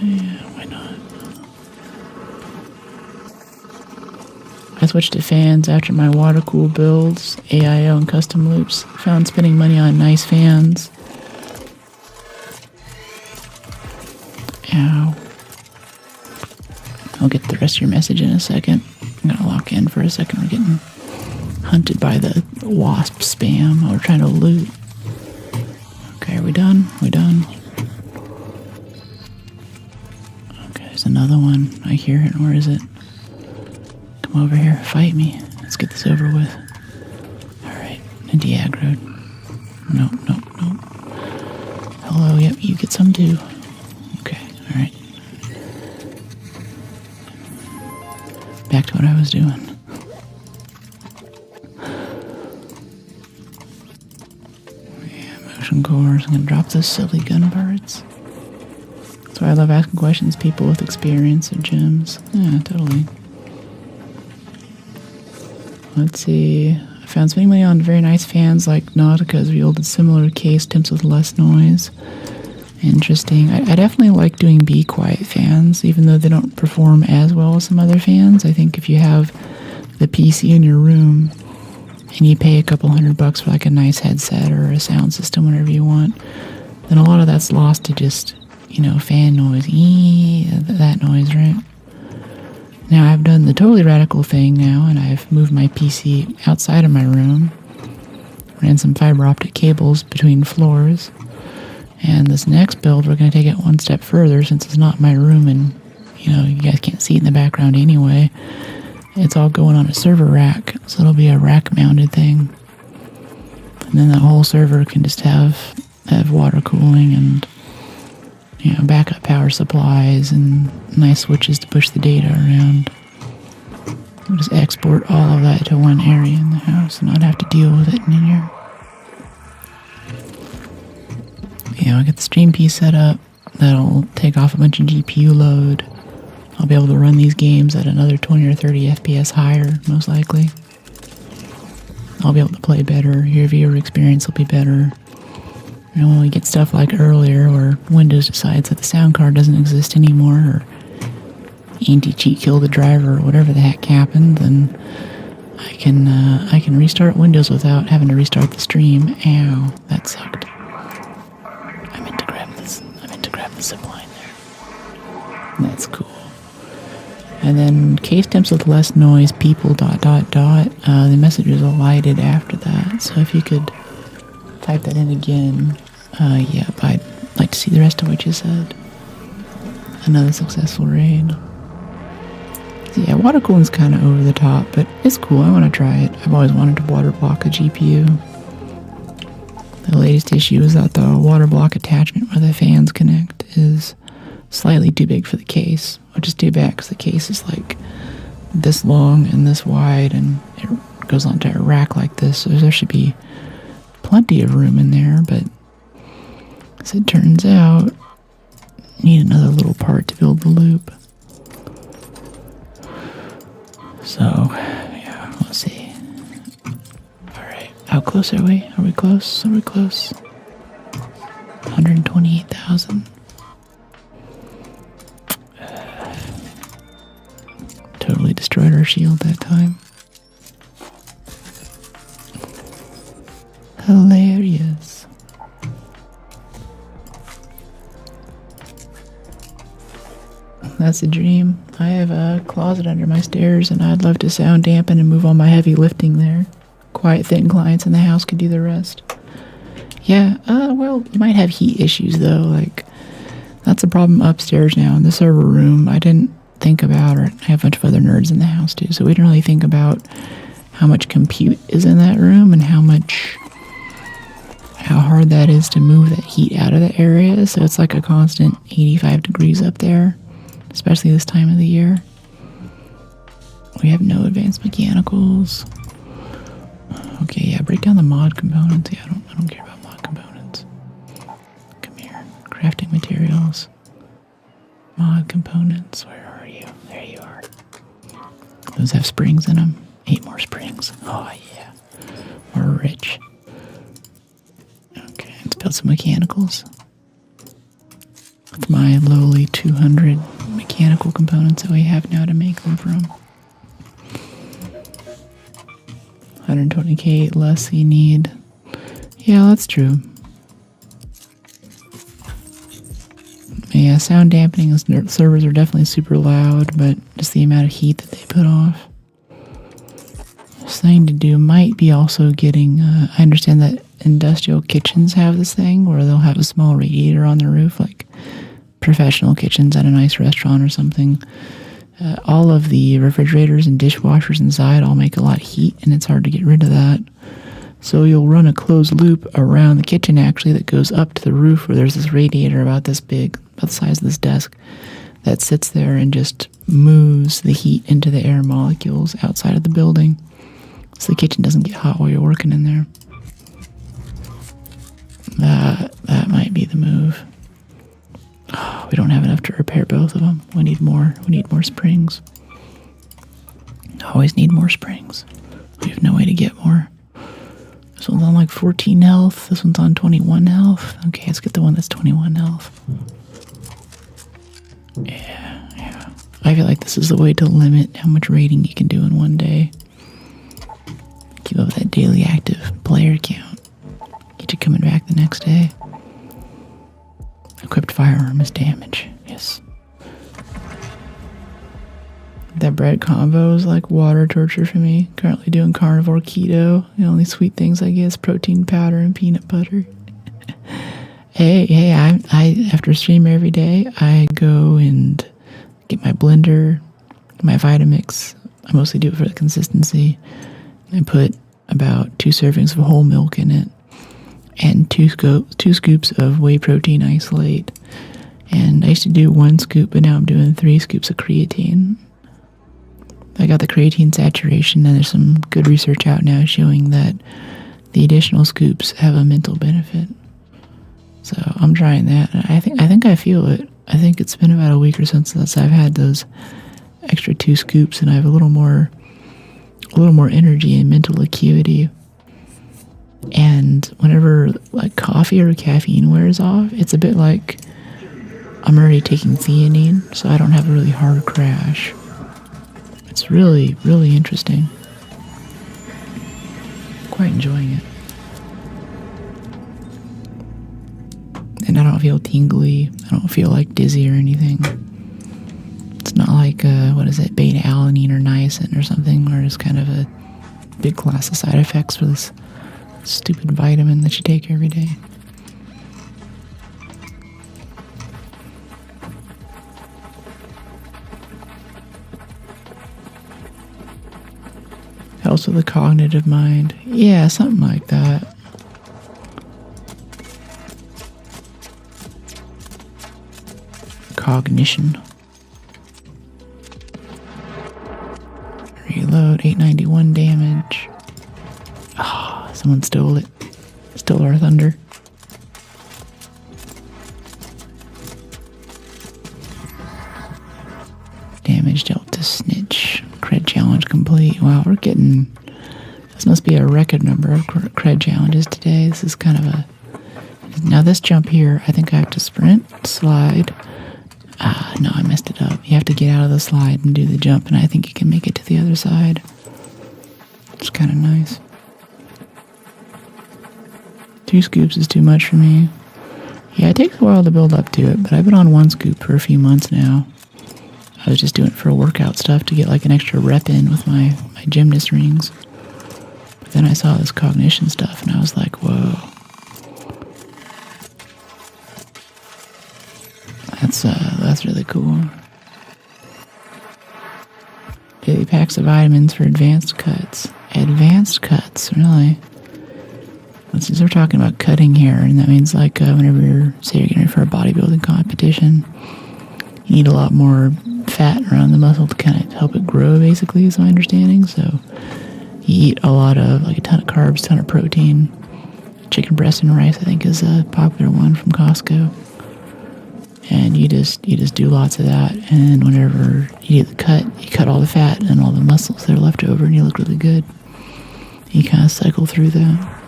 Yeah, why not? I switched to fans after my water cool builds, AIO and custom loops. Found spending money on nice fans. Ow. I'll get the rest of your message in a second. I'm gonna lock in for a second. We're getting hunted by the wasp spam. We're trying to loot. Okay, are we done? We done? Okay, there's another one. I hear it. Where is it? Come over here. Fight me. Let's get this over with. Alright. De-aggroed. Nope. Hello, yep, you get some too. Okay, alright. Back to what I was doing. Motion cores. I'm gonna drop those silly gun parts. That's why I love asking questions. People with experience and gems. Yeah, totally. Let's see. I Found spending money on very nice fans like Nautica's yielded similar case temps with less noise. Interesting. I definitely like doing Be Quiet fans, even though they don't perform as well as some other fans. I think if you have the PC in your room and you pay a couple $100 for like a nice headset or a sound system, whatever you want, then a lot of that's lost to just, fan noise. That noise, right? Now I've done the totally radical thing now, and I've moved my PC outside of my room, ran some fiber optic cables between floors, and this next build we're going to take it one step further since it's not my room and, you guys can't see it in the background anyway. It's all going on a server rack, so it'll be a rack-mounted thing. And then the whole server can just have water cooling and backup power supplies and nice switches to push the data around. We'll just export all of that to one area in the house and not have to deal with it in here. I'll get the stream piece set up. That'll take off a bunch of GPU load. I'll be able to run these games at another 20 or 30 FPS higher, most likely. I'll be able to play better. Your viewer experience will be better. When we get stuff like earlier where Windows decides that the sound card doesn't exist anymore, or anti-cheat kill the driver, or whatever the heck happened, then I can restart Windows without having to restart the stream. Ow, that sucked. I meant to grab the zip line there. That's cool. And then case temps with less noise, people ... The message is elided after that. So if you could type that in again. I'd like to see the rest of what you said. Another successful raid. So water cooling's kind of over the top, but it's cool. I want to try it. I've always wanted to water block a GPU. The latest issue is that the water block attachment where the fans connect is slightly too big for the case, which is too bad because the case is like this long and this wide, and it goes onto a rack like this, so there should be plenty of room in there, but as it turns out, need another little part to build the loop. So, let's see. Alright, how close are we? Are we close? 128,000. Totally destroyed our shield that time. Hilarious. That's a dream. I have a closet under my stairs, and I'd love to sound dampen and move all my heavy lifting there. Quiet, thin clients in the house could do the rest. Well, you might have heat issues, though. That's a problem upstairs now in the server room. I didn't think about, or I have a bunch of other nerds in the house, too, so we didn't really think about how much compute is in that room and how hard that is to move that heat out of the area. So it's like a constant 85 degrees up there, especially this time of the year. We have no advanced mechanicals. Okay, break down the mod components. I don't care about mod components. Come here. Crafting materials. Mod components. Where are you? There you are. Those have springs in them. 8 more springs. Oh, yeah. We're rich. Okay, let's build some mechanicals. With my lowly 200 mechanical components that we have now to make them from. 120k less you need. Yeah, that's true. Yeah, sound dampening servers are definitely super loud, but just the amount of heat that they put off. Thing to do might be also getting, I understand that industrial kitchens have this thing where they'll have a small radiator on their roof, like professional kitchens at a nice restaurant or something. All of the refrigerators and dishwashers inside all make a lot of heat, and it's hard to get rid of that. So you'll run a closed loop around the kitchen, actually, that goes up to the roof where there's this radiator about this big, about the size of this desk, that sits there and just moves the heat into the air molecules outside of the building. So the kitchen doesn't get hot while you're working in there. That might be the move. Oh, we don't have enough to repair both of them. We need more. We need more springs. Always need more springs. We have no way to get more. This one's on like 14 health. This one's on 21 health. Okay, let's get the one that's 21 health. Yeah. I feel like this is the way to limit how much raiding you can do in one day. Keep up that daily active player count. Get you coming back the next day. Equipped firearm is damage. Yes. That bread combo is like water torture for me. Currently doing carnivore keto. The only sweet things I get is protein powder and peanut butter. Hey, I after stream every day, I go and get my blender, my Vitamix. I mostly do it for the consistency. I put about 2 servings of whole milk in it and 2 scoops of whey protein isolate. And I used to do 1 scoop, but now I'm doing 3 scoops of creatine. I got the creatine saturation, and there's some good research out now showing that the additional scoops have a mental benefit. So I'm trying that. I think I feel it. I think it's been about a week or so since I've had those extra 2 scoops, and I have a little more energy and mental acuity. And whenever like coffee or caffeine wears off, it's a bit like I'm already taking theanine, so I don't have a really hard crash. It's really, really interesting. Quite enjoying it. And I don't feel tingly. I don't feel like dizzy or anything. It's not like, beta-alanine or niacin or something, where it's kind of a big class of side effects for this stupid vitamin that you take every day. Helps with the cognitive mind. Yeah, something like that. Cognition. Reload, 891 damage. Ah, someone stole it. Stole our thunder. Damage dealt to snitch. Cred challenge complete. Wow, we're getting... This must be a record number of cred challenges today. This is kind of a... Now this jump here, I think I have to sprint, slide. No, I messed it up. You have to get out of the slide and do the jump, and I think you can make it to the other side. It's kind of nice. 2 scoops is too much for me. Yeah, it takes a while to build up to it, but I've been on 1 scoop for a few months now. I was just doing it for workout stuff to get like an extra rep in with my gymnast rings. But then I saw this cognition stuff, and I was like, whoa. That's really cool. Daily packs of vitamins for advanced cuts. Advanced cuts, really? Since we're talking about cutting hair, and that means like whenever you're getting ready for a bodybuilding competition, you need a lot more fat around the muscle to kind of help it grow, basically, is my understanding. So you eat a lot of, like a ton of carbs, ton of protein. Chicken breast and rice, I think, is a popular one from Costco. And you just do lots of that, and whenever you do the cut, you cut all the fat and all the muscles that are left over, and you look really good. You kind of cycle through that.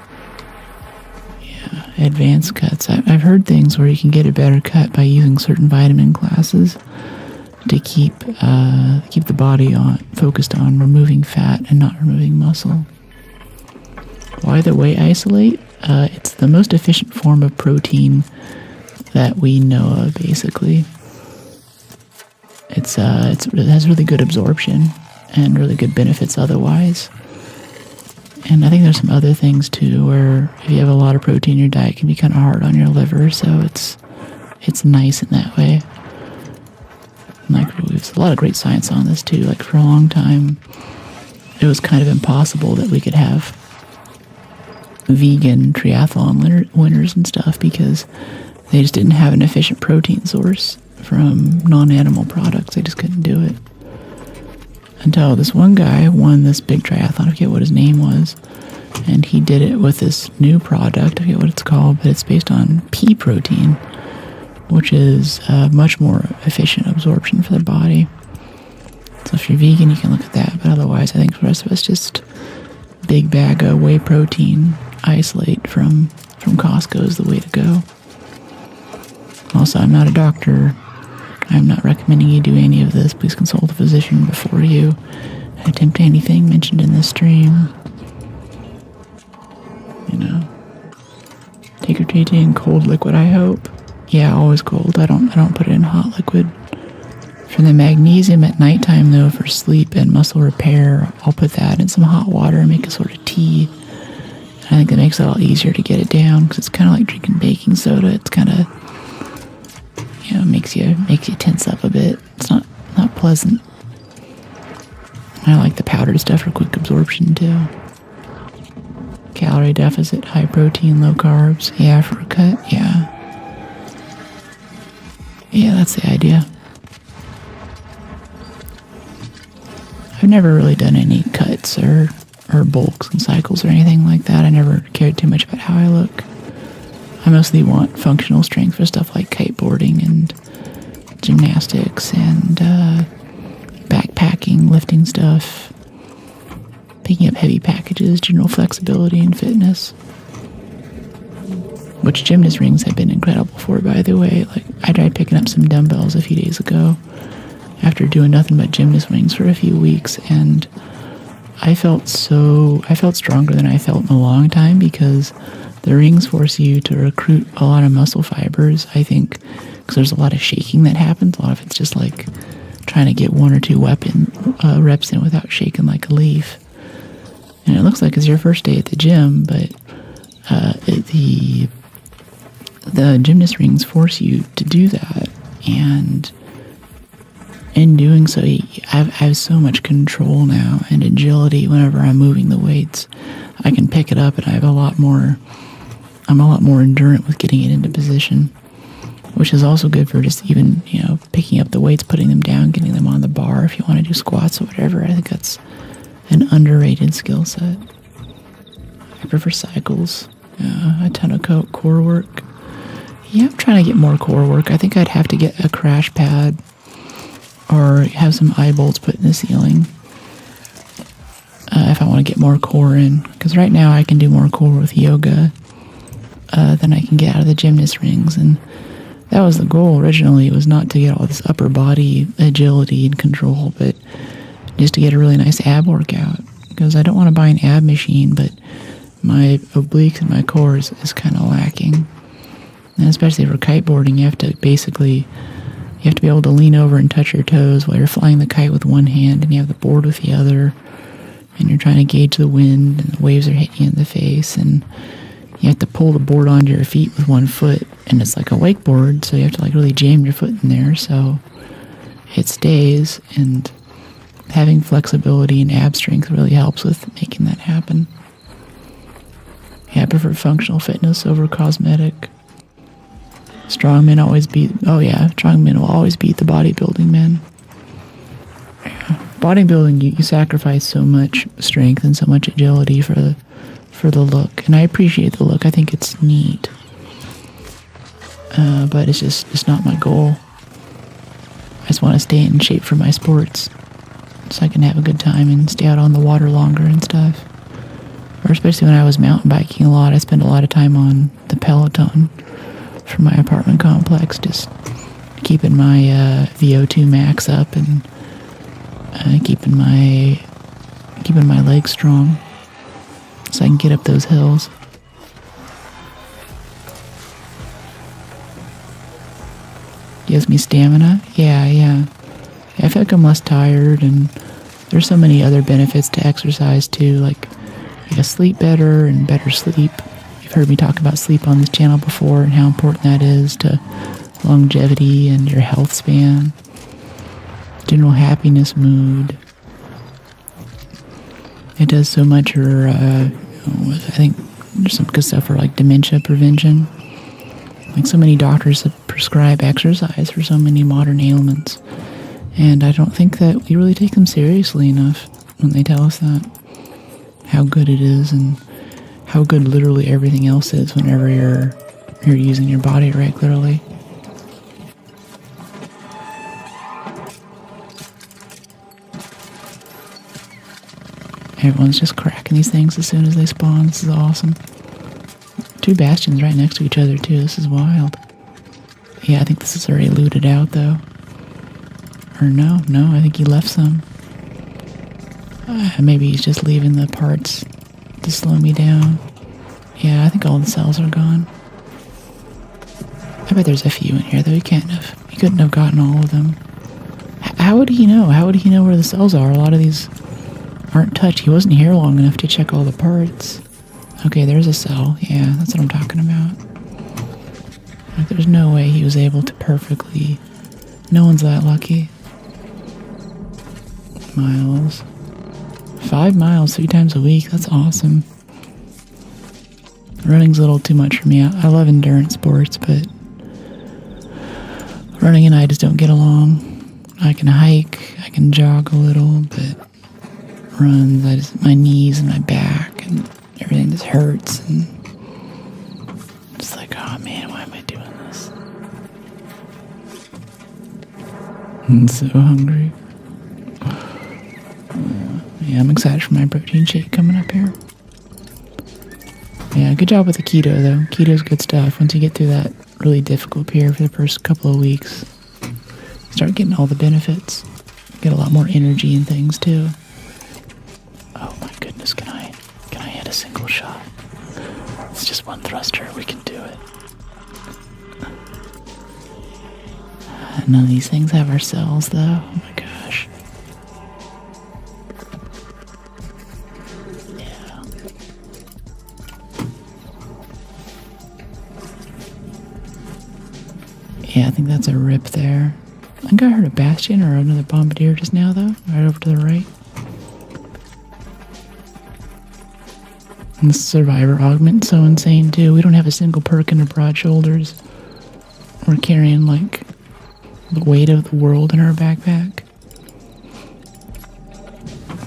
Yeah, advanced cuts. I've heard things where you can get a better cut by using certain vitamin classes to keep the body focused on removing fat and not removing muscle. Why the whey isolate? It's the most efficient form of protein that we know of, basically. It has really good absorption and really good benefits otherwise. And I think there's some other things too, where if you have a lot of protein in your diet, it can be kind of hard on your liver, so it's nice in that way. Like, there's a lot of great science on this too. Like, for a long time, it was kind of impossible that we could have vegan triathlon winners and stuff, because they just didn't have an efficient protein source from non-animal products. They just couldn't do it. Until this one guy won this big triathlon. I forget what his name was. And he did it with this new product. I forget what it's called, but it's based on pea protein, which is much more efficient absorption for the body. So if you're vegan, you can look at that. But otherwise, I think for the rest of us, just big bag of whey protein isolate from Costco is the way to go. Also, I'm not a doctor. I'm not recommending you do any of this. Please consult a physician before you attempt anything mentioned in this stream. You know, take your TT in cold liquid, I hope. Yeah, always cold. I don't put it in hot liquid. For the magnesium at nighttime, though, for sleep and muscle repair, I'll put that in some hot water and make a sort of tea. I think that makes it a lot easier to get it down, because it's kind of like drinking baking soda. It's kind of, you know, makes you tense up a bit. It's not pleasant. I like the powdered stuff for quick absorption too. Calorie deficit, high protein, low carbs. Yeah, for a cut. Yeah, that's the idea. I've never really done any cuts or bulks and cycles or anything like that. I never cared too much about how I look. I mostly want functional strength for stuff like kiteboarding and gymnastics and backpacking, lifting stuff, picking up heavy packages, general flexibility and fitness. Which gymnast rings have been incredible for, by the way. Like, I tried picking up some dumbbells a few days ago after doing nothing but gymnast rings for a few weeks, and I felt stronger than I felt in a long time, because the rings force you to recruit a lot of muscle fibers, I think, because there's a lot of shaking that happens. A lot of it's just like trying to get one or two reps in without shaking like a leaf. And it looks like it's your first day at the gym, but the gymnast rings force you to do that, and in doing so, I have so much control now and agility whenever I'm moving the weights. I can pick it up, and I'm a lot more endurant with getting it into position, which is also good for just even, you know, picking up the weights, putting them down, getting them on the bar if you want to do squats or whatever. I think that's an underrated skill set. I prefer cycles, a ton of core work. Yeah, I'm trying to get more core work. I think I'd have to get a crash pad or have some eye bolts put in the ceiling if I want to get more core in. Because right now I can do more core with yoga than I can get out of the gymnast rings. And that was the goal originally, was not to get all this upper body agility and control, but just to get a really nice ab workout. Because I don't want to buy an ab machine, but my obliques and my core is kind of lacking. And especially for kiteboarding, you have to be able to lean over and touch your toes while you're flying the kite with one hand, and you have the board with the other, and you're trying to gauge the wind, and the waves are hitting you in the face, and you have to pull the board onto your feet with one foot, and it's like a wakeboard, so you have to like really jam your foot in there so it stays, and having flexibility and ab strength really helps with making that happen. Yeah, I prefer functional fitness over cosmetic. Strongmen will always beat the bodybuilding men. Yeah. Bodybuilding, you sacrifice so much strength and so much agility for the look, and I appreciate the look. I think it's neat, but it's not my goal. I just want to stay in shape for my sports, so I can have a good time and stay out on the water longer and stuff. Or especially when I was mountain biking a lot, I spent a lot of time on the Peloton from my apartment complex, just keeping my VO2 max up and keeping my legs strong so I can get up those hills. Gives me stamina. Yeah. I feel like I'm less tired, and there's so many other benefits to exercise too, like you sleep better and better sleep. You've heard me talk about sleep on this channel before and how important that is to longevity and your health span, general happiness, mood. It does so much for, I think there's some good stuff for like dementia prevention. Like so many doctors that prescribe exercise for so many modern ailments. And I don't think that we really take them seriously enough when they tell us that. How good it is and how good literally everything else is whenever you're using your body regularly. Everyone's just cracking these things as soon as they spawn. This is awesome. 2 bastions right next to each other, too. This is wild. Yeah, I think this is already looted out, though. Or no, I think he left some. Maybe he's just leaving the parts to slow me down. Yeah, I think all the cells are gone. I bet there's a few in here, though. He couldn't have gotten all of them. How would he know? How would he know where the cells are? A lot of these aren't touched. He wasn't here long enough to check all the parts. Okay, there's a cell. Yeah, that's what I'm talking about. Like, there's no way he was able to perfectly... No one's that lucky. Miles. 5 miles 3 times a week. That's awesome. Running's a little too much for me. I love endurance sports, but running and I just don't get along. I can hike, I can jog a little, but runs, my knees and my back and everything just hurts, and it's like, oh man, why am I doing this? I'm so hungry. Yeah, I'm excited for my protein shake coming up here. Yeah, good job with the keto, though. Keto's good stuff. Once you get through that really difficult period for the first couple of weeks, start getting all the benefits. Get a lot more energy and things, too. Oh my goodness, can I hit a single shot? It's just one thruster. We can do it. None of these things have our cells, though. Oh my gosh. Yeah. Yeah, I think that's a rip there. I think I heard a bastion or another bombardier just now, though. Right over to the right. And the survivor augment so insane, too. We don't have a single perk in our broad shoulders. We're carrying, like, the weight of the world in our backpack.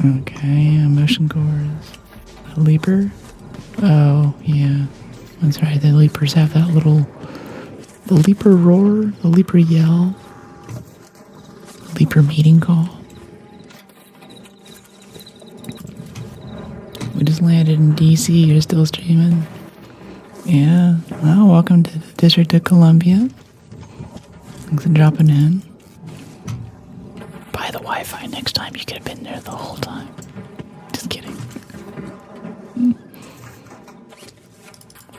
Okay, motion cores. A leaper? Oh, yeah. That's right, the leapers have that little... The leaper roar, the leaper yell, the leaper meeting call. We just landed in DC, you're still streaming. Yeah, well, welcome to the District of Columbia. Thanks for dropping in. Buy the Wi-Fi next time, you could have been there the whole time. Just kidding.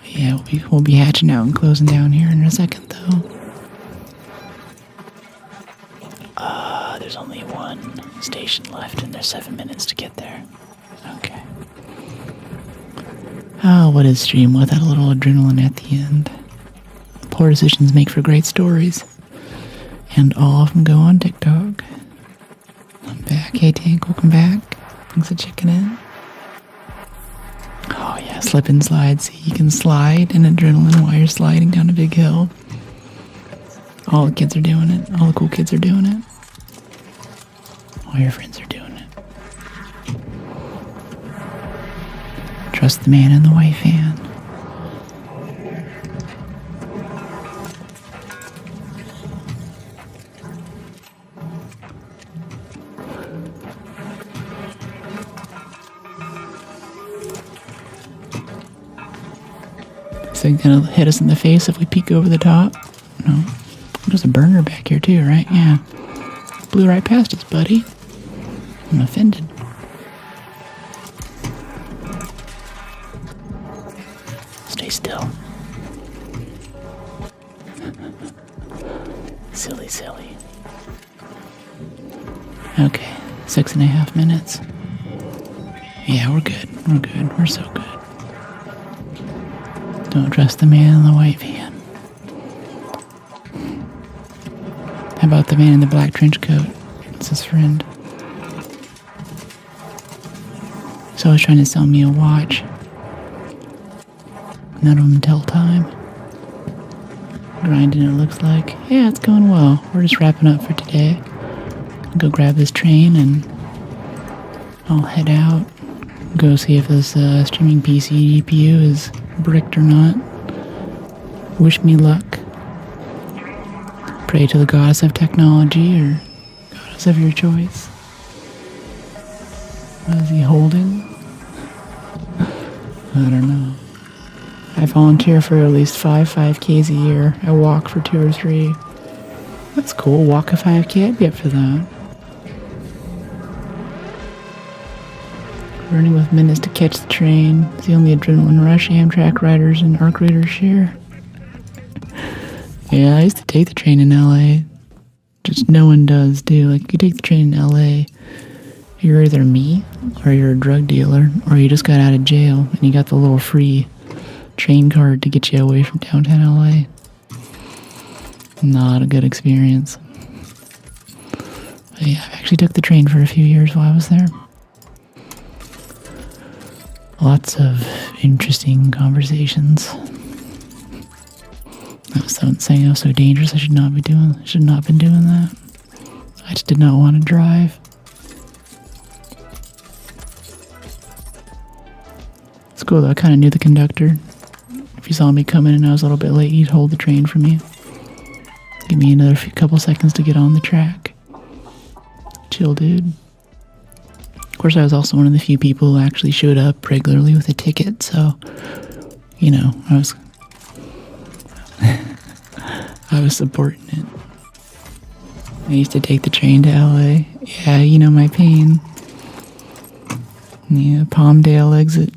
Yeah, we'll be hatching out and closing down here in a second, though. There's only one station left, and there's 7 minutes to get there. Okay. Oh, what is stream without a little adrenaline at the end? Poor decisions make for great stories. And all of them go on TikTok. I'm back. Hey, Tank, welcome back. Thanks for checking in. Oh yeah, slip and slide. See, you can slide in adrenaline while you're sliding down a big hill. All the kids are doing it. All the cool kids are doing it. All your friends are doing it. Trust the man in the white van. Is it gonna hit us in the face if we peek over the top? No. There's a burner back here too, right? Yeah. Blew right past us, buddy. I'm offended. Stay still. Silly. Okay, 6.5 minutes. Yeah, we're good. We're so good. Don't trust the man in the white van. How about the man in the black trench coat? It's his friend. He's always trying to sell me a watch. None of them tell time. Grinding, it looks like. Yeah, it's going well. We're just wrapping up for today. I'll go grab this train and I'll head out. Go see if this streaming PC GPU is bricked or not. Wish me luck. Pray to the goddess of technology or goddess of your choice. What is he holding? I don't know. I volunteer for at least 5Ks a year. I walk for 2 or 3. That's cool. Walk a 5K, I'd be up for that. Running with minutes to catch the train. It's the only adrenaline rush Amtrak riders and ARC raiders share. Yeah, I used to take the train in LA. Just no one does, do. Like, you take the train in LA, you're either me, or you're a drug dealer, or you just got out of jail, and you got the little free train card to get you away from downtown LA. Not a good experience. But yeah, I actually took the train for a few years while I was there. Lots of interesting conversations. I was saying I was so dangerous. I should not been doing that. I just did not want to drive. It's cool though. I kind of knew the conductor. If he saw me coming and I was a little bit late, he'd hold the train for me. Give me another couple seconds to get on the track. Chill, dude. Of course, I was also one of the few people who actually showed up regularly with a ticket, so, you know, I was supporting it. I used to take the train to LA. Yeah, you know my pain. Yeah, Palmdale exit.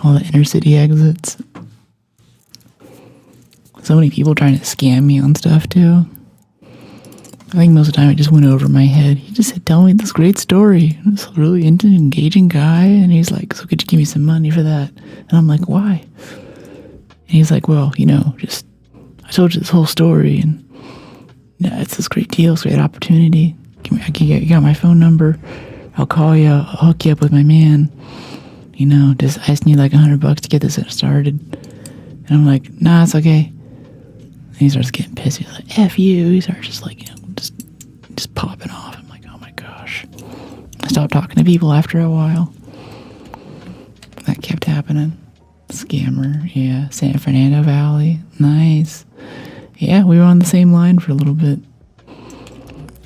All the inner city exits. So many people trying to scam me on stuff, too. I think most of the time it just went over my head. He just said, tell me this great story. This really engaging guy. And he's like, so could you give me some money for that? And I'm like, why? And he's like, well, you know, just, I told you this whole story. And yeah, it's this great deal, it's a great opportunity. You got my phone number. I'll call you. I'll hook you up with my man. You know, I just need like $100 to get this started. And I'm like, nah, it's okay. And he starts getting pissed. He's like, F you. He starts just like, you know, just popping off. I'm like, oh my gosh. I stopped talking to people after a while. That kept happening. Scammer, yeah. San Fernando Valley, nice. Yeah, we were on the same line for a little bit.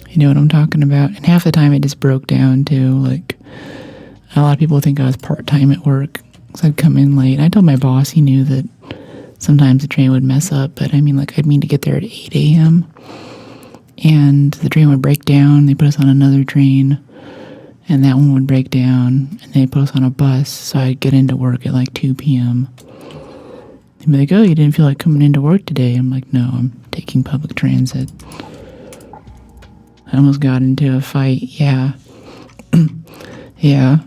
You know what I'm talking about? And half the time it just broke down too. Like, a lot of people think I was part-time at work, because I'd come in late. I told my boss he knew that sometimes the train would mess up, but I mean, like, I'd mean to get there at 8 a.m., and the train would break down. They put us on another train, and that one would break down, and they put us on a bus, so I'd get into work at like 2 p.m. They'd be like, oh, you didn't feel like coming into work today? I'm like, no, I'm taking public transit. I almost got into a fight, yeah. Yeah.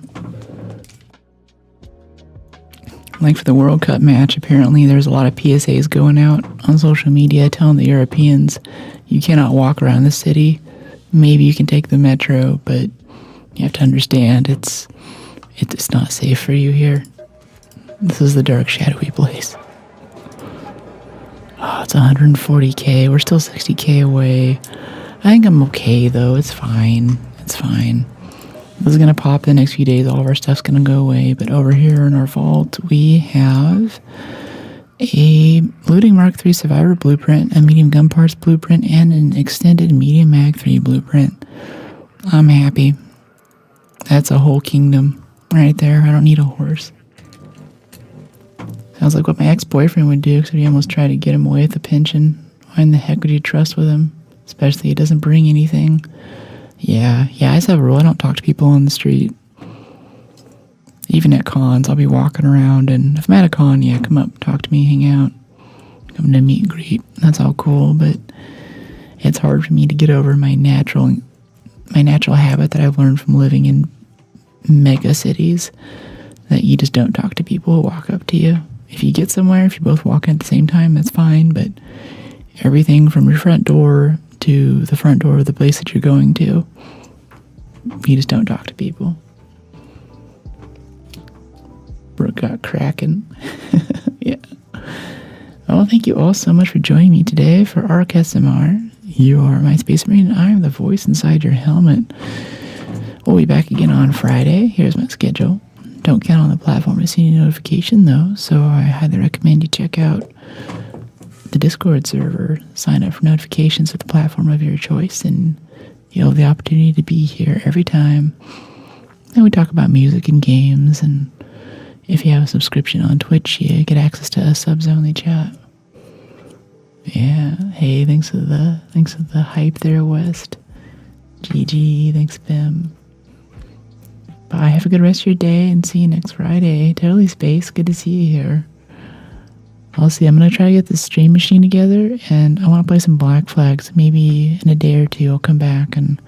Like for the World Cup match, apparently there's a lot of PSAs going out on social media telling the Europeans, you cannot walk around the city. Maybe you can take the metro, but you have to understand it's not safe for you here. This is the dark, shadowy place. Oh, it's 140K. We're still 60K away. I think I'm okay, though. It's fine. It's fine. This is going to pop the next few days. All of our stuff's going to go away. But over here in our vault, we have a looting Mark III Survivor blueprint, a medium gun parts blueprint, and an extended medium Mag 3 blueprint. I'm happy. That's a whole kingdom right there. I don't need a horse. Sounds like what my ex-boyfriend would do, except he almost tried to get him away with the pension. Why in the heck would you trust with him? Especially he doesn't bring anything. Yeah, I just have a rule. I don't talk to people on the street. Even at cons, I'll be walking around, and if I'm at a con, yeah, come up, talk to me, hang out. Come to meet and greet. That's all cool, but it's hard for me to get over my natural habit that I've learned from living in mega cities, that you just don't talk to people who walk up to you. If you get somewhere, if you both walk in at the same time, that's fine, but everything from your front door to the front door of the place that you're going to, you just don't talk to people. Brooke got cracking. Yeah. Well, thank you all so much for joining me today for ArcSMR. You are my Space Marine, and I am the voice inside your helmet. We'll be back again on Friday. Here's my schedule. Don't count on the platform to see any notification, though, so I highly recommend you check out the Discord server. Sign up for notifications at the platform of your choice, and you'll have the opportunity to be here every time. And we talk about music and games and If you have a subscription on Twitch, you get access to a subs-only chat. Yeah. Hey, thanks for the hype there, West. GG. Thanks, Bim. Bye. Have a good rest of your day, and see you next Friday. Totally, Space. Good to see you here. I'll see. I'm gonna try to get this stream machine together, and I want to play some Black Flags. Maybe in a day or two, I'll come back and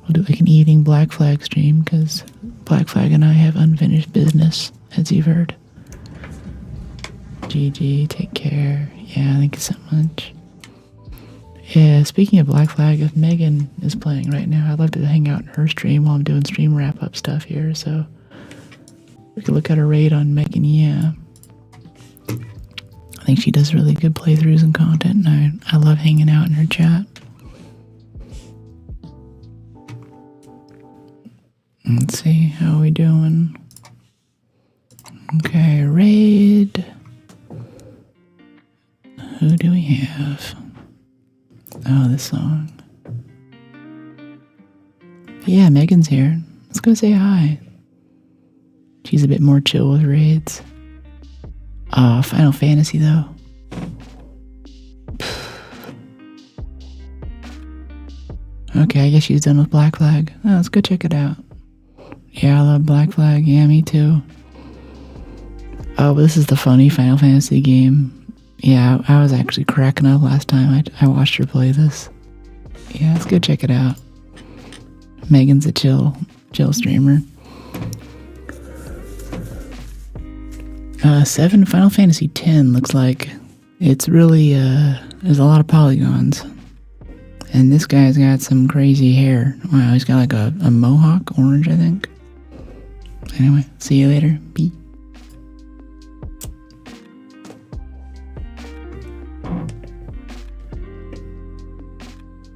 we'll do like an evening Black Flag stream, because Black Flag and I have unfinished business, as you've heard. GG. Take care. Yeah, thank you so much. Yeah, speaking of Black Flag, if Megan is playing right now, I'd love to hang out in her stream while I'm doing stream wrap-up stuff here, so we could look at a raid on Megan, yeah. I think she does really good playthroughs and content, and I love hanging out in her chat. Let's see, how are we doing? Okay, raid. Who do we have? Oh, this song. Yeah, Megan's here. Let's go say hi. She's a bit more chill with raids. Final Fantasy, though. Okay, I guess she's done with Black Flag. Oh, let's go check it out. Yeah, I love Black Flag. Yeah, me too. Oh, but this is the funny Final Fantasy game. Yeah, I was actually cracking up last time I watched her play this. Yeah, let's go check it out. Megan's a chill streamer. 7 Final Fantasy X looks like it's really, there's a lot of polygons. And this guy's got some crazy hair. Wow, he's got like a mohawk, orange, I think. Anyway, see you later. Peace.